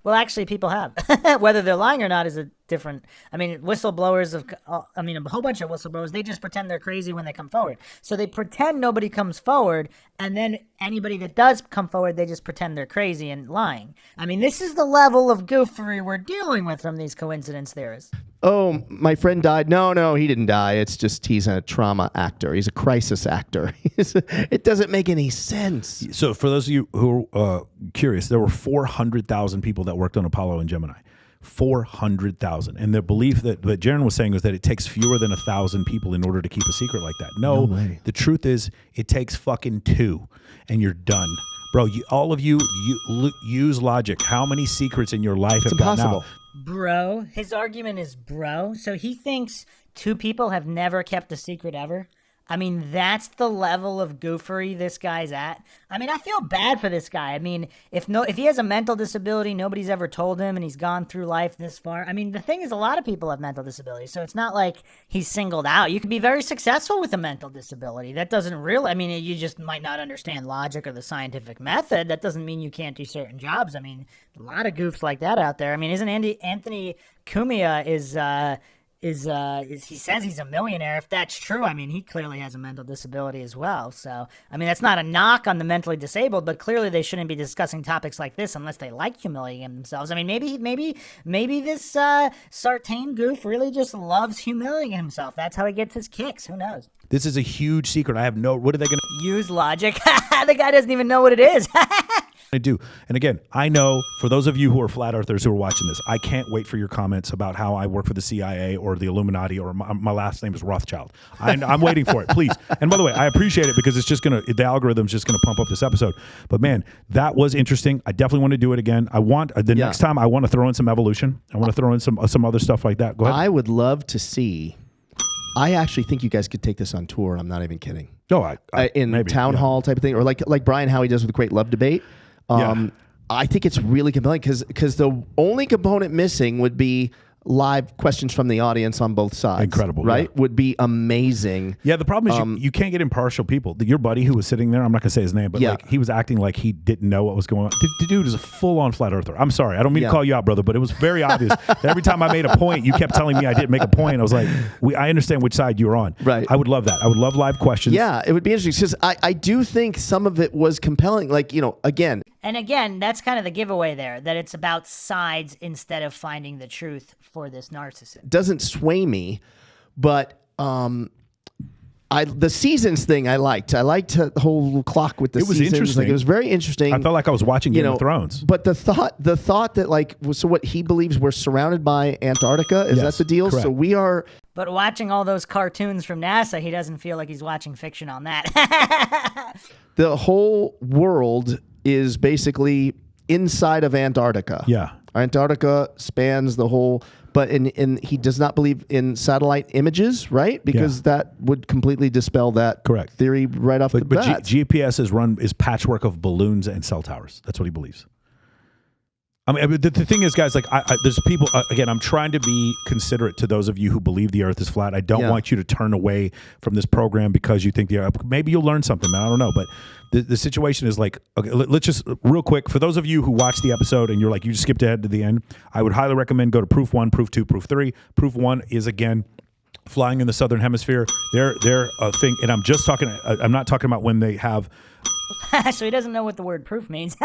Well, actually, people have. Whether they're lying or not is a different. I mean, whistleblowers a whole bunch of whistleblowers, they just pretend they're crazy when they come forward. So they pretend nobody comes forward, and then anybody that does come forward, they just pretend they're crazy and lying. I mean, this is the level of goofery we're dealing with from these coincidence theorists. Oh, my friend died. No, he didn't die. It's just he's a trauma actor. He's a crisis actor. It doesn't make any sense. So for those of you who are curious, there were 400,000 people that worked on Apollo and Gemini. 400,000. And the belief that Jaron was saying was that it takes fewer than 1,000 people in order to keep a secret like that. No way. The truth is it takes fucking 2 and you're done. Bro, all of you use logic. How many secrets in your life have gotten out? Bro, his argument is bro. So he thinks 2 people have never kept a secret ever. I mean, that's the level of goofery this guy's at. I mean, I feel bad for this guy. I mean, if he has a mental disability, nobody's ever told him, and he's gone through life this far. I mean, the thing is, a lot of people have mental disabilities, so it's not like he's singled out. You can be very successful with a mental disability. That doesn't really, I mean, you just might not understand logic or the scientific method. That doesn't mean you can't do certain jobs. I mean, a lot of goofs like that out there. I mean, isn't Anthony Cumia he says he's a millionaire. If that's true, I mean, he clearly has a mental disability as well. So, I mean, that's not a knock on the mentally disabled, but clearly they shouldn't be discussing topics like this unless they like humiliating themselves. I mean, maybe this Sartain goof really just loves humiliating himself. That's how he gets his kicks. Who knows? This is a huge secret. What are they going to use logic? The guy doesn't even know what it is. I do. And again, I know for those of you who are flat earthers who are watching this, I can't wait for your comments about how I work for the CIA or the Illuminati or my last name is Rothschild. I'm waiting for it, please. And by the way, I appreciate it because it's just the algorithm's just going to pump up this episode. But man, that was interesting. I definitely want to do it again. I want next time I want to throw in some evolution. I want to throw in some other stuff like that. Go ahead. I would love to see. I actually think you guys could take this on tour. I'm not even kidding. No, in maybe, town hall type of thing, or like Brian Howie does with the Great Love Debate. I think it's really compelling because the only component missing would be live questions from the audience on both sides. Incredible, right? Would be amazing. Yeah, the problem is you can't get impartial people. Your buddy who was sitting there, I'm not going to say his name, but like he was acting like he didn't know what was going on. The dude is a full-on flat earther. I'm sorry. I don't mean to call you out, brother, but it was very obvious. Every time I made a point, you kept telling me I didn't make a point. I was like, I understand which side you were on. Right. I would love that. I would love live questions. Yeah, it would be interesting because I do think some of it was compelling. Like, again. And again, that's kind of the giveaway there, that it's about sides instead of finding the truth for this narcissist. Doesn't sway me, but the seasons thing I liked. I liked the whole clock with the seasons. It was interesting. It was very interesting. I felt like I was watching Game of Thrones. But the thought that so what he believes we're surrounded by Antarctica, is that the deal? Correct. So we are. But watching all those cartoons from NASA, he doesn't feel like he's watching fiction on that. The whole world is basically inside of Antarctica. Yeah. Antarctica spans the whole, but he does not believe in satellite images, right? Because that would completely dispel that theory right off the bat. GPS is patchwork of balloons and cell towers. That's what he believes. I mean, the thing is, guys, like, there's people, again, I'm trying to be considerate to those of you who believe the earth is flat. I don't want you to turn away from this program because you think the earth, maybe you'll learn something, man. I don't know. But the situation is like, okay, let's just real quick, for those of you who watched the episode and you're like, you just skipped ahead to the end, I would highly recommend go to proof 1, proof 2, proof 3. Proof 1 is, again, flying in the southern hemisphere. They're a thing, and I'm not talking about when they have So he doesn't know what the word proof means.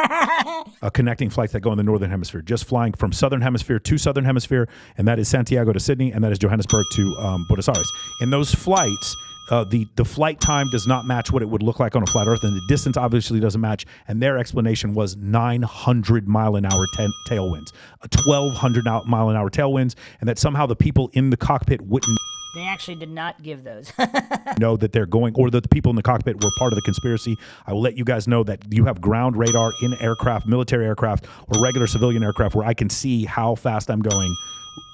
connecting flights that go in the northern hemisphere, just flying from southern hemisphere to southern hemisphere, and that is Santiago to Sydney, and that is Johannesburg to Buenos Aires. In those flights, the flight time does not match what it would look like on a flat Earth, and the distance obviously doesn't match. And their explanation was 900 mile an hour tailwinds, 1,200 mile an hour tailwinds, and that somehow the people in the cockpit wouldn't They actually did not give those. know that they're going, or that the people in the cockpit were part of the conspiracy. I will let you guys know that you have ground radar in aircraft, military aircraft, or regular civilian aircraft where I can see how fast I'm going,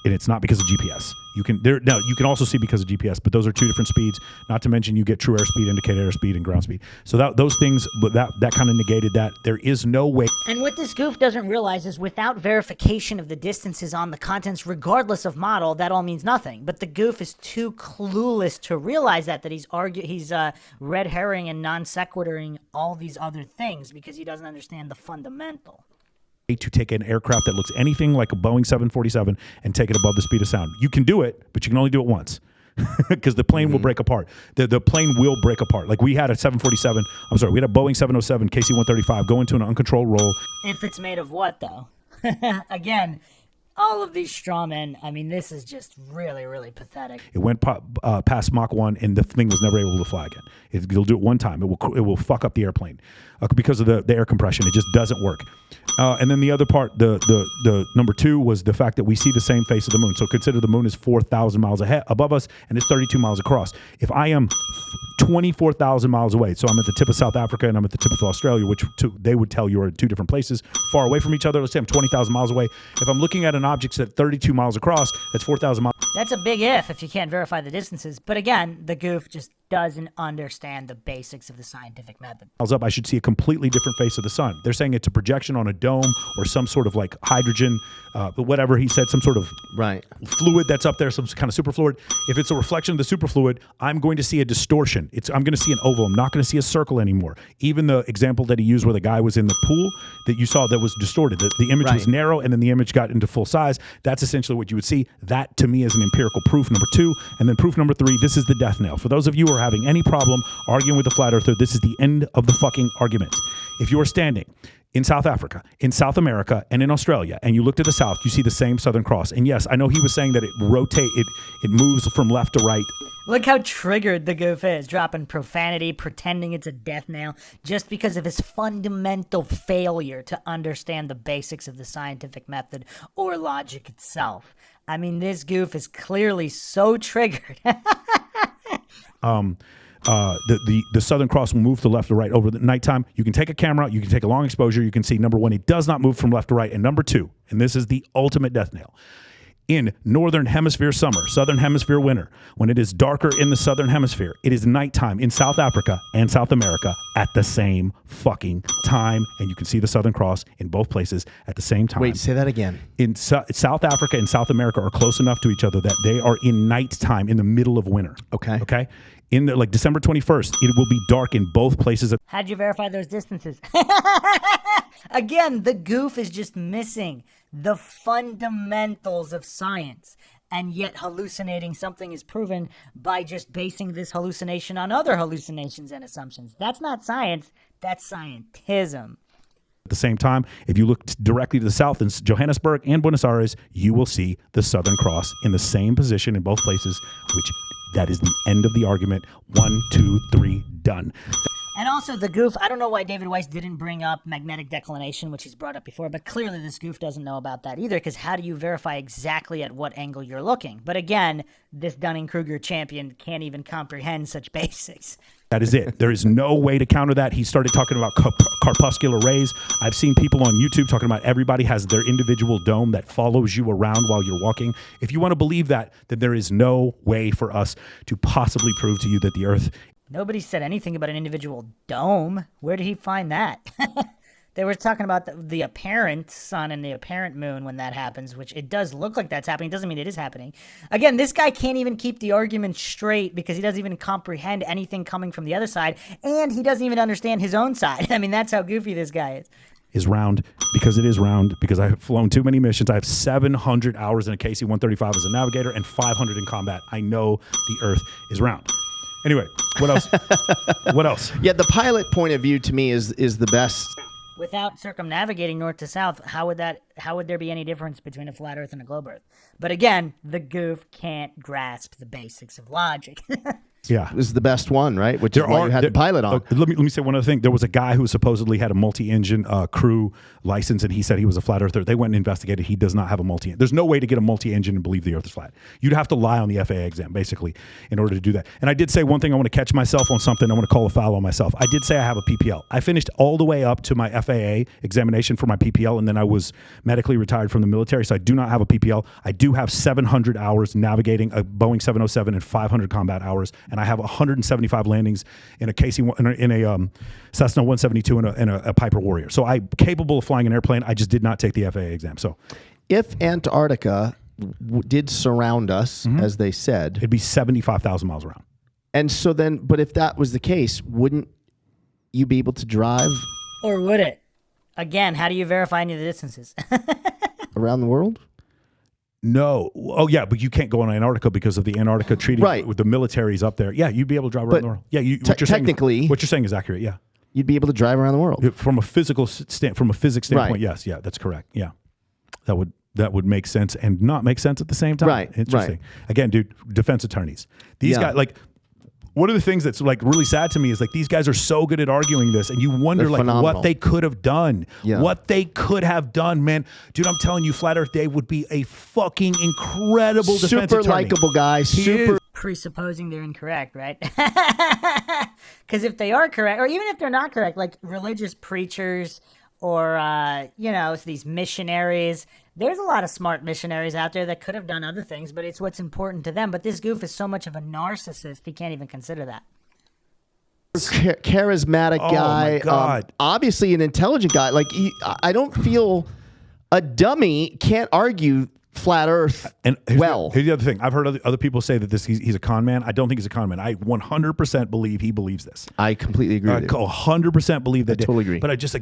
and it's not because of GPS. You can also see because of GPS, but those are two different speeds. Not to mention you get true airspeed, indicated airspeed, and ground speed. So those things, that kind of negated that. There is no way. And what this goof doesn't realize is without verification of the distances on the contents, regardless of model, that all means nothing. But the goof is too clueless to realize that he's red herring and non sequituring all these other things because he doesn't understand the fundamental. To take an aircraft that looks anything like a Boeing 747 and take it above the speed of sound. You can do it, but you can only do it once because the plane will break apart. The plane will break apart. Like we had a 747, we had a Boeing 707 KC-135 go into an uncontrolled roll. If it's made of what, though? Again, all of these straw men, I mean, this is just really, really pathetic. It went past Mach 1 and the thing was never able to fly again. It'll do it one time. It will fuck up the airplane because of the air compression. It just doesn't work. And then the other part, the number 2 was the fact that we see the same face of the moon. So consider the moon is 4,000 miles ahead above us and it's 32 miles across. If I am 24,000 miles away, so I'm at the tip of South Africa and I'm at the tip of Australia, which they would tell you are two different places, far away from each other. Let's say I'm 20,000 miles away. If I'm looking at an object that's 32 miles across, that's 4,000 miles. That's a big if you can't verify the distances. But again, the goof just doesn't understand the basics of the scientific method. Up, I should see a completely different face of the sun. They're saying it's a projection on a dome or some sort of like hydrogen, whatever he said, some sort of fluid that's up there, some kind of superfluid. If it's a reflection of the superfluid, I'm going to see a distortion. I'm going to see an oval. I'm not going to see a circle anymore. Even the example that he used where the guy was in the pool that you saw that was distorted. The image was narrow and then the image got into full size. That's essentially what you would see. That to me is an empirical proof, number 2. And then proof number 3, this is the death knell. For those of you who are having any problem arguing with the flat earther, this is the end of the fucking argument. If you are standing in South Africa, in South America, and in Australia, and you look to the south, you see the same Southern Cross. And yes, I know he was saying that it moves from left to right. Look how triggered the goof is, dropping profanity, pretending it's a death knell, just because of his fundamental failure to understand the basics of the scientific method or logic itself. I mean, this goof is clearly so triggered. The Southern Cross will move to left or right over the nighttime. You can take a camera, you can take a long exposure, you can see, number 1, it does not move from left to right, and number 2, and this is the ultimate death knell. In northern hemisphere summer, southern hemisphere winter, when it is darker in the southern hemisphere, it is nighttime in South Africa and South America at the same fucking time, and you can see the Southern Cross in both places at the same time. Wait, say that again. In South Africa and South America are close enough to each other that they are in nighttime in the middle of winter. Okay. In like December 21st, it will be dark in both places. How'd you verify those distances? Again, the goof is just missing the fundamentals of science. And yet hallucinating something is proven by just basing this hallucination on other hallucinations and assumptions. That's not science, that's scientism. At the same time, if you look directly to the south in Johannesburg and Buenos Aires, you will see the Southern Cross in the same position in both places, which that is the end of the argument. 1, 2, 3, done. And also the goof, I don't know why David Weiss didn't bring up magnetic declination, which he's brought up before, but clearly this goof doesn't know about that either, because how do you verify exactly at what angle you're looking? But again, this Dunning-Kruger champion can't even comprehend such basics. That is it. There is no way to counter that. He started talking about corpuscular rays. I've seen people on YouTube talking about everybody has their individual dome that follows you around while you're walking. If you want to believe that, then there is no way for us to possibly prove to you that the Earth... Nobody said anything about an individual dome. Where did he find that? They were talking about the apparent sun and the apparent moon when that happens, which it does look like that's happening. Doesn't mean it is happening. Again, this guy can't even keep the argument straight because he doesn't even comprehend anything coming from the other side, and he doesn't even understand his own side. I mean, that's how goofy this guy is round because it is round, because I have flown too many missions. I have 700 hours in a KC-135 as a navigator and 500 in combat. I know the Earth is round. Anyway, what else? What else? Yeah, the pilot point of view to me is the best. Without circumnavigating north to south, how would there be any difference between a flat Earth and a globe Earth? But again, the goof can't grasp the basics of logic. Yeah, It was the best one, right? Which is why you had the pilot on. Let me say one other thing. There was a guy who supposedly had a multi-engine crew license, and he said he was a flat earther. They went and investigated. He does not have a multi. There's no way to get a multi-engine and believe the Earth is flat. You'd have to lie on the FAA exam, basically, in order to do that. And I did say one thing. I want to catch myself on something. I want to call a foul on myself. I did say I have a PPL. I finished all the way up to my FAA examination for my PPL, and then I was medically retired from the military, so I do not have a PPL. I do have 700 hours navigating a Boeing 707 and 500 combat hours, and I have 175 landings in a Cessna 172 and a Piper Warrior. So I'm capable of flying an airplane. I just did not take the FAA exam. So if Antarctica did surround us, as they said, it'd be 75,000 miles around. And so then, but if that was the case, wouldn't you be able to drive Or would it? Again, how do you verify any of the distances? around the world? No. Oh, yeah, but you can't go on Antarctica because of the Antarctica Treaty Right. with the militaries up there. Yeah, you'd be able to drive around But the world. Yeah, technically, what you're saying is accurate. Yeah, you'd be able to drive around the world. from a physical from a physics standpoint. Right. Yes, yeah, that's correct. Yeah, that would make sense and not make sense at the same time. Right, Interesting. right. Again, dude, defense attorneys. These Yeah. guys, like, one of the things that's like really sad to me is like these guys are so good at arguing this, and you wonder They're like phenomenal. what they could have done. Yeah. What they could have done, man. Dude, I'm telling you, Flat Earth Dave would be a fucking incredible defense Super attorney. likable guy. He Super. is. Presupposing they're incorrect, right? Because if they are correct, or even if they're not correct, like religious preachers or, these missionaries, there's a lot of smart missionaries out there that could have done other things, but it's what's important to them. But this goof is so much of a narcissist, he can't even consider that. Charismatic Oh, guy. my God. Obviously an intelligent guy. Like, I don't feel a dummy can't argue flat Earth And here's well. here's the other thing. I've heard other people say that he's a con man. I don't think he's a con man. I 100% believe he believes this. I completely agree with you. 100% believe that. I totally agree. But I just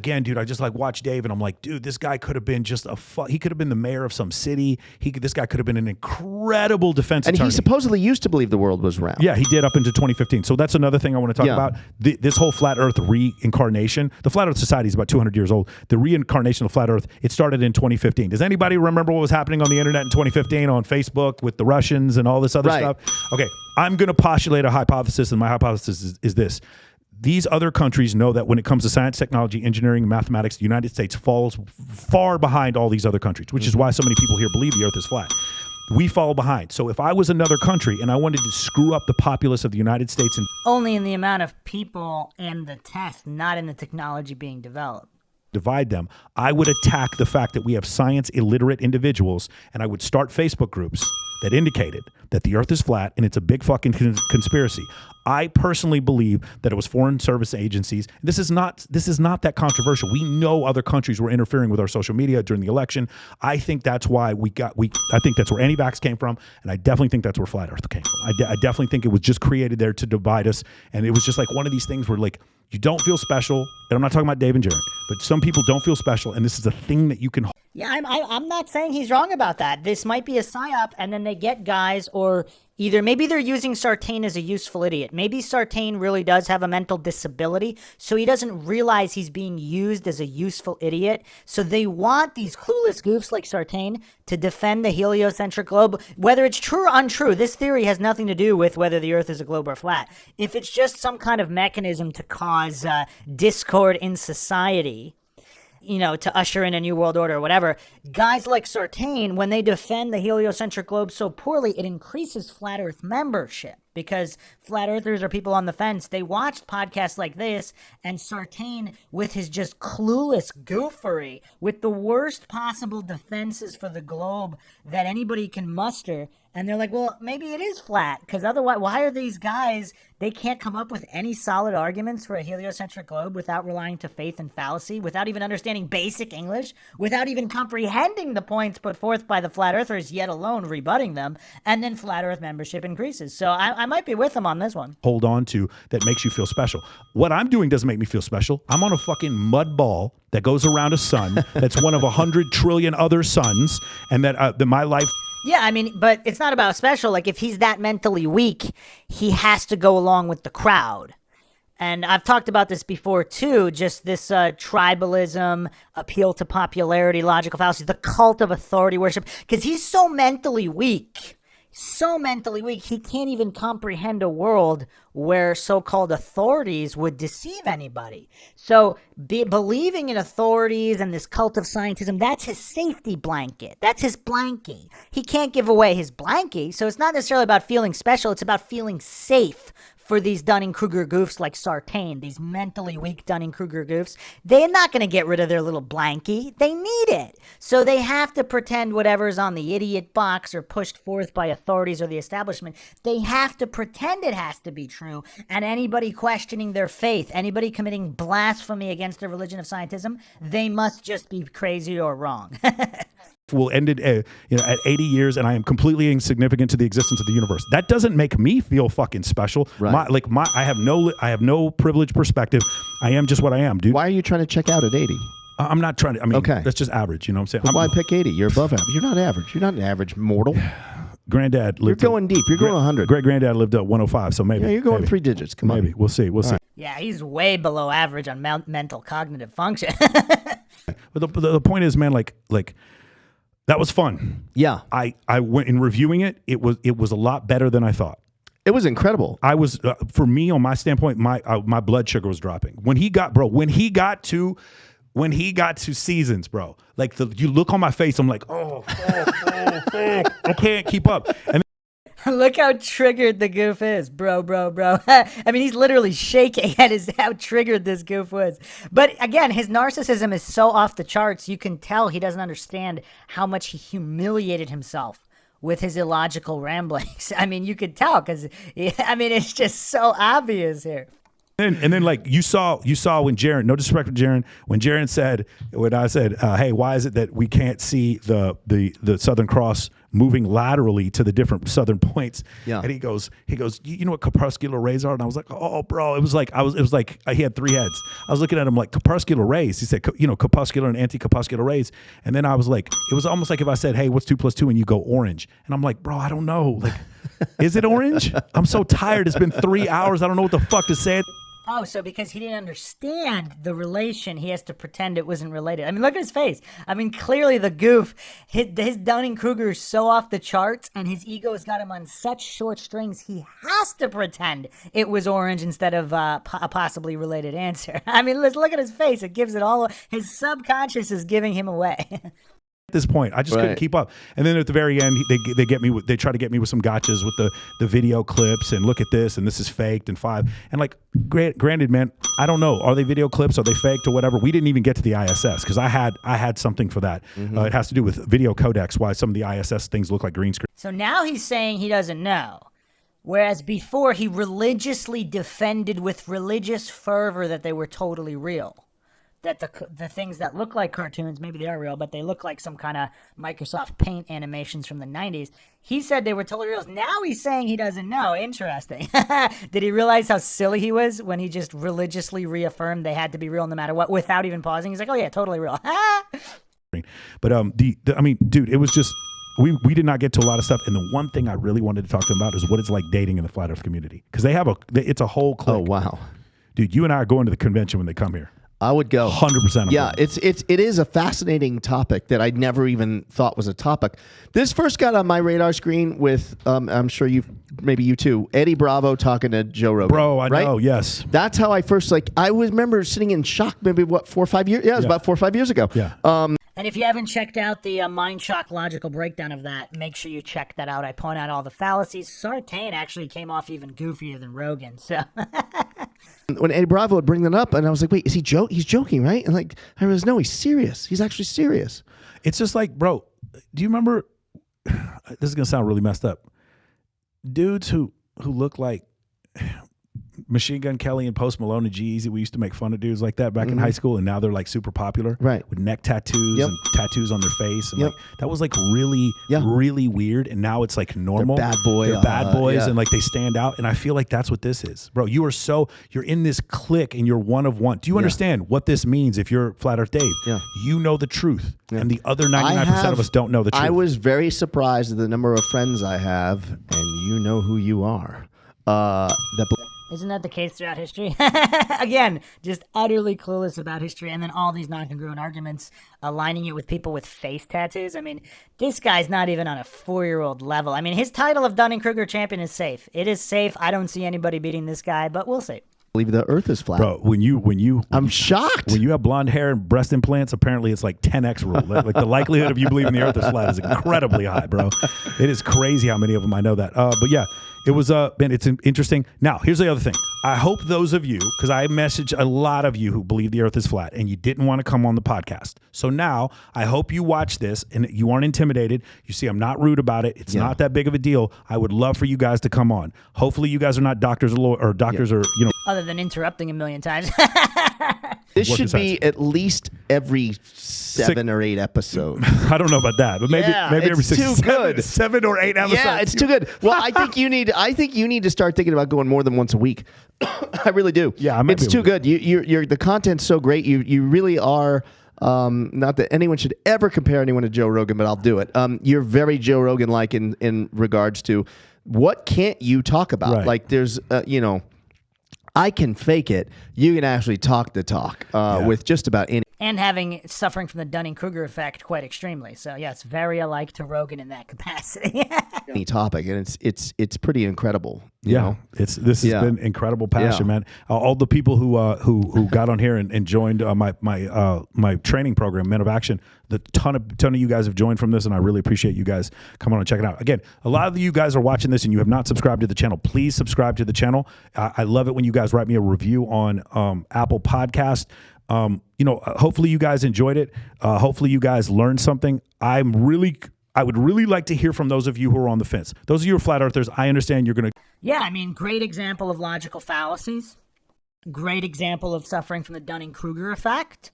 like watch Dave, and I'm like, dude, this guy could have been just he could have been the mayor of some city. This guy could have been an incredible defense And attorney. he supposedly used to believe the world was round. Yeah, he did up into 2015. So that's another thing I want to talk Yeah. about. This whole flat Earth reincarnation. The Flat Earth Society is about 200 years old. The reincarnation of flat Earth, it started in 2015. Does anybody remember what was happening on the internet in 2015 on Facebook with the Russians and all this other Right. stuff? Okay, I'm going to postulate a hypothesis, and my hypothesis is this. These other countries know that when it comes to science, technology, engineering, and mathematics, the United States falls far behind all these other countries, which is why so many people here believe the Earth is flat. We fall behind. So if I was another country and I wanted to screw up the populace of the United States and Only in the amount of people and the test, not in the technology being developed. divide them, I would attack the fact that we have science illiterate individuals, and I would start Facebook groups that indicated that the Earth is flat and it's a big fucking conspiracy. I personally believe that it was foreign service agencies. This is not that controversial. We know other countries were interfering with our social media during the election. I think that's why I think that's where anti-vax came from, and I definitely think that's where flat Earth came from. I definitely think it was just created there to divide us, and it was just like one of these things where like you don't feel special, and I'm not talking about Dave and Jared, but some people don't feel special, and this is a thing that you can. Yeah, I'm not saying he's wrong about that. This might be a psyop, and then they get guys, or maybe they're using Sartain as a useful idiot. Maybe Sartain really does have a mental disability, so he doesn't realize he's being used as a useful idiot. So they want these clueless goofs like Sartain to defend the heliocentric globe. Whether it's true or untrue, this theory has nothing to do with whether the Earth is a globe or flat. If it's just some kind of mechanism to cause discord in society, to usher in a new world order or whatever, guys like Sartain, when they defend the heliocentric globe so poorly, it increases flat Earth membership, because flat earthers are people on the fence. They watched podcasts like this, and Sartain, with his just clueless goofery, with the worst possible defenses for the globe that anybody can muster, And they're like, well, maybe it is flat, because otherwise, why are these guys, they can't come up with any solid arguments for a heliocentric globe without relying to faith and fallacy, without even understanding basic English, without even comprehending the points put forth by the flat earthers, yet alone rebutting them, and then flat earth membership increases. So I might be with them on this one. Hold on to that makes you feel special. What I'm doing doesn't make me feel special. I'm on a fucking mud ball that goes around a sun that's one of 100 trillion other suns, and that my life. Yeah, I mean, but it's not about special. Like, if he's that mentally weak, he has to go along with the crowd. And I've talked about this before, too, just this tribalism, appeal to popularity, logical fallacy, the cult of authority worship, because he's so mentally weak. He can't even comprehend a world where so-called authorities would deceive anybody. So believing in authorities and this cult of scientism, that's his safety blanket. That's his blankie. He can't give away his blankie. So it's not necessarily about feeling special. It's about feeling safe for these Dunning-Kruger goofs like Sartain, these mentally weak Dunning-Kruger goofs. They're not going to get rid of their little blankie. They need it. So they have to pretend whatever's on the idiot box or pushed forth by authorities or the establishment, they have to pretend it has to be true. And anybody questioning their faith, anybody committing blasphemy against the religion of scientism, they must just be crazy or wrong. Will end it at 80 years, and I am completely insignificant to the existence of the universe. That doesn't make me feel fucking special. Right. I have no privileged perspective. I am just what I am, dude. Why are you trying to check out at 80? I'm not trying to. I mean, Okay. that's just average. You know what I'm saying? Well, why pick 80? You're above average. You're not average. You're not an average mortal. Granddad You're lived. going deep. You're going 100. Great granddad lived at 105, so maybe. Yeah, you're going maybe. 3 digits. Come on. Maybe we'll see. We'll see. Yeah, he's way below average on mental cognitive function. But the point is, man, like that was fun. Yeah. I went in reviewing it. It was a lot better than I thought. It was incredible. I was for me, on my standpoint, my blood sugar was dropping when he got to seasons, bro. Like you look on my face, I'm like, oh, I can't keep up. And Look how triggered the goof is, bro. I mean, he's literally shaking at how triggered this goof was. But again, his narcissism is so off the charts, you can tell he doesn't understand how much he humiliated himself with his illogical ramblings. I mean, you could tell because, it's just so obvious here. And then like you saw when Jaron, no disrespect to Jaron, when I said, hey, why is it that we can't see the Southern Cross moving laterally to the different southern points? Yeah. And he goes, you know what corpuscular rays are? And I was like, oh, bro, it was like he had 3 heads. I was looking at him like corpuscular rays. He said, corpuscular and anti-corpuscular rays. And then I was like, it was almost like if I said, hey, what's 2 + 2? And you go orange. And I'm like, bro, I don't know. Like, is it orange? I'm so tired. It's been 3 hours. I don't know what the fuck to say. Oh, so because he didn't understand the relation, he has to pretend it wasn't related. I mean, look at his face. I mean, clearly the goof, his Dunning-Kruger is so off the charts, and his ego has got him on such short strings, he has to pretend it was orange instead of a possibly related answer. I mean, let's look at his face. It gives it all. His subconscious is giving him away. This point, I just couldn't keep up. And then at the very end, they get me. They try to get me with some gotchas with the video clips and look at this and this is faked and 5 and like granted, man, I don't know. Are they video clips? Are they faked or whatever? We didn't even get to the ISS because I had something for that. It has to do with video codecs. Why some of the ISS things look like green screen. So now he's saying he doesn't know. Whereas before he religiously defended with religious fervor that they were totally real. That the things that look like cartoons, maybe they are real, but they look like some kind of Microsoft Paint animations from the 90s. He said they were totally real. Now he's saying he doesn't know. Interesting. Did he realize how silly he was when he just religiously reaffirmed they had to be real no matter what without even pausing? He's like, oh yeah, totally real. But I mean, dude, it was just we did not get to a lot of stuff. And the one thing I really wanted to talk to him about is what it's like dating in the flat Earth community because it's a whole clique. Oh, wow. Dude, you and I are going to the convention when they come here. I would go 100%. Yeah, it is a fascinating topic that I never even thought was a topic. This first got on my radar screen with I'm sure maybe you too, Eddie Bravo talking to Joe Rogan. Bro, I right? know, yes. That's how I first I remember sitting in shock. Maybe 4 or 5 years. Yeah, it was about 4 or 5 years ago. Yeah. And if you haven't checked out the MINDSHOCK logical breakdown of that, make sure you check that out. I point out all the fallacies. Sartain actually came off even goofier than Rogan. So. When Eddie Bravo would bring that up, and I was like, wait, is he joking? He's joking, right? And like, I realized, no, he's serious. He's actually serious. It's just like, bro, do you remember this is gonna sound really messed up. Dudes who look like Machine Gun Kelly and Post Malone and G-Eazy, we used to make fun of dudes like that back in high school, and now they're like super popular, Right. with neck tattoos and tattoos on their face, and Yep. like that was like really, really weird. And now it's like normal. They're bad boy, They're bad boys, yeah. and like they stand out. And I feel like that's what this is, bro. You're in this clique, and you're one of one. Do you understand what this means? If you're Flat Earth Dave, you know the truth, and the other 99% of us don't know the truth. I was very surprised at the number of friends I have, and you know who you are. Isn't that the case throughout history? Again, just utterly clueless about history, and then all these non-congruent arguments, aligning it with people with face tattoos. I mean, this guy's not even on a 4-year-old level. I mean, his title of Dunning-Kruger champion is safe. It is safe. I don't see anybody beating this guy, but we'll see. Believe the Earth is flat. Bro, when you I'm shocked. When you have blonde hair and breast implants, apparently it's like 10x rule. Like the likelihood of you believing the Earth is flat is incredibly high, bro. It is crazy how many of them I know that. But yeah, it was man, it's interesting. Now, here's the other thing. I hope those of you, because I messaged a lot of you who believe the Earth is flat, and you didn't want to come on the podcast. So now I hope you watch this and you aren't intimidated. You see, I'm not rude about it. It's not that big of a deal. I would love for you guys to come on. Hopefully, you guys are not doctors or doctors or Other than interrupting a million times. This Work should be besides. at least every 7 or 8 episodes. I don't know about that, but maybe every it's 6, too 7, good. 7 or 8 episodes. Yeah, it's too good. Well, I think you need to start thinking about going more than once a week. I really do. Yeah, I might it's be too able to. good. You're the content's so great. You really are. Not that anyone should ever compare anyone to Joe Rogan, but I'll do it. You're very Joe Rogan-like in regards to what can't you talk about? Right. Like there's I can fake it. You can actually talk the talk with just about any. And suffering from the Dunning-Kruger effect quite extremely. So yeah, it's very alike to Rogan in that capacity. Any topic, and it's pretty incredible. You Yeah, know? this has been incredible passion, man. All the people who got on here and joined my training program, Men of Action. The ton of you guys have joined from this, and I really appreciate you guys coming on and checking it out. Again, a lot of you guys are watching this and you have not subscribed to the channel. Please subscribe to the channel. I love it when you guys write me a review on Apple Podcast. Hopefully you guys enjoyed it. Hopefully you guys learned something. I would really like to hear from those of you who are on the fence. Those of you who are flat earthers, I understand you're going to. Yeah, I mean, great example of logical fallacies. Great example of suffering from the Dunning-Kruger effect.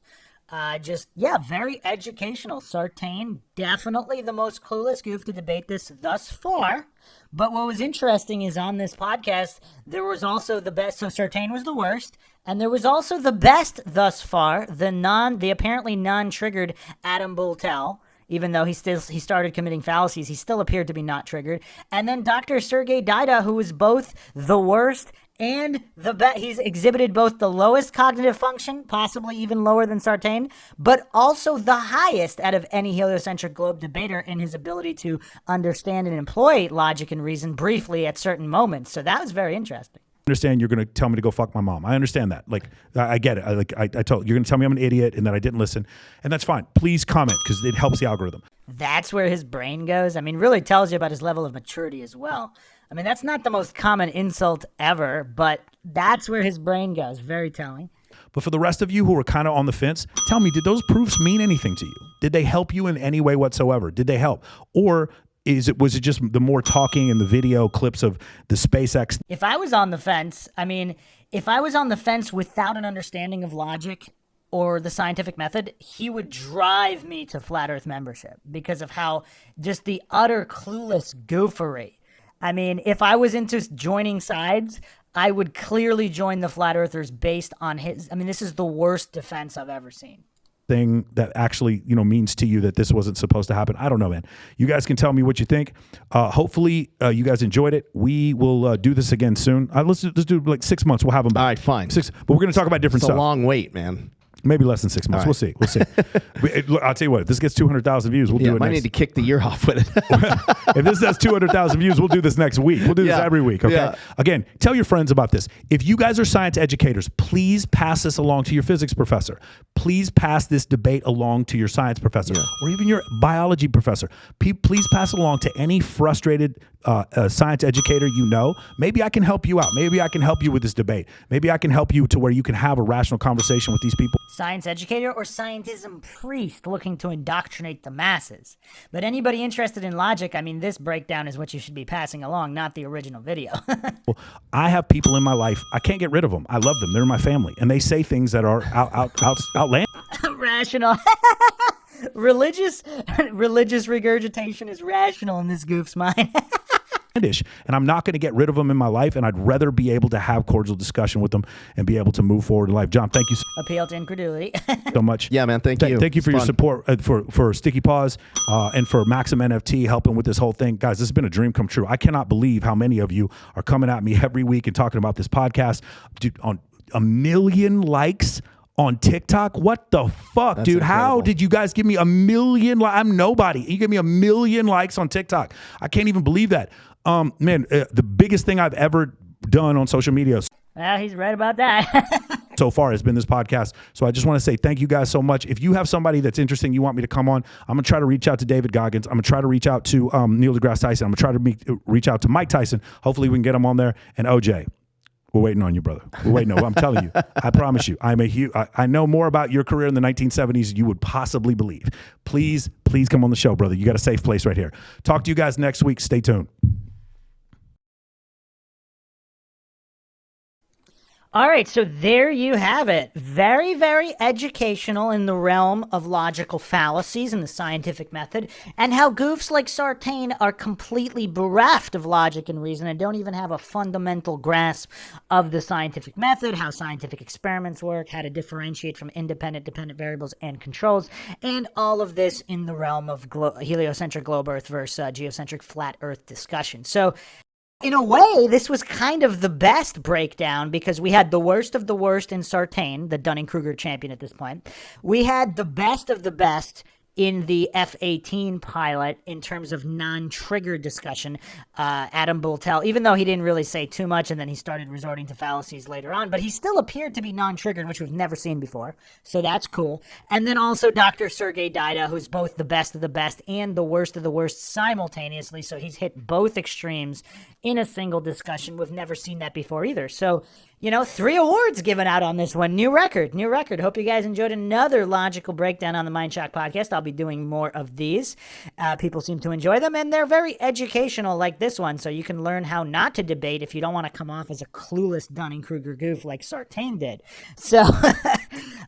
Very educational. Sartain, definitely the most clueless goof to debate this thus far. But what was interesting is on this podcast, there was also the best. So Sartain was the worst. And there was also the best thus far, the apparently non-triggered Adam Bultel. Even though he started committing fallacies, he still appeared to be not triggered. And then Dr. Sergey Dida, who was both the worst and the best. He's exhibited both the lowest cognitive function, possibly even lower than Sartain, but also the highest out of any heliocentric globe debater in his ability to understand and employ logic and reason briefly at certain moments. So that was very interesting. Understand you're going to tell me to go fuck my mom. I understand that. Like, I get it. I told you're going to tell me I'm an idiot and that I didn't listen, and that's fine. Please comment because it helps the algorithm. That's where his brain goes. I mean, really tells you about his level of maturity as well. I mean, that's not the most common insult ever, but that's where his brain goes. Very telling. But for the rest of you who are kind of on the fence, tell me, did those proofs mean anything to you? Did they help you in any way whatsoever? Did they help? Or was it just the more talking and the video clips of the SpaceX? If I was on the fence, if I was on the fence without an understanding of logic or the scientific method, he would drive me to Flat Earth membership because of how just the utter clueless goofery. I mean, if I was into joining sides, I would clearly join the Flat Earthers based on his. I mean, this is the worst defense I've ever seen. Thing that actually means to you that this wasn't supposed to happen. I don't know, man. You guys can tell me what you think. Hopefully you guys enjoyed it. We will do this again soon. Let's do like 6 months. We'll have them back. All right, fine. 6, but we're going to talk about different It's stuff. a long wait, man. Maybe less than 6 months. All right. We'll see. Look, I'll tell you what. If this gets 200,000 views, we'll do it Might next. need to kick the year off with it. If this does 200,000 views, we'll do this next week. We'll do this every week, okay? Yeah. Again, tell your friends about this. If you guys are science educators, please pass this along to your physics professor. Please pass this debate along to your science professor or even your biology professor. Please pass it along to any frustrated science educator you know, maybe I can help you out. Maybe I can help you with this debate. Maybe I can help you to where you can have a rational conversation with these people. Science educator or scientism priest looking to indoctrinate the masses. But anybody interested in logic, I mean, this breakdown is what you should be passing along, not the original video. I have people in my life. I can't get rid of them. I love them. They're my family. And they say things that are outlandish. Rational. Religious regurgitation is rational in this goof's mind. And I'm not going to get rid of them in my life, and I'd rather be able to have cordial discussion with them and be able to move forward in life. John, thank you Appeal to incredulity. so much. Yeah, man, thank you. Thank you for your support for Sticky Paws and for Maxim NFT helping with this whole thing. Guys, this has been a dream come true. I cannot believe how many of you are coming at me every week and talking about this podcast. Dude, on 1 million likes on TikTok? What the fuck, dude? Incredible. How did you guys give me 1 million? I'm nobody. You give me 1 million likes on TikTok. I can't even believe that. The biggest thing I've ever done on social media Well, he's right about that. so far has been this podcast. So I just want to say thank you guys so much. If you have somebody that's interesting, you want me to come on, I'm going to try to reach out to David Goggins. I'm going to try to reach out to Neil deGrasse Tyson. I'm going to try to reach out to Mike Tyson. Hopefully we can get him on there. And OJ, we're waiting on you, brother. We're waiting on you. I'm telling you. I promise you. I know more about your career in the 1970s than you would possibly believe. Please come on the show, brother. You got a safe place right here. Talk to you guys next week. Stay tuned. All right, so there you have it. Very, very educational in the realm of logical fallacies and the scientific method, and how goofs like Sartain are completely bereft of logic and reason and don't even have a fundamental grasp of the scientific method, how scientific experiments work, how to differentiate from independent, dependent variables and controls, and all of this in the realm of heliocentric globe Earth versus geocentric flat Earth discussion. So, in a way, this was kind of the best breakdown because we had the worst of the worst in Sartain, the Dunning-Kruger champion at this point. We had the best of the best in the F-18 pilot in terms of non-trigger discussion. Adam Bultell, even though he didn't really say too much and then he started resorting to fallacies later on, but he still appeared to be non-triggered, which we've never seen before. So that's cool. And then also Dr. Sergey Dida, who's both the best of the best and the worst of the worst simultaneously. So he's hit both extremes in a single discussion. We've never seen that before either. So, 3 awards given out on this one. New record. Hope you guys enjoyed another logical breakdown on the MindShock podcast. I'll be doing more of these. People seem to enjoy them, and they're very educational like this one, so you can learn how not to debate if you don't want to come off as a clueless Dunning-Kruger goof like Sartain did. So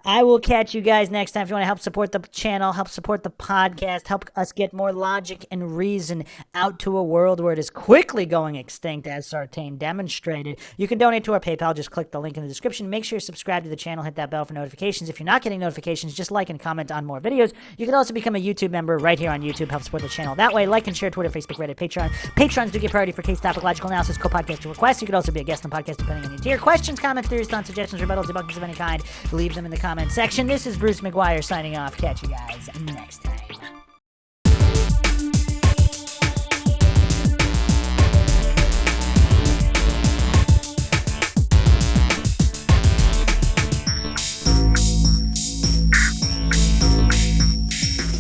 I will catch you guys next time. If you want to help support the channel, help support the podcast, help us get more logic and reason out to a world where it is quickly going extinct, as Sartain demonstrated, you can donate to our PayPal. Just click the link in the description. Make sure you're subscribed to the channel. Hit that bell for notifications. If you're not getting notifications, just like and comment on more videos. You can also become a YouTube member right here on YouTube. Help support the channel that way. Like and share Twitter, Facebook, Reddit, Patreon. Patrons do get priority for case topic, logical analysis, co-podcast requests. You could also be a guest on the podcast depending on your tier. Questions, comments, theories, thoughts, suggestions, rebuttals, debunkings of any kind, leave them in the comment section. This is Bruce McGuire signing off. Catch you guys next time.